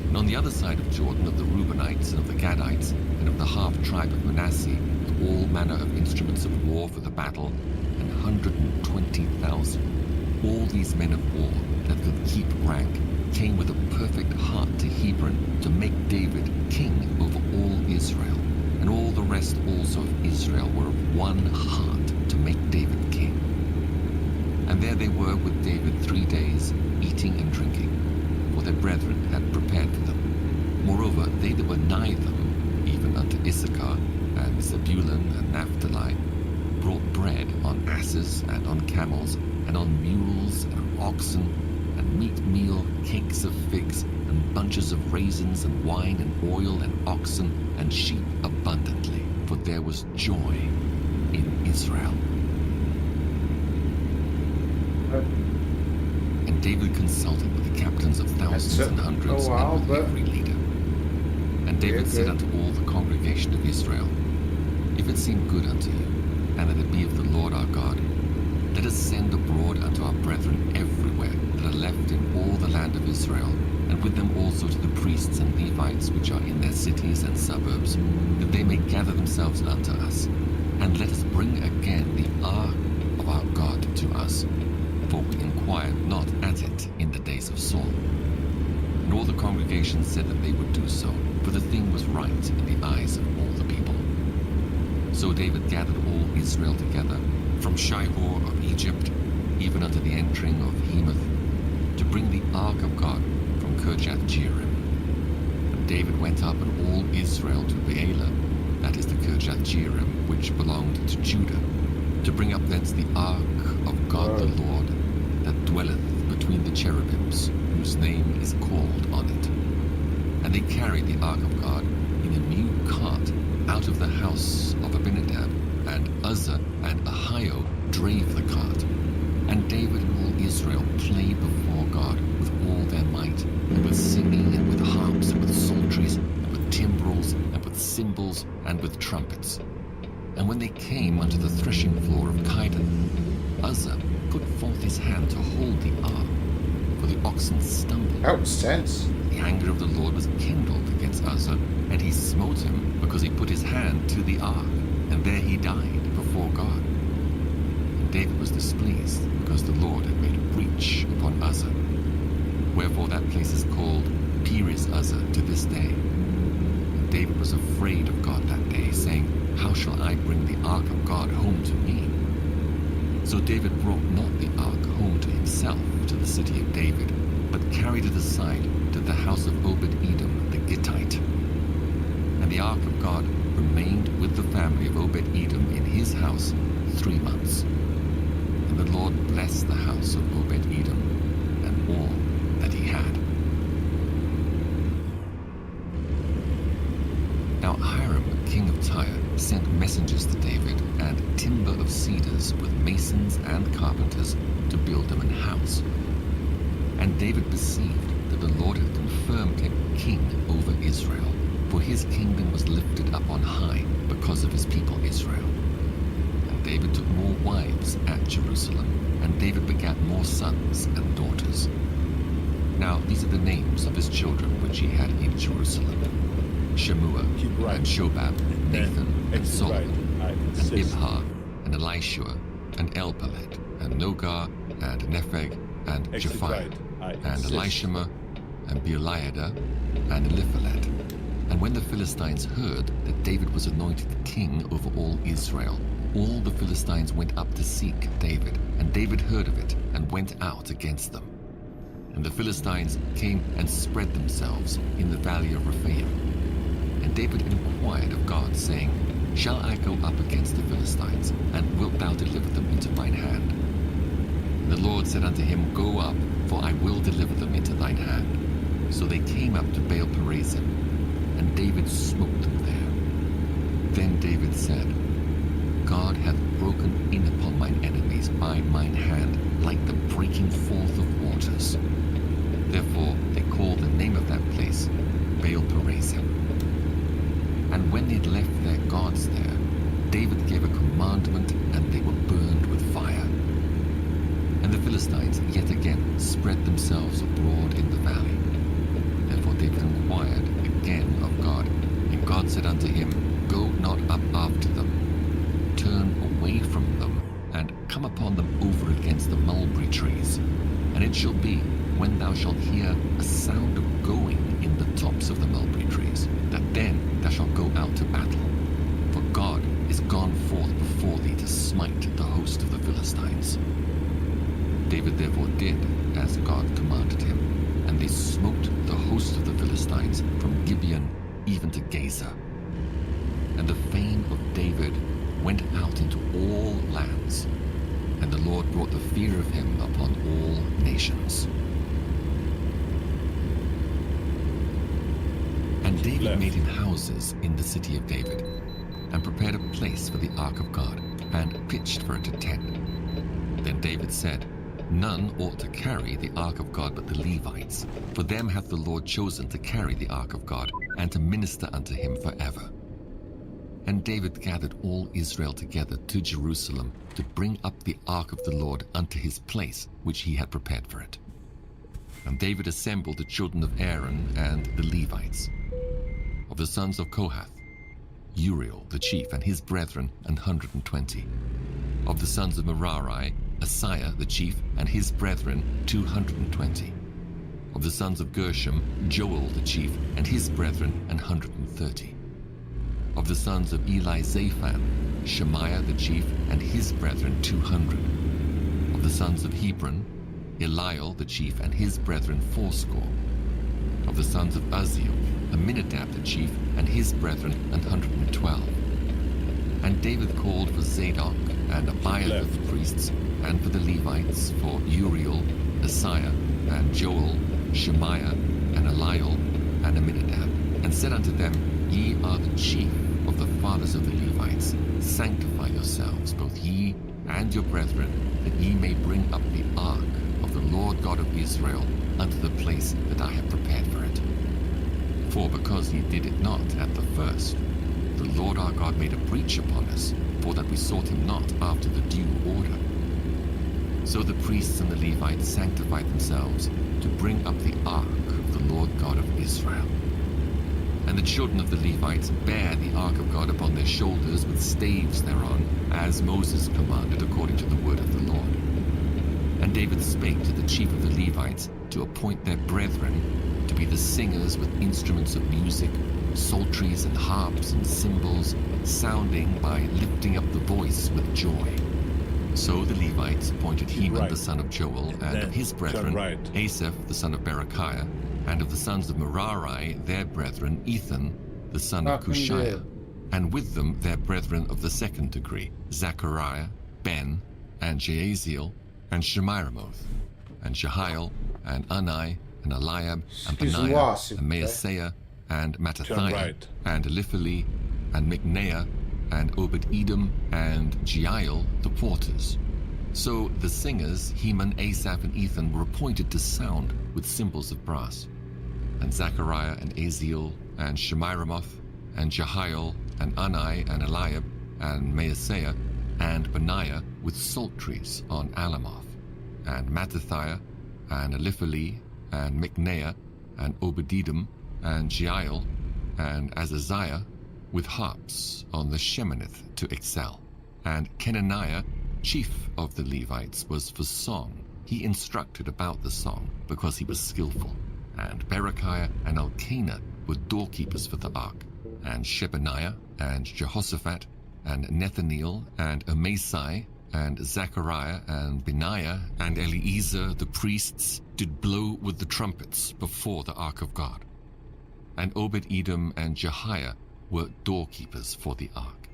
And on the other side of Jordan, of the Reubenites and of the Gadites, and of the half-tribe of Manasseh, with all manner of instruments of war for the battle, 120,000. All these men of war that could keep rank came with a perfect heart to Hebron to make David king over all Israel. And all the rest also of Israel were of one heart to make David king. And there they were with David 3 days, eating and drinking, for their brethren had prepared for them. Moreover, they that were nigh them, even unto Issachar, and Zebulun, and Naphtali, brought bread on asses, and on camels, and on mules, and on oxen, and meat meal, cakes of figs, and bunches of raisins, and wine, and oil, and oxen, and sheep abundantly, for there was joy in Israel. And David consulted with the captains of thousands and hundreds, and with every leader. And David said unto all the congregation of Israel, If it seem good unto you, and that it be of the Lord our God, let us send abroad unto our brethren everywhere that are left in all the land of Israel, and with them also to the priests and Levites which are in their cities and suburbs, that they may gather themselves unto us. And let us bring again the ark of our God to us, for we inquired not at it in the days of Saul. And all the congregation said that they would do so, for the thing was right in the eyes of all the people. So David gathered all Israel together, from Shihor of Egypt, even unto the entering of Hemath, to bring the ark of God from Kirjath-jearim. And David went up and all Israel to Baalah, that is to Kirjath-jearim, which belonged to Judah, to bring up thence the ark of God the Lord, that dwelleth between the cherubims, whose name is called on it. And they carried the ark of God in a new cart out of the house of Abinadab, and Uzzah and Ahio drave the cart. And David and all Israel played before God with all their might, and with singing, and with harps, and with psalteries, and with timbrels, and with cymbals, and with trumpets. And when they came unto the threshing floor of Kidon, Uzzah put forth his hand to hold the ark, for the oxen stumbled. That was tense. The anger of the Lord was kindled against Uzzah, and he smote him because he put his hand to the ark, and there he died before God. And David was displeased because the Lord had made a breach upon Uzzah. Wherefore that place is called Perez Uzzah to this day. And David was afraid of God that day, saying, How shall I bring the ark of God home to me? So David brought not the ark home to himself to the city of David, but carried it aside to the house of Obed-Edom the Gittite. And the ark of God remained with the family of Obed-Edom in his house 3 months. And the Lord blessed the house of Obed-Edom and all that he had. Now Hiram, king of Tyre, sent messengers to David and timber of cedars with masons and carpenters to build him an house. And David perceived that the Lord had confirmed him king over Israel, for his kingdom was lifted up on high because of his people Israel. And David took more wives at Jerusalem, and David begat more sons and daughters. Now these are the names of his children which he had in Jerusalem: Shemua, and Shobab, Nathan, and Solomon, and Ibhar, and Elishua, and Elpeled, and Nogar, and Nepheg, and Japhiah, and Elishama, and Beeliada, and Eliphalet. And when the Philistines heard that David was anointed king over all Israel, all the Philistines went up to seek David, and David heard of it, and went out against them. And the Philistines came and spread themselves in the valley of Rephaim. And David inquired of God, saying, Shall I go up against the Philistines, and wilt thou deliver them into mine hand? And the Lord said unto him, Go up, for I will deliver them into thine hand. So they came up to Baal-perazim, and David smote them there. Then David said, God hath broken in upon mine enemies by mine hand, like the breaking forth of waters. Therefore they called the name of that place Baal-perazim. And when they had left their gods there, David gave a commandment, and they were burned with fire. And the Philistines yet again spread themselves abroad in the valley. Therefore David inquired again of God, and God said unto him, Go not up after them, turn away from them, and come upon them over against the mulberry trees. And it shall be, when thou shalt hear a sound of going in the tops of the mulberry trees, that then thou shalt go out to battle. For God is gone forth before thee to smite the host of the Philistines. David therefore did as God commanded him, and they smote the host of the Philistines from Gibeon even to Gaza. And the fame of David went out into all lands, and the Lord brought the fear of him upon all nations. And David made him houses in the city of David, and prepared a place for the ark of God, and pitched for it a tent. Then David said, None ought to carry the ark of God but the Levites, for them hath the Lord chosen to carry the ark of God, and to minister unto him forever. And David gathered all Israel together to Jerusalem, to bring up the ark of the Lord unto his place, which he had prepared for it. And David assembled the children of Aaron and the Levites. Of the sons of Kohath, Uriel the chief and his brethren 120. Of the sons of Merari, Asaiah the chief and his brethren 220. Of the sons of Gershom, Joel the chief and his brethren 130. Of the sons of Elizaphan, Shemaiah the chief and his brethren 200. Of the sons of Hebron, Eliel the chief and his brethren 80. Of the sons of Uzziel, Aminadab the chief and his brethren 112. And David called for Zadok and Abiathar the priests, and for the Levites, for Uriel, Asaiah, and Joel, Shemaiah, and Eliel, and Aminadab, and said unto them, Ye are the chief of the fathers of the Levites. Sanctify yourselves, both ye and your brethren, that ye may bring up the ark of the Lord God of Israel unto the place that I have prepared for it. For because ye did it not at the first, the Lord our God made a breach upon us, for that we sought him not after the due order. So the priests and the Levites sanctified themselves to bring up the ark of the Lord God of Israel. And the children of the Levites bare the ark of God upon their shoulders with staves thereon, as Moses commanded according to the word of the Lord. And David spake to the chief of the Levites to appoint their brethren to be the singers with instruments of music, psalteries and harps and cymbals, sounding by lifting up the voice with joy. So the Levites appointed Heman the son of Joel, and of his brethren Asaph the son of Berechiah, and of the sons of Merari their brethren Ethan the son of Cushiah, and with them their brethren of the second degree, Zechariah, Ben, and Jaaziel, and Shemiramoth, and Jehiel, and Unai, and Eliab, and Benaiah, and Maaseiah, and Mattathiah, and Eliphali, and Mikneiah, and Obed-Edom, and Jeiel, the porters. So the singers, Heman, Asaph, and Ethan, were appointed to sound with cymbals of brass. And Zechariah, and Aziel, and Shemiramoth, and Jehiel, and Unai, and Eliab, and Maaseiah, and Benaiah with psalteries on Alamoth, and Mattathiah, and Eliphali, and Mikneiah, and Obed-Edom, and Jeiel, and Azaziah, with harps on the Sheminith to excel. And Kenaniah, chief of the Levites, was for song. He instructed about the song, because he was skillful. And Berechiah and Elkanah were doorkeepers for the ark. And Shebaniah, and Jehoshaphat, and Nethaneel, and Amasai, and Zechariah, and Benaiah, and Eliezer the priests did blow with the trumpets before the ark of God. And Obed-Edom and Jehiah were doorkeepers for the ark.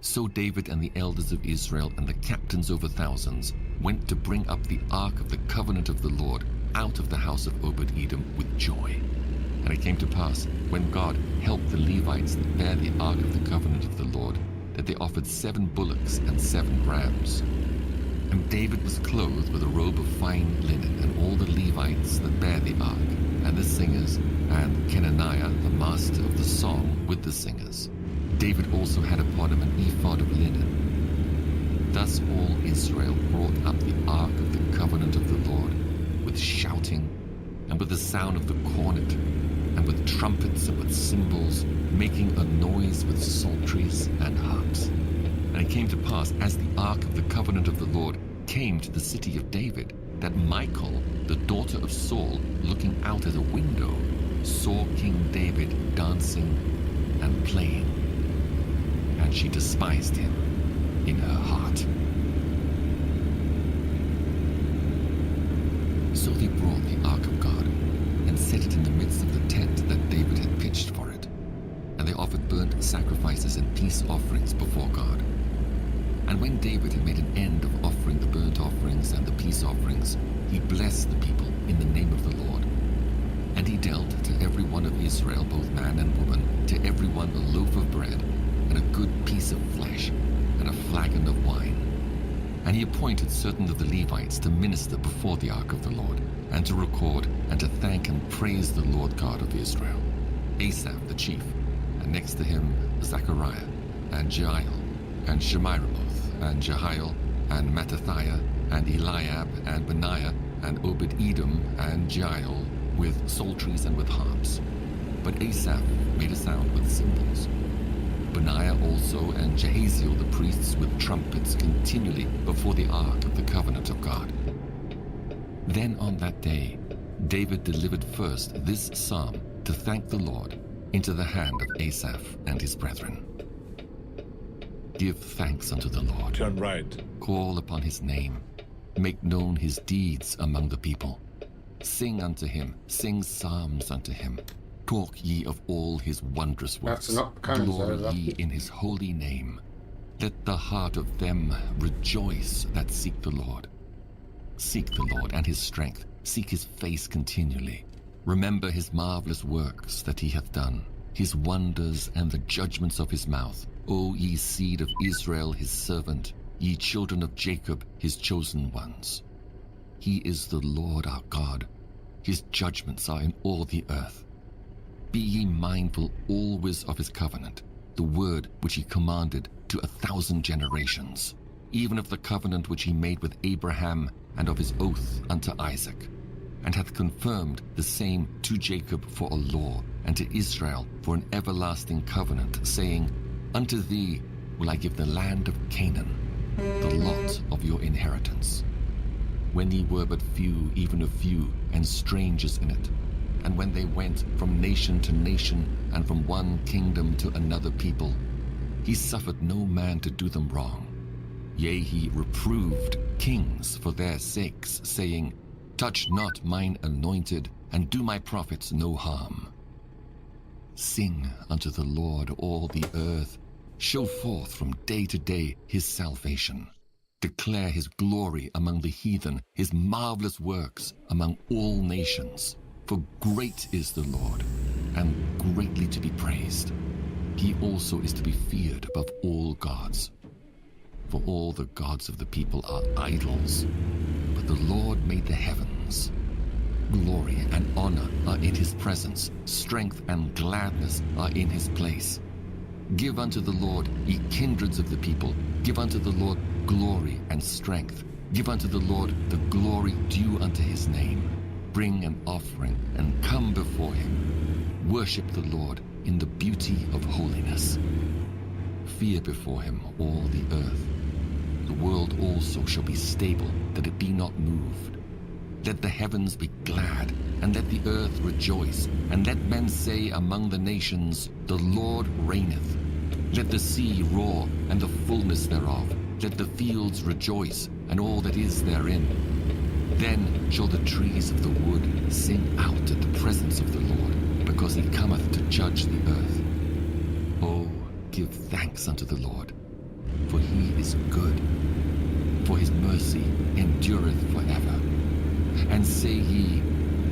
So David and the elders of Israel and the captains over thousands went to bring up the ark of the covenant of the Lord out of the house of Obed-Edom with joy. And it came to pass, when God helped the Levites that bare the ark of the covenant of the Lord, that they offered 7 bullocks and 7 rams. And David was clothed with a robe of fine linen, and all the Levites that bare the ark, and the singers, and Kenaniah, the master of the song, with the singers. David also had upon him an ephod of linen. Thus all Israel brought up the ark of the covenant of the Lord, with shouting, and with the sound of the cornet, and with trumpets and with cymbals, making a noise with psalteries and harps. And it came to pass, as the ark of the covenant of the Lord came to the city of David, that Michal, the daughter of Saul, looking out at a window, saw King David dancing and playing, and she despised him in her heart. So they brought the ark of God and set it in the midst of the tent that David had pitched for it. And they offered burnt sacrifices and peace offerings before God. And when David had made an end of offering the burnt offerings and the peace offerings, he blessed the people in the name of the Lord. And he dealt to every one of Israel, both man and woman, to every one a loaf of bread, and a good piece of flesh, and a flagon of wine. And he appointed certain of the Levites to minister before the ark of the Lord, and to record, and to thank and praise the Lord God of Israel. Asaph the chief, and next to him Zechariah, and Jeiel, and Shemiramoth, and Jehiel, and Mattithiah, and Eliab, and Benaiah, and Obed-Edom, and Jeiel, with psalteries and with harps. But Asaph made a sound with cymbals. Benaiah also and Jahaziel the priests with trumpets continually before the ark of the covenant of God. Then on that day, David delivered first this psalm to thank the Lord into the hand of Asaph and his brethren. Give thanks unto the Lord. Turn right. Call upon his name. Make known his deeds among the people. Sing unto him. Sing psalms unto him. Talk ye of all his wondrous works. That's not kind, Glory so ye in his holy name. Let the heart of them rejoice that seek the Lord. Seek the Lord and his strength. Seek his face continually. Remember his marvelous works that he hath done, his wonders and the judgments of his mouth. O ye seed of Israel his servant, ye children of Jacob his chosen ones. He is the Lord our God. His judgments are in all the earth. Be ye mindful always of his covenant, the word which he commanded to 1,000 generations, even of the covenant which he made with Abraham, and of his oath unto Isaac, and hath confirmed the same to Jacob for a law, and to Israel for an everlasting covenant, saying, Unto thee will I give the land of Canaan, the lot of your inheritance. When ye were but few, even a few, and strangers in it, and when they went from nation to nation, and from one kingdom to another people, he suffered no man to do them wrong. Yea, he reproved kings for their sakes, saying, Touch not mine anointed, and do my prophets no harm. Sing unto the Lord all the earth. Show forth from day to day his salvation. Declare his glory among the heathen, his marvelous works among all nations. For great is the Lord, and greatly to be praised. He also is to be feared above all gods. For all the gods of the people are idols, but the Lord made the heavens. Glory and honor are in his presence. Strength and gladness are in his place. Give unto the Lord, ye kindreds of the people. Give unto the Lord glory and strength. Give unto the Lord the glory due unto his name. Bring an offering and come before him. Worship the Lord in the beauty of holiness. Fear before him all the earth. The world also shall be stable, that it be not moved. Let the heavens be glad, and let the earth rejoice, and let men say among the nations, The Lord reigneth. Let the sea roar, and the fullness thereof. Let the fields rejoice, and all that is therein. Then shall the trees of the wood sing out at the presence of the Lord, because he cometh to judge the earth. Oh, give thanks unto the Lord, for he is good, for his mercy endureth forever. And say ye,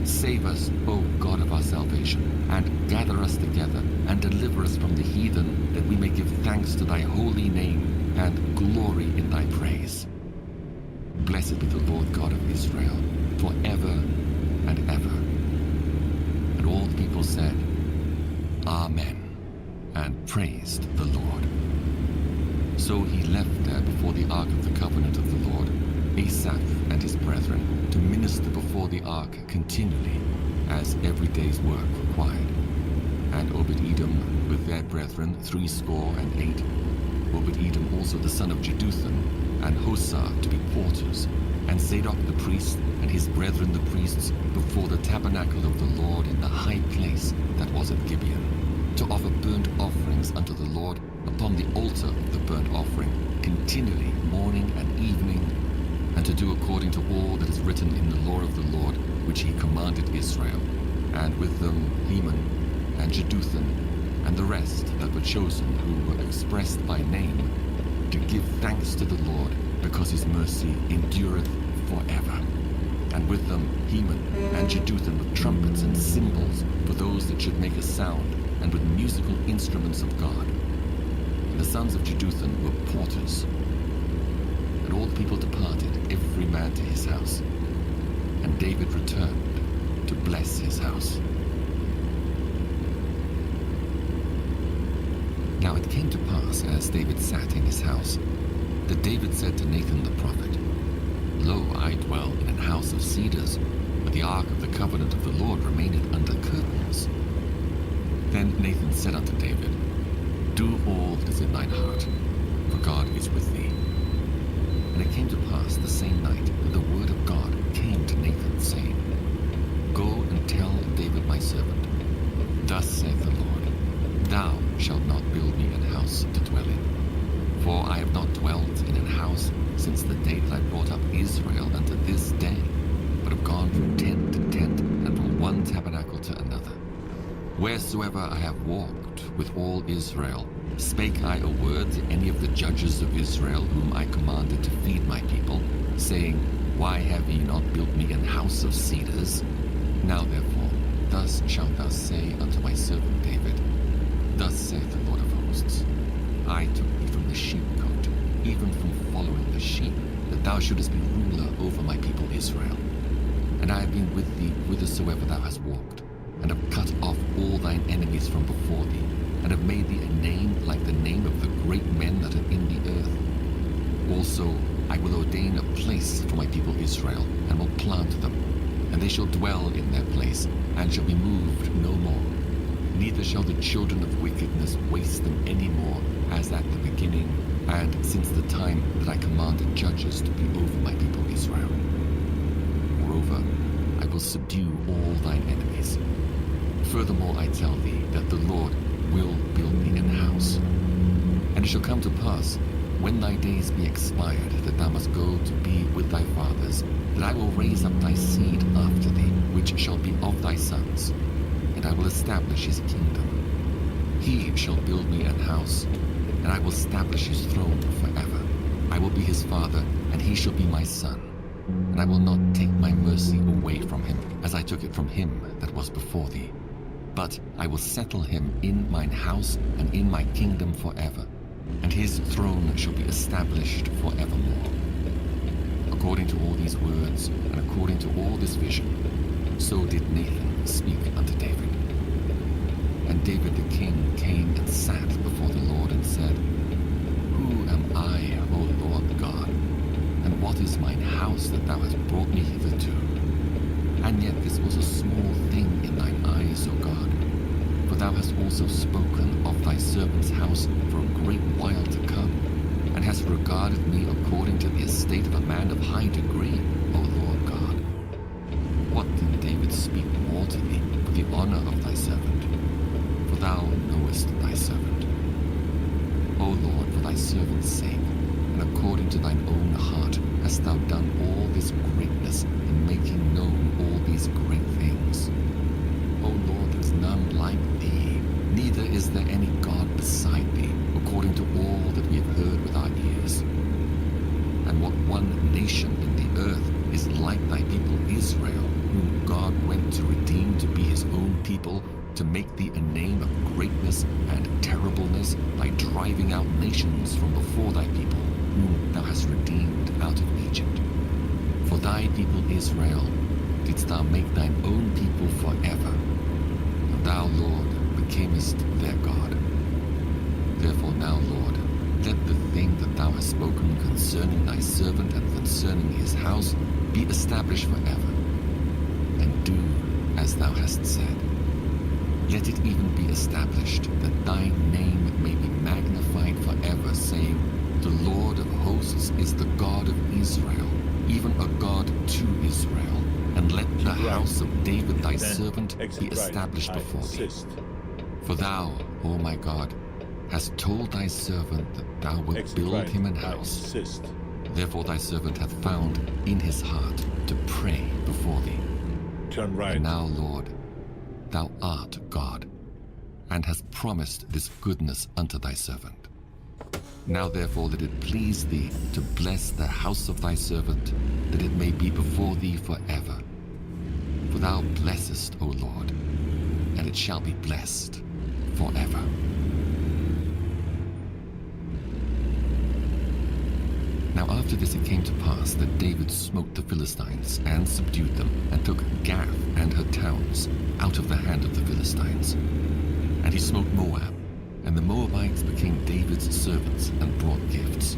Save us, O God of our salvation, and gather us together, and deliver us from the heathen, that we may give thanks to thy holy name, and glory in thy praise. Blessed be the Lord God of Israel, forever and ever. And all the people said, Amen, and praised the Lord. So he left there before the ark of the covenant of the Lord, Asaph and his brethren, to minister before the ark continually, as every day's work required. And Obed-Edom with their brethren 68, Obed-Edom also the son of Jeduthun, and Hosah to be porters, and Zadok the priest and his brethren the priests before the tabernacle of the Lord in the high place that was at Gibeon, to offer burnt offerings unto the Lord upon the altar of the burnt offering, continually morning and evening, and to do according to all that is written in the law of the Lord, which he commanded Israel, and with them Heman and Jeduthun, and the rest that were chosen, who were expressed by name, to give thanks to the Lord, because his mercy endureth forever. And with them Heman and Jeduthun with trumpets and cymbals, for those that should make a sound, and with musical instruments of God. And the sons of Jeduthun were porters. And all the people departed, every man to his house. And David returned to bless his house. Now it came to pass, as David sat in his house, that David said to Nathan the prophet, Lo, I dwell in an house of cedars, but the ark of the covenant of the Lord remaineth under curtains. Then Nathan said unto David, Do all that is in thine heart, for God is with thee. And it came to pass the same night that the word of God came to Nathan, saying, Go and tell David my servant, Thus saith the Lord, Thou shalt not build me an house to dwell in. For I have not dwelt in an house since the day that I brought up Israel unto this day, but have gone from tent to tent, and from one tabernacle to another. Wheresoever I have walked with all Israel, spake I a word to any of the judges of Israel, whom I commanded to feed my people, saying, Why have ye not built me an house of cedars? Now therefore, thus shalt thou say unto my servant David, Thus saith the Lord of hosts, I took thee from the sheepcote, even from following the sheep, that thou shouldest be ruler over my people Israel. And I have been with thee whithersoever thou hast walked, and have cut off all thine enemies from before thee, and have made thee a name like the name of the great men that are in the earth. Also I will ordain a place for my people Israel, and will plant them, and they shall dwell in their place, and shall be moved no more. Neither shall the children of wickedness waste them any more, as at the beginning, and since the time that I commanded judges to be over my people Israel. Moreover, I will subdue all thine enemies. Furthermore, I tell thee that the Lord will build thee an house. And it shall come to pass, when thy days be expired, that thou must go to be with thy fathers, that I will raise up thy seed after thee, which shall be of thy sons, and I will establish his kingdom. He shall build me an house, and I will establish his throne forever. I will be his father, and he shall be my son. And I will not take my mercy away from him, as I took it from him that was before thee. But I will settle him in mine house and in my kingdom forever, and his throne shall be established forevermore. According to all these words, and according to all this vision, so did Nathan speak unto David. And David the king came and sat before the Lord and said, Who am I, O Lord God? And what is mine house that thou hast brought me hitherto? And yet this was a small thing in thine eyes, O God. For thou hast also spoken of thy servant's house for a great while to come, and hast regarded me according to the estate of a man of high degree, O Lord God. What can David speak more to thee for the honor of thy servant? For thou knowest thy servant. O Lord, for thy servant's sake, and according to thine own heart, hast thou done all this greatness in making known all these great things. O Lord, there is none like thee, neither is there any God beside thee, according to all that we have heard with our ears. And what one nation in the earth is like thy people Israel, whom God went to redeem to be his own people, to make thee a name of greatness and terribleness by driving out nations from before thy people, whom thou hast redeemed out of Egypt. For thy people Israel didst thou make thine own people forever, and thou, Lord, becamest their God. now, Lord, let the thing that thou hast spoken concerning thy servant and concerning his house be established forever. And do as thou hast said. Let it even be established that thy name may be magnified forever, saying, The Lord of hosts is the God of Israel, even a God to Israel. And let the house of David thy servant be established before thee. For thou, O my God, hast told thy servant that thou wilt build him an house. Therefore thy servant hath found in his heart to pray before thee. Turn right. And now, Lord, thou art God, and hast promised this goodness unto thy servant. Now therefore let it please thee to bless the house of thy servant, that it may be before thee forever. For thou blessest, O Lord, and it shall be blessed forever. Now after this it came to pass that David smote the Philistines, and subdued them, and took Gath and her towns out of the hand of the Philistines. And he smote Moab, and the Moabites became David's servants, and brought gifts.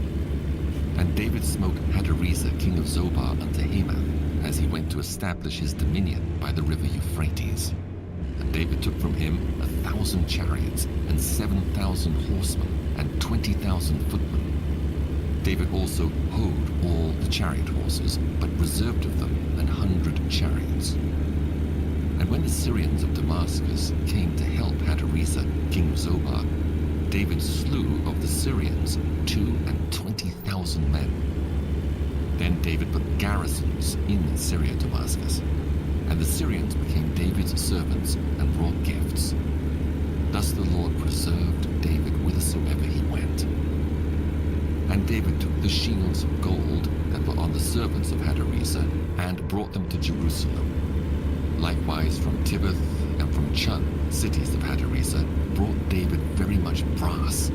And David smote Hadarezer king of Zobah unto Hamath, as he went to establish his dominion by the river Euphrates. And David took from him 1,000 chariots, and 7,000 horsemen, and 20,000 footmen. David also houghed all the chariot horses, but reserved of them 100 chariots. And when the Syrians of Damascus came to help Hadarezer, king of Zobah, David slew of the Syrians 22,000 men. Then David put garrisons in Syria Damascus, and the Syrians became David's servants and brought gifts. Thus the Lord preserved David whithersoever he went. And David took the shields of gold that were on the servants of Hadarezer, and brought them to Jerusalem. Likewise from Tibbath and from Chun, cities of Hadarezer, brought David very much brass,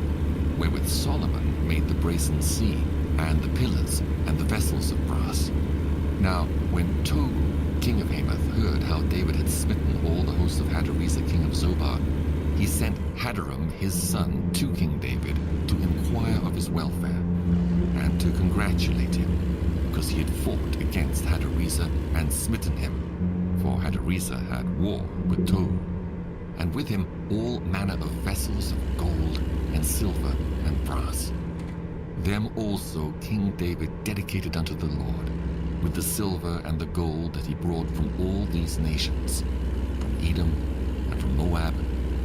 wherewith Solomon made the brazen sea, and the pillars, and the vessels of brass. Now when Togu, king of Hamath, heard how David had smitten all the host of Hadarezer, king of Zobah, he sent Hadaram his son to King David to inquire of his welfare, and to congratulate him, because he had fought against Hadarezer and smitten him. For Hadarezer had war with Togu, and with him all manner of vessels of gold and silver and brass. Them also King David dedicated unto the Lord, with the silver and the gold that he brought from all these nations, from Edom, and from Moab,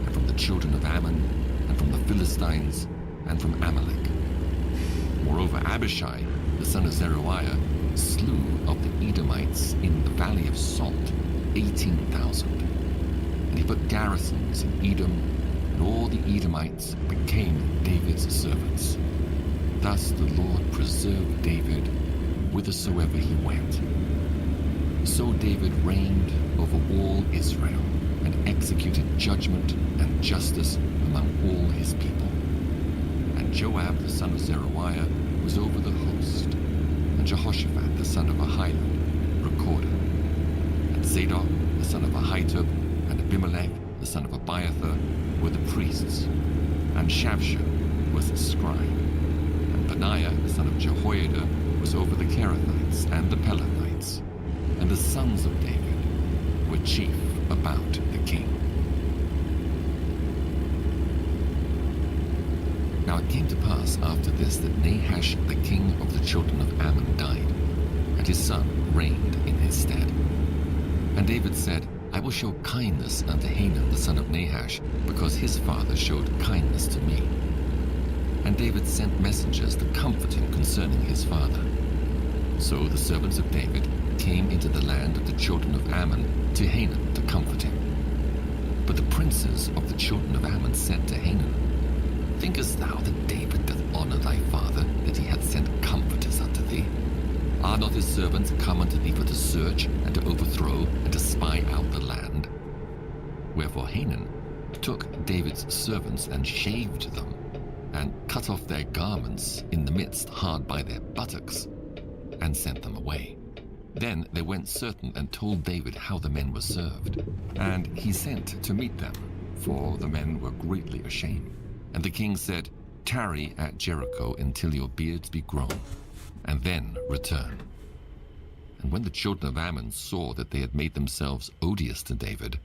and from the children of Ammon, and from the Philistines, and from Amalek. Moreover, Abishai, the son of Zeruiah, slew of the Edomites in the valley of Salt 18,000. And he put garrisons in Edom, and all the Edomites became David's servants. Thus the Lord preserved David whithersoever he went. So David reigned over all Israel, and executed judgment and justice among all his people. And Joab the son of Zeruiah was over the host, and Jehoshaphat the son of Ahilud recorder, and Zadok the son of Ahitub, and Abimelech the son of Abiathar were the priests, and Shavsha was the scribe, and Benaiah the son of Jehoiada was over the Kerethites and the Pelethites, and the sons of David were chief about the king. Now it came to pass after this that Nahash the king of the children of Ammon died, and his son reigned in his stead. And David said, I will show kindness unto Hanun the son of Nahash, because his father showed kindness to me. And David sent messengers to comfort him concerning his father. So the servants of David came into the land of the children of Ammon to Hanun to comfort him. But the princes of the children of Ammon said to Hanun, Thinkest thou that David doth honor thy father, that he hath sent comforters unto thee? Are not his servants come unto thee for to search, and to overthrow, and to spy out the land? Wherefore Hanun took David's servants, and shaved them, and cut off their garments in the midst hard by their buttocks, and sent them away. Then they went certain and told David how the men were served. And he sent to meet them, for the men were greatly ashamed. And the king said, Tarry at Jericho until your beards be grown, and then return. And when the children of Ammon saw that they had made themselves odious to David,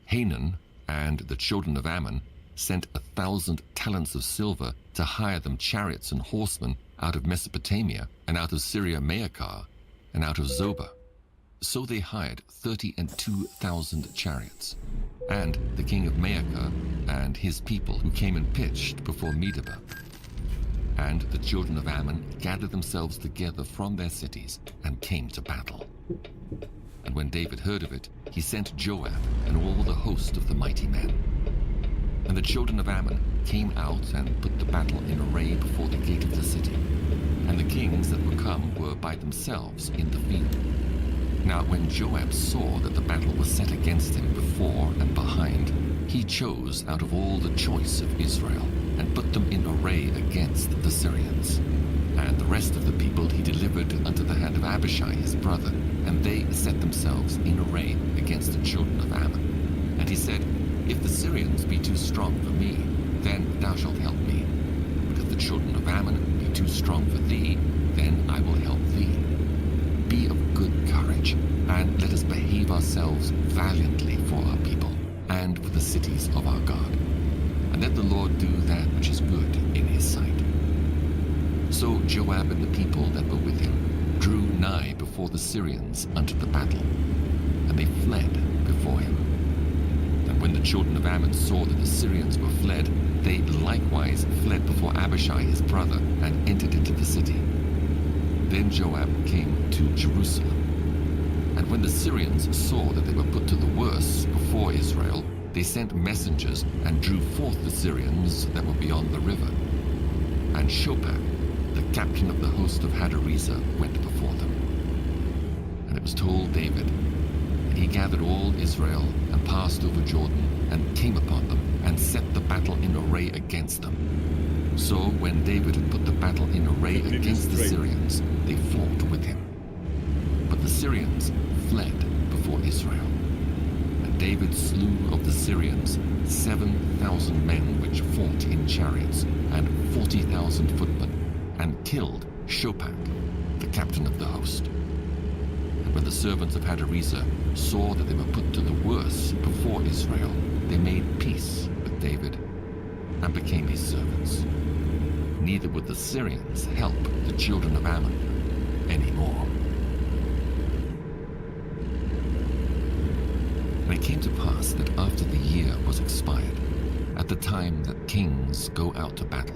Hanun and the children of Ammon sent 1,000 talents of silver to hire them chariots and horsemen out of Mesopotamia, and out of Syria Maachah, and out of Zobah. So they hired 32,000 chariots. And the king of Maachah and his people who came and pitched before Medeba. And the children of Ammon gathered themselves together from their cities and came to battle. And when David heard of it, he sent Joab and all the host of the mighty men. And the children of Ammon came out and put the battle in array before the gate of the city. And the kings that were come were by themselves in the field. Now when Joab saw that the battle was set against him before and behind, he chose out of all the choice of Israel, and put them in array against the Syrians. And the rest of the people he delivered unto the hand of Abishai his brother, and they set themselves in array against the children of Ammon. And he said, If the Syrians be too strong for me, then thou shalt help me. But if the children of Ammon be too strong for thee, then I will help thee. Be of good courage, and let us behave ourselves valiantly for our people, and for the cities of our God. And let the Lord do that which is good in his sight. So Joab and the people that were with him drew nigh before the Syrians unto the battle, and they fled before him. And when the children of Ammon saw that the Syrians were fled, they likewise fled before Abishai his brother, and entered into the city. Then Joab came to Jerusalem. And when the Syrians saw that they were put to the worse before Israel, they sent messengers and drew forth the Syrians that were beyond the river. And Shobach, the captain of the host of Hadarezer, went before them. And it was told David, and he gathered all Israel, and passed over Jordan, and came upon them, and set the battle in array against them. So when David had put the battle in array against the Syrians, they fought with him. But the Syrians fled before Israel. And David slew of the Syrians 7,000 men which fought in chariots, and 40,000 footmen, and killed Shobach, the captain of the host. And when the servants of Hadarezer saw that they were put to the worse before Israel, they made peace with David, and became his servants. Neither would the Syrians help the children of Ammon anymore. And it came to pass that after the year was expired, at the time that kings go out to battle,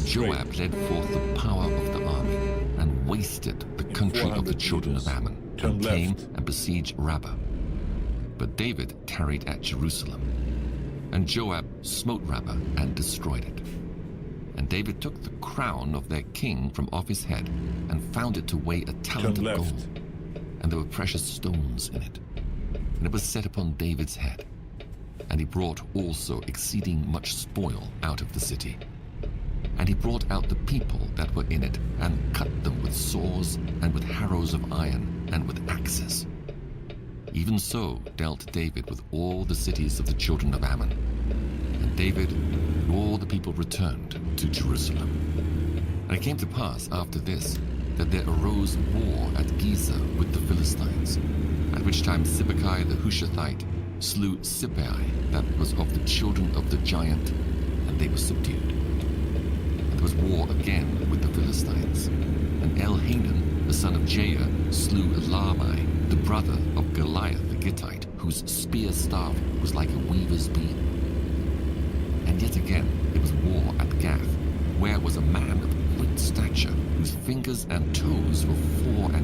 Joab led forth the power of the army, and wasted the country of the children of Ammon, and came and besieged Rabbah. But David tarried at Jerusalem. And Joab smote Rabbah and destroyed it. And David took the crown of their king from off his head, and found it to weigh a talent of gold. And there were precious stones in it. And it was set upon David's head. And he brought also exceeding much spoil out of the city. And he brought out the people that were in it, and cut them with saws, and with harrows of iron, and with axes. Even so dealt David with all the cities of the children of Ammon. And David and all the people returned to Jerusalem. And it came to pass after this, that there arose war at Gezer with the Philistines, at which time Sibbecai the Hushathite slew Sippai, that was of the children of the giant, and they were subdued. And there was war again with the Philistines. And Elhanan, the son of Jair, slew Lahmi, the brother of Goliath the Gittite, whose spear staff was like a weaver's beam. And yet again it was war at Gath, where was a man of great stature, whose fingers and toes were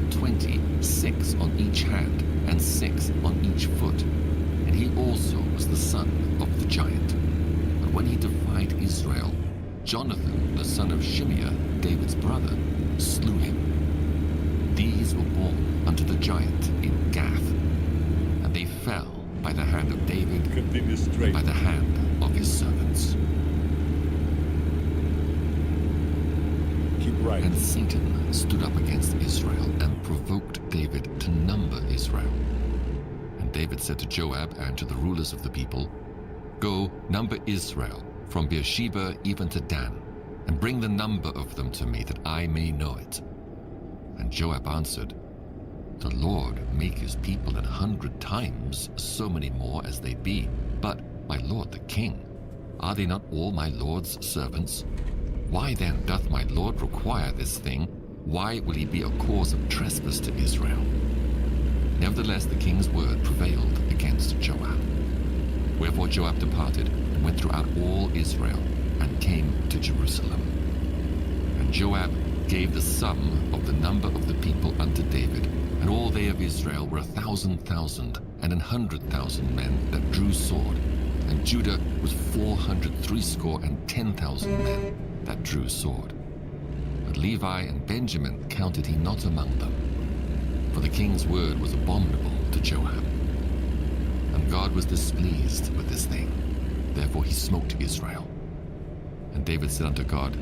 24, 6 on each hand, and 6 on each foot. And he also was the son of the giant. And when he defied Israel, Jonathan, the son of Shimeah, David's brother, slew him. These were born unto the giant in Gath, and they fell by the hand of David, and by the hand of his servants. Keep right. And Satan stood up against Israel, and provoked David to number Israel. And David said to Joab and to the rulers of the people, Go, number Israel, from Beersheba even to Dan, and bring the number of them to me, that I may know it. And Joab answered, The Lord make his people 100 times so many more as they be. But, my lord the king, are they not all my lord's servants? Why then doth my lord require this thing? Why will he be a cause of trespass to Israel? Nevertheless the king's word prevailed against Joab. Wherefore Joab departed, and went throughout all Israel, and came to Jerusalem. And Joab gave the sum of the number of the people unto David, and all they of Israel were 1,000,000, and 100,000 men that drew sword. And Judah was 410,000 men that drew sword. But Levi and Benjamin counted he not among them, for the king's word was abominable to Joab. And God was displeased with this thing, therefore he smote Israel. And David said unto God,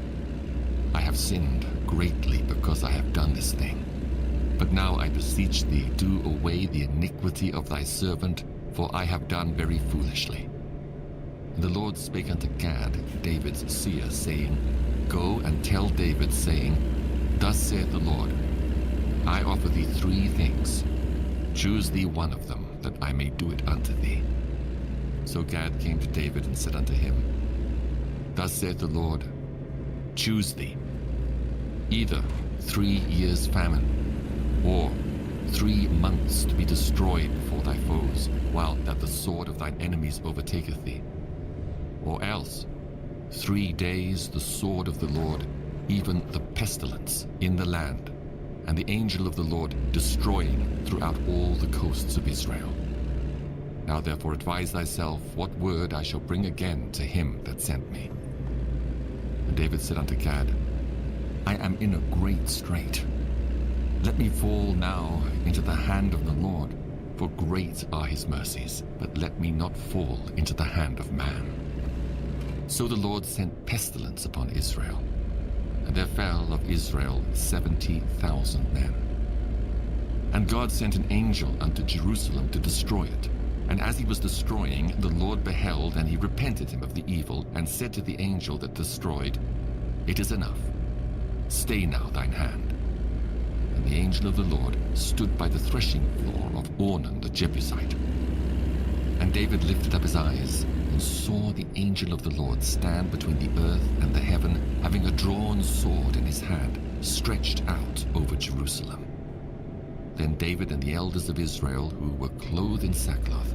I have sinned greatly because I have done this thing. But now I beseech thee, do away the iniquity of thy servant, for I have done very foolishly. And the Lord spake unto Gad, David's seer, saying, Go and tell David, saying, Thus saith the Lord, I offer thee 3 things. Choose thee one of them, that I may do it unto thee. So Gad came to David and said unto him, Thus saith the Lord, Choose thee, either 3 years' famine, or 3 months to be destroyed before thy foes, while that the sword of thine enemies overtaketh thee. Or else 3 days the sword of the Lord, even the pestilence in the land, and the angel of the Lord destroying throughout all the coasts of Israel. Now therefore advise thyself what word I shall bring again to him that sent me. And David said unto Gad, I am in a great strait. Let me fall now into the hand of the Lord, for great are his mercies, but let me not fall into the hand of man. So the Lord sent pestilence upon Israel, and there fell of Israel 70,000 men. And God sent an angel unto Jerusalem to destroy it. And as he was destroying, the Lord beheld, and he repented him of the evil, and said to the angel that destroyed, It is enough. Stay now thine hand. And the angel of the Lord stood by the threshing floor of Ornan the Jebusite. And David lifted up his eyes, and saw the angel of the Lord stand between the earth and the heaven, having a drawn sword in his hand, stretched out over Jerusalem. Then David and the elders of Israel, who were clothed in sackcloth,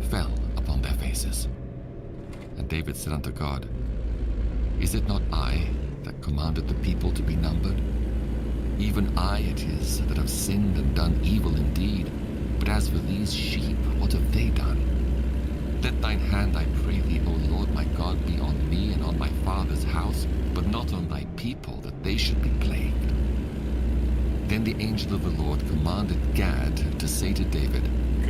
fell upon their faces. And David said unto God, Is it not I that commanded the people to be numbered? Even I it is that have sinned and done evil indeed. But as for these sheep, what have they done? Let thine hand, I pray thee, O Lord my God, be on me and on my father's house, but not on thy people, that they should be plagued. Then the angel of the Lord commanded Gad to say to David,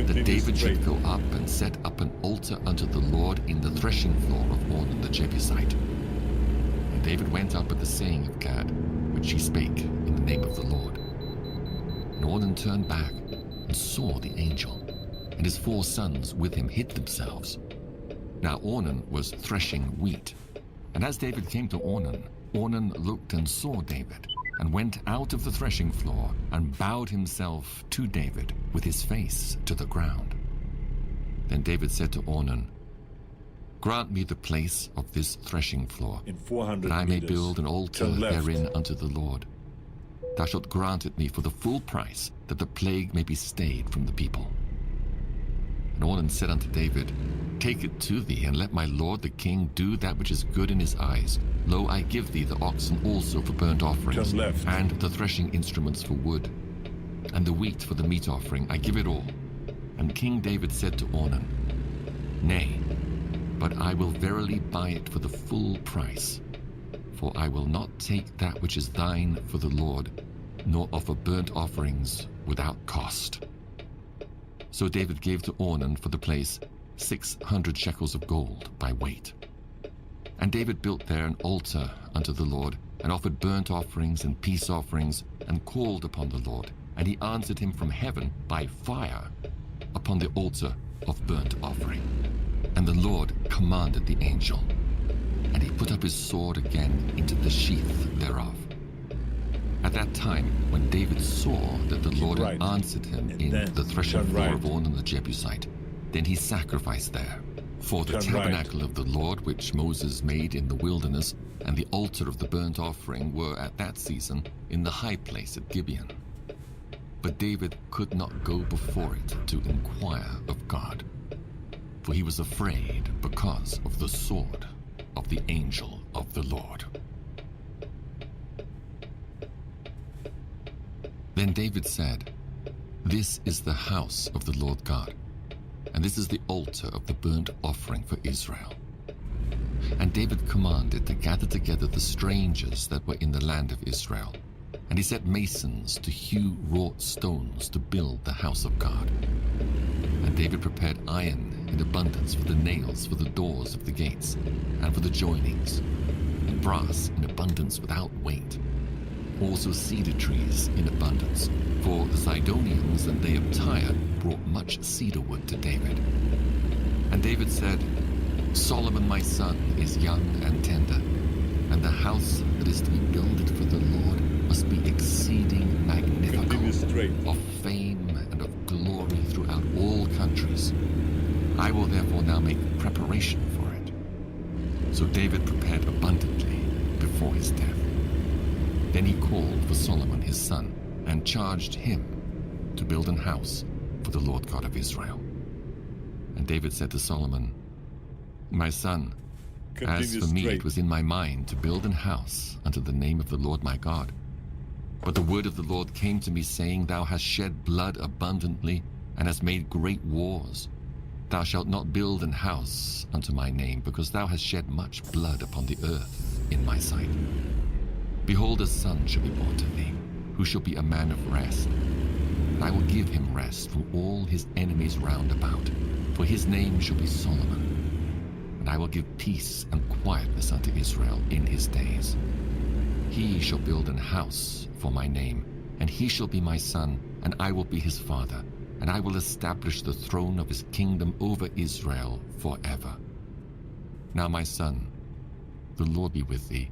that David should go up and set up an altar unto the Lord in the threshing floor of Ornan the Jebusite. And David went up at the saying of Gad, which he spake in the name of the Lord. And Ornan turned back and saw the angel, and his 4 sons with him hid themselves. Now Ornan was threshing wheat. And as David came to Ornan, Ornan looked and saw David, and went out of the threshing floor, and bowed himself to David with his face to the ground. Then David said to Ornan, Grant me the place of this threshing floor, In 400 that I may meters, build an altar turn left. therein unto the Lord. Thou shalt grant it me for the full price, that the plague may be stayed from the people. And Ornan said unto David, Take it to thee, and let my lord the king do that which is good in his eyes. Lo, I give thee the oxen also for burnt offerings, Turn left. and the threshing instruments for wood, and the wheat for the meat offering. I give it all. And King David said to Ornan, Nay, but I will verily buy it for the full price. For I will not take that which is thine for the Lord, nor offer burnt offerings without cost. So David gave to Ornan for the place 600 shekels of gold by weight. And David built there an altar unto the Lord, and offered burnt offerings and peace offerings, and called upon the Lord. And he answered him from heaven by fire upon the altar of burnt offering. And the Lord commanded the angel, and he put up his sword again into the sheath thereof. At that time, when David saw that the Lord had right, answered him and in then the threshing turn floor right. of Ornan the Jebusite, then he sacrificed there. For the Turn right. tabernacle of the Lord which Moses made in the wilderness and the altar of the burnt offering were at that season in the high place at Gibeon. But David could not go before it to inquire of God, for he was afraid because of the sword of the angel of the Lord. Then David said, "This is the house of the Lord God, and this is the altar of the burnt offering for Israel." And David commanded to gather together the strangers that were in the land of Israel, and he set masons to hew wrought stones to build the house of God. And David prepared iron in abundance for the nails for the doors of the gates, and for the joinings, and brass in abundance without weight. Also cedar trees in abundance, for the Sidonians and they of Tyre brought much cedar wood to David. And David said, "Solomon my son is young and tender, and the house that is to be builded for the Lord must be exceeding Continue magnificent, straight. of fame and of glory throughout all countries. I will therefore now make preparation for it." So David prepared abundantly before his death. Then he called for Solomon his son, and charged him to build an house for the Lord God of Israel. And David said to Solomon, "My son, as Continue for me straight. it was in my mind to build an house unto the name of the Lord my God. But the word of the Lord came to me, saying, Thou hast shed blood abundantly, and hast made great wars. Thou shalt not build an house unto my name, because thou hast shed much blood upon the earth in my sight. Behold, a son shall be born to thee, who shall be a man of rest. And I will give him rest from all his enemies round about, for his name shall be Solomon. And I will give peace and quietness unto Israel in his days. He shall build an house for my name, and he shall be my son, and I will be his father, and I will establish the throne of his kingdom over Israel forever. Now, my son, the Lord be with thee,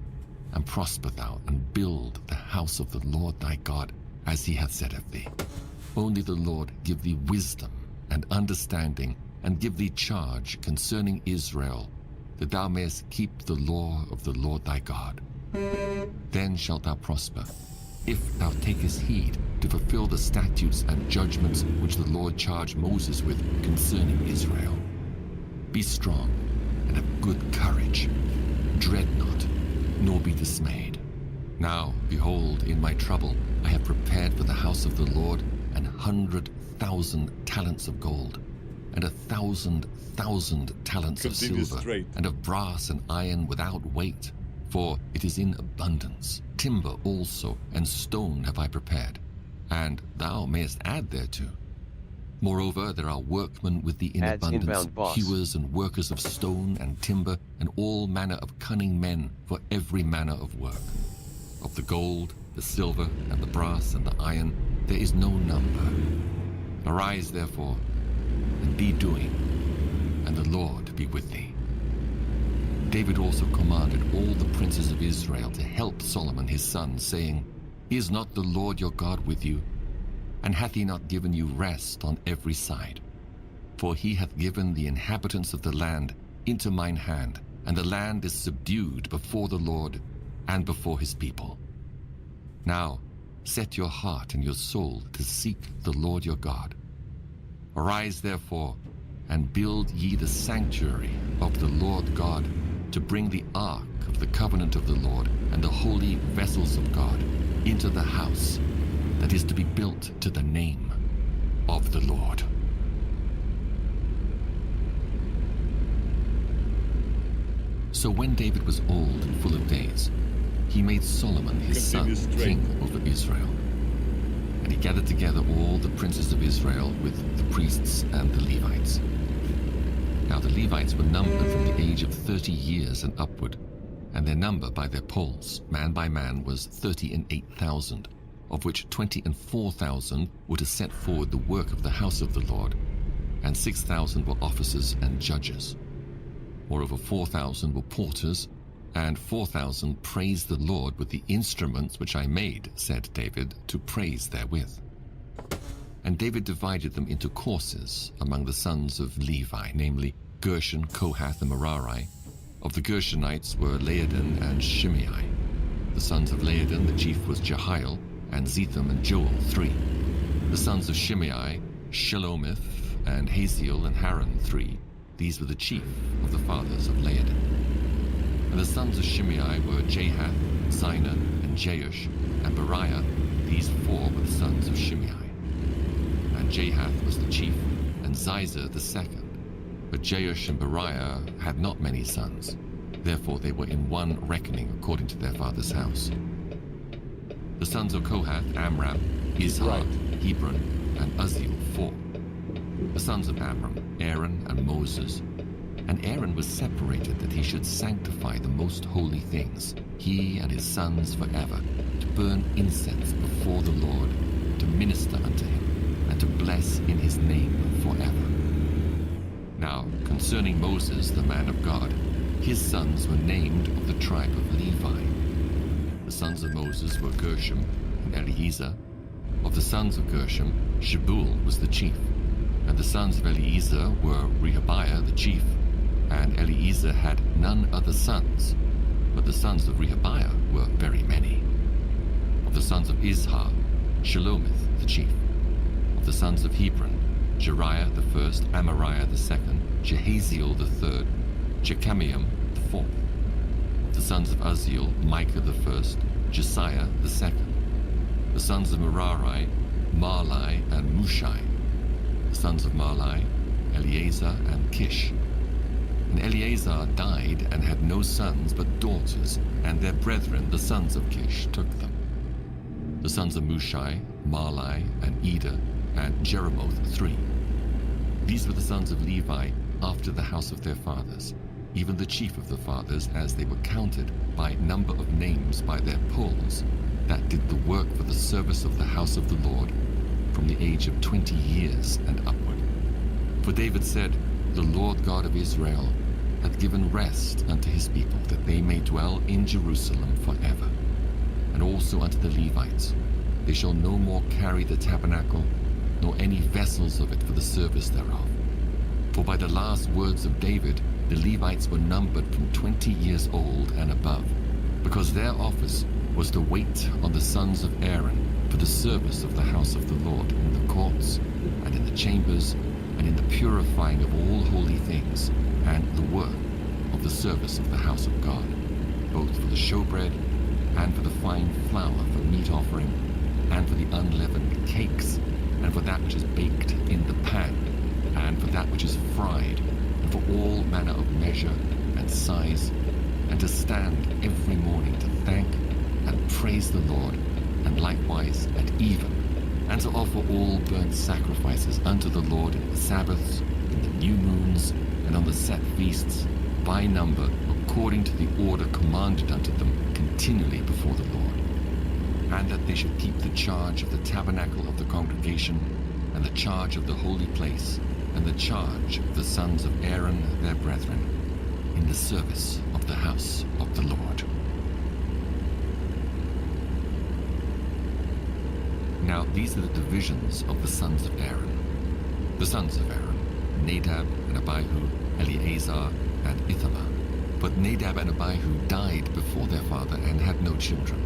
and prosper thou, and build the house of the Lord thy God, as he hath said of thee. Only the Lord give thee wisdom and understanding, and give thee charge concerning Israel, that thou mayest keep the law of the Lord thy God. Then shalt thou prosper, if thou takest heed to fulfill the statutes and judgments which the Lord charged Moses with concerning Israel. Be strong and of good courage. Dread not, nor be dismayed. Now, behold, in my trouble I have prepared for the house of the Lord 100,000 talents of gold, and 1,000,000 talents of Continue silver, straight. and of brass and iron without weight, for it is in abundance. Timber also and stone have I prepared, and thou mayest add thereto. Moreover, there are workmen with thee in Adds abundance, inbound boss. hewers and workers of stone and timber, and all manner of cunning men for every manner of work. Of the gold, the silver, and the brass, and the iron, there is no number. Arise, therefore, and be doing, and the Lord be with thee. David also commanded all the princes of Israel to help Solomon his son, saying, Is not the Lord your God with you? And hath he not given you rest on every side? For he hath given the inhabitants of the land into mine hand, and the land is subdued before the Lord and before his people. Now set your heart and your soul to seek the Lord your God. Arise therefore, and build ye the sanctuary of the Lord God, to bring the ark of the covenant of the Lord and the holy vessels of God into the house that is to be built to the name of the Lord. So when David was old and full of days, he made Solomon his son Continue straight. king over Israel. And he gathered together all the princes of Israel with the priests and the Levites. Now the Levites were numbered from the age of 30 years and upward, and their number by their polls, man by man, was 38,000, of which 24,000 were to set forward the work of the house of the Lord, and 6,000 were officers and judges. Moreover, 4,000 were porters, and 4,000 praised the Lord with the instruments which I made, said David, to praise therewith. And David divided them into courses among the sons of Levi, namely Gershon, Kohath, and Merari. Of the Gershonites were Laodan and Shimei. The sons of Laodan, the chief was Jehiel, and Zetham and Joel, 3. The sons of Shimei, Shelomith, and Haziel and Haran, 3. These were the chief of the fathers of Laodan. And the sons of Shimei were Jahath, Zina, and Jeush, and Beriah. These 4 were the sons of Shimei. And Jahath was the chief, and Ziza the second. But Jeush and Beriah had not many sons. Therefore they were in one reckoning according to their father's house. The sons of Kohath, Amram, Izhar, Hebron, and Uzziel, 4. The sons of Amram, Aaron and Moses. And Aaron was separated that he should sanctify the most holy things, he and his sons forever, to burn incense before the Lord, to minister unto him, and to bless in his name forever. Now, concerning Moses, the man of God, his sons were named of the tribe of Levi. The sons of Moses were Gershom and Eliezer. Of the sons of Gershom, Shebuel was the chief. And the sons of Eliezer were Rehabiah the chief. And Eliezer had none other sons, but the sons of Rehabiah were very many. Of the sons of Izhar, Shelomith the chief. Of the sons of Hebron, Jeriah the first, Amariah the second, Jehaziel the third, Jekameam the fourth. Of the sons of Uzziel, Micah the first, Jesiah the second. The sons of Merari, Mahli and Mushai. The sons of Mahli, Eleazar and Kish. And Eleazar died and had no sons but daughters, and their brethren, the sons of Kish, took them. The sons of Mushai, Mahli and Eder, and Jeremoth, 3. These were the sons of Levi after the house of their fathers, even the chief of the fathers, as they were counted by number of names by their polls, that did the work for the service of the house of the Lord, from the age of 20 years and upward. For David said, The Lord God of Israel hath given rest unto his people, that they may dwell in Jerusalem forever. And also unto the Levites, they shall no more carry the tabernacle, nor any vessels of it for the service thereof. For by the last words of David, the Levites were numbered from 20 years old and above, because their office was to wait on the sons of Aaron for the service of the house of the Lord in the courts, and in the chambers, and in the purifying of all holy things, and the work of the service of the house of God, both for the showbread, and for the fine flour for meat offering, and for the unleavened cakes, and for that which is baked in the pan, and for that which is fried, and for all manner of measure and size, and to stand every morning to thank and praise the Lord, and likewise at even, and to offer all burnt sacrifices unto the Lord in the Sabbaths, in the new moons, and on the set feasts, by number, according to the order commanded unto them continually before the Lord. And that they should keep the charge of the tabernacle of the congregation, and the charge of the holy place, and the charge of the sons of Aaron their brethren, in the service of the house of the Lord. Now these are the divisions of the sons of Aaron. The sons of Aaron, Nadab and Abihu, Eleazar and Ithamar. But Nadab and Abihu died before their father and had no children.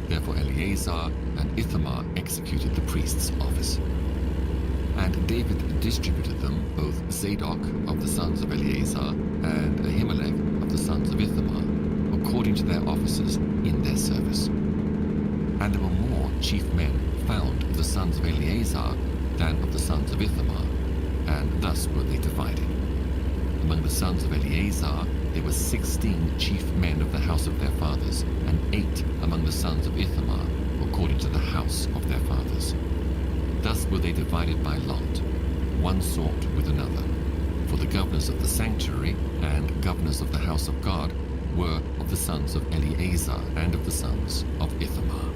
Therefore Eleazar and Ithamar executed the priest's office. And David distributed them, both Zadok of the sons of Eleazar and Ahimelech of the sons of Ithamar, according to their offices in their service. And there were more chief men found of the sons of Eleazar than of the sons of Ithamar, and thus were they divided. Among the sons of Eleazar there were 16 chief men of the house of their fathers, and 8 among the sons of Ithamar, according to the house of their fathers. Thus were they divided by lot, one sort with another. For the governors of the sanctuary and governors of the house of God were of the sons of Eleazar and of the sons of Ithamar.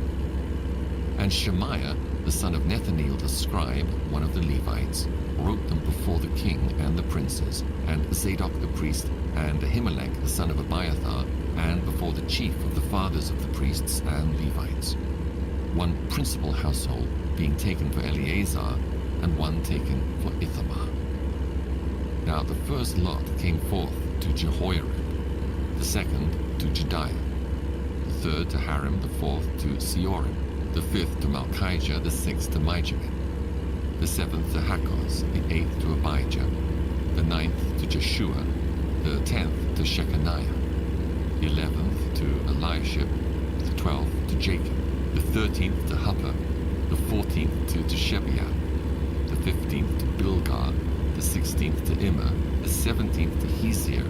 And Shemaiah the son of Nethaneel the scribe, one of the Levites, wrote them before the king and the princes, and Zadok the priest, and Ahimelech the son of Abiathar, and before the chief of the fathers of the priests and Levites. One principal household being taken for Eleazar, and one taken for Ithamar. Now the first lot came forth to Jehoiarib, the second to Jediah, the third to Harim, the fourth to Seorim, the fifth to Malchijah, the sixth to Mijamin, the seventh to Hakkoz, the eighth to Abijah, the ninth to Jeshua, the 10th to Shechaniah, the 11th to Eliashib, the 12th to Jacob, the 13th to Huppah, the 14th to Shebiah, the 15th to Bilgah, the 16th to Immer, the 17th to Hezir,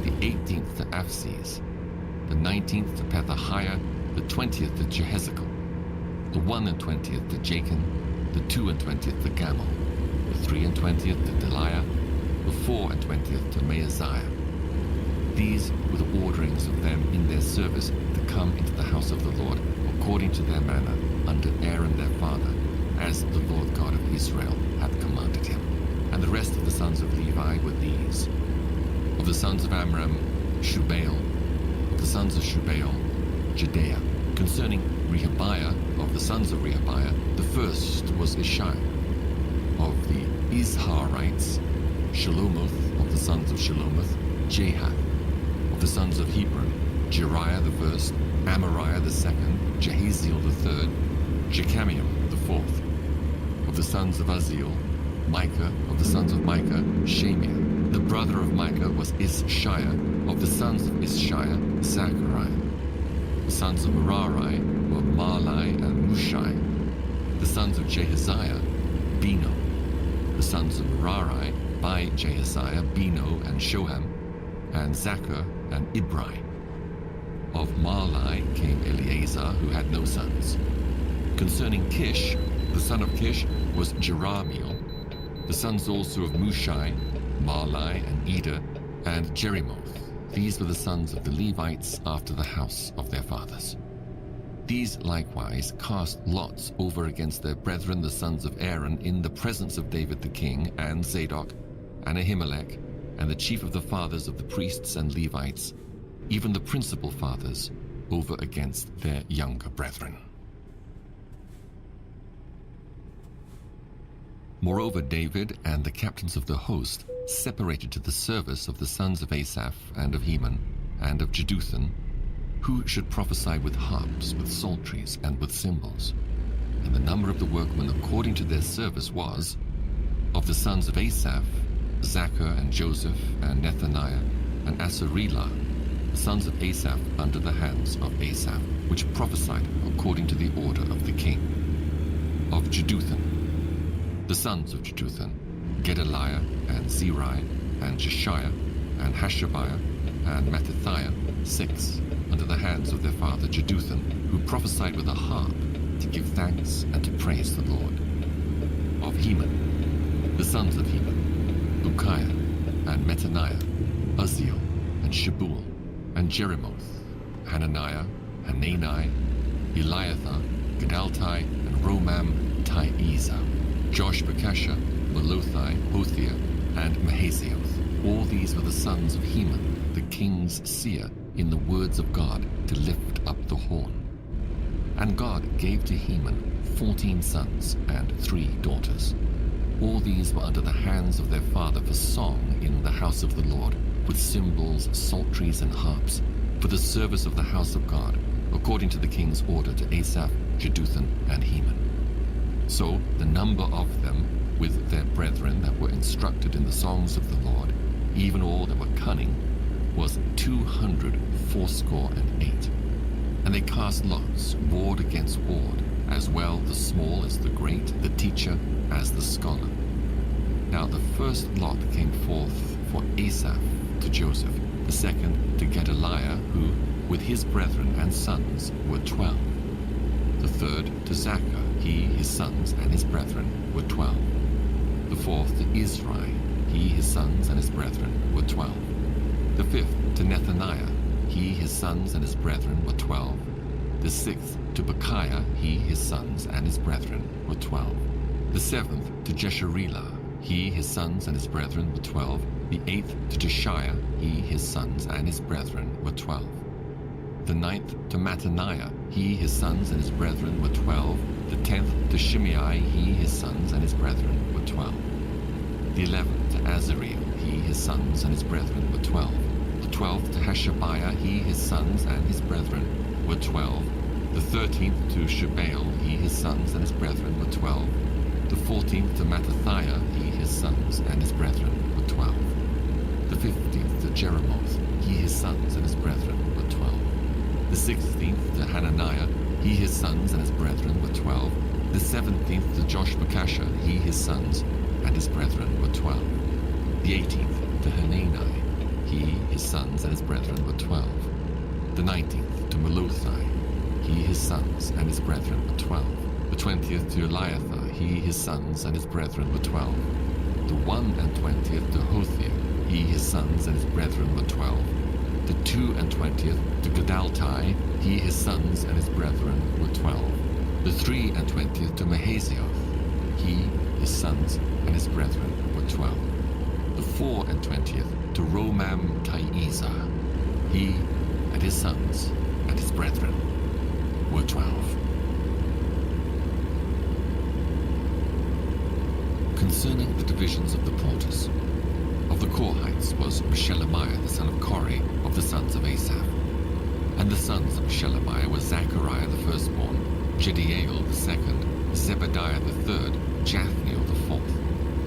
the 18th to Aphes, the 19th to Pethahiah, the 20th to Jehezekel, the 21st to Jachin, the 22nd to Gamal, the 23rd to Deliah, the 24th to Maaziah. These were the orderings of them in their service to come into the house of the Lord, according to their manner, under Aaron their father, as the Lord God of Israel had commanded him. And the rest of the sons of Levi were these: of the sons of Amram, Shubael; of the sons of Shubael, Jedeah. Concerning Rehabiah, of the sons of Rehabiah, the first was Ishai. Of the Izharites, Shelomoth; of the sons of Shelomoth, Jahath. Of the sons of Hebron, Jeriah the first, Amariah the second, Jehaziel the third, Jechamiel the fourth. Of the sons of Uzziel, Micah; of the sons of Micah, Shemiah. The brother of Micah was Isshiah; of the sons of Isshiah, Zechariah. The sons of Merari were Mahli and Mushai. The sons of Jehaziah, Beno. The sons of Merari by Jehaziah, Beno and Shoham, and Zachar and Ibri. Of Mahli came Eleazar, who had no sons. Concerning Kish, the son of Kish was Jerahmeel. The sons also of Mushai, Mahli and Eder, and Jerimoth. These were the sons of the Levites after the house of their fathers. These likewise cast lots over against their brethren the sons of Aaron in the presence of David the king, and Zadok, and Ahimelech, and the chief of the fathers of the priests and Levites, even the principal fathers, over against their younger brethren. Moreover, David and the captains of the host separated to the service of the sons of Asaph and of Heman and of Jeduthun, who should prophesy with harps, with psalteries, and with cymbals. And the number of the workmen according to their service was: of the sons of Asaph, Zachar and Joseph and Nethaniah and Asarelah, the sons of Asaph under the hands of Asaph, which prophesied according to the order of the king. Of Jeduthun, the sons of Jeduthun, Gedaliah and Zeri and Jeshiah and Hashabiah and Mattithiah, 6, under the hands of their father Jeduthun, who prophesied with a harp to give thanks and to praise the Lord. Of Heman, the sons of Heman, Bukiah and Mattaniah, Uzziel and Shebuel and Jerimoth, Hananiah, Hanani, Eliathah, Gedaltai and Romam Tiezer, Joshbekasha, Melothai, Hothir, and Mahazioth. All these were the sons of Heman, the king's seer, in the words of God, to lift up the horn. And God gave to Heman 14 sons and 3 daughters. All these were under the hands of their father for song in the house of the Lord, with cymbals, psalteries, and harps, for the service of the house of God, according to the king's order to Asaph, Jeduthun, and Heman. So the number of them, with their brethren that were instructed in the songs of the Lord, even all that were cunning, was 280. And they cast lots, ward against ward, as well the small as the great, the teacher as the scholar. Now the first lot came forth for Asaph to Joseph, the second to Gedaliah, who, with his brethren and sons, were 12. The third to Zachar, he, his sons, and his brethren were 12. The fourth to Izri, he, his sons, and his brethren were 12. The fifth to Nethaniah, he, his sons, and his brethren were 12. The 6th to Bechiah, he, his sons, and his brethren, were 12. The 7th to Jesharilah, he, his sons, and his brethren, were 12. The 8th to Jeshiah, he, his sons, and his brethren, were 12. The 9th to Mattaniah, he, his sons, and his brethren, were 12. The 10th to Shimei, he, his sons, and his brethren, were 12. The 11th to Azariel, he, his sons, and his brethren, were 12. The 12th to Hashabiah, he, his sons, and his brethren, were 12. The 13th to Shubael, he, his sons, and his brethren, were 12. The 14th to Mattathiah, he, his sons, and his brethren, were 12. The 15th to Jeremoth, he, his sons, and his brethren, were 12. The 16th to Hananiah, he, his sons, and his brethren, were 12. The 17th to Joshbekasha, he, his sons, and his brethren, were 12. The 18th to Hanani, he, his sons, and his brethren, were 12. The 19th to Melothai, he, his sons, and his brethren, were 12. The 20th to Eliathah, he, his sons, and his brethren, were 12. The 21st to Hothir, he, his sons, and his brethren, were 12. The 22nd to Gedaltai, he, his sons, and his brethren, were 12. The 23rd to Mahazioth, he, his sons, and his brethren, were 12. The 24th to Romam Taiza, he, and his sons, and his brethren, were 12. Concerning the divisions of the porters, of the Korhites was Meshelemiah the son of Kori of the sons of Asaph. And the sons of Meshelemiah were Zechariah the firstborn, Jediael the second, Zebediah the third, Jathniel the fourth,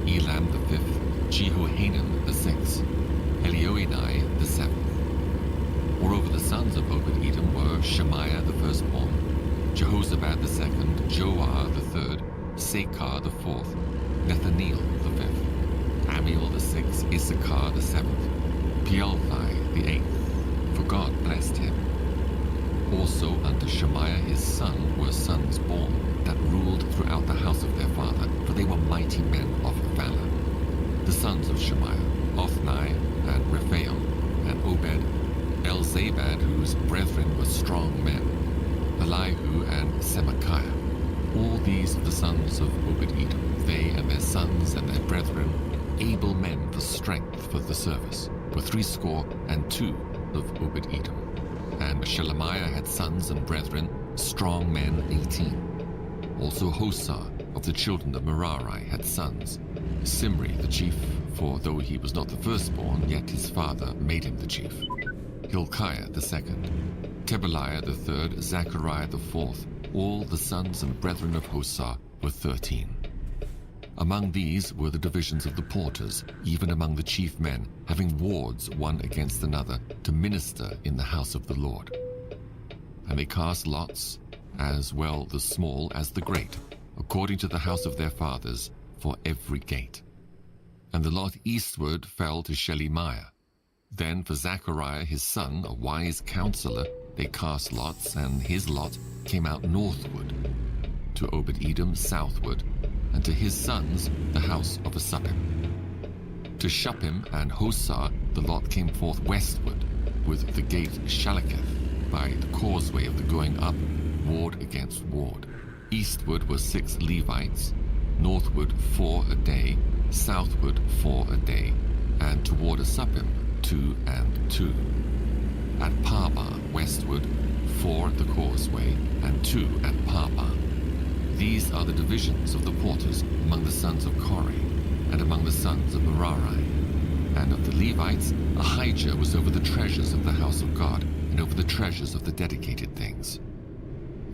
Elam the fifth, Jehohanan the sixth, Elioenai the seventh. Moreover, the sons of Obed-Edom were Shemaiah the firstborn, Jehozabad the second, Joah the third, Sakar the fourth, Nethaneel the fifth, Amiel the sixth, Issachar the seventh, Pealthai the eighth, for God blessed him. Also unto Shemaiah his son were sons born, that ruled throughout the house of their father, for they were mighty men of valor. The sons of Shemaiah, Othni, and Raphael, and Obed, Elzabad, whose brethren were strong men, Elihu, and Semachiah. All these the sons of Obed-Edom, they and their sons and their brethren, able men for strength for the service, were 62 of Obed-Edom. And Meshelemiah had sons and brethren, strong men 18. Also Hosah of the children of Merari had sons, Simri the chief, for though he was not the firstborn, yet his father made him the chief, Hilkiah the second, Tebaliah the third, Zechariah the fourth. All the sons and brethren of Hosah were 13. Among these were the divisions of the porters, even among the chief men, having wards one against another, to minister in the house of the Lord. And they cast lots, as well the small as the great, according to the house of their fathers, for every gate. And the lot eastward fell to Shelemiah. Then for Zechariah his son, a wise counselor, they cast lots, and his lot came out northward, to Obed-Edom southward, and to his sons the house of Asuppim. To Shuppim and Hosah the lot came forth westward, with the gate Shaleketh, by the causeway of the going up, ward against ward. Eastward were 6 Levites, northward 4 a day, southward 4 a day, and toward Asuppim 2 and 2. At Parbar westward 4 at the causeway, and 2 at Parbar. These are the divisions of the porters among the sons of Kori, and among the sons of Merari. And of the Levites, Ahijah was over the treasures of the house of God, and over the treasures of the dedicated things.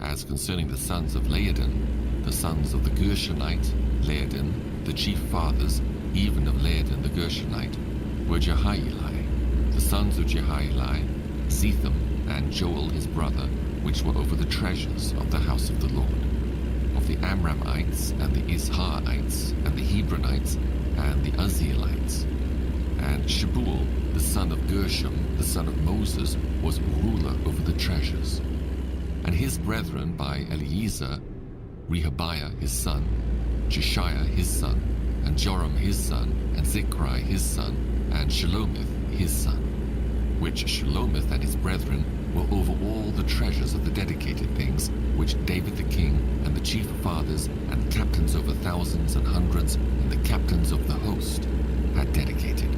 As concerning the sons of Laodin, the sons of the Gershonite, Laodin, the chief fathers, even of Laodin the Gershonite, were Jehieli. The sons of Jehieli, Zetham, and Joel his brother, which were over the treasures of the house of the Lord. Of the Amramites, and the Izharites, and the Hebronites, and the Uzzielites. And Shebuel, the son of Gershom, the son of Moses, was ruler over the treasures. And his brethren by Eliezer, Rehabiah his son, Jeshiah his son, and Joram his son, and Zichri his son, and Shelomith his son. which Shelomith and his brethren were over all the treasures of the dedicated things which David the king and the chief fathers and captains over thousands and hundreds and the captains of the host had dedicated.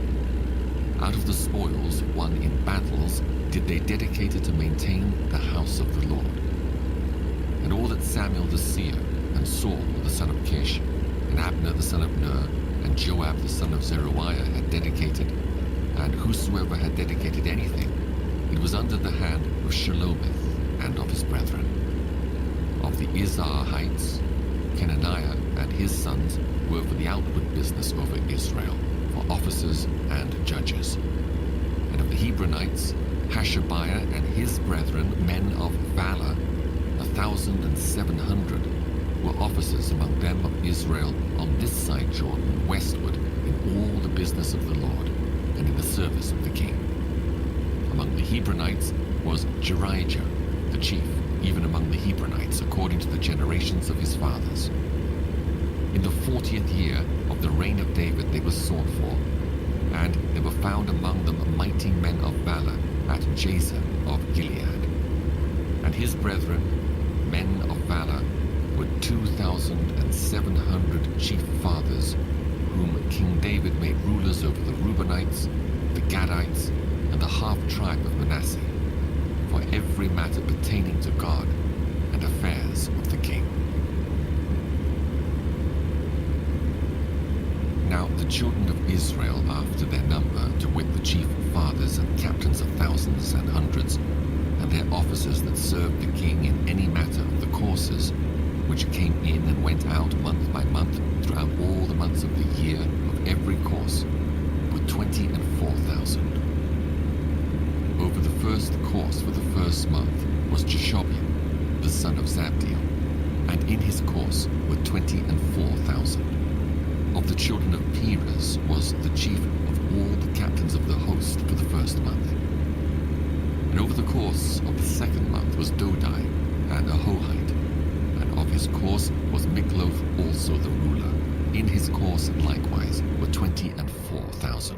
Out of the spoils won in battles did they dedicate it to maintain the house of the Lord. And all that Samuel the seer, and Saul the son of Kish, and Abner the son of Ner, and Joab the son of Zeruiah had dedicated, and whosoever had dedicated anything, it was under the hand of Shelomith and of his brethren. Of the Izrahites, Kenaniah and his sons were for the outward business over Israel, for officers and judges. And of the Hebronites, Hashabiah and his brethren, men of valor, 1,700, were officers among them of Israel on this side Jordan, westward, in all the business of the Lord, and in the service of the king. Among the Hebronites was Jerijah, the chief, even among the Hebronites, according to the generations of his fathers. In the 40th year of the reign of David they were sought for, and there were found among them mighty men of valor at Jazer of Gilead. And his brethren, men of valor, were 2,700 chief fathers, whom King David made rulers over the Reubenites, the Gadites, and the half-tribe of Manasseh, for every matter pertaining to God and affairs of the king. Now the children of Israel, after their number, to wit the chief fathers and captains of thousands and hundreds, and their officers that served the king in any matter of the courses, which came in and went out month by month throughout all the months of the year of every course, were 24,000. Over the first course for the first month was Jeshobeam, the son of Zabdiel, and in his course were 24,000. Of the children of Perez was the chief of all the captains of the host for the first month. And over the course of the second month was Dodai, and Ahohite, and of his course was Mikloth also the ruler. In his course likewise were 24,000.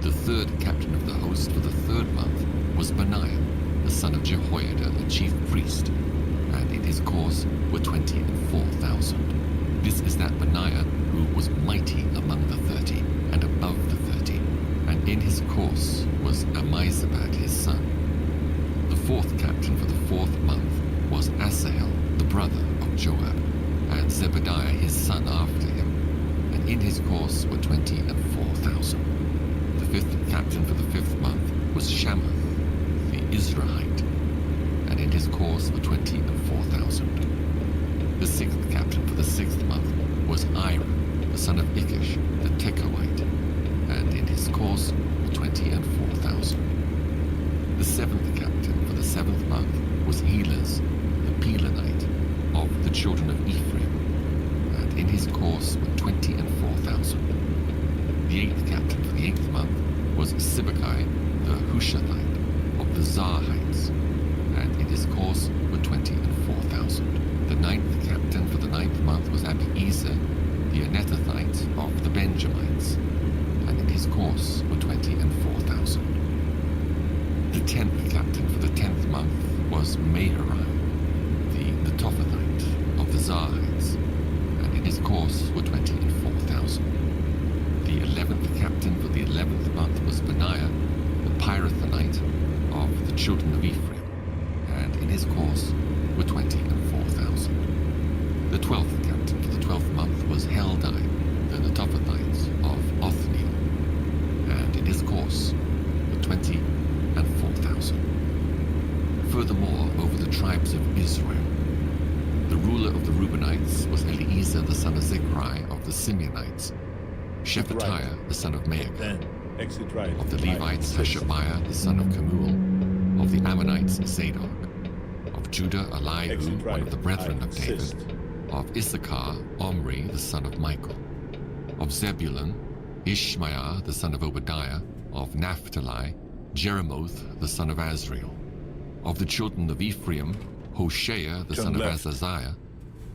The third captain of the host for the third month was Benaiah, the son of Jehoiada, the chief priest, and in his course were 24,000. This is that Benaiah who was mighty among the 30, and above the 30, and in his course was Ammizabad his son. The fourth captain for the fourth month was Asahel, the brother of Joab, and Zebediah his son after him, and in his course were 24,000. The fifth captain for the fifth month was Shammath, the Izrahite, and in his course were 24,000. The sixth captain for the sixth month was Ira, the son of Ikish, the Tekoite, and in his course were 24,000. The seventh captain for the seventh month was Helez, the Pelonite, of the children of Ephraim, and in his course were 24,000. The eighth captain for the eighth month was Sibbecai, the Hushathite, of the Zarhites, and in his course were 24,000. The ninth captain for the ninth month was Abiezer, the Anetothite of the Benjamites, and in his course were 24,000. The 10th captain for the 10th month was Maharai, the Netophathite of the Zarhites, and in his course were 24,000. The 11th captain for the 11th month was Benaiah, the Pirathonite of the children of Ephraim, and in his course were 24,000. The 12th captain for the 12th month was Heldai, the Netophathite of Othniel, and in his course were 24,000. Furthermore, over the tribes of Israel, the ruler of the Reubenites was Eliezer the son of Zechariah of the Simeonites, Shephatiah the son of Maacah, Then exit right. of the Levites Hashabiah the son of Kemuel, of the Ammonites Zadok, of Judah Elihu, Exit right. one of the brethren of David, Insist. of Issachar Omri the son of Michael, of Zebulun Ishmaiah the son of Obadiah, of Naphtali Jeremoth the son of Azriel, of the children of Ephraim Hoshea the Turn son of left. Azaziah,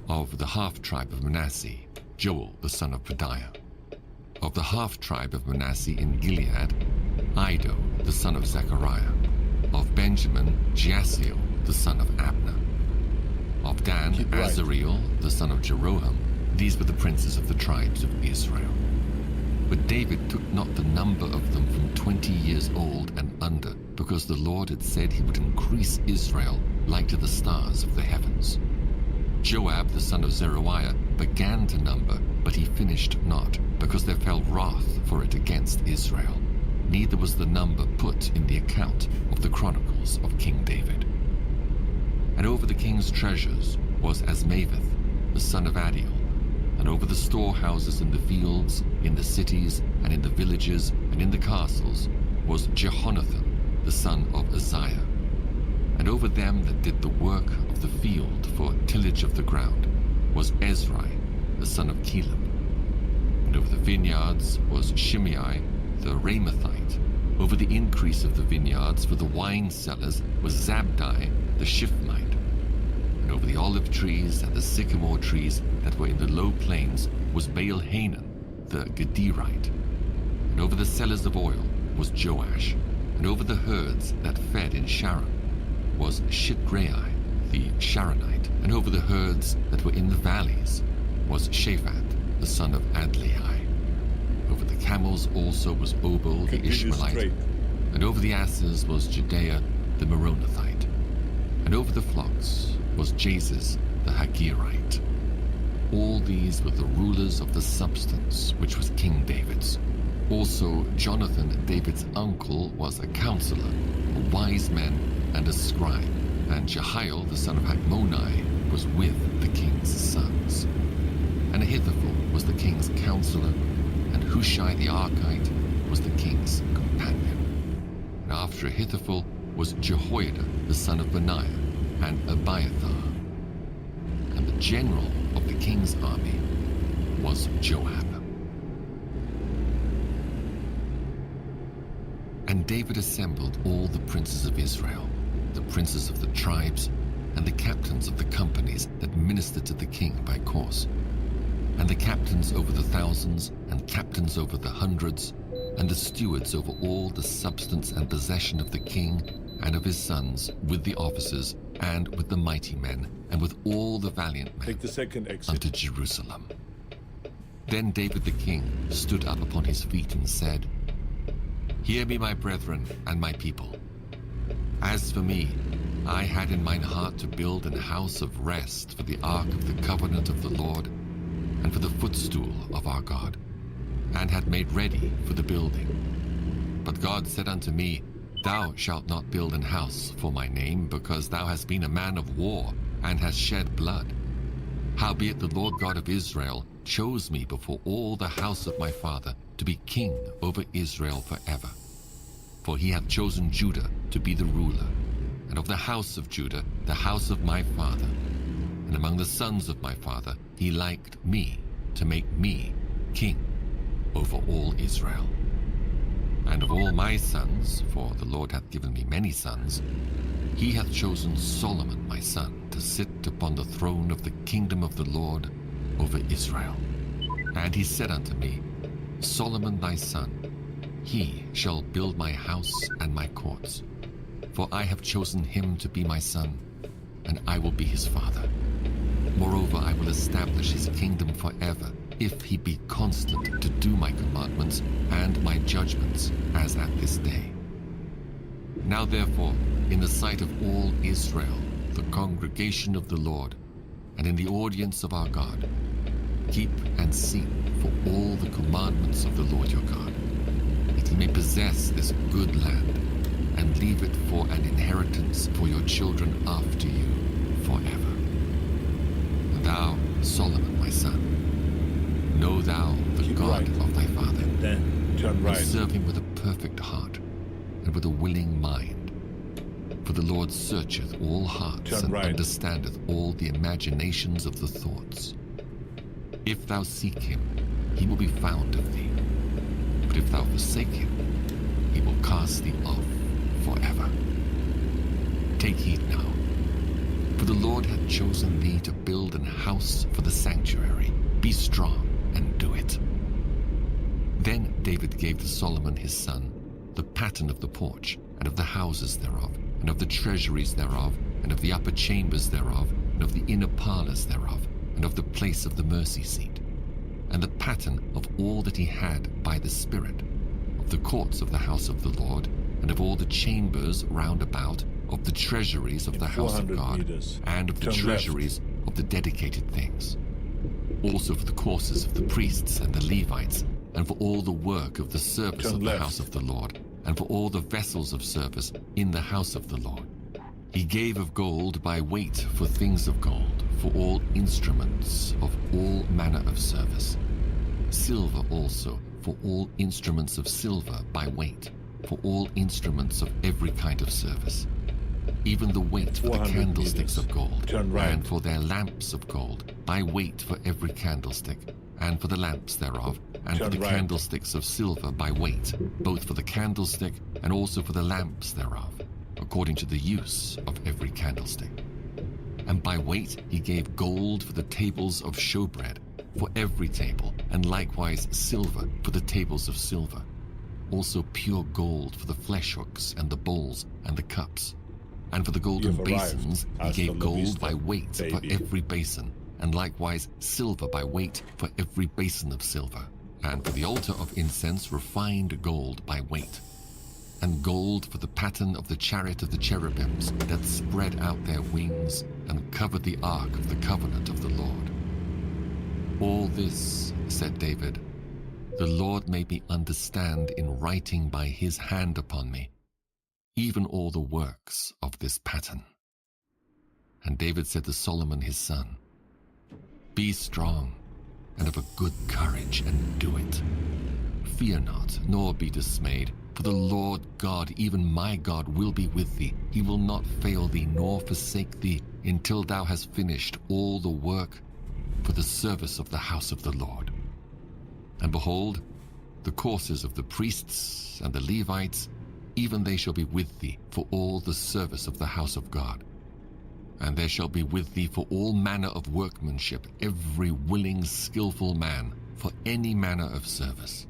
of the half-tribe of Manasseh Joel the son of Pedaiah, of the half-tribe of Manasseh in Gilead Iddo the son of Zechariah. Of Benjamin, Jaasiel, the son of Abner. Of Dan, Keep right. Azareel, the son of Jeroham. These were the princes of the tribes of Israel. But David took not the number of them from 20 years old and under, because the Lord had said he would increase Israel like to the stars of the heavens. Joab, the son of Zeruiah, began to number, but he finished not, because there fell wrath for it against Israel. Neither was the number put in the account of the chronicles of King David. And over the king's treasures was Asmaveth, the son of Adiel, and over the storehouses in the fields, in the cities, and in the villages, and in the castles, was Jehonathan, the son of Uzziah. And over them that did the work of the field for tillage of the ground was Ezrai, the son of Caleb. And over the vineyards was Shimei, the Ramathite. Over the increase of the vineyards for the wine cellars was Zabdi, the Shifmite. And over the olive trees and the sycamore trees that were in the low plains was Baal-Hanan, the Gederite. And over the cellars of oil was Joash. And over the herds that fed in Sharon was Shitrai, the Sharonite. And over the herds that were in the valleys was Shaphat, the son of Adlai. Over the camels also was Obal, the Continue Ishmaelite. straight. And over the asses was Judea, the Meronothite. And over the flocks was Jesus, the Hagirite. All these were the rulers of the substance which was King David's. Also Jonathan, David's uncle, was a counselor, a wise man, and a scribe. And Jehiel, the son of Hachmoni, was with the king's sons. And Ahithophel was the king's counselor, and Hushai the Archite was the king's companion. And after Ahithophel was Jehoiada, the son of Benaiah, and Abiathar. And the general of the king's army was Joab. And David assembled all the princes of Israel, the princes of the tribes, and the captains of the companies that ministered to the king by course, and the captains over the thousands, and captains over the hundreds, and the stewards over all the substance and possession of the king and of his sons, with the officers, and with the mighty men, and with all the valiant men, Take the second exit. unto Jerusalem. Then David the king stood up upon his feet and said, Hear me, my brethren and my people. As for me, I had in mine heart to build an house of rest for the ark of the covenant of the Lord, and for the footstool of our God, and had made ready for the building. But God said unto me, Thou shalt not build an house for my name, because thou hast been a man of war, and hast shed blood. Howbeit the Lord God of Israel chose me before all the house of my father to be king over Israel forever. For he hath chosen Judah to be the ruler, and of the house of Judah the house of my father. And among the sons of my father he liked me to make me king over all Israel. And of all my sons, for the Lord hath given me many sons, he hath chosen Solomon my son to sit upon the throne of the kingdom of the Lord over Israel. And he said unto me, Solomon thy son, he shall build my house and my courts. For I have chosen him to be my son, and I will be his father. Moreover, I will establish his kingdom forever, if he be constant to do my commandments and my judgments, as at this day. Now therefore, in the sight of all Israel, the congregation of the Lord, and in the audience of our God, keep and seek for all the commandments of the Lord your God, that ye may possess this good land, and leave it for an inheritance for your children after you forever. And thou, Solomon my son, know thou the Keep God right. of thy father, And then turn and right. serve him with a perfect heart, and with a willing mind. For the Lord searcheth all hearts, Turn and right. understandeth all the imaginations of the thoughts. If thou seek him, he will be found of thee. But if thou forsake him, he will cast thee off forever. Take heed now, for the Lord hath chosen thee to build an house for the sanctuary. Be strong and do it. Then David gave to Solomon his son the pattern of the porch, and of the houses thereof, and of the treasuries thereof, and of the upper chambers thereof, and of the inner parlors thereof, and of the place of the mercy seat, and the pattern of all that he had by the Spirit, of the courts of the house of the Lord, and of all the chambers round about, of the treasuries of the house of 400 God, meters. and of the Turn left. treasuries of the dedicated things. Also for the courses of the priests and the Levites, and for all the work of the service Turn of the left. house of the Lord, and for all the vessels of service in the house of the Lord. He gave of gold by weight for things of gold, for all instruments of all manner of service. Silver also for all instruments of silver by weight, for all instruments of every kind of service. Even the weight for the 400 candlesticks meters. of gold, Turn right. and for their lamps of gold, by weight for every candlestick, and for the lamps thereof, and for Turn the right. candlesticks of silver by weight, both for the candlestick and also for the lamps thereof, according to the use of every candlestick. And by weight he gave gold for the tables of showbread, for every table, and likewise silver for the tables of silver. Also pure gold for the flesh hooks and the bowls and the cups. And for the golden You've arrived. basins he Hasta gave la gold vista, by weight for baby. every basin, and likewise silver by weight for every basin of silver. And for the altar of incense refined gold by weight. And gold for the pattern of the chariot of the cherubims that spread out their wings and covered the ark of the covenant of the Lord. All this, said David, the Lord made me understand in writing by his hand upon me, even all the works of this pattern. And David said to Solomon his son, Be strong and of a good courage, and do it. Fear not, nor be dismayed, for the Lord God, even my God, will be with thee. He will not fail thee, nor forsake thee, until thou hast finished all the work for the service of the house of the Lord. And behold, the courses of the priests and the Levites, even they shall be with thee for all the service of the house of God. And there shall be with thee for all manner of workmanship, every willing, skillful man, for any manner of service.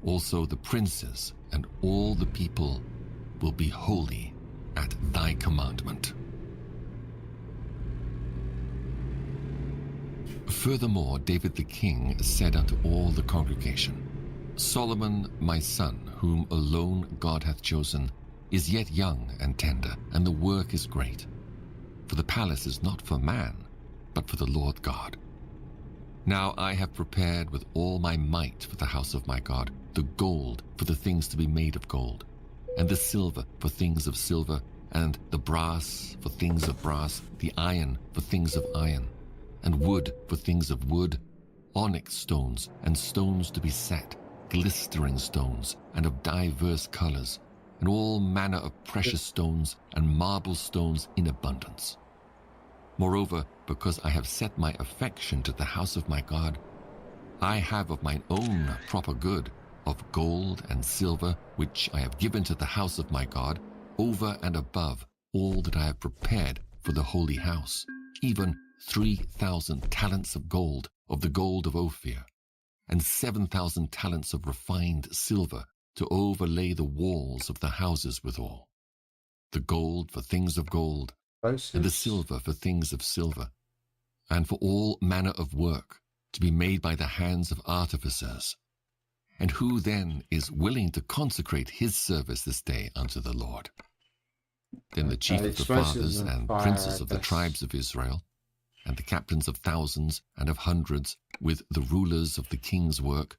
Also the princes and all the people will be holy at thy commandment. Furthermore, David the king said unto all the congregation, Solomon my son, whom alone God hath chosen, is yet young and tender, and the work is great. For the palace is not for man, but for the Lord God. Now I have prepared with all my might for the house of my God, the gold for the things to be made of gold, and the silver for things of silver, and the brass for things of brass, the iron for things of iron, and wood for things of wood, onyx stones, and stones to be set, glistering stones, and of diverse colors, and all manner of precious stones and marble stones in abundance. Moreover, because I have set my affection to the house of my God, I have of mine own proper good, of gold and silver, which I have given to the house of my God, over and above all that I have prepared for the holy house, even 3,000 talents of gold, of the gold of Ophir, and 7,000 talents of refined silver, to overlay the walls of the houses withal. The gold for things of gold, and the silver for things of silver, and for all manner of work, to be made by the hands of artificers. And who then is willing to consecrate his service this day unto the Lord? Then the chief of the fathers and princes of the tribes of Israel, and the captains of thousands and of hundreds, with the rulers of the king's work,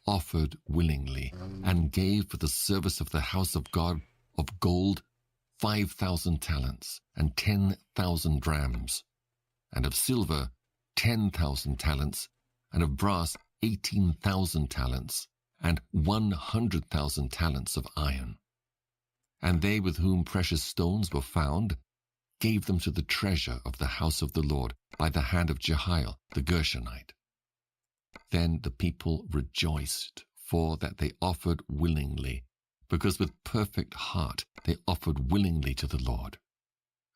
offered willingly, and gave for the service of the house of God of gold 5,000 talents, and 10,000 drams, and of silver 10,000 talents, and of brass 18,000 talents, and 100,000 talents of iron. And they with whom precious stones were found gave them to the treasure of the house of the Lord by the hand of Jehiel the Gershonite. Then the people rejoiced, for that they offered willingly, because with perfect heart they offered willingly to the Lord.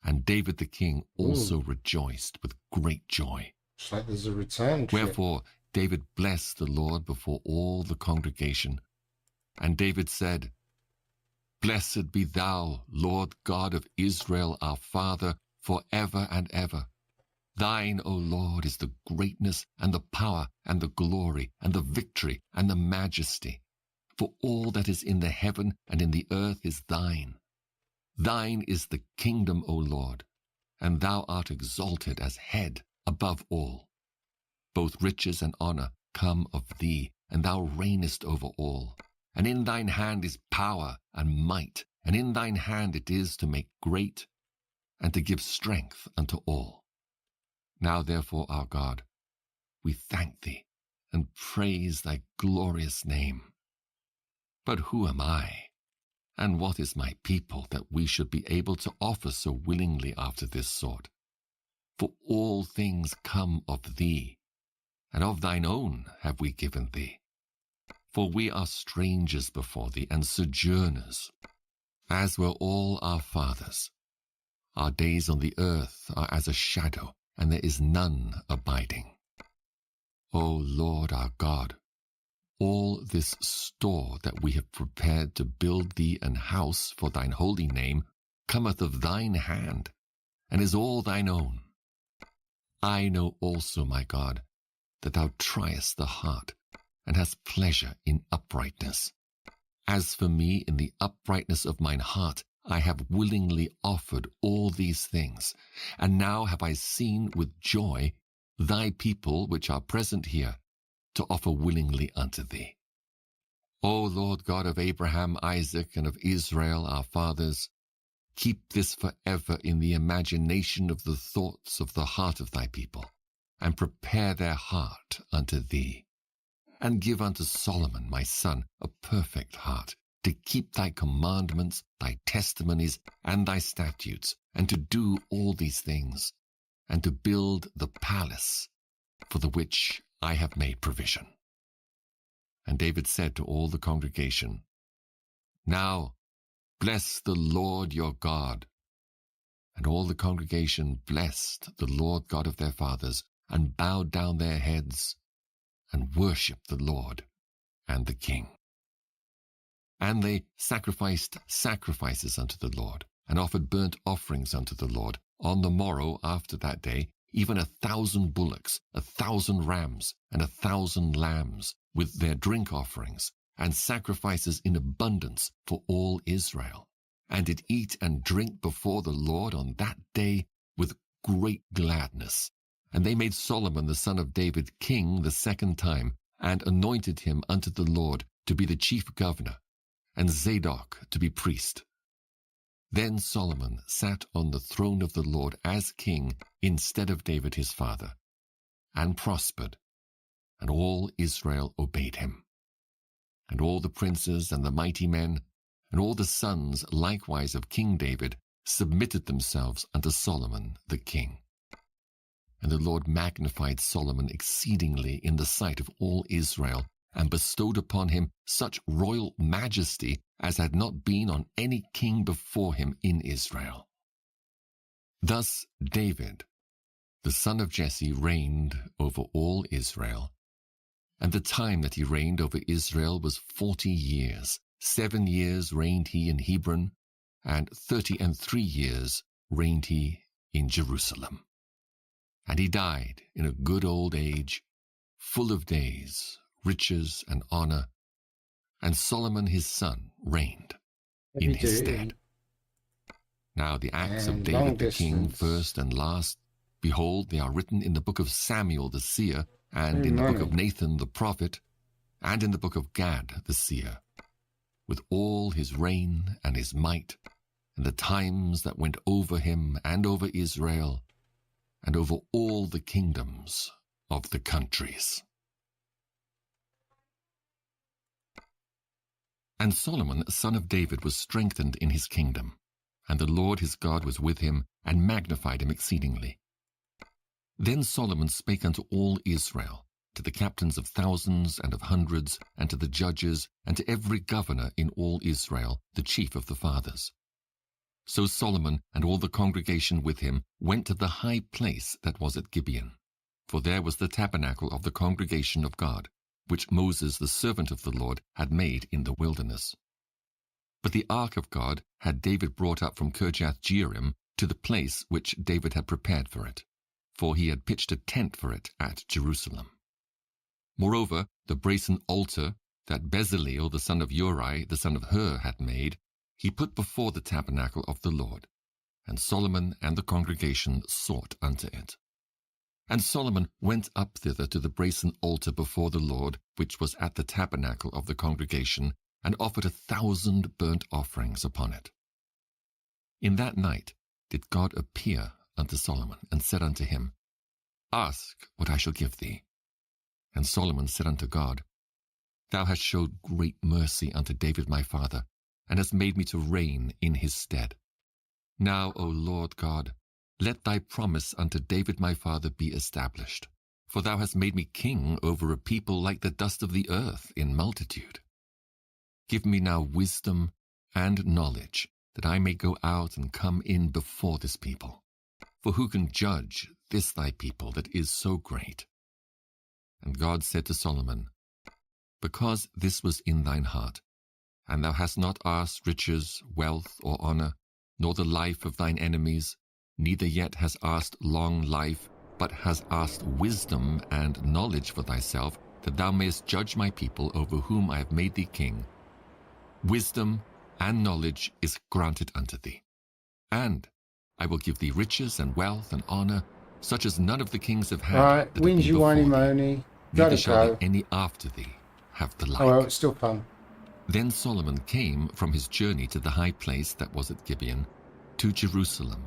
And David the king also rejoiced with great joy. It's like there's a return trip. Wherefore David blessed the Lord before all the congregation. And David said, Blessed be thou, Lord God of Israel, our Father, for ever and ever. Thine, O Lord, is the greatness and the power and the glory and the victory and the majesty. For all that is in the heaven and in the earth is thine. Thine is the kingdom, O Lord, and thou art exalted as head above all. Both riches and honor come of thee, and thou reignest over all. And in thine hand is power and might, and in thine hand it is to make great and to give strength unto all. Now therefore, our God, we thank thee and praise thy glorious name. But who am I, and what is my people, that we should be able to offer so willingly after this sort? For all things come of thee, and of thine own have we given thee. For we are strangers before thee, and sojourners, as were all our fathers. Our days on the earth are as a shadow, and there is none abiding. O Lord our God, all this store that we have prepared to build thee an house for thine holy name cometh of thine hand, and is all thine own. I know also, my God, that thou triest the heart, and hast pleasure in uprightness. As for me, in the uprightness of mine heart, I have willingly offered all these things, and now have I seen with joy thy people which are present here, to offer willingly unto thee. O Lord God of Abraham, Isaac, and of Israel our fathers, keep this forever in the imagination of the thoughts of the heart of thy people, and prepare their heart unto thee. And give unto Solomon my son a perfect heart, to keep thy commandments, thy testimonies, and thy statutes, and to do all these things, and to build the palace for the which I have made provision. And David said to all the congregation, Now bless the Lord your God. And all the congregation blessed the Lord God of their fathers, and bowed down their heads, and worshipped the Lord and the king. And they sacrificed sacrifices unto the Lord, and offered burnt offerings unto the Lord on the morrow after that day, even 1,000 bullocks, 1,000 rams, and 1,000 lambs, with their drink offerings, and sacrifices in abundance for all Israel, and did eat and drink before the Lord on that day with great gladness. And they made Solomon the son of David king the second time, and anointed him unto the Lord to be the chief governor, and Zadok to be priest. Then Solomon sat on the throne of the Lord as king instead of David his father, and prospered, and all Israel obeyed him. And all the princes and the mighty men, and all the sons likewise of King David, submitted themselves unto Solomon the king. And the Lord magnified Solomon exceedingly in the sight of all Israel, and bestowed upon him such royal majesty as had not been on any king before him in Israel. Thus David, the son of Jesse, reigned over all Israel. And the time that he reigned over Israel was 40 years. 7 years reigned he in Hebron, and 33 years reigned he in Jerusalem. And he died in a good old age, full of days, riches, and honor. And Solomon his son reigned in his stead. Now the acts of David the king, first and last, behold, they are written in the book of Samuel the seer, and in the book of Nathan the prophet, and in the book of Gad the seer, with all his reign and his might, and the times that went over him and over Israel, and over all the kingdoms of the countries. And Solomon, son of David, was strengthened in his kingdom, and the Lord his God was with him, and magnified him exceedingly. Then Solomon spake unto all Israel, to the captains of thousands and of hundreds, and to the judges, and to every governor in all Israel, the chief of the fathers. So Solomon and all the congregation with him went to the high place that was at Gibeon, for there was the tabernacle of the congregation of God, which Moses the servant of the Lord had made in the wilderness. But the ark of God had David brought up from Kirjath-jearim to the place which David had prepared for it, for he had pitched a tent for it at Jerusalem. Moreover, the brazen altar that Bezaleel the son of Uri the son of Hur had made, he put before the tabernacle of the Lord, and Solomon and the congregation sought unto it. And Solomon went up thither to the brazen altar before the Lord, which was at the tabernacle of the congregation, and offered 1,000 burnt offerings upon it. In that night did God appear unto Solomon, and said unto him, Ask what I shall give thee. And Solomon said unto God, Thou hast showed great mercy unto David my father, and hast made me to reign in his stead. Now, O Lord God, let thy promise unto David my father be established, for thou hast made me king over a people like the dust of the earth in multitude. Give me now wisdom and knowledge, that I may go out and come in before this people. For who can judge this thy people that is so great? And God said to Solomon, Because this was in thine heart, and thou hast not asked riches, wealth, or honor, nor the life of thine enemies, neither yet hast asked long life, but hast asked wisdom and knowledge for thyself, that thou mayest judge my people over whom I have made thee king. Wisdom and knowledge is granted unto thee. And I will give thee riches and wealth and honor, such as none of the kings have had. Right, that have whingy, been whiny, before thee. moany. Neither Gotta shall go. any after thee have the like. Oh, well, it's still fun. Then Solomon came from his journey to the high place that was at Gibeon, to Jerusalem,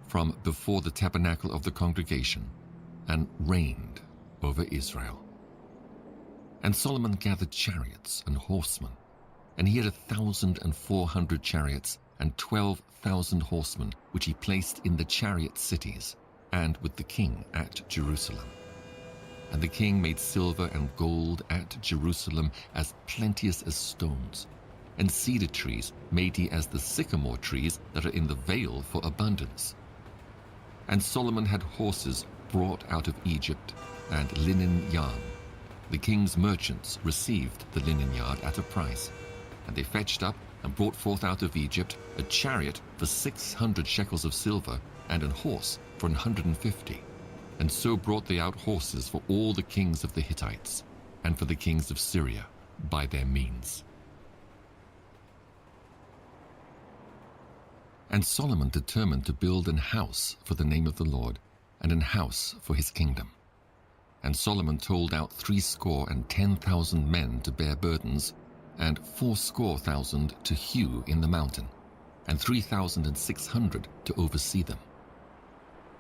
from before the tabernacle of the congregation, and reigned over Israel. And Solomon gathered chariots and horsemen, and he had 1,400 chariots and 12,000 horsemen, which he placed in the chariot cities, and with the king at Jerusalem. And the king made silver and gold at Jerusalem as plenteous as stones, and cedar trees made he as the sycamore trees that are in the vale for abundance. And Solomon had horses brought out of Egypt, and linen yarn. The king's merchants received the linen yard at a price, and they fetched up and brought forth out of Egypt a chariot for 600 shekels of silver, and an horse for 150. And so brought they out horses for all the kings of the Hittites, and for the kings of Syria, by their means. And Solomon determined to build an house for the name of the Lord, and an house for his kingdom. And Solomon told out 70,000 men to bear burdens, and 80,000 to hew in the mountain, and 3,600 to oversee them.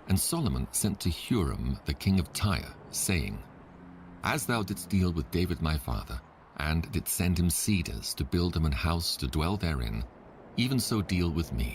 And Solomon sent to Huram the king of Tyre, saying, As thou didst deal with David my father, and didst send him cedars to build him an house to dwell therein, even so deal with me.